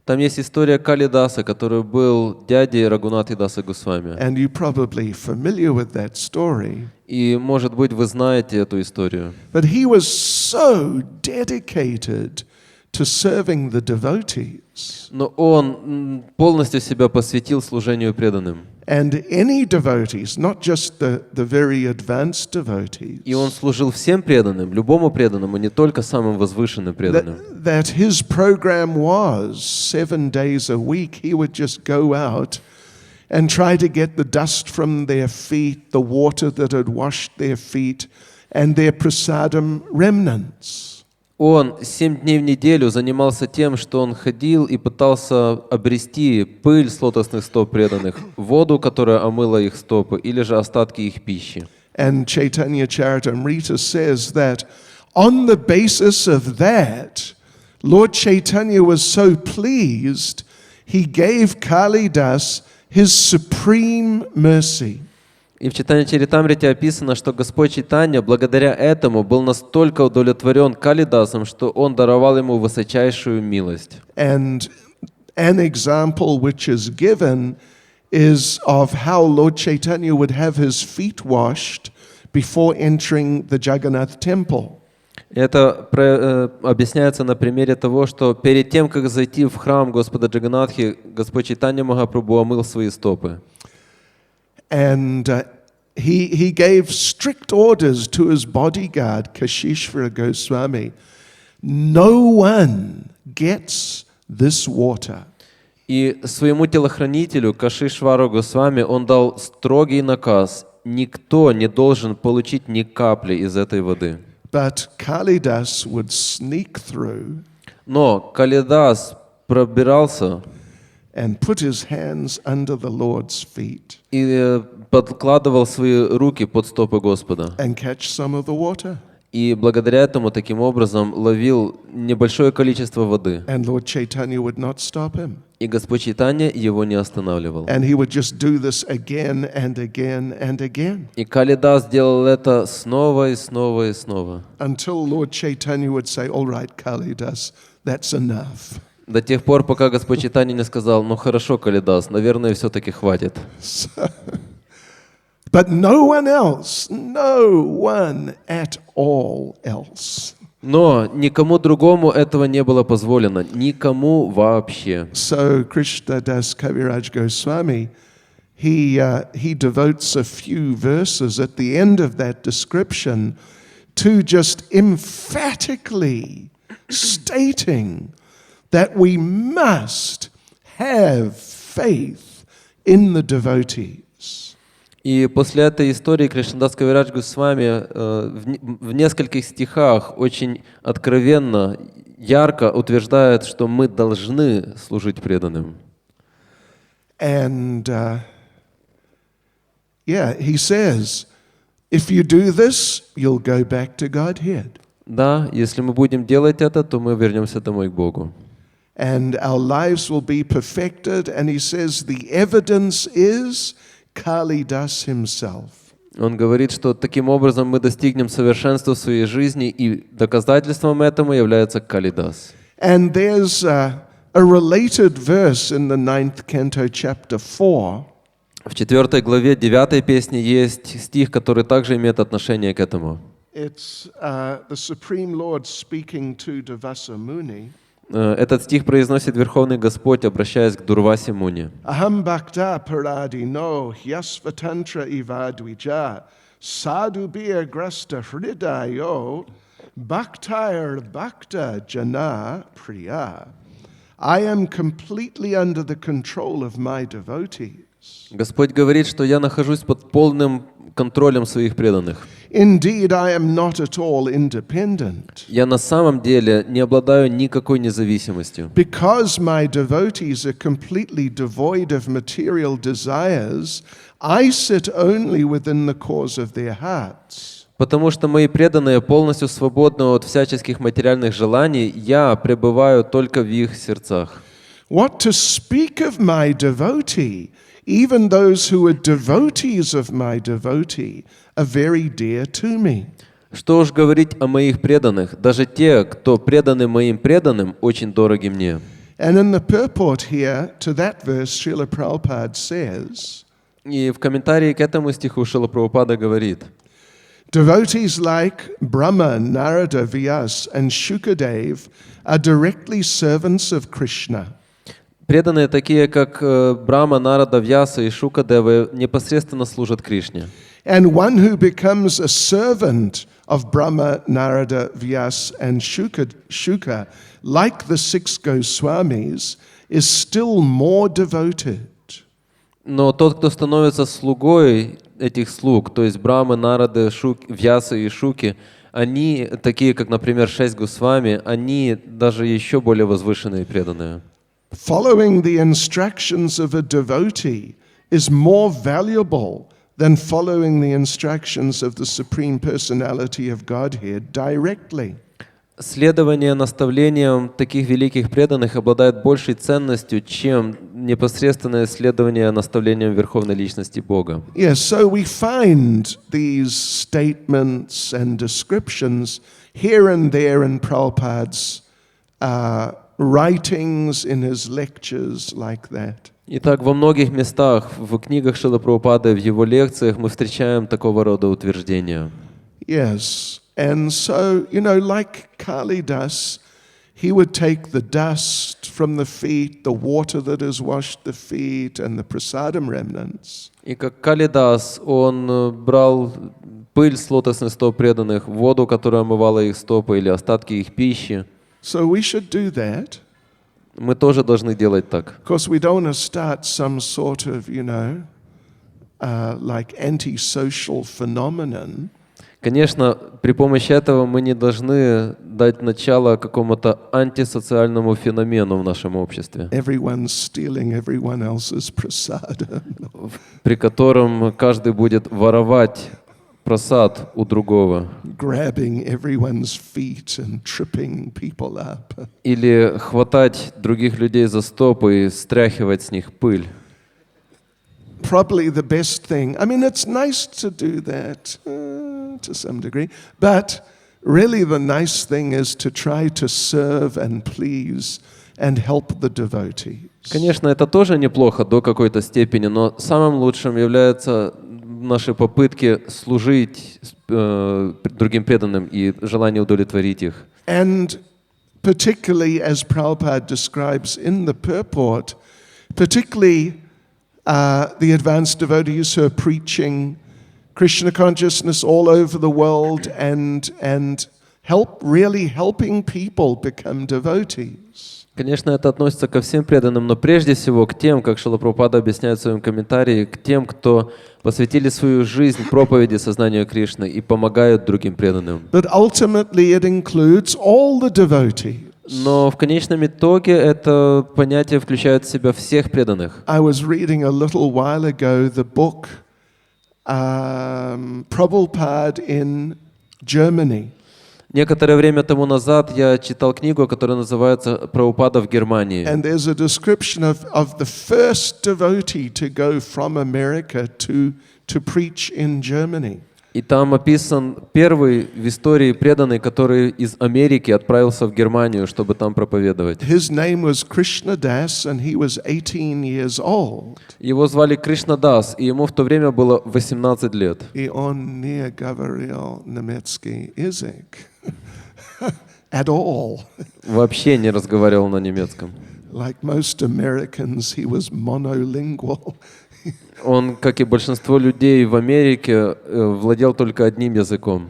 Speaker 2: Там есть история Калидаса, который был дядей Рагунати Даса Госвами.
Speaker 1: And you're probably familiar with that story.
Speaker 2: И, может быть, вы знаете эту историю.
Speaker 1: But he was so dedicated to serving the devotees.
Speaker 2: Но он полностью себя посвятил служению преданным.
Speaker 1: And any devotees, not just the very advanced devotees.
Speaker 2: И он служил всем преданным, любому преданному, не только самым возвышенным преданным.
Speaker 1: That his program was 7 days a week. He would just go out and try to get the dust from their feet, the water that had washed their feet, and their prasadam remnants.
Speaker 2: Он 7 дней в неделю занимался тем, что он ходил и пытался обрести пыль с лотосных стоп преданных, воду, которая омыла их стопы, или же остатки их пищи.
Speaker 1: And Chaitanya Charitamrita says that on the basis of that, Lord Chaitanya was so pleased, he gave Kalidas his supreme mercy.
Speaker 2: И в Чайтанья Чаритамрите описано, что Господь Чайтанья благодаря этому был настолько удовлетворен Калидасом, что он даровал ему высочайшую милость.
Speaker 1: And an example which is given is of how Lord Chaitanya would have his feet washed before entering the Jagannath temple.
Speaker 2: Это объясняется на примере того, что перед тем, как зайти в храм Господа Джаганнатхи, Господь Чайтанья Махапрабху омыл свои стопы.
Speaker 1: And he gave strict orders to his bodyguard, Kashishvara Goswami. No one gets this water.
Speaker 2: И своему телохранителю Кашишвару Госвами он дал строгий наказ: никто не должен получить ни капли из этой воды.
Speaker 1: But Kalidas would sneak through.
Speaker 2: Но Калидас пробирался
Speaker 1: And put his hands under the Lord's feet.
Speaker 2: И подкладывал свои руки под стопы Господа.
Speaker 1: And catch some of the water.
Speaker 2: И благодаря этому таким образом ловил небольшое количество воды.
Speaker 1: And Lord Chaitanya would not stop him.
Speaker 2: И Господь Чайтанья его не останавливал.
Speaker 1: And he would just do this again and again and again.
Speaker 2: И Калидас делал это снова и снова и снова.
Speaker 1: Until Lord Chaitanya would say, "All right, Kalidas, that's enough."
Speaker 2: До тех пор, пока Господь Чайтанья не сказал: ну хорошо, Калидас, наверное, все-таки хватит.
Speaker 1: But no one else, no one at all else.
Speaker 2: Но никому другому этого не было позволено, никому вообще.
Speaker 1: So Krishna Das Kaviraj Goswami, he devotes a few verses at the end of that description to just emphatically stating that we must have faith in the devotees.
Speaker 2: И после этой истории Кришнадас Кавирадж Госвами в нескольких стихах очень откровенно, ярко утверждает, что мы должны служить преданным.
Speaker 1: And he says, if you do this, you'll go back to Godhead.
Speaker 2: Да, если мы будем делать это, то мы вернемся домой к Богу.
Speaker 1: And our lives will be perfected. And he says the evidence is Kalidas himself.
Speaker 2: Он говорит, что таким образом мы достигнем совершенства в своей жизни, и доказательством этому является Калидас.
Speaker 1: And there's a related verse in the 9th canto, chapter 4.
Speaker 2: В 4 главе 9 песни есть стих, который также имеет отношение к этому.
Speaker 1: It's the Supreme Lord speaking to Durvasa Muni.
Speaker 2: Этот стих произносит Верховный Господь, обращаясь к Дурвасе Муни.
Speaker 1: Aham bhakta paradino hyasvatantra ivadvija sadhu bir grasta hridayo bhaktair bhakta jana priya. I am completely under the control of my devotees.
Speaker 2: Господь говорит, что я нахожусь под полным контролем своих преданных.
Speaker 1: Indeed, I am not at all independent.
Speaker 2: Я на самом деле не обладаю никакой независимостью.
Speaker 1: Because my devotees are completely devoid of material desires, I sit only within the cause of their hearts.
Speaker 2: Потому что мои преданные полностью свободны от всяческих материальных желаний, я пребываю только в их сердцах.
Speaker 1: What to speak of my devotee? Even those who are devotees of my devotee are very dear to me.
Speaker 2: Что уж говорить о моих преданных, даже те, кто преданы моим преданным, очень дороги мне.
Speaker 1: And in the purport here to that verse, Srila Prabhupada says,
Speaker 2: И в комментарии к этому стиху Шрила Прабхупада говорит:
Speaker 1: devotees like Brahma, Narada, Vyas, and Shukadev are directly servants of Krishna.
Speaker 2: преданные, такие как Брахма, Нарада, Вьяса и Шукадева, непосредственно служат Кришне.
Speaker 1: And one who becomes a servant of Brahma, Narada, Vyas, and Shuka, like the 6 Goswamis, is still more devoted.
Speaker 2: Но тот, кто становится слугой этих слуг, то есть Брахмы, Нарады, Вьясы и Шуки, они, такие как, например, 6 Госвами, они даже еще более возвышенные и преданные.
Speaker 1: Following the instructions of a devotee is more valuable than following the instructions of the Supreme Personality of Godhead directly.
Speaker 2: Следование наставлениям таких великих преданных обладает большей ценностью, чем непосредственное следование наставлениям Верховной Личности Бога.
Speaker 1: Yes, so we find these statements and descriptions here and there in Prabhupada's writings, in his lectures, like that.
Speaker 2: Итак, во многих местах в книгах Шрилы Прабхупады, в его лекциях мы встречаем такого рода утверждения.
Speaker 1: Yes, and so, like Kalidas, he would take the dust from the feet, the water that has washed the feet, and the prasadam remnants.
Speaker 2: И как Калидас, он брал пыль с лотосных стоп преданных, воду, которая омывала их стопы, или остатки их пищи.
Speaker 1: So we should do that.
Speaker 2: Мы тоже должны делать так.
Speaker 1: Of course, we don't want to start some sort of, like antisocial phenomenon.
Speaker 2: Конечно, при помощи этого мы не должны дать начало какому-то антисоциальному феномену в нашем обществе,
Speaker 1: Everyone's stealing everyone else's prasadam.
Speaker 2: при котором каждый будет воровать просад у другого.
Speaker 1: Grabbing everyone's feet and tripping people up.
Speaker 2: Или хватать других людей за стопы и стряхивать с них пыль.
Speaker 1: Probably the best thing. I mean, it's nice to do that to some degree, but really the nice thing is to try to serve and please and help the devotees.
Speaker 2: Конечно, это тоже неплохо до какой-то степени, но самым лучшим является наши попытки служить другим преданным и желание удовлетворить их.
Speaker 1: And particularly, as Prabhupada describes in the purport, particularly the advanced devotees who are preaching Krishna consciousness all over the world and really helping people become devotees.
Speaker 2: Конечно, это относится ко всем преданным, но прежде всего к тем, как Шрила Прабхупада объясняет в своем комментарии, к тем, кто посвятили свою жизнь проповеди сознанию Кришны и помогают другим преданным.
Speaker 1: But ultimately it includes all the devotees.
Speaker 2: Но в конечном итоге это понятие включает в себя всех преданных.
Speaker 1: I was reading a little while ago the book Prabhupada in Germany.
Speaker 2: Некоторое время тому назад я читал книгу, которая называется «Прабхупада в Германии».
Speaker 1: And there's a description of the first devotee to go from America to to preach in Germany.
Speaker 2: И там описан первый в истории преданный, который из Америки отправился в Германию, чтобы там проповедовать.
Speaker 1: His name was Krishna Das, and he was 18 years old.
Speaker 2: Его звали Кришна Дас, и ему в то время было 18 лет.
Speaker 1: И он не говорил немецкий язык at all.
Speaker 2: Вообще не разговаривал на немецком.
Speaker 1: Like most Americans, he was monolingual.
Speaker 2: Он, как и большинство людей в Америке, владел только одним языком.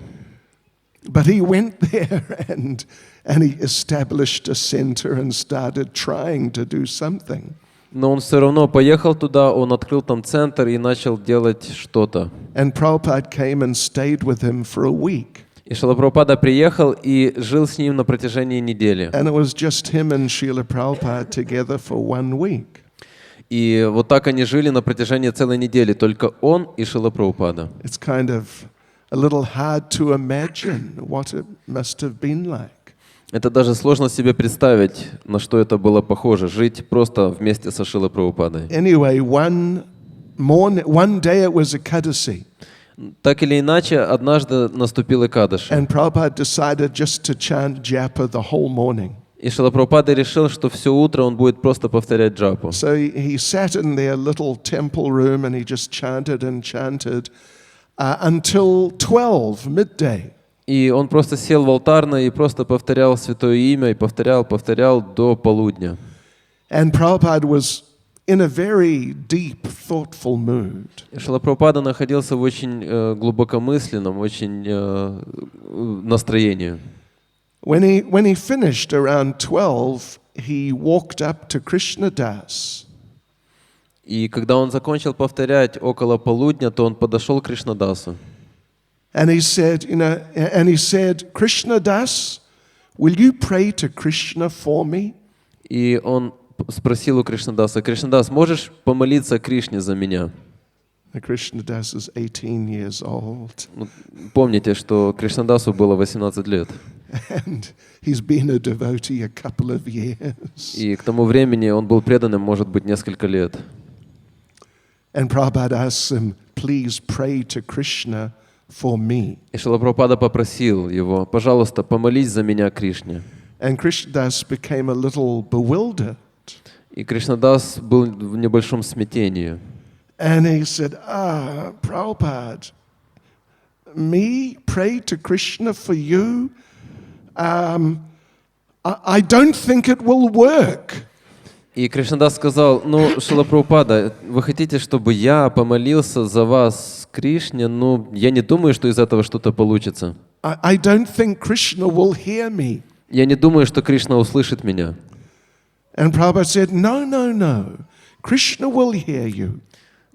Speaker 1: But he went there and he established a center and started trying to do something.
Speaker 2: Но он все равно поехал туда, он открыл там центр и начал делать что-то.
Speaker 1: And Prabhupada came and stayed with him for a week.
Speaker 2: И Шрила Прабхупада приехал и жил с ним на протяжении недели.
Speaker 1: And it was just him and Srila Prabhupada together for 1 week.
Speaker 2: И вот так они жили на протяжении целой недели, только он и Шрила Прабхупада.
Speaker 1: It's kind of a little hard to imagine what it must have been like.
Speaker 2: Это даже сложно себе представить, на что это было похоже, жить просто вместе со Шрилой Прабхупадой.
Speaker 1: Anyway, one day it was Ekadasi.
Speaker 2: Так или иначе, однажды наступил Экадаши.
Speaker 1: And Prabhupada decided just to chant japa the whole morning.
Speaker 2: И Шрила Прабхупада решил, что все утро он будет просто повторять джапу.
Speaker 1: So he sat in their little temple room and he just chanted and chanted until 12 midday.
Speaker 2: И он просто сел в алтарной и просто повторял святое имя, и повторял до полудня.
Speaker 1: And Prabhupada was in a very deep, thoughtful mood.
Speaker 2: Шрила Прабхупада находился в очень глубокомысленном, очень настроении.
Speaker 1: When he finished around 12, he walked up to Krishna Das.
Speaker 2: И когда он закончил повторять около полудня, то он подошел к Кришнадасу.
Speaker 1: And he said, Krishna Das, will you pray to Krishna for me?
Speaker 2: И он спросил у Кришнадаса: Кришнадас, можешь помолиться Кришне за меня?
Speaker 1: Krishna Das is 18 years old.
Speaker 2: Помните, что Кришнадасу было 18 лет.
Speaker 1: And he's been a devotee a couple of years.
Speaker 2: И к тому времени он был преданным, может быть, несколько лет.
Speaker 1: And Prabhupada asks him, please pray to Krishna for me.
Speaker 2: И Шрила Прабхупада попросил его: пожалуйста, помолись за меня Кришне.
Speaker 1: And Krishna Das became a little bewildered.
Speaker 2: И Кришнадас был в небольшом смятении.
Speaker 1: And he said, Prabhupada, me pray to Krishna for you? I don't think it will work.
Speaker 2: И Кришнадас сказал: Шрила Прабхупада, вы хотите, чтобы я помолился за вас Кришне? Я не думаю, что из этого что-то получится.
Speaker 1: I don't think Krishna will hear me.
Speaker 2: Я не думаю, что Кришна услышит меня.
Speaker 1: And Prabhupada said, no, Krishna will hear you.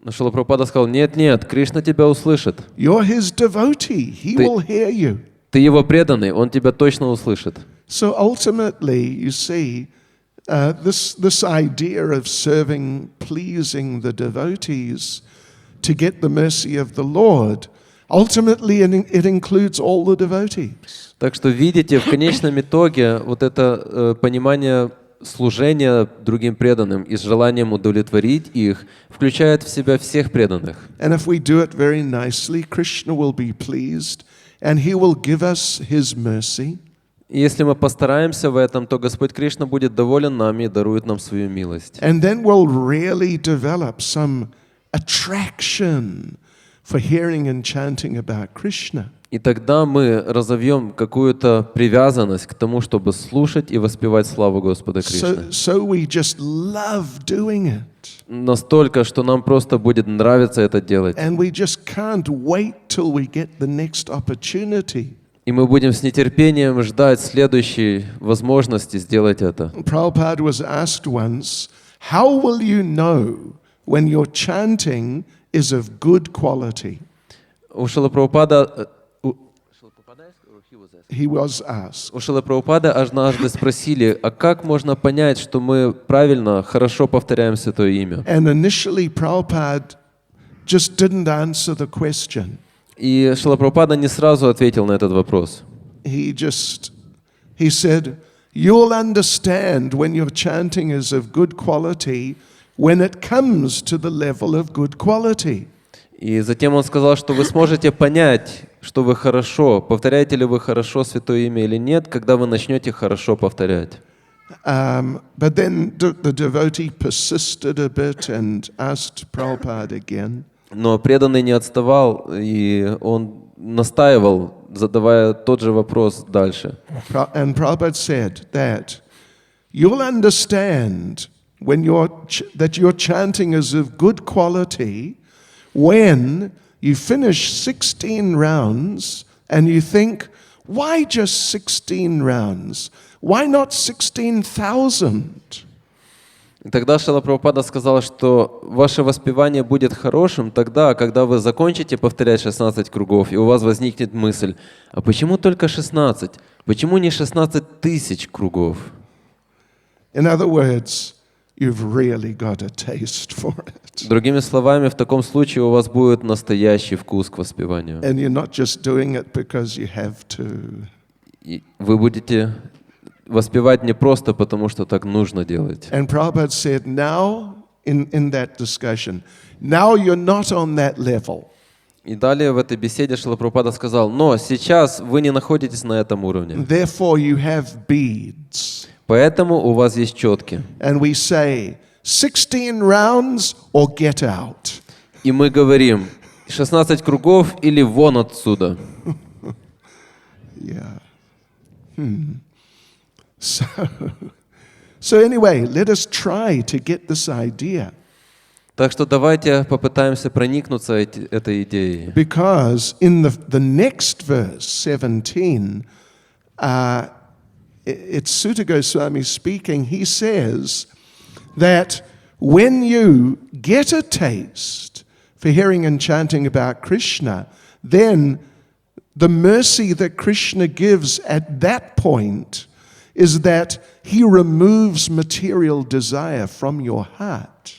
Speaker 2: Но Шрила Прабхупада сказал: нет, Кришна тебя услышит.
Speaker 1: You're his devotee, he will hear you.
Speaker 2: Ты его преданный, он тебя точно услышит.
Speaker 1: So ultimately, you see, this idea of serving, pleasing the devotees to get the mercy of the Lord, ultimately it includes all the devotees.
Speaker 2: Так что видите, в конечном итоге вот это понимание служения другим преданным и с желанием удовлетворить их включает в себя всех преданных.
Speaker 1: And if we do it very nicely, Krishna will be pleased and he will give us his mercy.
Speaker 2: И если мы постараемся в этом, то Господь Кришна будет доволен нами и дарует нам свою милость.
Speaker 1: And then we'll really develop some attraction for hearing and chanting about Krishna.
Speaker 2: И тогда мы разовьем какую-то привязанность к тому, чтобы слушать и воспевать славу Господа Кришны.
Speaker 1: So we just love doing it.
Speaker 2: Настолько, что нам просто будет нравиться это делать.
Speaker 1: And we just can't wait till we get the next opportunity.
Speaker 2: И мы будем с нетерпением ждать следующей возможности сделать это.
Speaker 1: Prabhupada was asked once, how will you know when your chanting is of good quality?
Speaker 2: У Шрилы Прабхупада
Speaker 1: He was asked.
Speaker 2: У Шрилы Прабхупады однажды спросили: а как можно понять, что мы правильно, хорошо повторяем Святое Имя?
Speaker 1: And initially Prabhupada just didn't answer the question.
Speaker 2: И Шрила Прабхупада не сразу ответил на этот вопрос.
Speaker 1: He said, you'll understand when your chanting is of good quality when it comes to the level of good quality.
Speaker 2: И затем он сказал, что вы сможете понять, что вы хорошо, повторяете ли вы хорошо Святое Имя или нет, когда вы начнете хорошо повторять.
Speaker 1: But then the devotee persisted a bit and asked Prabhupada again.
Speaker 2: Но преданный не отставал, и он настаивал, задавая тот же вопрос дальше.
Speaker 1: And Prabhupada said that you'll understand when that your chanting is of good quality when you finish 16 rounds and you think, why just 16 rounds? Why not 16,000?
Speaker 2: И тогда Шрила Прабхупада сказал, что ваше воспевание будет хорошим тогда, когда вы закончите повторять 16 кругов, и у вас возникнет мысль, а почему только 16? Почему не 16 тысяч кругов?
Speaker 1: In other words, you've really got a taste for it.
Speaker 2: Другими словами, в таком случае у вас будет настоящий вкус к воспеванию.
Speaker 1: And you're not just doing it because you have to.
Speaker 2: И вы будете воспевать не просто потому, что так нужно делать.
Speaker 1: And Prabhupada said, now, in that discussion, now you're not on that level.
Speaker 2: И далее в этой беседе Шрила Прабхупада сказал, но сейчас вы не находитесь на этом уровне.
Speaker 1: Therefore you have beads.
Speaker 2: Поэтому у вас есть четки.
Speaker 1: And we say, 16 rounds or get out.
Speaker 2: И мы говорим, 16 кругов или вон отсюда.
Speaker 1: Yeah. So anyway, let us try to get this idea.
Speaker 2: Так что давайте попытаемся проникнуться этой идеей.
Speaker 1: Because in the next verse, 17, it's Sutta Goswami speaking. He says that when you get a taste for hearing and chanting about Krishna, then the mercy that Krishna gives at that point is that he removes material desire from your heart.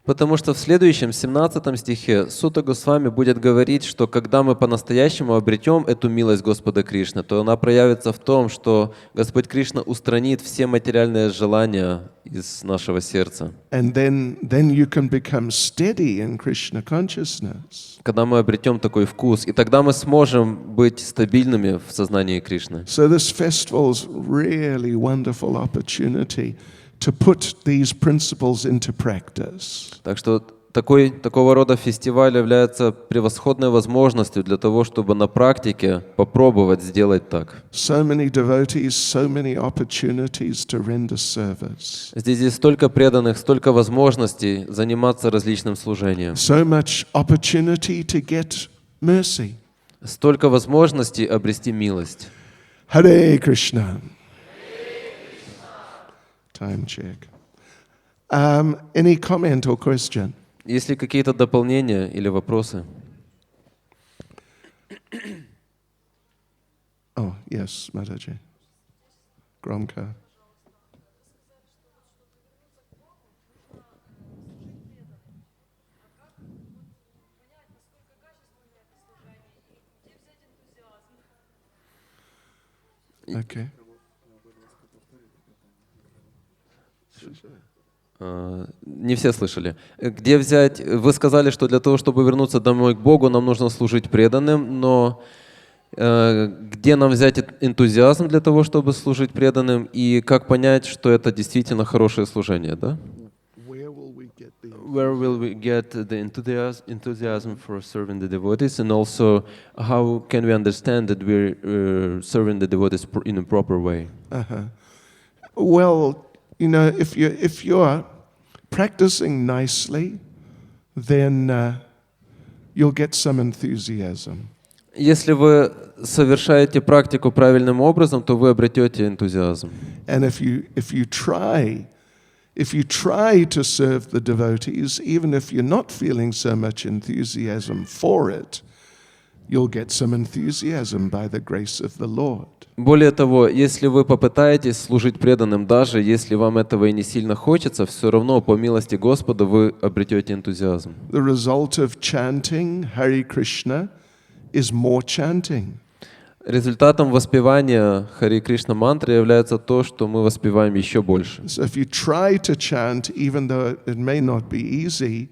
Speaker 2: Потому что в следующем, 17 стихе, Сутта Госвами будет говорить, что когда мы по-настоящему обретем эту милость Господа Кришны, то она проявится в том, что Господь Кришна устранит все материальные желания из нашего сердца.
Speaker 1: And then you can become steady in Krishna consciousness.
Speaker 2: Когда мы обретем такой вкус, и тогда мы сможем быть стабильными в сознании Кришны.
Speaker 1: So this festival is really wonderful opportunity to put these principles into practice.
Speaker 2: Так что такого рода фестиваль является превосходной возможностью для того, чтобы на практике попробовать сделать так.
Speaker 1: So many devotees, so many opportunities to render service.
Speaker 2: Здесь столько преданных, столько возможностей заниматься различным служением.
Speaker 1: So much opportunity to get mercy.
Speaker 2: Столько возможностей обрести милость.
Speaker 1: Hare Krishna. Time check. Any comment or question?
Speaker 2: Есть ли какие-то дополнения или вопросы?
Speaker 1: Oh, yes, Mataji. Gромко. Okay.
Speaker 2: Не все слышали. Где взять? Вы сказали, что для того, чтобы вернуться домой к Богу, нам нужно служить преданным, но где нам взять энтузиазм для того, чтобы служить преданным, и как понять, что это действительно хорошее служение, да? Where will we get the enthusiasm for serving the devotees, and also how can we understand that we're serving the devotees in a proper way?
Speaker 1: Well, you know, if you're practicing nicely, then you'll get some enthusiasm.
Speaker 2: Если вы совершаете практику правильным образом, то вы обретете энтузиазм.
Speaker 1: And if you try to serve the devotees, even if you're not feeling so much enthusiasm for it, you'll get some enthusiasm by the grace of the Lord.
Speaker 2: Более того, если вы попытаетесь служить преданным, даже если вам этого и не сильно хочется, все равно по милости Господа вы обретете энтузиазм.
Speaker 1: The result of chanting Hare Krishna is more chanting.
Speaker 2: Результатом воспевания Харе Кришна мантры является то, что мы воспеваем еще больше.
Speaker 1: So if you try to chant, even though it may not be easy,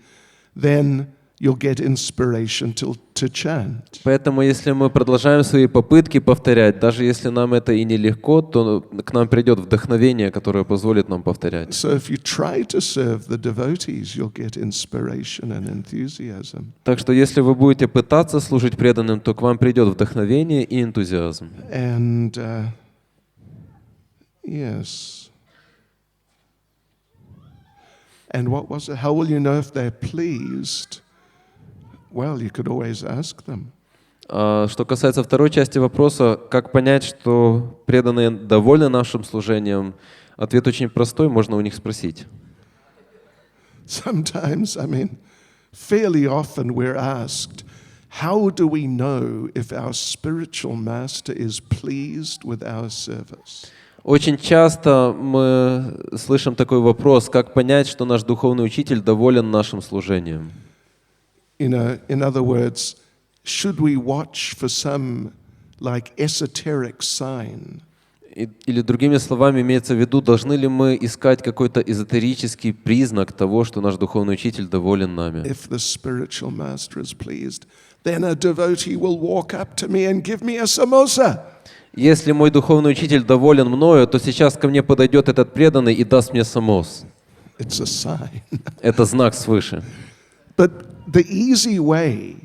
Speaker 1: then you'll get inspiration to chant.
Speaker 2: Поэтому, если мы продолжаем свои попытки повторять, даже если нам это и нелегко, то к нам придет вдохновение, которое позволит нам повторять.
Speaker 1: So if you try to serve the devotees, you'll get inspiration and enthusiasm.
Speaker 2: Так что, если вы будете пытаться служить преданным, то к вам придет вдохновение и энтузиазм.
Speaker 1: And yes. And what was it? How will you know if they're pleased? Well, you could always ask them.
Speaker 2: Что касается второй части вопроса, как понять, что преданные довольны нашим служением, ответ очень простой, можно у них спросить.
Speaker 1: Sometimes, fairly often we're asked, how do we know if our spiritual master is pleased with our service?
Speaker 2: Очень часто мы слышим такой вопрос, как понять, что наш духовный учитель доволен нашим служением.
Speaker 1: In other words, should we watch for some esoteric sign?
Speaker 2: Или другими словами имеется в виду, должны ли мы искать какой-то эзотерический признак того, что наш духовный учитель доволен нами?
Speaker 1: If the spiritual master is pleased, then a devotee will walk up to me and give me a samosa.
Speaker 2: Если мой духовный учитель доволен мною, то сейчас ко мне подойдет этот преданный и даст мне самос.
Speaker 1: It's a sign.
Speaker 2: Это знак свыше.
Speaker 1: But the easy way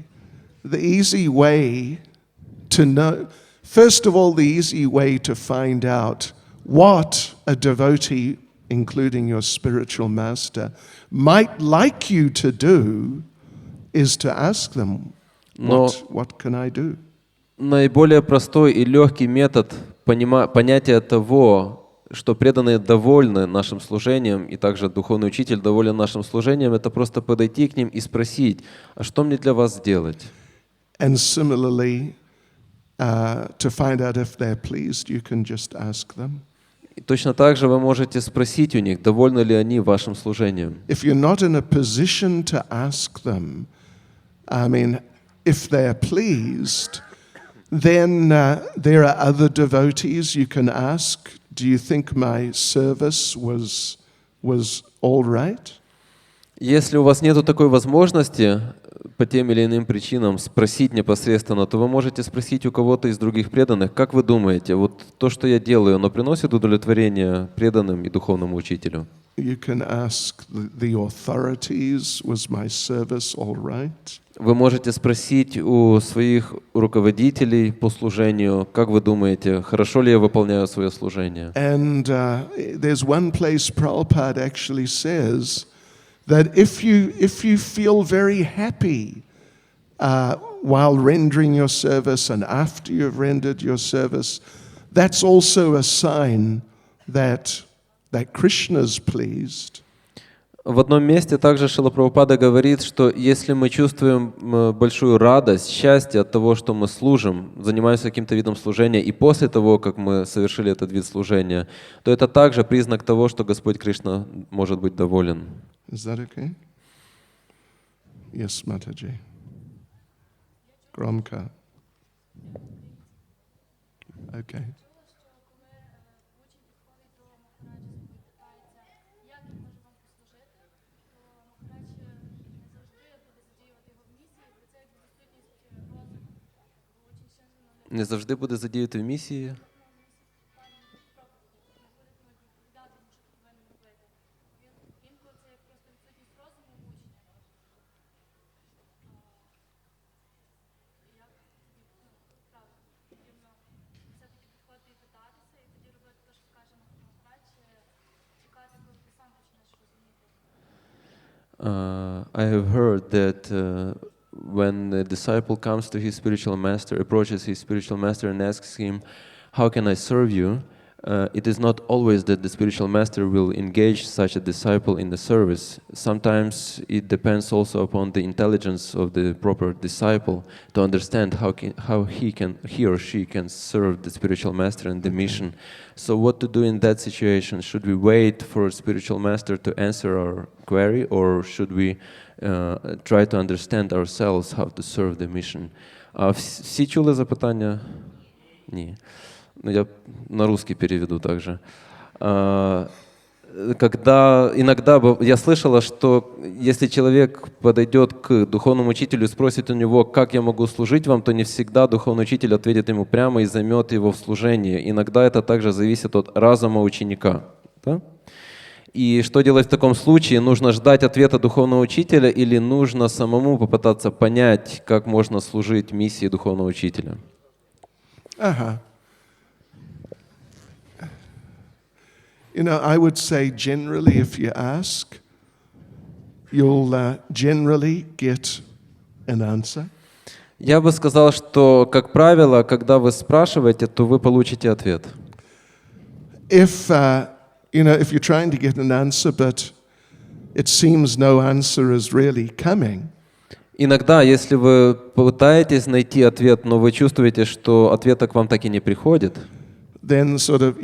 Speaker 1: to know, first of all, the easy way to find out what a devotee, including your spiritual master, might like you to do is to ask them, what can I do?
Speaker 2: Наиболее простой и легкий метод понятия того, что преданные довольны нашим служением, и также духовный учитель доволен нашим служением, это просто подойти к ним и спросить, а что мне для вас сделать?
Speaker 1: And similarly, to find out if they're pleased, you can just ask them.
Speaker 2: И точно так же вы можете спросить у них, довольны ли они вашим служением.
Speaker 1: If you're not in a position to ask them, if they're pleased, then there are other devotees you can ask, do you think my service was all right?
Speaker 2: Если у вас нет такой возможности по тем или иным причинам спросить непосредственно, то вы можете спросить у кого-то из других преданных, как вы думаете, вот то, что я делаю, оно приносит удовлетворение преданным и духовному учителю?
Speaker 1: You can ask the authorities, was my service all right?
Speaker 2: Вы можете спросить у своих руководителей по служению, как вы думаете, хорошо ли я выполняю свое служение?
Speaker 1: And there's one place Prabhupada actually says that if you feel very happy while rendering your service and after you've rendered your service, that's also a sign that Krishna is pleased.
Speaker 2: В одном месте также Шрила Прабхупада говорит, что если мы чувствуем большую радость, счастье от того, что мы служим, занимаемся каким-то видом служения, и после того, как мы совершили этот вид служения, то это также признак того, что Господь Кришна может быть доволен.
Speaker 1: Is that okay? Yes, Mataji. Gромко. Okay.
Speaker 2: Не завжди буде задіяти в місії. I have heard that when a disciple comes to his spiritual master, approaches his spiritual master and asks him, "How can I serve you?" It is not always that the spiritual master will engage such a disciple in the service. Sometimes it depends also upon the intelligence of the proper disciple to understand how he or she can serve the spiritual master and the mission. So what to do in that situation? Should we wait for a spiritual master to answer our query, or should we try to understand ourselves how to serve the mission? Всі чули запитання? Ні. Я на русский переведу также. когда иногда я слышала, что если человек подойдет к духовному учителю и спросит у него, как я могу служить вам, то не всегда духовный учитель ответит ему прямо и займет его в служение. Иногда это также зависит от разума ученика. Да? И что делать в таком случае? Нужно ждать ответа духовного учителя или нужно самому попытаться понять, как можно служить миссии духовного учителя?
Speaker 1: Ага. You know, I would say generally, if you ask, you'll generally get an answer.
Speaker 2: Я бы сказал, что, как правило, когда вы спрашиваете, то вы получите ответ.
Speaker 1: If if you're trying to get an answer, but it seems no answer is really coming,
Speaker 2: Иногда, если вы пытаетесь найти ответ, но вы чувствуете, что ответа к вам так и не приходит,
Speaker 1: then sort of,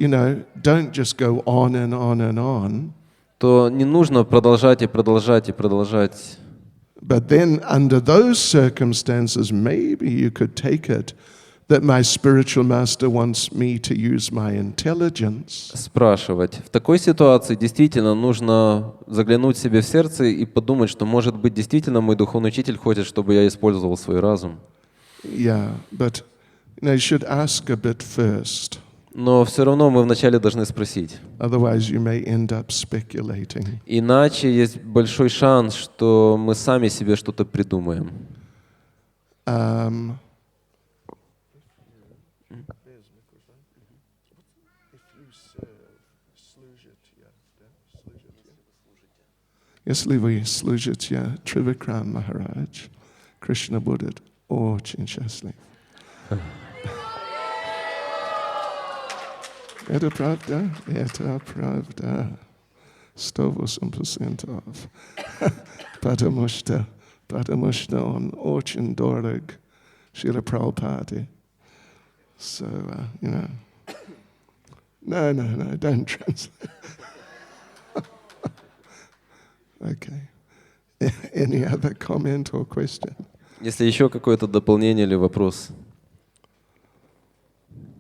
Speaker 1: don't just go on and on and on.
Speaker 2: то не нужно продолжать и продолжать и продолжать.
Speaker 1: But then under those circumstances, maybe you could take it that my spiritual master wants me to use my intelligence.
Speaker 2: Спрашивать. В такой ситуации действительно нужно заглянуть себе в сердце и подумать, что, может быть, действительно мой духовный учитель хочет, чтобы я использовал свой разум.
Speaker 1: Yeah, but you should ask a bit first.
Speaker 2: Но все равно мы вначале должны спросить.
Speaker 1: Otherwise, you may end up speculating.
Speaker 2: Иначе есть большой шанс, что мы сами себе что-то придумаем.
Speaker 1: Если вы служите Тривикрам Махарадж, Кришна будет очень счастлив. Это правда? Это правда. 108%. Потому что он очень дорог Шриле Прабхупаде. So, No, don't translate. Okay. Any other comment or question?
Speaker 2: Если еще какое-то дополнение или вопрос.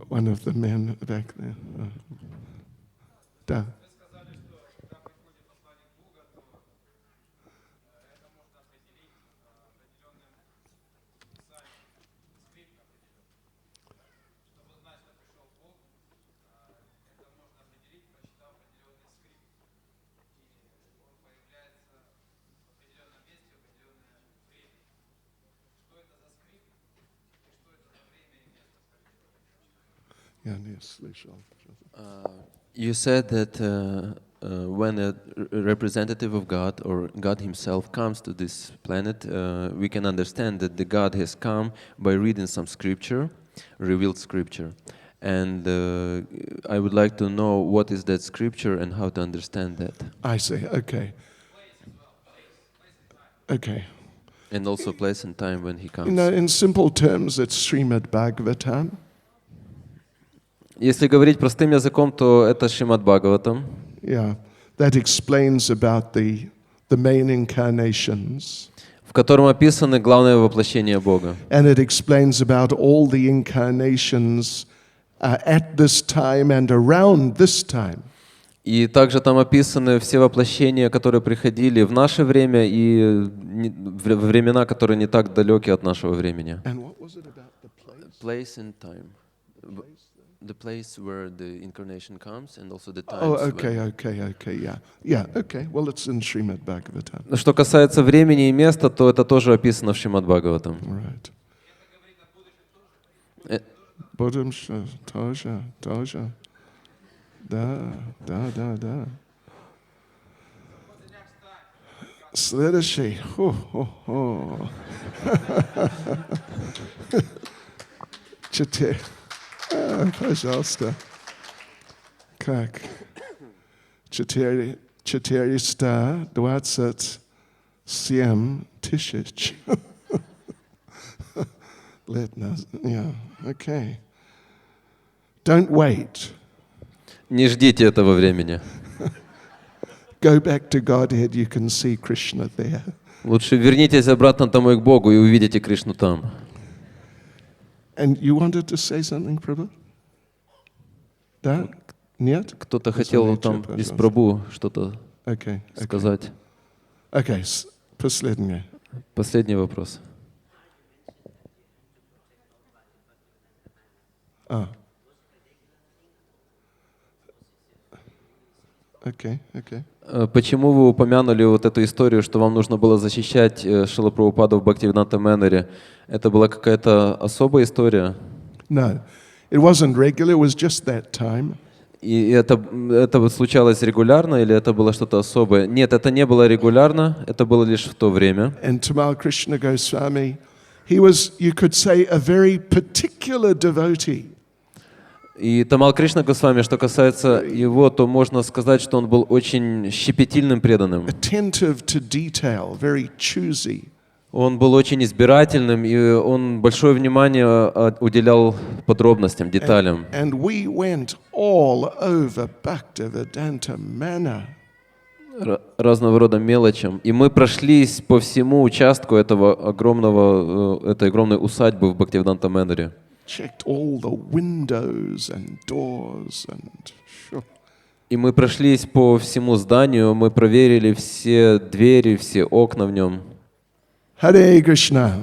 Speaker 1: One of the men back there. Да.
Speaker 2: You said that when a representative of God or God himself comes to this planet, we can understand that the God has come by reading some scripture, revealed scripture. And I would like to know what is that scripture and how to understand that.
Speaker 1: I see, okay. Okay.
Speaker 2: And also place and time when he comes.
Speaker 1: In simple terms, it's Шримад Бхагаватам.
Speaker 2: Если говорить простым языком, то это Шримад Бхагаватам.
Speaker 1: Yeah, that explains about the main incarnations.
Speaker 2: В котором описаны главное воплощение Бога.
Speaker 1: And it explains about all the incarnations at this time and around this time.
Speaker 2: И также там описаны все воплощения, которые приходили в наше время и в времена, которые не так далеки от нашего времени.
Speaker 1: And what was it about the place?
Speaker 2: Place and time. The place where the incarnation comes and also the times.
Speaker 1: Oh, okay, yeah. Yeah, okay. Well, it's in Шримад Бхагаватам.
Speaker 2: Что касается времени и места, то это тоже описано в Шримад Бхагаватам.
Speaker 1: Right. Будем тоже. Да. Следующий. Пожалуйста. Как? 427 тысяч лет назад. Yeah, okay. Don't wait.
Speaker 2: Не ждите этого времени.
Speaker 1: Go back to Godhead, you can see Krishna there.
Speaker 2: Лучше вернитесь обратно домой к Богу и увидите Кришну там.
Speaker 1: And you wanted to say something, Prabhu? Да? Нет?
Speaker 2: Кто-то хотел там из Прабху что-то
Speaker 1: Okay.
Speaker 2: сказать.
Speaker 1: Okay. Последнее.
Speaker 2: Последний вопрос.
Speaker 1: Okay.
Speaker 2: Почему вы упомянули вот эту историю, что вам нужно было защищать Шрила Прабхупаду в Бхактивиданта Мэннере? Это была какая-то особая история?
Speaker 1: No, it wasn't regular. It was just that time.
Speaker 2: И это вот случалось регулярно или это было что-то особое? Нет, это не было регулярно, это было лишь в то время.
Speaker 1: And Tamal Krishna Goswami, he was, you could say, a very particular devotee.
Speaker 2: И Тамал Кришна Госвами, что касается его, то можно сказать, что он был очень щепетильным преданным.
Speaker 1: Attentive to detail, very choosy.
Speaker 2: Он был очень избирательным, и он большое внимание уделял подробностям, деталям.
Speaker 1: And we went all over Bhaktivedanta Manor.
Speaker 2: Разного рода мелочам. И мы прошлись по всему участку этой огромной усадьбы в Бхактивиданта Мэннере.
Speaker 1: Checked all the windows and doors and...
Speaker 2: И мы прошлись по всему зданию, мы проверили все двери, все окна в нем.
Speaker 1: Hare Krishna.